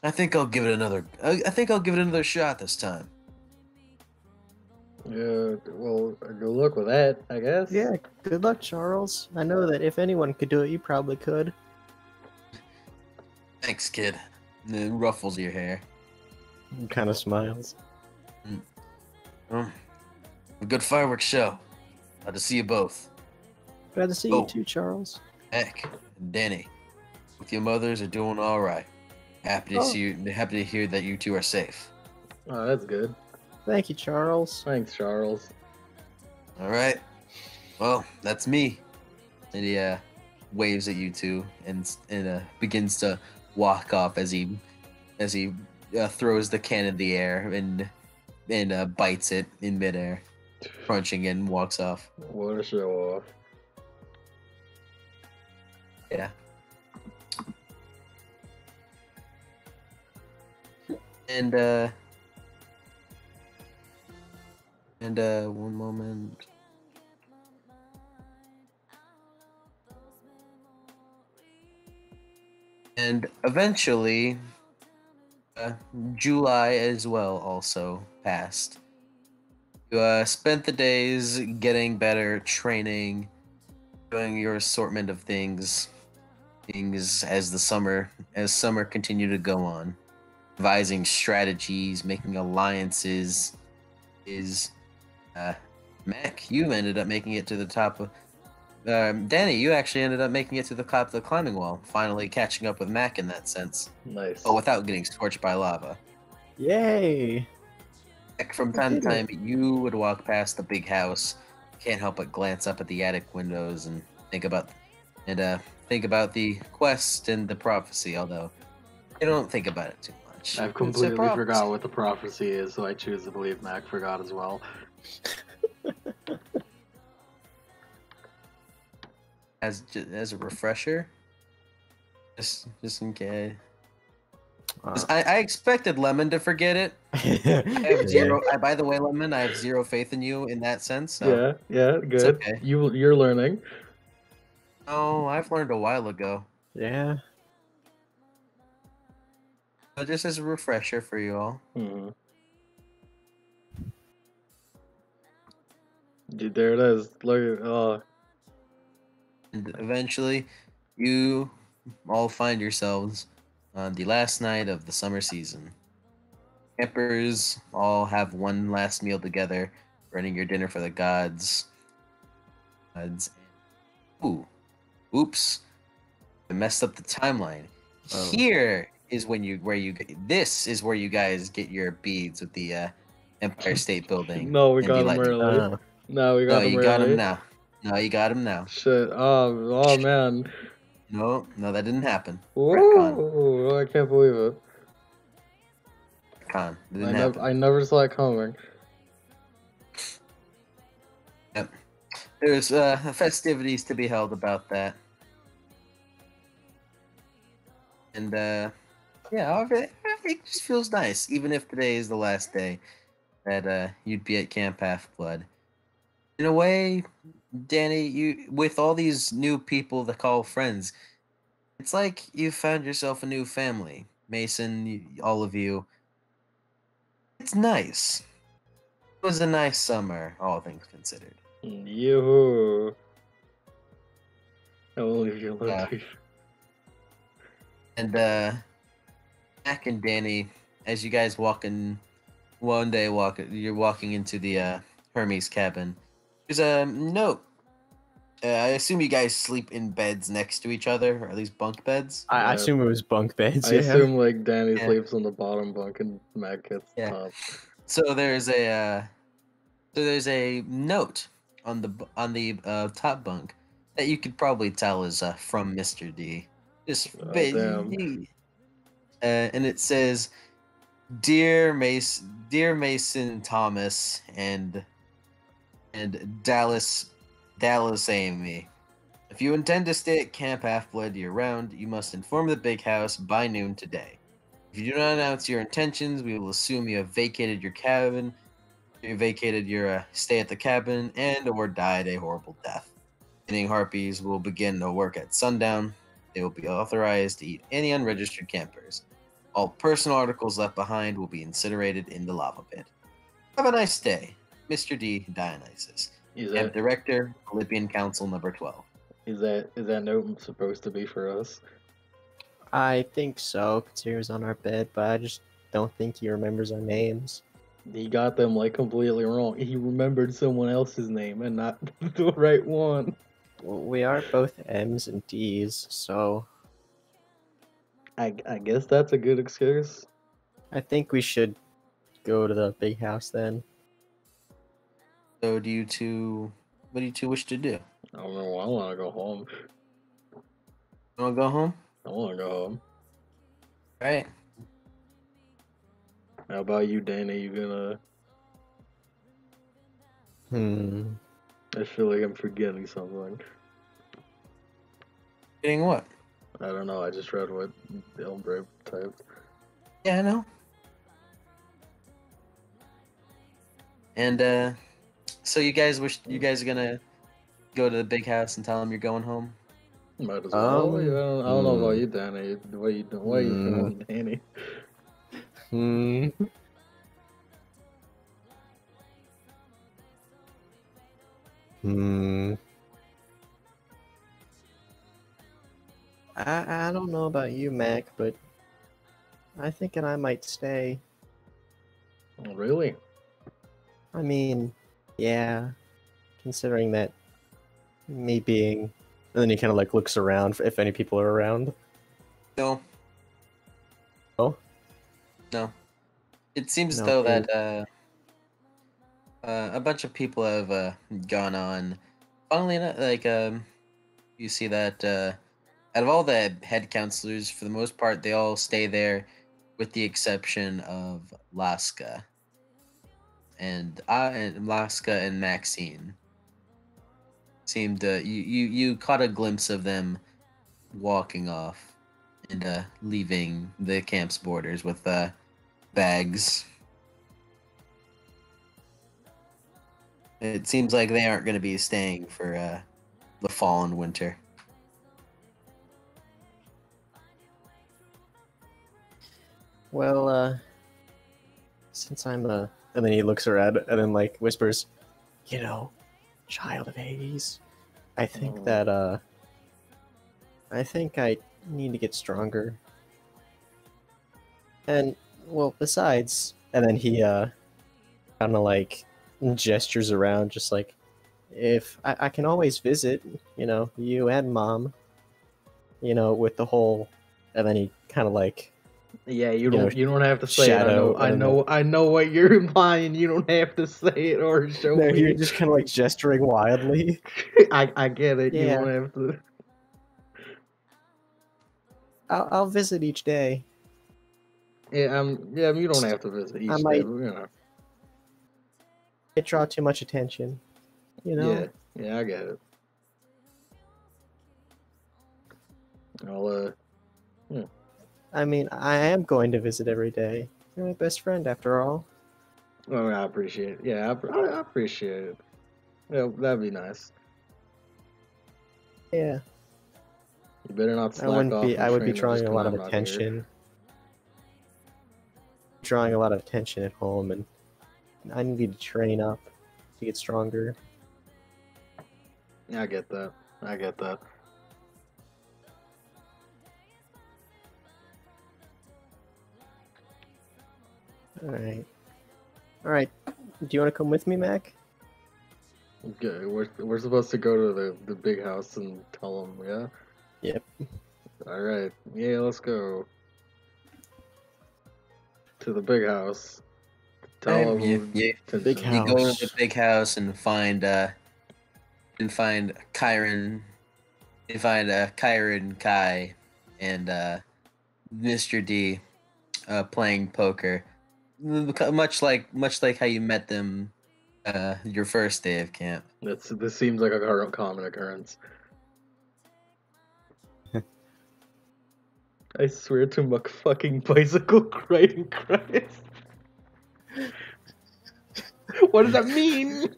I think I'll give it another shot this time. Well, good luck with that, I guess. Yeah, good luck, Charles. I know that if anyone could do it, you probably could. Thanks, kid. And it ruffles your hair. Kind of smiles. A good fireworks show. Glad to see you both. Glad to see you too, Charles. Heck, and Danny, with your mothers are doing all right. Happy to see you. Happy to hear that you two are safe. Oh, that's good. Thank you, Charles. Thanks, Charles. All right. Well, that's me. And he waves at you two and begins to walk off as he throws the can in the air and bites it in midair, crunching it, and walks off. What a show off. Yeah. And one moment. And eventually, July as well also passed. You spent the days getting better, training, doing your assortment of things as summer continued to go on, devising strategies, making alliances. Mac, you ended up making it to the top of. Danny, you actually ended up making it to the top of the climbing wall, finally catching up with Mac in that sense. Nice. But without getting scorched by lava. Yay! Mac, from time to time, you would walk past the big house, can't help but glance up at the attic windows and think about the quest and the prophecy. Although you don't think about it too much. I've completely forgot what the prophecy is, so I choose to believe Mac forgot as well. As a refresher, just in case. I expected Lemon to forget it. I have zero. By the way, Lemon, I have zero faith in you in that sense. So yeah, good. Okay. You're learning. Oh, I've learned a while ago. Yeah. But just as a refresher for you all. Mm-hmm. Dude, there it is. Look at And eventually, you all find yourselves on the last night of the summer season. Campers all have one last meal together, running your dinner for the gods. Ooh, oops! I messed up the timeline. Oh. Here is this is where you guys get your beads with the Empire State Building. No, we and got the him lightning. early. No, we got him you early. got him now. No, you got him now. Shit. Oh man. No, that didn't happen. Whoa! I can't believe it. Retcon. It didn't happen. I never saw it coming. Yep. There's festivities to be held about that. And yeah, it just feels nice, even if today is the last day that you'd be at Camp Half-Blood. In a way, Danny, you with all these new people that call friends, it's like you found yourself a new family. Mason, all of you. It's nice. It was a nice summer, all things considered. Yoo-hoo. I will leave you alone. And Mac and Danny, as you guys you're walking into the Hermes cabin. There's a note. I assume you guys sleep in beds next to each other, or at least bunk beds. I assume it was bunk beds. I assume like Danny sleeps on the bottom bunk and Mac gets the top. So there's a note on the top bunk that you could probably tell is from Mr. D. Damn. And it says, Dear Mason Thomas and Dallas Amy, if you intend to stay at Camp Half-Blood year-round, you must inform the big house by noon today. If you do not announce your intentions, we will assume you have vacated your cabin, you vacated your stay at the cabin, or died a horrible death. Eating harpies will begin to work at sundown. They will be authorized to eat any unregistered campers. All personal articles left behind will be incinerated in the lava pit. Have a nice day, Mr. D. Dionysus. Camp Director, Olympian Council number 12. Is that note supposed to be for us? I think so, because he was on our bed, but I just don't think he remembers our names. He got them like completely wrong. He remembered someone else's name and not the right one. Well, we are both M's and D's, so I guess that's a good excuse. I think we should go to the big house then. So what do you two wish to do? I don't know. I want to go home. You want to go home? I want to go home. All right. How about you, Danny? You gonna? I feel like I'm forgetting something. Getting what? I don't know. I just read what Elbrave typed. Yeah, I know. And so you guys are gonna go to the big house and tell them you're going home? Might as well. I don't know about you, Danny. What you doing? What are you feeling, Danny? I don't know about you, Mac, but I think that I might stay. Oh, really? I mean, yeah, considering that me being... And then he kind of like looks around if any people are around. No. Oh? No. It seems No, though okay. that a bunch of people have gone on. Funnily enough, like you see that out of all the head counselors, for the most part, they all stay there, with the exception of Laska and Laska and Maxine. Seemed you caught a glimpse of them walking off and leaving the camp's borders with bags. It seems like they aren't going to be staying for the fall and winter. Well, since I'm and then he looks around and then like whispers, you know, child of Hades, I think that I think I need to get stronger. And well, besides, and then he kind of like gestures around, just like, if I can always visit, you know, you and Mom, you know, with the whole, and then he kind of like, yeah, you don't have to say shadow, it. I know what you're implying. You don't have to say it or show me. No, you're just kind of like gesturing wildly. I get it. Yeah. You don't have to. I'll visit each day. Yeah, you don't have to visit each day. But, you know. It draw too much attention, you know. Yeah, I get it. I'll I mean, I am going to visit every day. You're my best friend, after all. Oh, I appreciate it. Yeah, I appreciate it. Yeah, that'd be nice. Yeah. You better not slack off. I would be drawing a lot of attention. Drawing a lot of attention at home, and I need to train up to get stronger. Yeah, I get that. Alright. Do you want to come with me, Mac? Okay, we're supposed to go to the big house and tell them, yeah? Yep. Alright. Yeah, let's go. To the big house. Tell them you go to the big house and find Kyron. You find Kyron, Kai, and Mr. D playing poker. Much like how you met them your first day of camp. This seems like a common occurrence. I swear to my fucking bicycle riding Christ. What does that mean?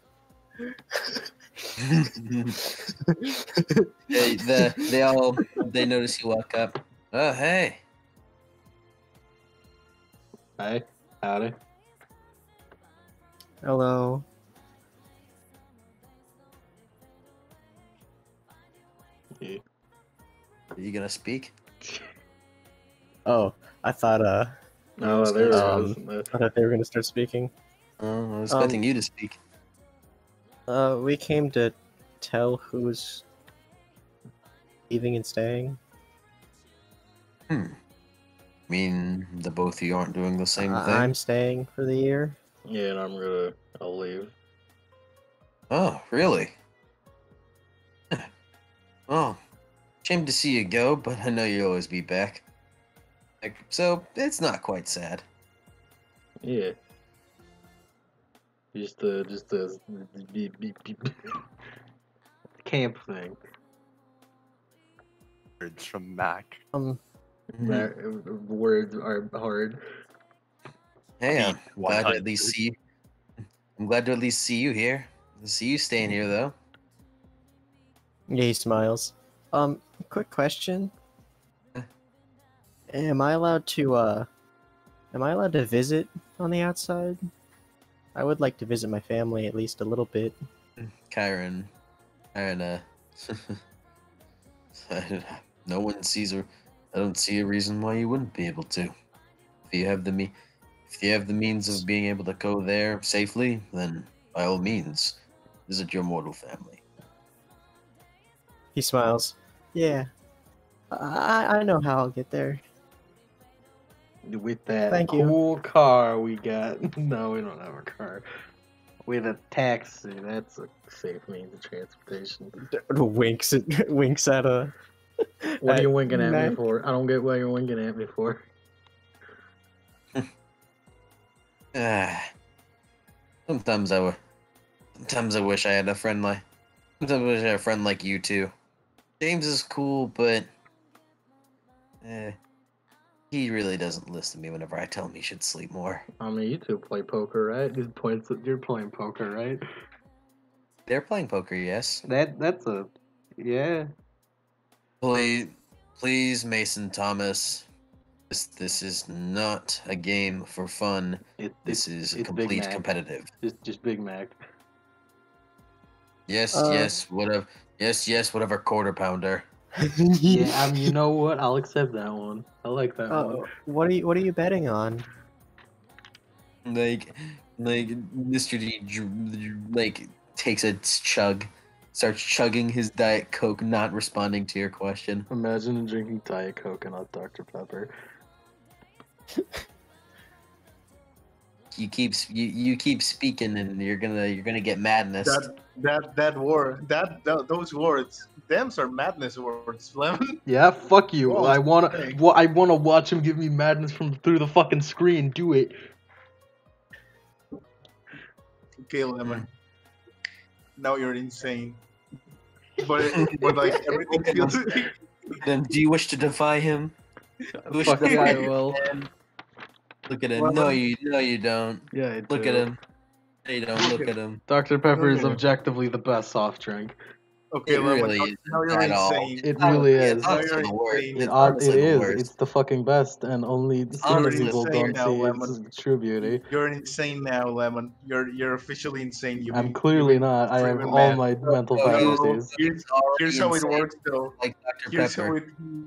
They notice you walk up. Oh, hey. Hey, howdy. Hello. Are you gonna speak? Oh, I thought I thought they were gonna start speaking. Oh, I was expecting you to speak. We came to tell who's leaving and staying. I mean, the both of you aren't doing the same thing? I'm staying for the year. Yeah, and I'll leave. Oh, really? Oh, shame to see you go, but I know you'll always be back. So, it's not quite sad. Yeah. Just a camp thing. Words from Mac. Words are hard. Hey, I'm glad to 100. at least see you. I'm glad to at least see you here. See you staying here though. Yeah, he smiles. Quick question. Am I allowed to visit on the outside? I would like to visit my family at least a little bit. Kyron, no one sees her. I don't see a reason why you wouldn't be able to. If you have the means of being able to go there safely, then by all means, visit your mortal family. He smiles. Yeah, I know how I'll get there. With that Thank you. cool car we got. No, we don't have a car. With a taxi, that's a safe means of transportation. Winks at a. What are you winking at Mac? me for? I don't get what you're winking at me for. Sometimes I wish I had a friend like. Sometimes I wish I had a friend like you too. James is cool, but he really doesn't listen to me whenever I tell him he should sleep more. I mean, you two play poker, right? You're playing poker, right? They're playing poker, yes. That's a yeah. Please, Mason Thomas. This is not a game for fun. This is complete competitive. Just Big Mac. Yes, whatever. Yes, whatever, quarter pounder. Yeah, you know what? I'll accept that one. I like that one. What are you betting on? Like Mr. D takes a chug, starts chugging his Diet Coke, not responding to your question. Imagine drinking Diet Coke and not Dr. Pepper. You keep speaking, and you're gonna get madness. Those words, them's are madness words, Lemon. Yeah, fuck you. Whoa, I wanna watch him give me madness from through the fucking screen. Do it. Okay, Lemon. Now you're insane. But like everything feels. Then do you wish to defy him? Fuck yeah, I will. Look at him. No, you don't. Yeah, look at him. No, you don't. Look at him. Dr. Pepper is objectively the best soft drink. Okay, it really Lemon, now you're at all. insane. It really is. Now you're insane. It is. It's the fucking best, and only single people don't now, see Lemon. its true beauty. You're insane now, Lemon. You're officially insane. I'm clearly not. I have all my mental faculties. Here's how it works, though. Like Dr. Here's Pepper. how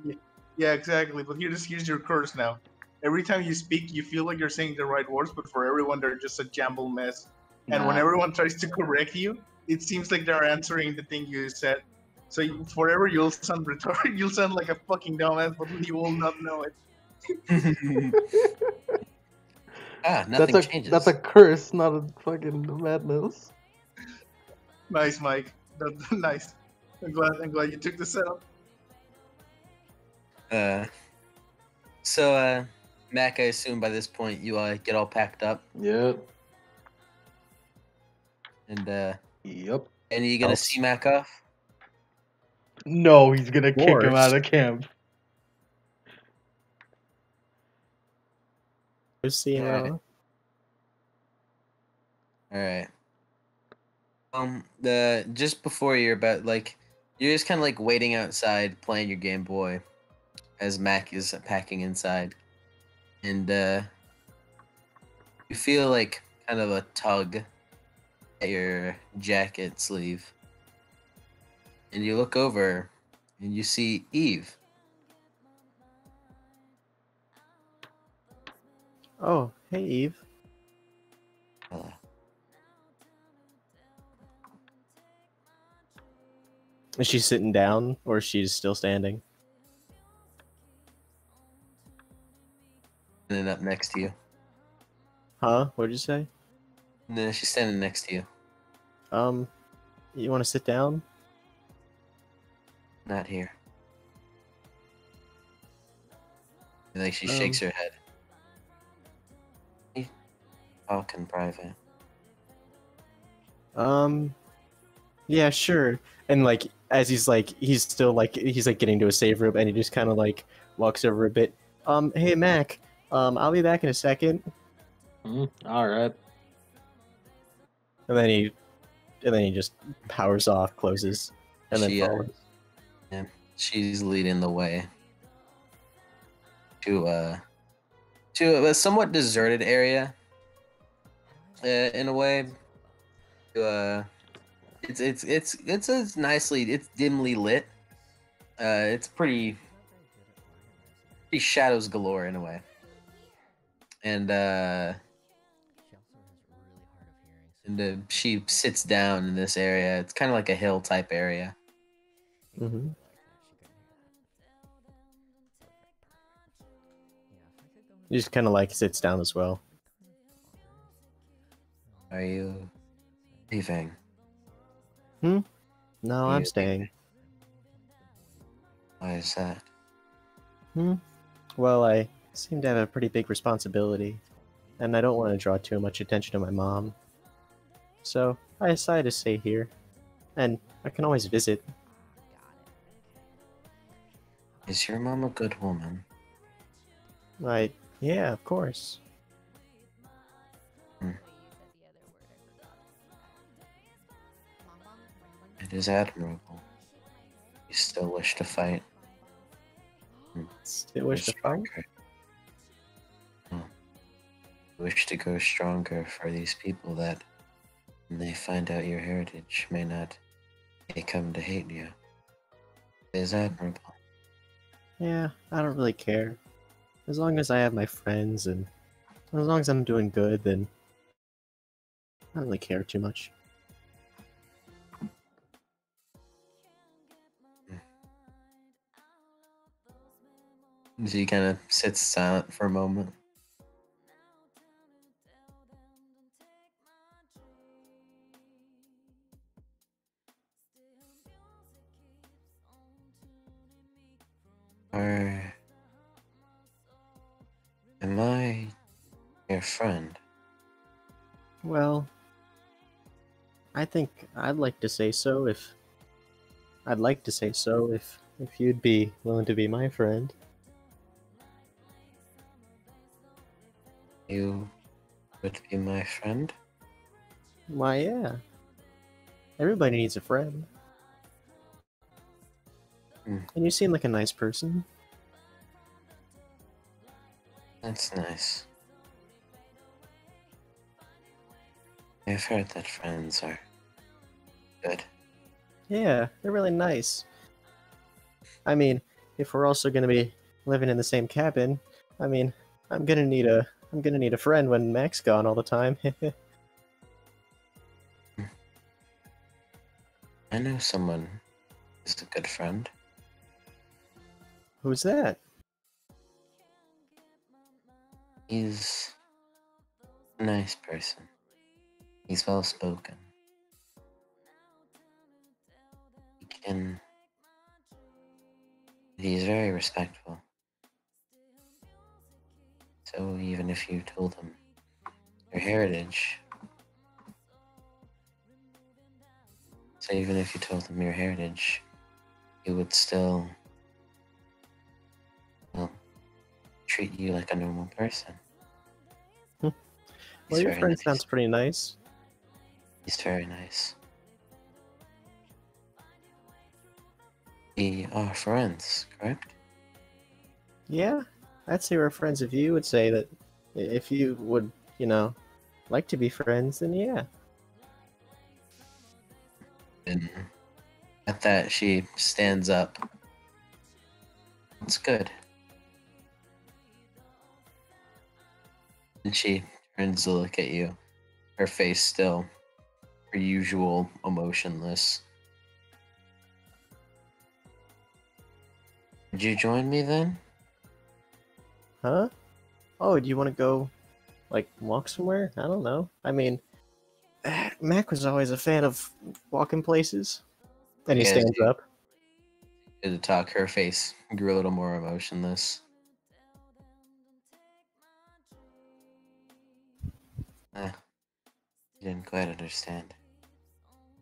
it. Yeah, exactly. But here's your curse now. Every time you speak, you feel like you're saying the right words, but for everyone, they're just a jumbled mess. And when everyone tries to correct you, it seems like they're answering the thing you said. So forever you'll sound retarded. You'll sound like a fucking dumbass, but you will not know it. Nothing changes. That's a curse, not a fucking madness. Nice, Mike. That's nice. I'm glad you took the setup. So, Mac, I assume by this point you get all packed up. Yep. And yep. And are you gonna see Mac off? No, he's gonna kick him out of camp. See him. All right. Just before you're just kind of like waiting outside playing your Game Boy, as Mac is packing inside, and you feel like kind of a tug at your jacket sleeve, and you look over, and you see Eve. Oh, hey Eve. Is she sitting down or is she still standing? Standing up next to you. Huh? What did you say? No, she's standing next to you. You want to sit down? Not here. And like she shakes her head. talk in private? Yeah, sure. And like, as he's still like, he's like getting to a save room, and he just kind of like walks over a bit. Hey Mac, I'll be back in a second. All right. And then he just powers off, closes, and then follows. Yeah, she's leading the way to a somewhat deserted area. In a way, it's dimly lit. It's pretty shadows galore in a way, and she sits down in this area. It's kind of like a hill type area. Mm-hmm. He just kind of like sits down as well. Are you leaving? No, I'm staying. Why is that? Well, I seem to have a pretty big responsibility, and I don't want to draw too much attention to my mom. So I decided to stay here, and I can always visit. Is your mom a good woman? Yeah, of course. It is admirable. You still wish to fight? Still wish to fight? You wish to grow stronger for these people that, when they find out your heritage, may come to hate you. It is admirable. Yeah, I don't really care. As long as I have my friends, and as long as I'm doing good, then I don't really care too much. So he kind of sits silent for a moment. Am I your friend? Well, I think I'd like to say so if you'd be willing to be my friend. You would be my friend? Why, yeah. Everybody needs a friend. And you seem like a nice person. That's nice. I've heard that friends are good. Yeah, they're really nice. I mean, if we're also gonna be living in the same cabin, I mean, I'm gonna need a friend when Mac's gone all the time. I know someone who's a good friend. Who's that? He's a nice person. He's well spoken. He's very respectful. So even if you told him your heritage, he would still, well, treat you like a normal person. Well, your friend sounds pretty nice. He's very nice. We are friends, correct? Yeah, I'd say we're friends. If you would say that, if you would, like to be friends, then yeah. And at that, she stands up. It's good. And she turns to look at you. Her face still her usual emotionless. Would you join me then? Huh? Oh, do you want to go, walk somewhere? I don't know. I mean, Mac was always a fan of walking places. And he stands up. To talk, her face grew a little more emotionless. You didn't quite understand.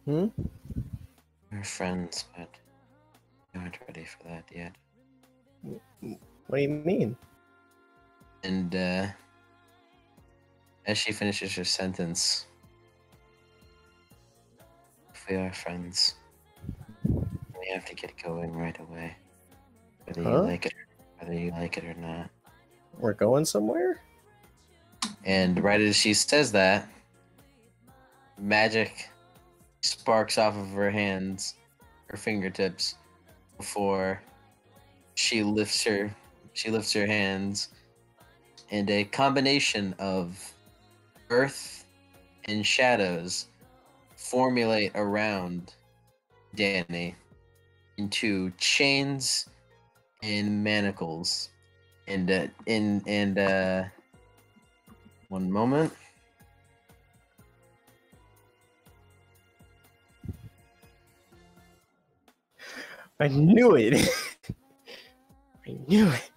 Hmm? We're friends, but you aren't ready for that yet. What do you mean? And as she finishes her sentence, if we are friends, we have to get going right away. Whether you like it or not. We're going somewhere? And right as she says that, magic sparks off of her hands, her fingertips, before she lifts her hands, and a combination of earth and shadows formulate around Danny into chains and manacles. And one moment. I knew it. I knew it.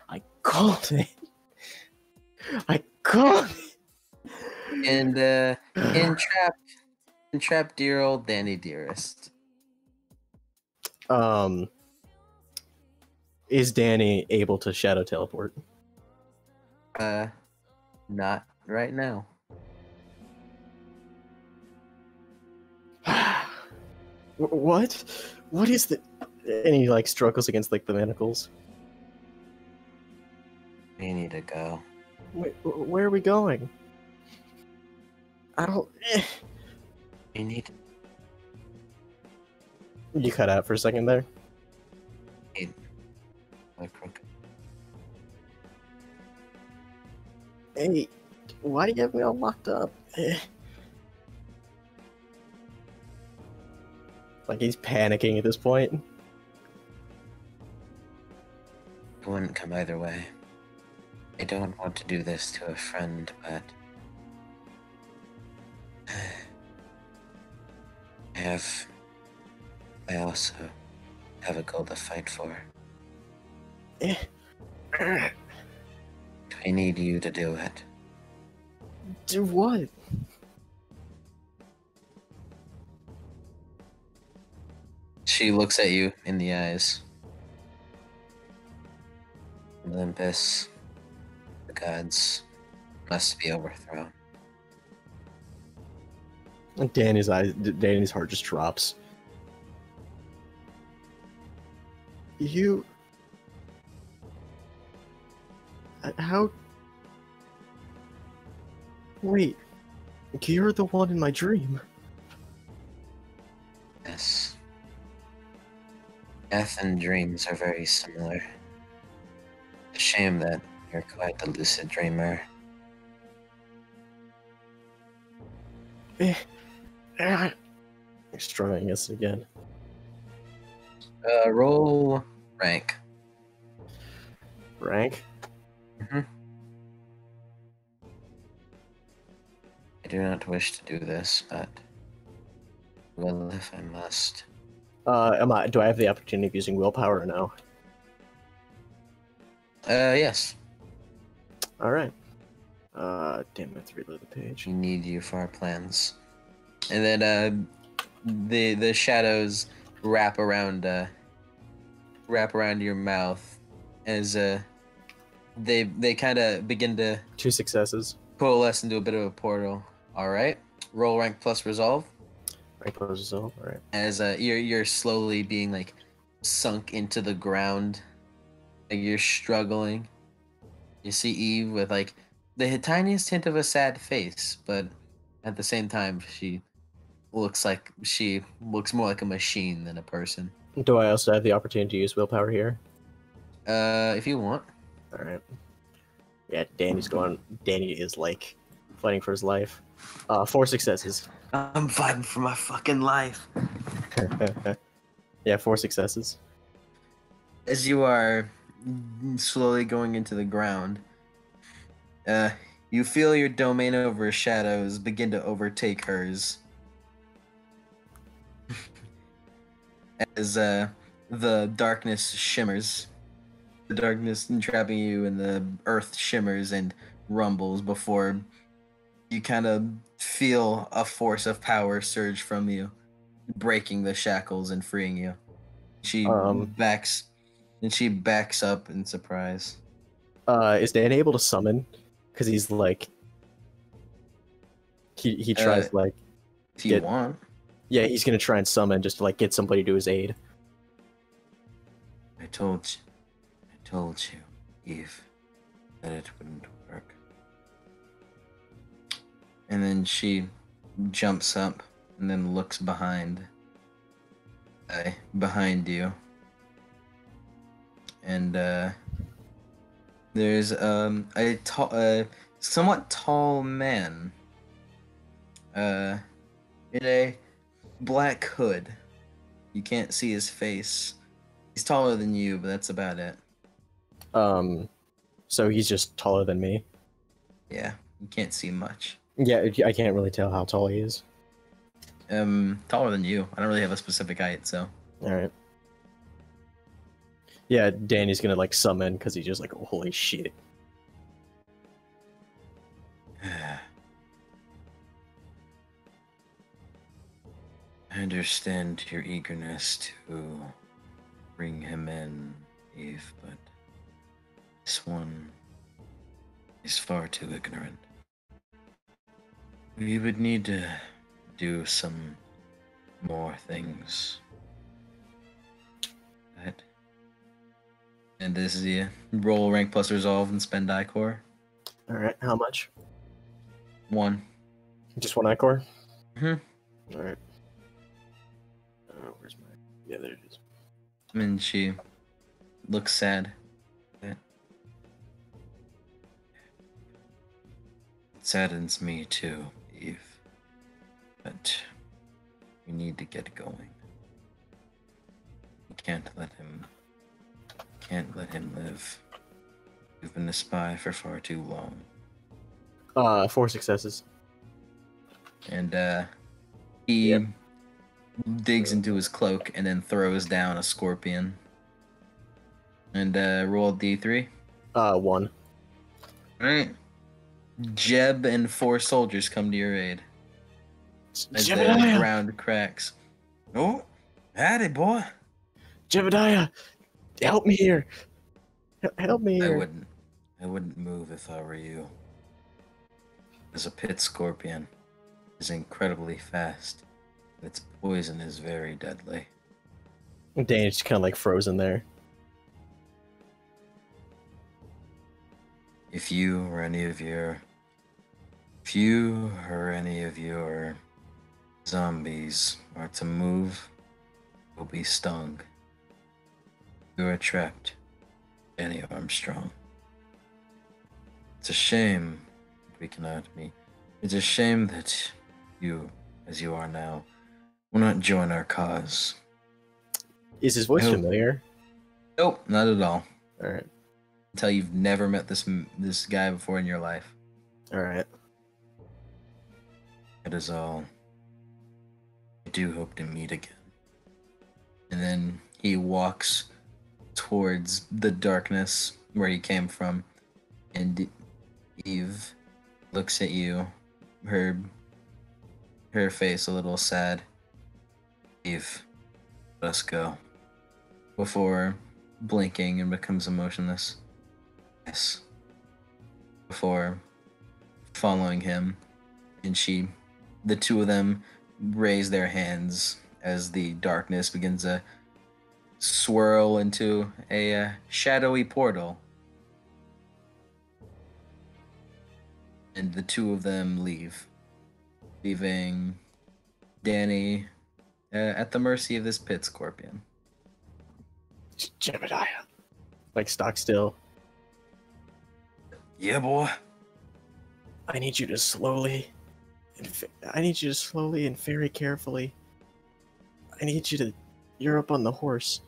I called it. I called it. And entrap dear old Danny Dearest. Is Danny able to shadow teleport? Not right now. What? What is the... And he, like, struggles against, like, the manacles. We need to go. Wait, where are we going? I don't... We need... You cut out for a second there. Hey, why do you have me all locked up? Like, he's panicking at this point. It wouldn't come either way. I don't want to do this to a friend, but... I also have a goal to fight for. I need you to do it. Do what? She looks at you in the eyes. Olympus, the gods must be overthrown. Danny's heart just drops. You... How... Wait, you're the one in my dream. Yes. Death and dreams are very similar. It's a shame that you're quite the lucid dreamer. You're struggling this again. Roll rank. Rank? Mm-hmm. I do not wish to do this, but will if I must. Do I have the opportunity of using willpower or no? Yes. Alright. Damn, I have to reload the page. We need you for our plans. And then, the shadows wrap around your mouth as, they kind of begin to... 2 successes. Coalesce into a bit of a portal. Alright. Roll rank plus resolve. Rank plus resolve, alright. As, you're slowly being, like, sunk into the ground. Like, you're struggling. You see Eve with, like, the tiniest hint of a sad face, but at the same time, she looks more like a machine than a person. Do I also have the opportunity to use willpower here? If you want. Alright. Yeah, Danny is, like, fighting for his life. 4 successes. I'm fighting for my fucking life. Yeah, 4 successes. As you are slowly going into the ground, you feel your domain over shadows begin to overtake hers. As the darkness shimmers. The darkness entrapping you and the earth shimmers and rumbles before you kind of feel a force of power surge from you, breaking the shackles and freeing you. She backs up in surprise. Is Dan able to summon? Because he's like, he tries like. If you want. Yeah, he's gonna try and summon just to like get somebody to his aid. I told you, Eve, that it wouldn't work. And then she jumps up and then looks behind you. And there's a somewhat tall man in a black hood. You can't see his face. He's taller than you, but that's about it. So he's just taller than me? Yeah, you can't see much. Yeah, I can't really tell how tall he is. Taller than you. I don't really have a specific height, so. Alright. Yeah, Danny's gonna like summon because he's just like, oh, holy shit. I understand your eagerness to bring him in, Eve, but this one is far too ignorant. We would need to do some more things. Right? And this is the roll rank plus resolve and spend iCore. Alright, how much? 1. Just 1 iCore? Mm-hmm. Alright. Where's my... Yeah, there it is. And she looks sad. It saddens me too, Eve. But we need to get going. We can't let him live. You've been a spy for far too long. 4 successes. And he digs into his cloak and then throws down a scorpion. And roll D3. 1. Alright. Jeb and 4 soldiers come to your aid. As the ground cracks. Oh, howdy, boy. Jebediah, help me here. Help me here. I wouldn't move if I were you. As a pit scorpion is incredibly fast. Its poison is very deadly. Danny's just kind of like frozen there. If you or any of your zombies are to move, you'll be stung. You are trapped, Danny Armstrong. It's a shame we cannot meet. It's a shame that you, as you are now, will not join our cause. Is his voice familiar? Nope, not at all. Alright. Until you've never met this guy before in your life. Alright. That is all. I do hope to meet again. And then he walks towards the darkness where he came from, and Eve looks at you, her face a little sad. Eve, let us go. Before blinking and becomes emotionless. Yes. Before following him, and the two of them raise their hands as the darkness begins to swirl into a shadowy portal. And the two of them leave, leaving Danny at the mercy of this pit scorpion. Jebediah. Like, stock still. Yeah, boy. I need you to slowly and very carefully. I need you to... You're up on the horse.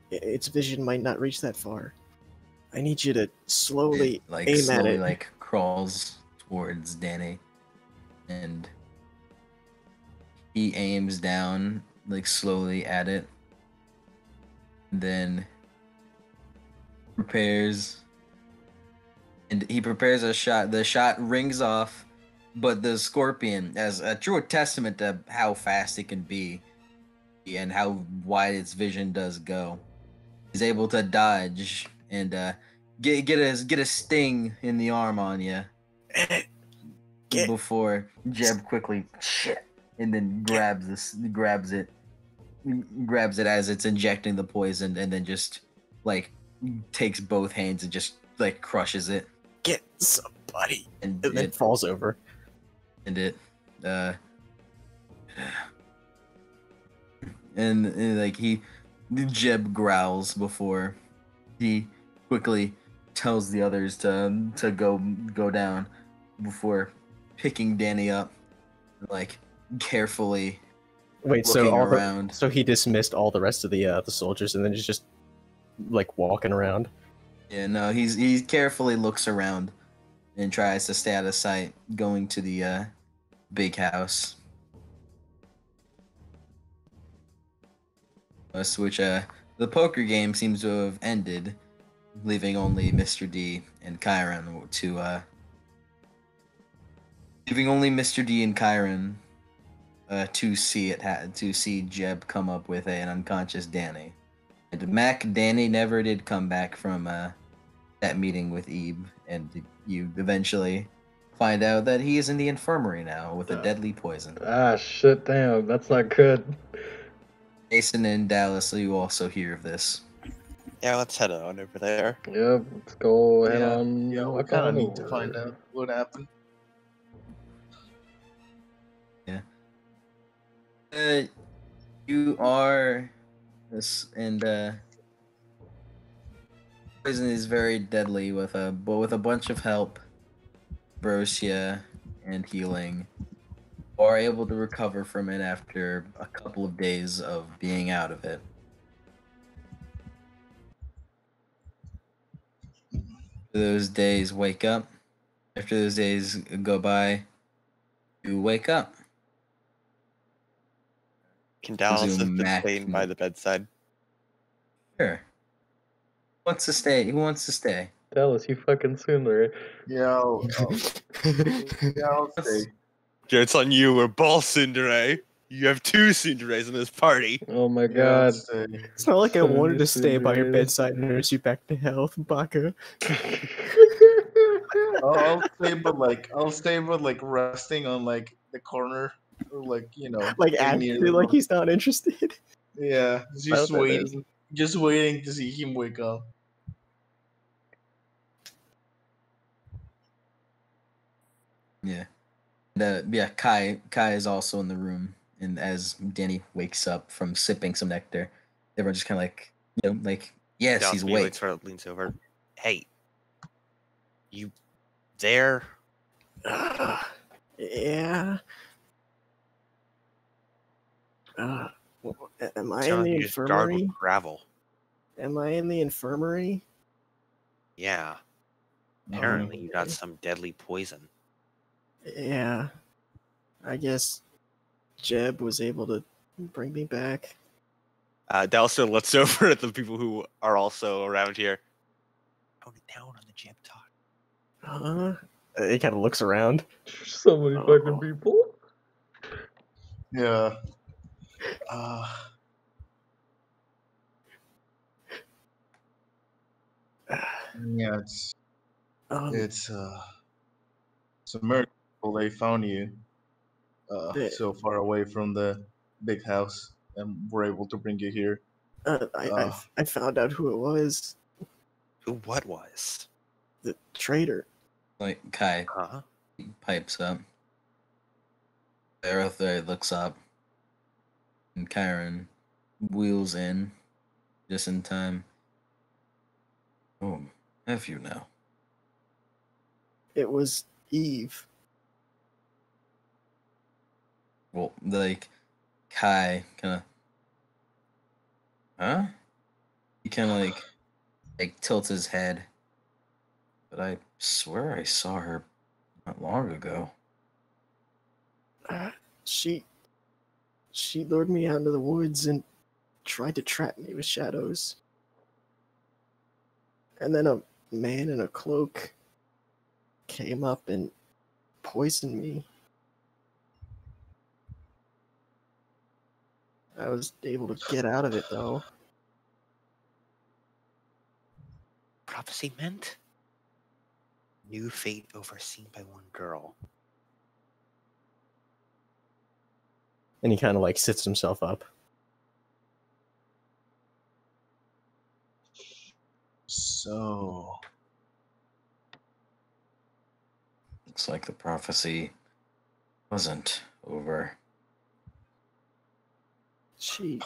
Its vision might not reach that far. I need you to slowly aim at it. Like, crawls towards Danny. And he aims down, like, slowly at it. Then prepares a shot. The shot rings off, But the scorpion, as a true testament to how fast it can be and how wide its vision does go, is able to dodge and get a sting in the arm on you before Jeb quickly and then grabs it as it's injecting the poison, and then just like takes both hands and just like crushes it. Get somebody, and then falls over. And it and like Jeb growls before he quickly tells the others to go down before picking Danny up, like carefully. Wait, looking around. So he dismissed all the rest of the soldiers and then just like walking around. Yeah, no, he carefully looks around and tries to stay out of sight, going to the big house. Which the poker game seems to have ended, leaving only Mr. D and Kyron to see Jeb come up with an unconscious Danny. And Danny never did come back from that meeting with Ebe, and you eventually find out that he is in the infirmary now with a deadly poison. Ah, shit, damn, that's not good. Jason and Dallas, you also hear of this. Yeah, let's head on over there. Yep, let's go head Yeah, on. yeah, we kind of need to find out what happened. Yeah. You are this, and poison is very deadly with a bunch of help, Brosia, and healing. You are able to recover from it after a couple of days of being out of it. Those days wake up. After those days go by, you wake up. Can Dallas have been staying by the bedside? Sure. Who wants to stay? Who wants to stay? Dallas, you fucking Sundar. Yeah, I'll stay. It's on you. We're both Tsundere. You have two Tsunderes in this party. Oh my god. It's not like I wanted to stay by your bedside and nurse you back to health, Baka. I'll stay, but like resting on like the corner, or like like actually, like he's not interested. Yeah, just waiting to see him wake up. Yeah. Yeah, Kai is also in the room, and as Danny wakes up from sipping some nectar, everyone just kind of like, yes, he's awake. Sort of leans over. Hey, you there? Yeah. Am I in the infirmary? Gravel. Am I in the infirmary? Yeah. Apparently, you got some deadly poison. Yeah. I guess Jeb was able to bring me back. Dallas looks over at the people who are also around here. Tone it down on the Jeb talk. He kind of looks around. So many fucking people. Yeah. Yeah, it's a miracle they found you so far away from the big house and were able to bring you here. I found out who it was. Who? What was? The traitor. Like Kai pipes up. Aerother looks up, and Kyron wheels in just in time. Oh, have you now? It was Eve. Well, like Kai kind of, huh? He kind of like tilts his head. But I swear I saw her not long ago. She lured me out into the woods and tried to trap me with shadows. And then a man in a cloak came up and poison me. I was able to get out of it, though. Prophecy meant new fate overseen by one girl. And he kind of like sits himself up. So Looks like the prophecy wasn't over. She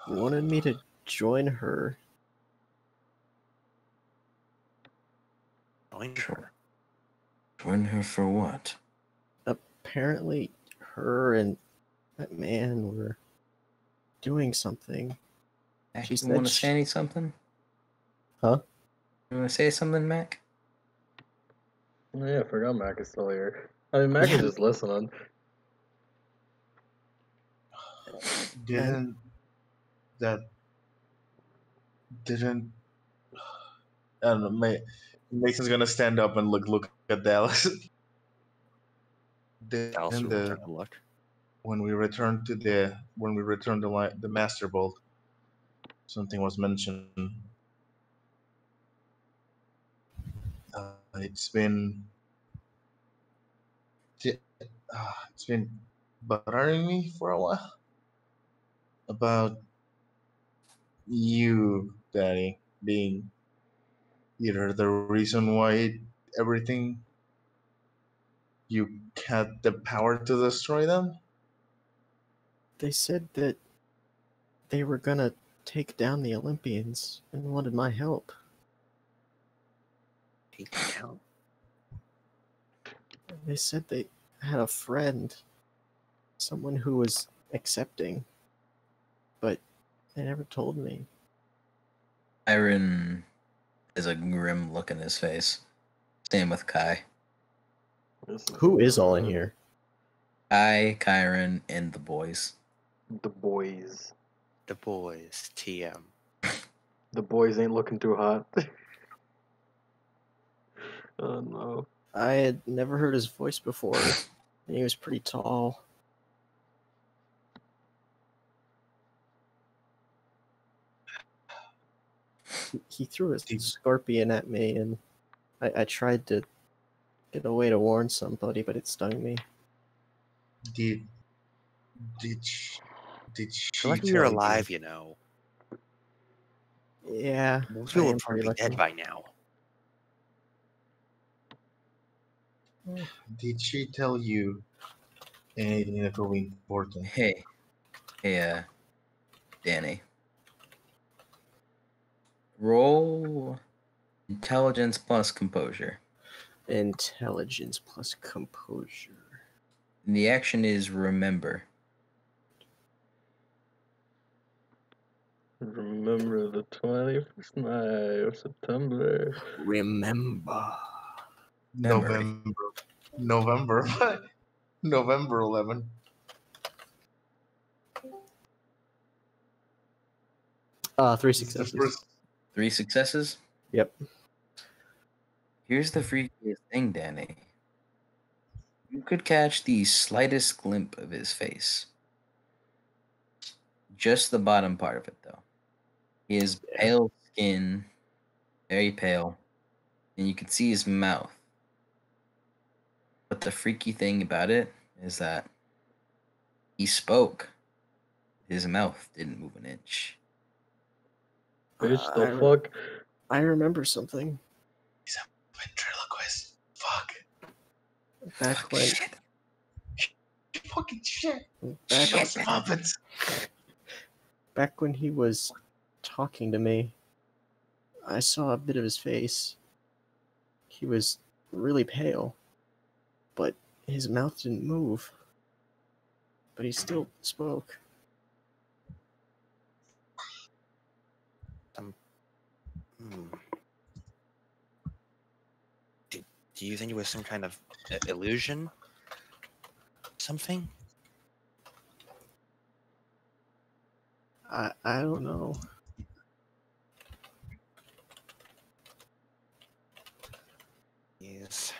wanted me to join her. Join her. Join her for what? Apparently, her and that man were doing something. Mac, She you said want to say something? Huh? You want to say something, Mac? Oh, yeah, I forgot Mac is still here. I mean, Mac is just listening. didn't that didn't I don't know. Mason's gonna stand up and look at Dallas. Dallas Didn't will return a look. when we returned to the Master Bolt, something was mentioned. It's been bothering me for a while about you, Daddy, being either the reason why everything you had the power to destroy them. they said that they were gonna take down the Olympians and wanted my help. Take it down. They said they had a friend, someone who was accepting, but they never told me. Iron has a grim look in his face. Same with Kai. Who is all in here? Kai, Kyron, and the boys. The boys. The boys. TM. The boys ain't looking too hot. Oh no. I had never heard his voice before. He was pretty tall. He threw a scorpion at me, and I tried to get away to warn somebody, but it stung me. Did she You're lucky you're alive, you know. Yeah, Most I people am would probably pretty be dead lucky. by now. Did she tell you anything that will be important? Hey, Danny. Roll intelligence plus composure. Intelligence plus composure. And the action is remember. Remember the 21st night of September. Remember. November 11. Three successes. 3 successes? Yep. Here's the freakiest thing, Danny. You could catch the slightest glimpse of his face. Just the bottom part of it, though. He has pale skin, very pale, and you can see his mouth. But the freaky thing about it is that he spoke. His mouth didn't move an inch. Bitch, the fuck? I remember something. He's a ventriloquist. Fuck. Back when. Shit. Fucking shit. Back when he was talking to me, I saw a bit of his face. He was really pale, but his mouth didn't move. But he still spoke. Do you think it was some kind of illusion? Something? I don't know. Yes.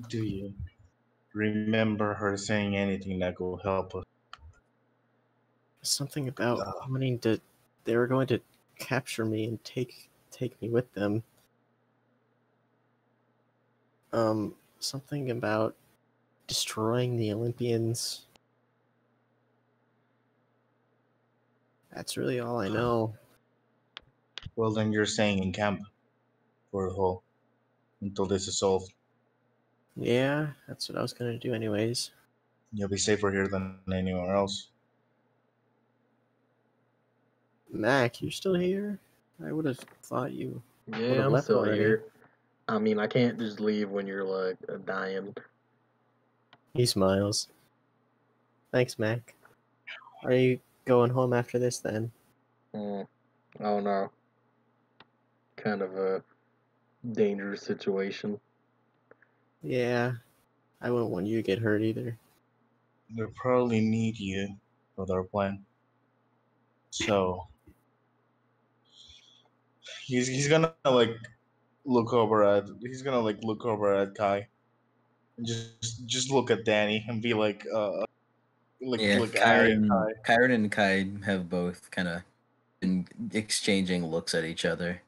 Do you remember her saying anything that will help us? Something about wanting to. They were going to capture me and take me with them. Something about destroying the Olympians. That's really all I know. Well, then you're staying in camp for a whole until this is solved. Yeah, that's what I was gonna do anyways. You'll be safer here than anywhere else. Mac, you're still here? I would have thought you would Yeah, have I'm left still already. here. I mean, I can't just leave when you're like dying. He smiles. Thanks, Mac. Are you going home after this then? I don't know. Kind of a dangerous situation. Yeah, I wouldn't want you to get hurt either. They'll probably need you for their plan. So he's gonna like look over at Kai and just look at Danny and be like Yeah, look at Kai. Kyron and Kai have both kind of been exchanging looks at each other.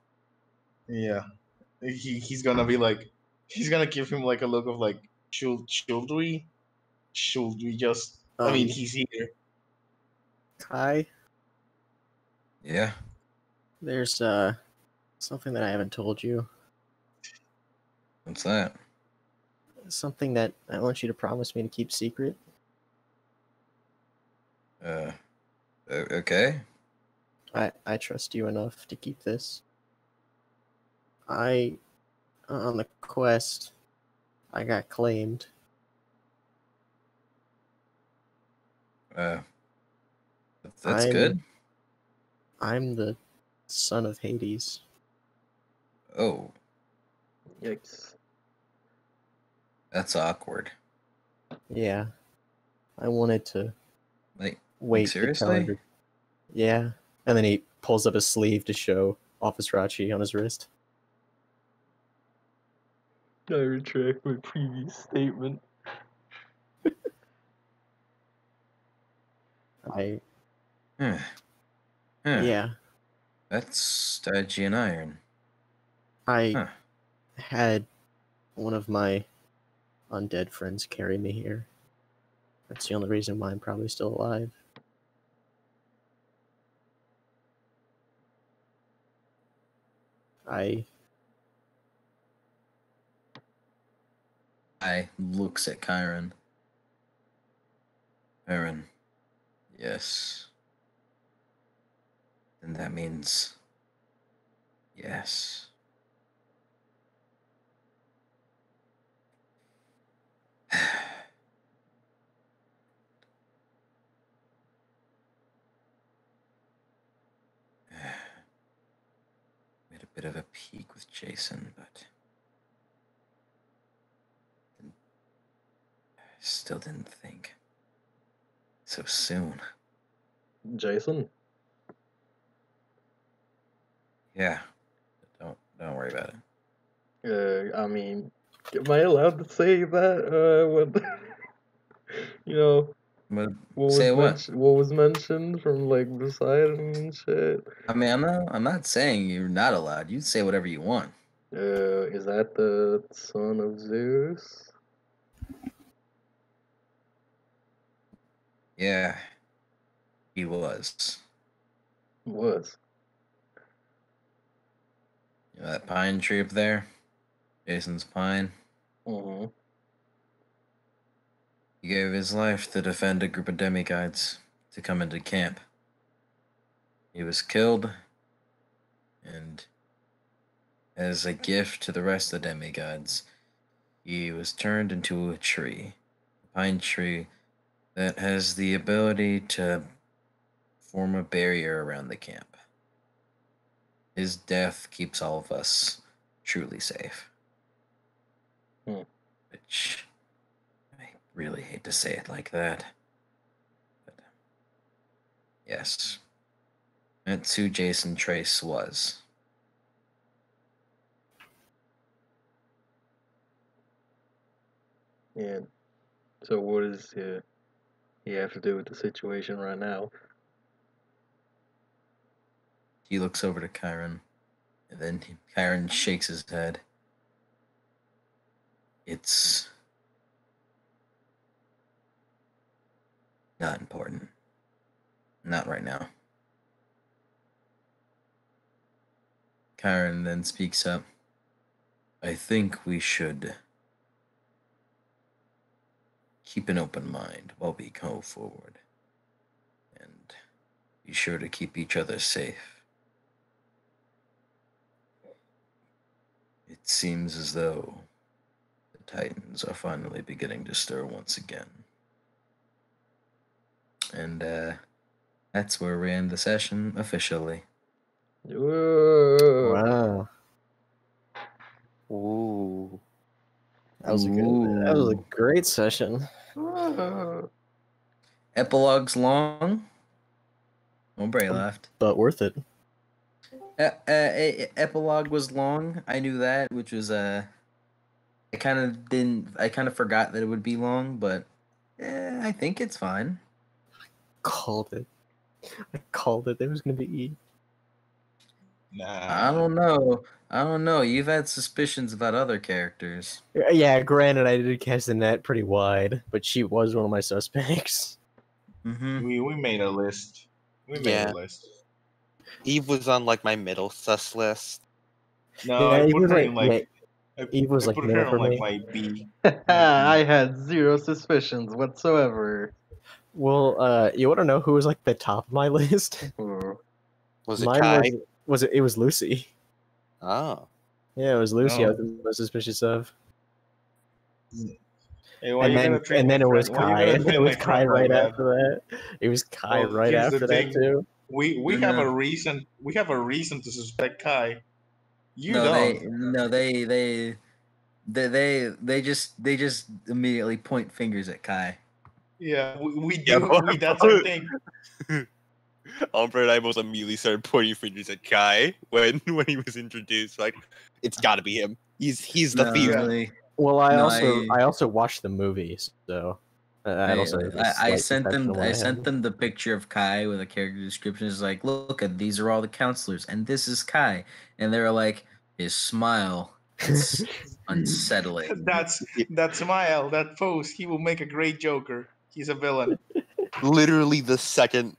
Yeah, he's gonna be like he's gonna give him like a look of like should we just I mean he's here. Kai, Yeah. there's something that I haven't told you. What's that? Something that I want you to promise me to keep secret. Okay. I trust you enough to keep this. On the quest, I got claimed. That's good. I'm the son of Hades. Oh. Yikes. That's awkward. Yeah. I wanted to wait seriously? Yeah. And then he pulls up his sleeve to show Office Rachi on his wrist. I retract my previous statement. Yeah. That's Stygian iron. I had one of my undead friends carry me here. That's the only reason why I'm probably still alive. I looks at Kyron. Kyron. Yes. Then that means yes. Made a bit of a peek with Jason, but still didn't think so soon. Jason? Yeah. Don't worry about it. I mean, am I allowed to say that? What? You know, what was mentioned from like Poseidon and shit? I mean, I'm not saying you're not allowed. You say whatever you want. Is that the son of Zeus? Yeah. He was. Was. You know that pine tree up there? Jason's pine? Mm-hmm. He gave his life to defend a group of demigods to come into camp. He was killed, and as a gift to the rest of the demigods, he was turned into a tree. A pine tree that has the ability to form a barrier around the camp. His death keeps all of us truly safe. Which, I really hate to say it like that. But, yes. That's who Jason Trace was. Yeah. So what does he have to do with the situation right now? He looks over to Kyron, and then Kyron shakes his head. It's not important. Not right now. Kyron then speaks up. I think we should keep an open mind while we go forward. And be sure to keep each other safe. It seems as though the Titans are finally beginning to stir once again. And that's where we end the session officially. Whoa. Wow. Ooh. That was a great session. Epilogue's long. Hombre left. But worth it. Epilogue was long. I knew that, which was I kind of forgot that it would be long, but I think it's fine. Called it. I called it. It was gonna be E. Nah. I don't know. You've had suspicions about other characters. Yeah, granted, I did cast the net pretty wide, but she was one of my suspects. Mm-hmm. We made a list. We made a list. Eve was on like my middle sus list. No, yeah, I put her in like. Eve was like middle for me. My B. I had zero suspicions whatsoever. Well, you want to know who was like the top of my list? Was it Kai? It was Lucy. Oh. Yeah, it was Lucy. I was the most suspicious of. Hey, and then it was Kai. It was Kai right after that. It was Kai right after that too. We have a reason. We have a reason to suspect Kai. They just immediately point fingers at Kai. Yeah, we do. That's our thing. Umbra and I both immediately started pointing fingers at Kai when he was introduced. Like, it's got to be him. He's the thief. Really. Well, I also watched the movies, so I sent them the picture of Kai with a character description. It's like, look at these are all the counselors, and this is Kai, and they were like, his smile, it's unsettling. That smile, that pose. He will make a great Joker. He's a villain. Literally, the second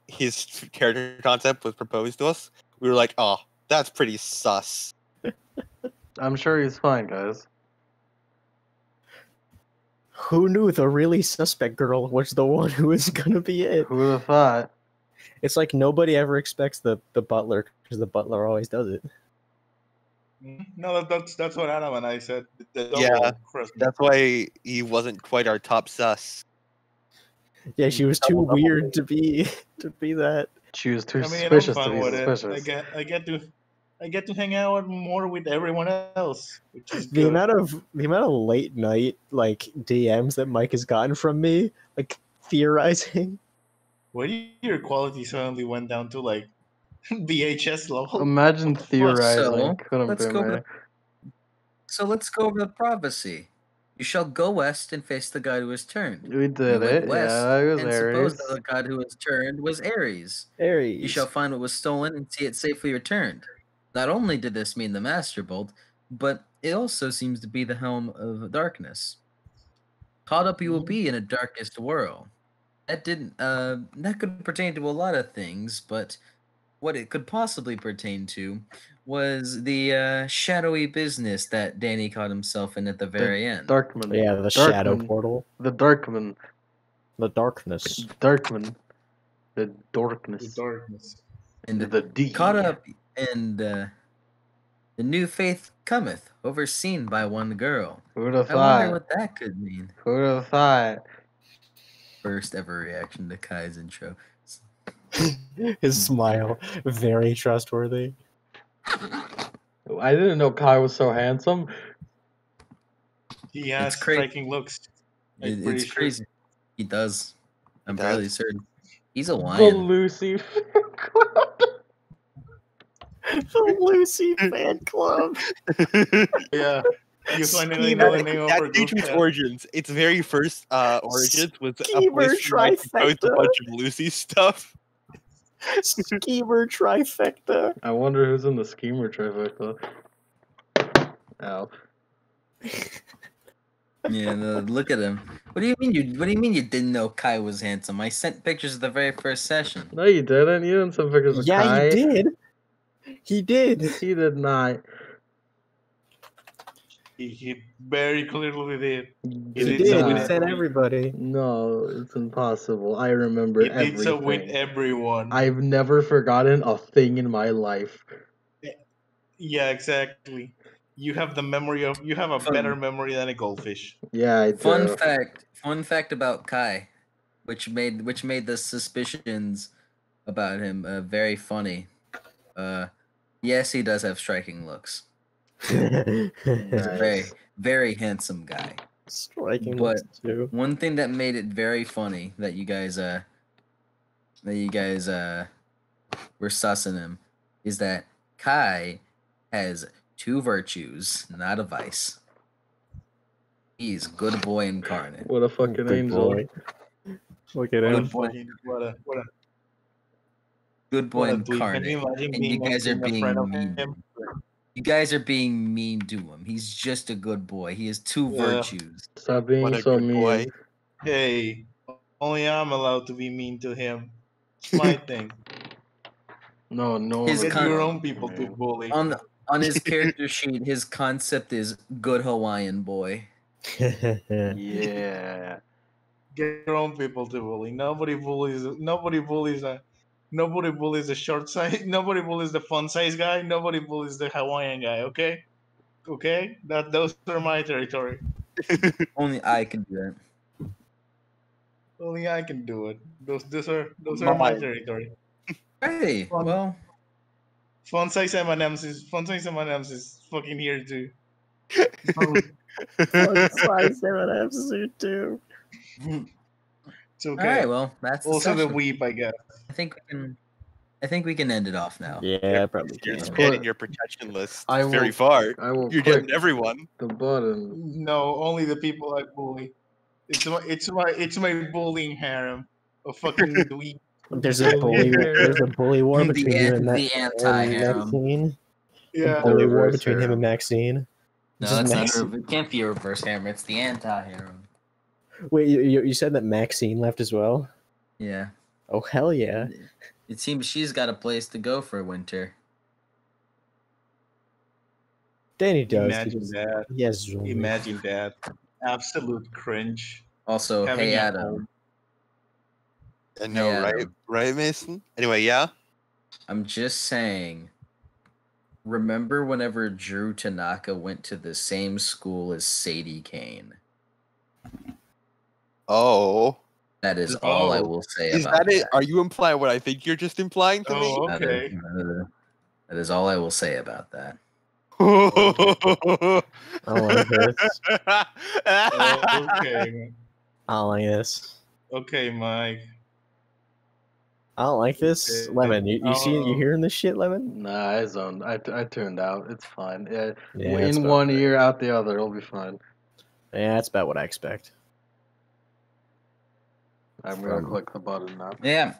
his character concept was proposed to us, we were like, "Oh, that's pretty sus." I'm sure he's fine, guys. Who knew the really suspect girl was the one who was gonna be it? Who would have thought? It's like nobody ever expects the butler because the butler always does it. No, that's what Adam and I said. Yeah, that's why he wasn't quite our top sus. Yeah, she was too weird to be that. She was too suspicious to be suspicious. I get to hang out more with everyone else, which is the amount of late night DMs that Mike has gotten from me, theorizing. Why your quality suddenly went down to VHS level? Imagine theorizing. Let's go over the prophecy. You shall go west and face the god who has turned. We did it. West, yeah, it was and Aries. Suppose that the god who has turned was Aries. Aries. You shall find what was stolen and see it safely returned. Not only did this mean the Master Bolt, but it also seems to be the helm of darkness. Caught up you will be in a darkest world. That could pertain to a lot of things, but what it could possibly pertain to was the shadowy business that Danny caught himself in at the very end. Darkman. Yeah, the shadow portal. The Darkman. The darkness. Darkman. The darkness. The darkness. And the D. Caught up and the new faith cometh, overseen by one girl. Who'd have I thought? wonder what that could mean. Who'd have thought? First ever reaction to Kai's intro. His smile, very trustworthy. I didn't know Kai was so handsome. He has striking looks. It's crazy. He does. I'm fairly certain. He's a lion. The Lucy fan club. The Lucy fan club. Yeah. You finally know the name of our That's group Adrian's chat. origins. Its very first origins was a Schemer place where I proposed a trifecta. bunch of Lucy stuff. Schemer trifecta. I wonder who's in the schemer trifecta. Ow. Yeah, no, look at him. What do you mean you didn't know Kai was handsome? I sent pictures of the very first session. No, you didn't. You didn't send pictures of Yeah, Kai. he did. He did. He did not. He very clearly did. He did did. so He with said everybody. No, it's impossible. I remember He did so with everything. everyone. I've never forgotten a thing in my life. Yeah, exactly. You have the memory of. You have a better memory than a goldfish. Yeah, I do. Fun fact about Kai, which made the suspicions about him very funny. Yes, he does have striking looks. He's a very, very handsome guy. Striking But looks too. one thing that made it very funny that you guys were sussing him is that Kai has 2 virtues, not a vice. He's good boy incarnate. What a fucking Good angel. boy. Look at him. What a Good boy what a dweeb. Can incarnate. you imagine And being you guys are a being friend of mean. him? You guys are being mean to him. He's just a good boy. He has 2 Yeah. virtues. Stop being What a so good mean. boy. Hey, only I'm allowed to be mean to him. It's my thing. No, no His one Get is your allowed own to be people to mean. bully. On his character sheet, his concept is good Hawaiian boy. Yeah. Get your own people to bully. Nobody bullies the short size. Nobody bullies the fun size guy. Nobody bullies the Hawaiian guy. Okay, those are my territory. Only I can do that. Only I can do it. Those are my territory. Hey, well, Fun size M&Ms is fucking here too. Fun size M&Ms too. It's okay. all right. Well, that's Also the session. weep, I guess. I think we can end it off now. Yeah, probably You're can. expanding your protection list I very will- far. I will You're click getting everyone. the button. No, only the people I bully. It's my bullying harem of fucking dweeb. There's a bully war The between you and anti-harem. Maxine. Yeah. Bully war reverse between him harem. and Maxine. No, Just it's Maxine. not. It can't be a reverse harem. It's the anti-harem. Wait, you said that Maxine left as well? Yeah. Oh hell yeah! It seems she's got a place to go for winter. Danny does. Imagine that. Yes. Imagine that. Absolute cringe. Also, Having hey a Adam. home. I know, Yeah, right? Right, Mason? Anyway, yeah? I'm just saying. Remember whenever Drew Tanaka went to the same school as Sadie Kane? Oh. That is all I will say Is about that it? Are you implying what I think you're just implying to me? Oh, okay. That is all I will say about that. I don't like this. Okay. I don't like this. Okay, Mike. I don't like this. Okay. Lemon, you hearing this shit, Lemon? Nah, I zoned. I turned out. It's fine. Yeah, Yeah, that's in about one right. ear, out the other. It'll be fine. Yeah, that's about what I expect. I'm gonna click the button now. Yeah.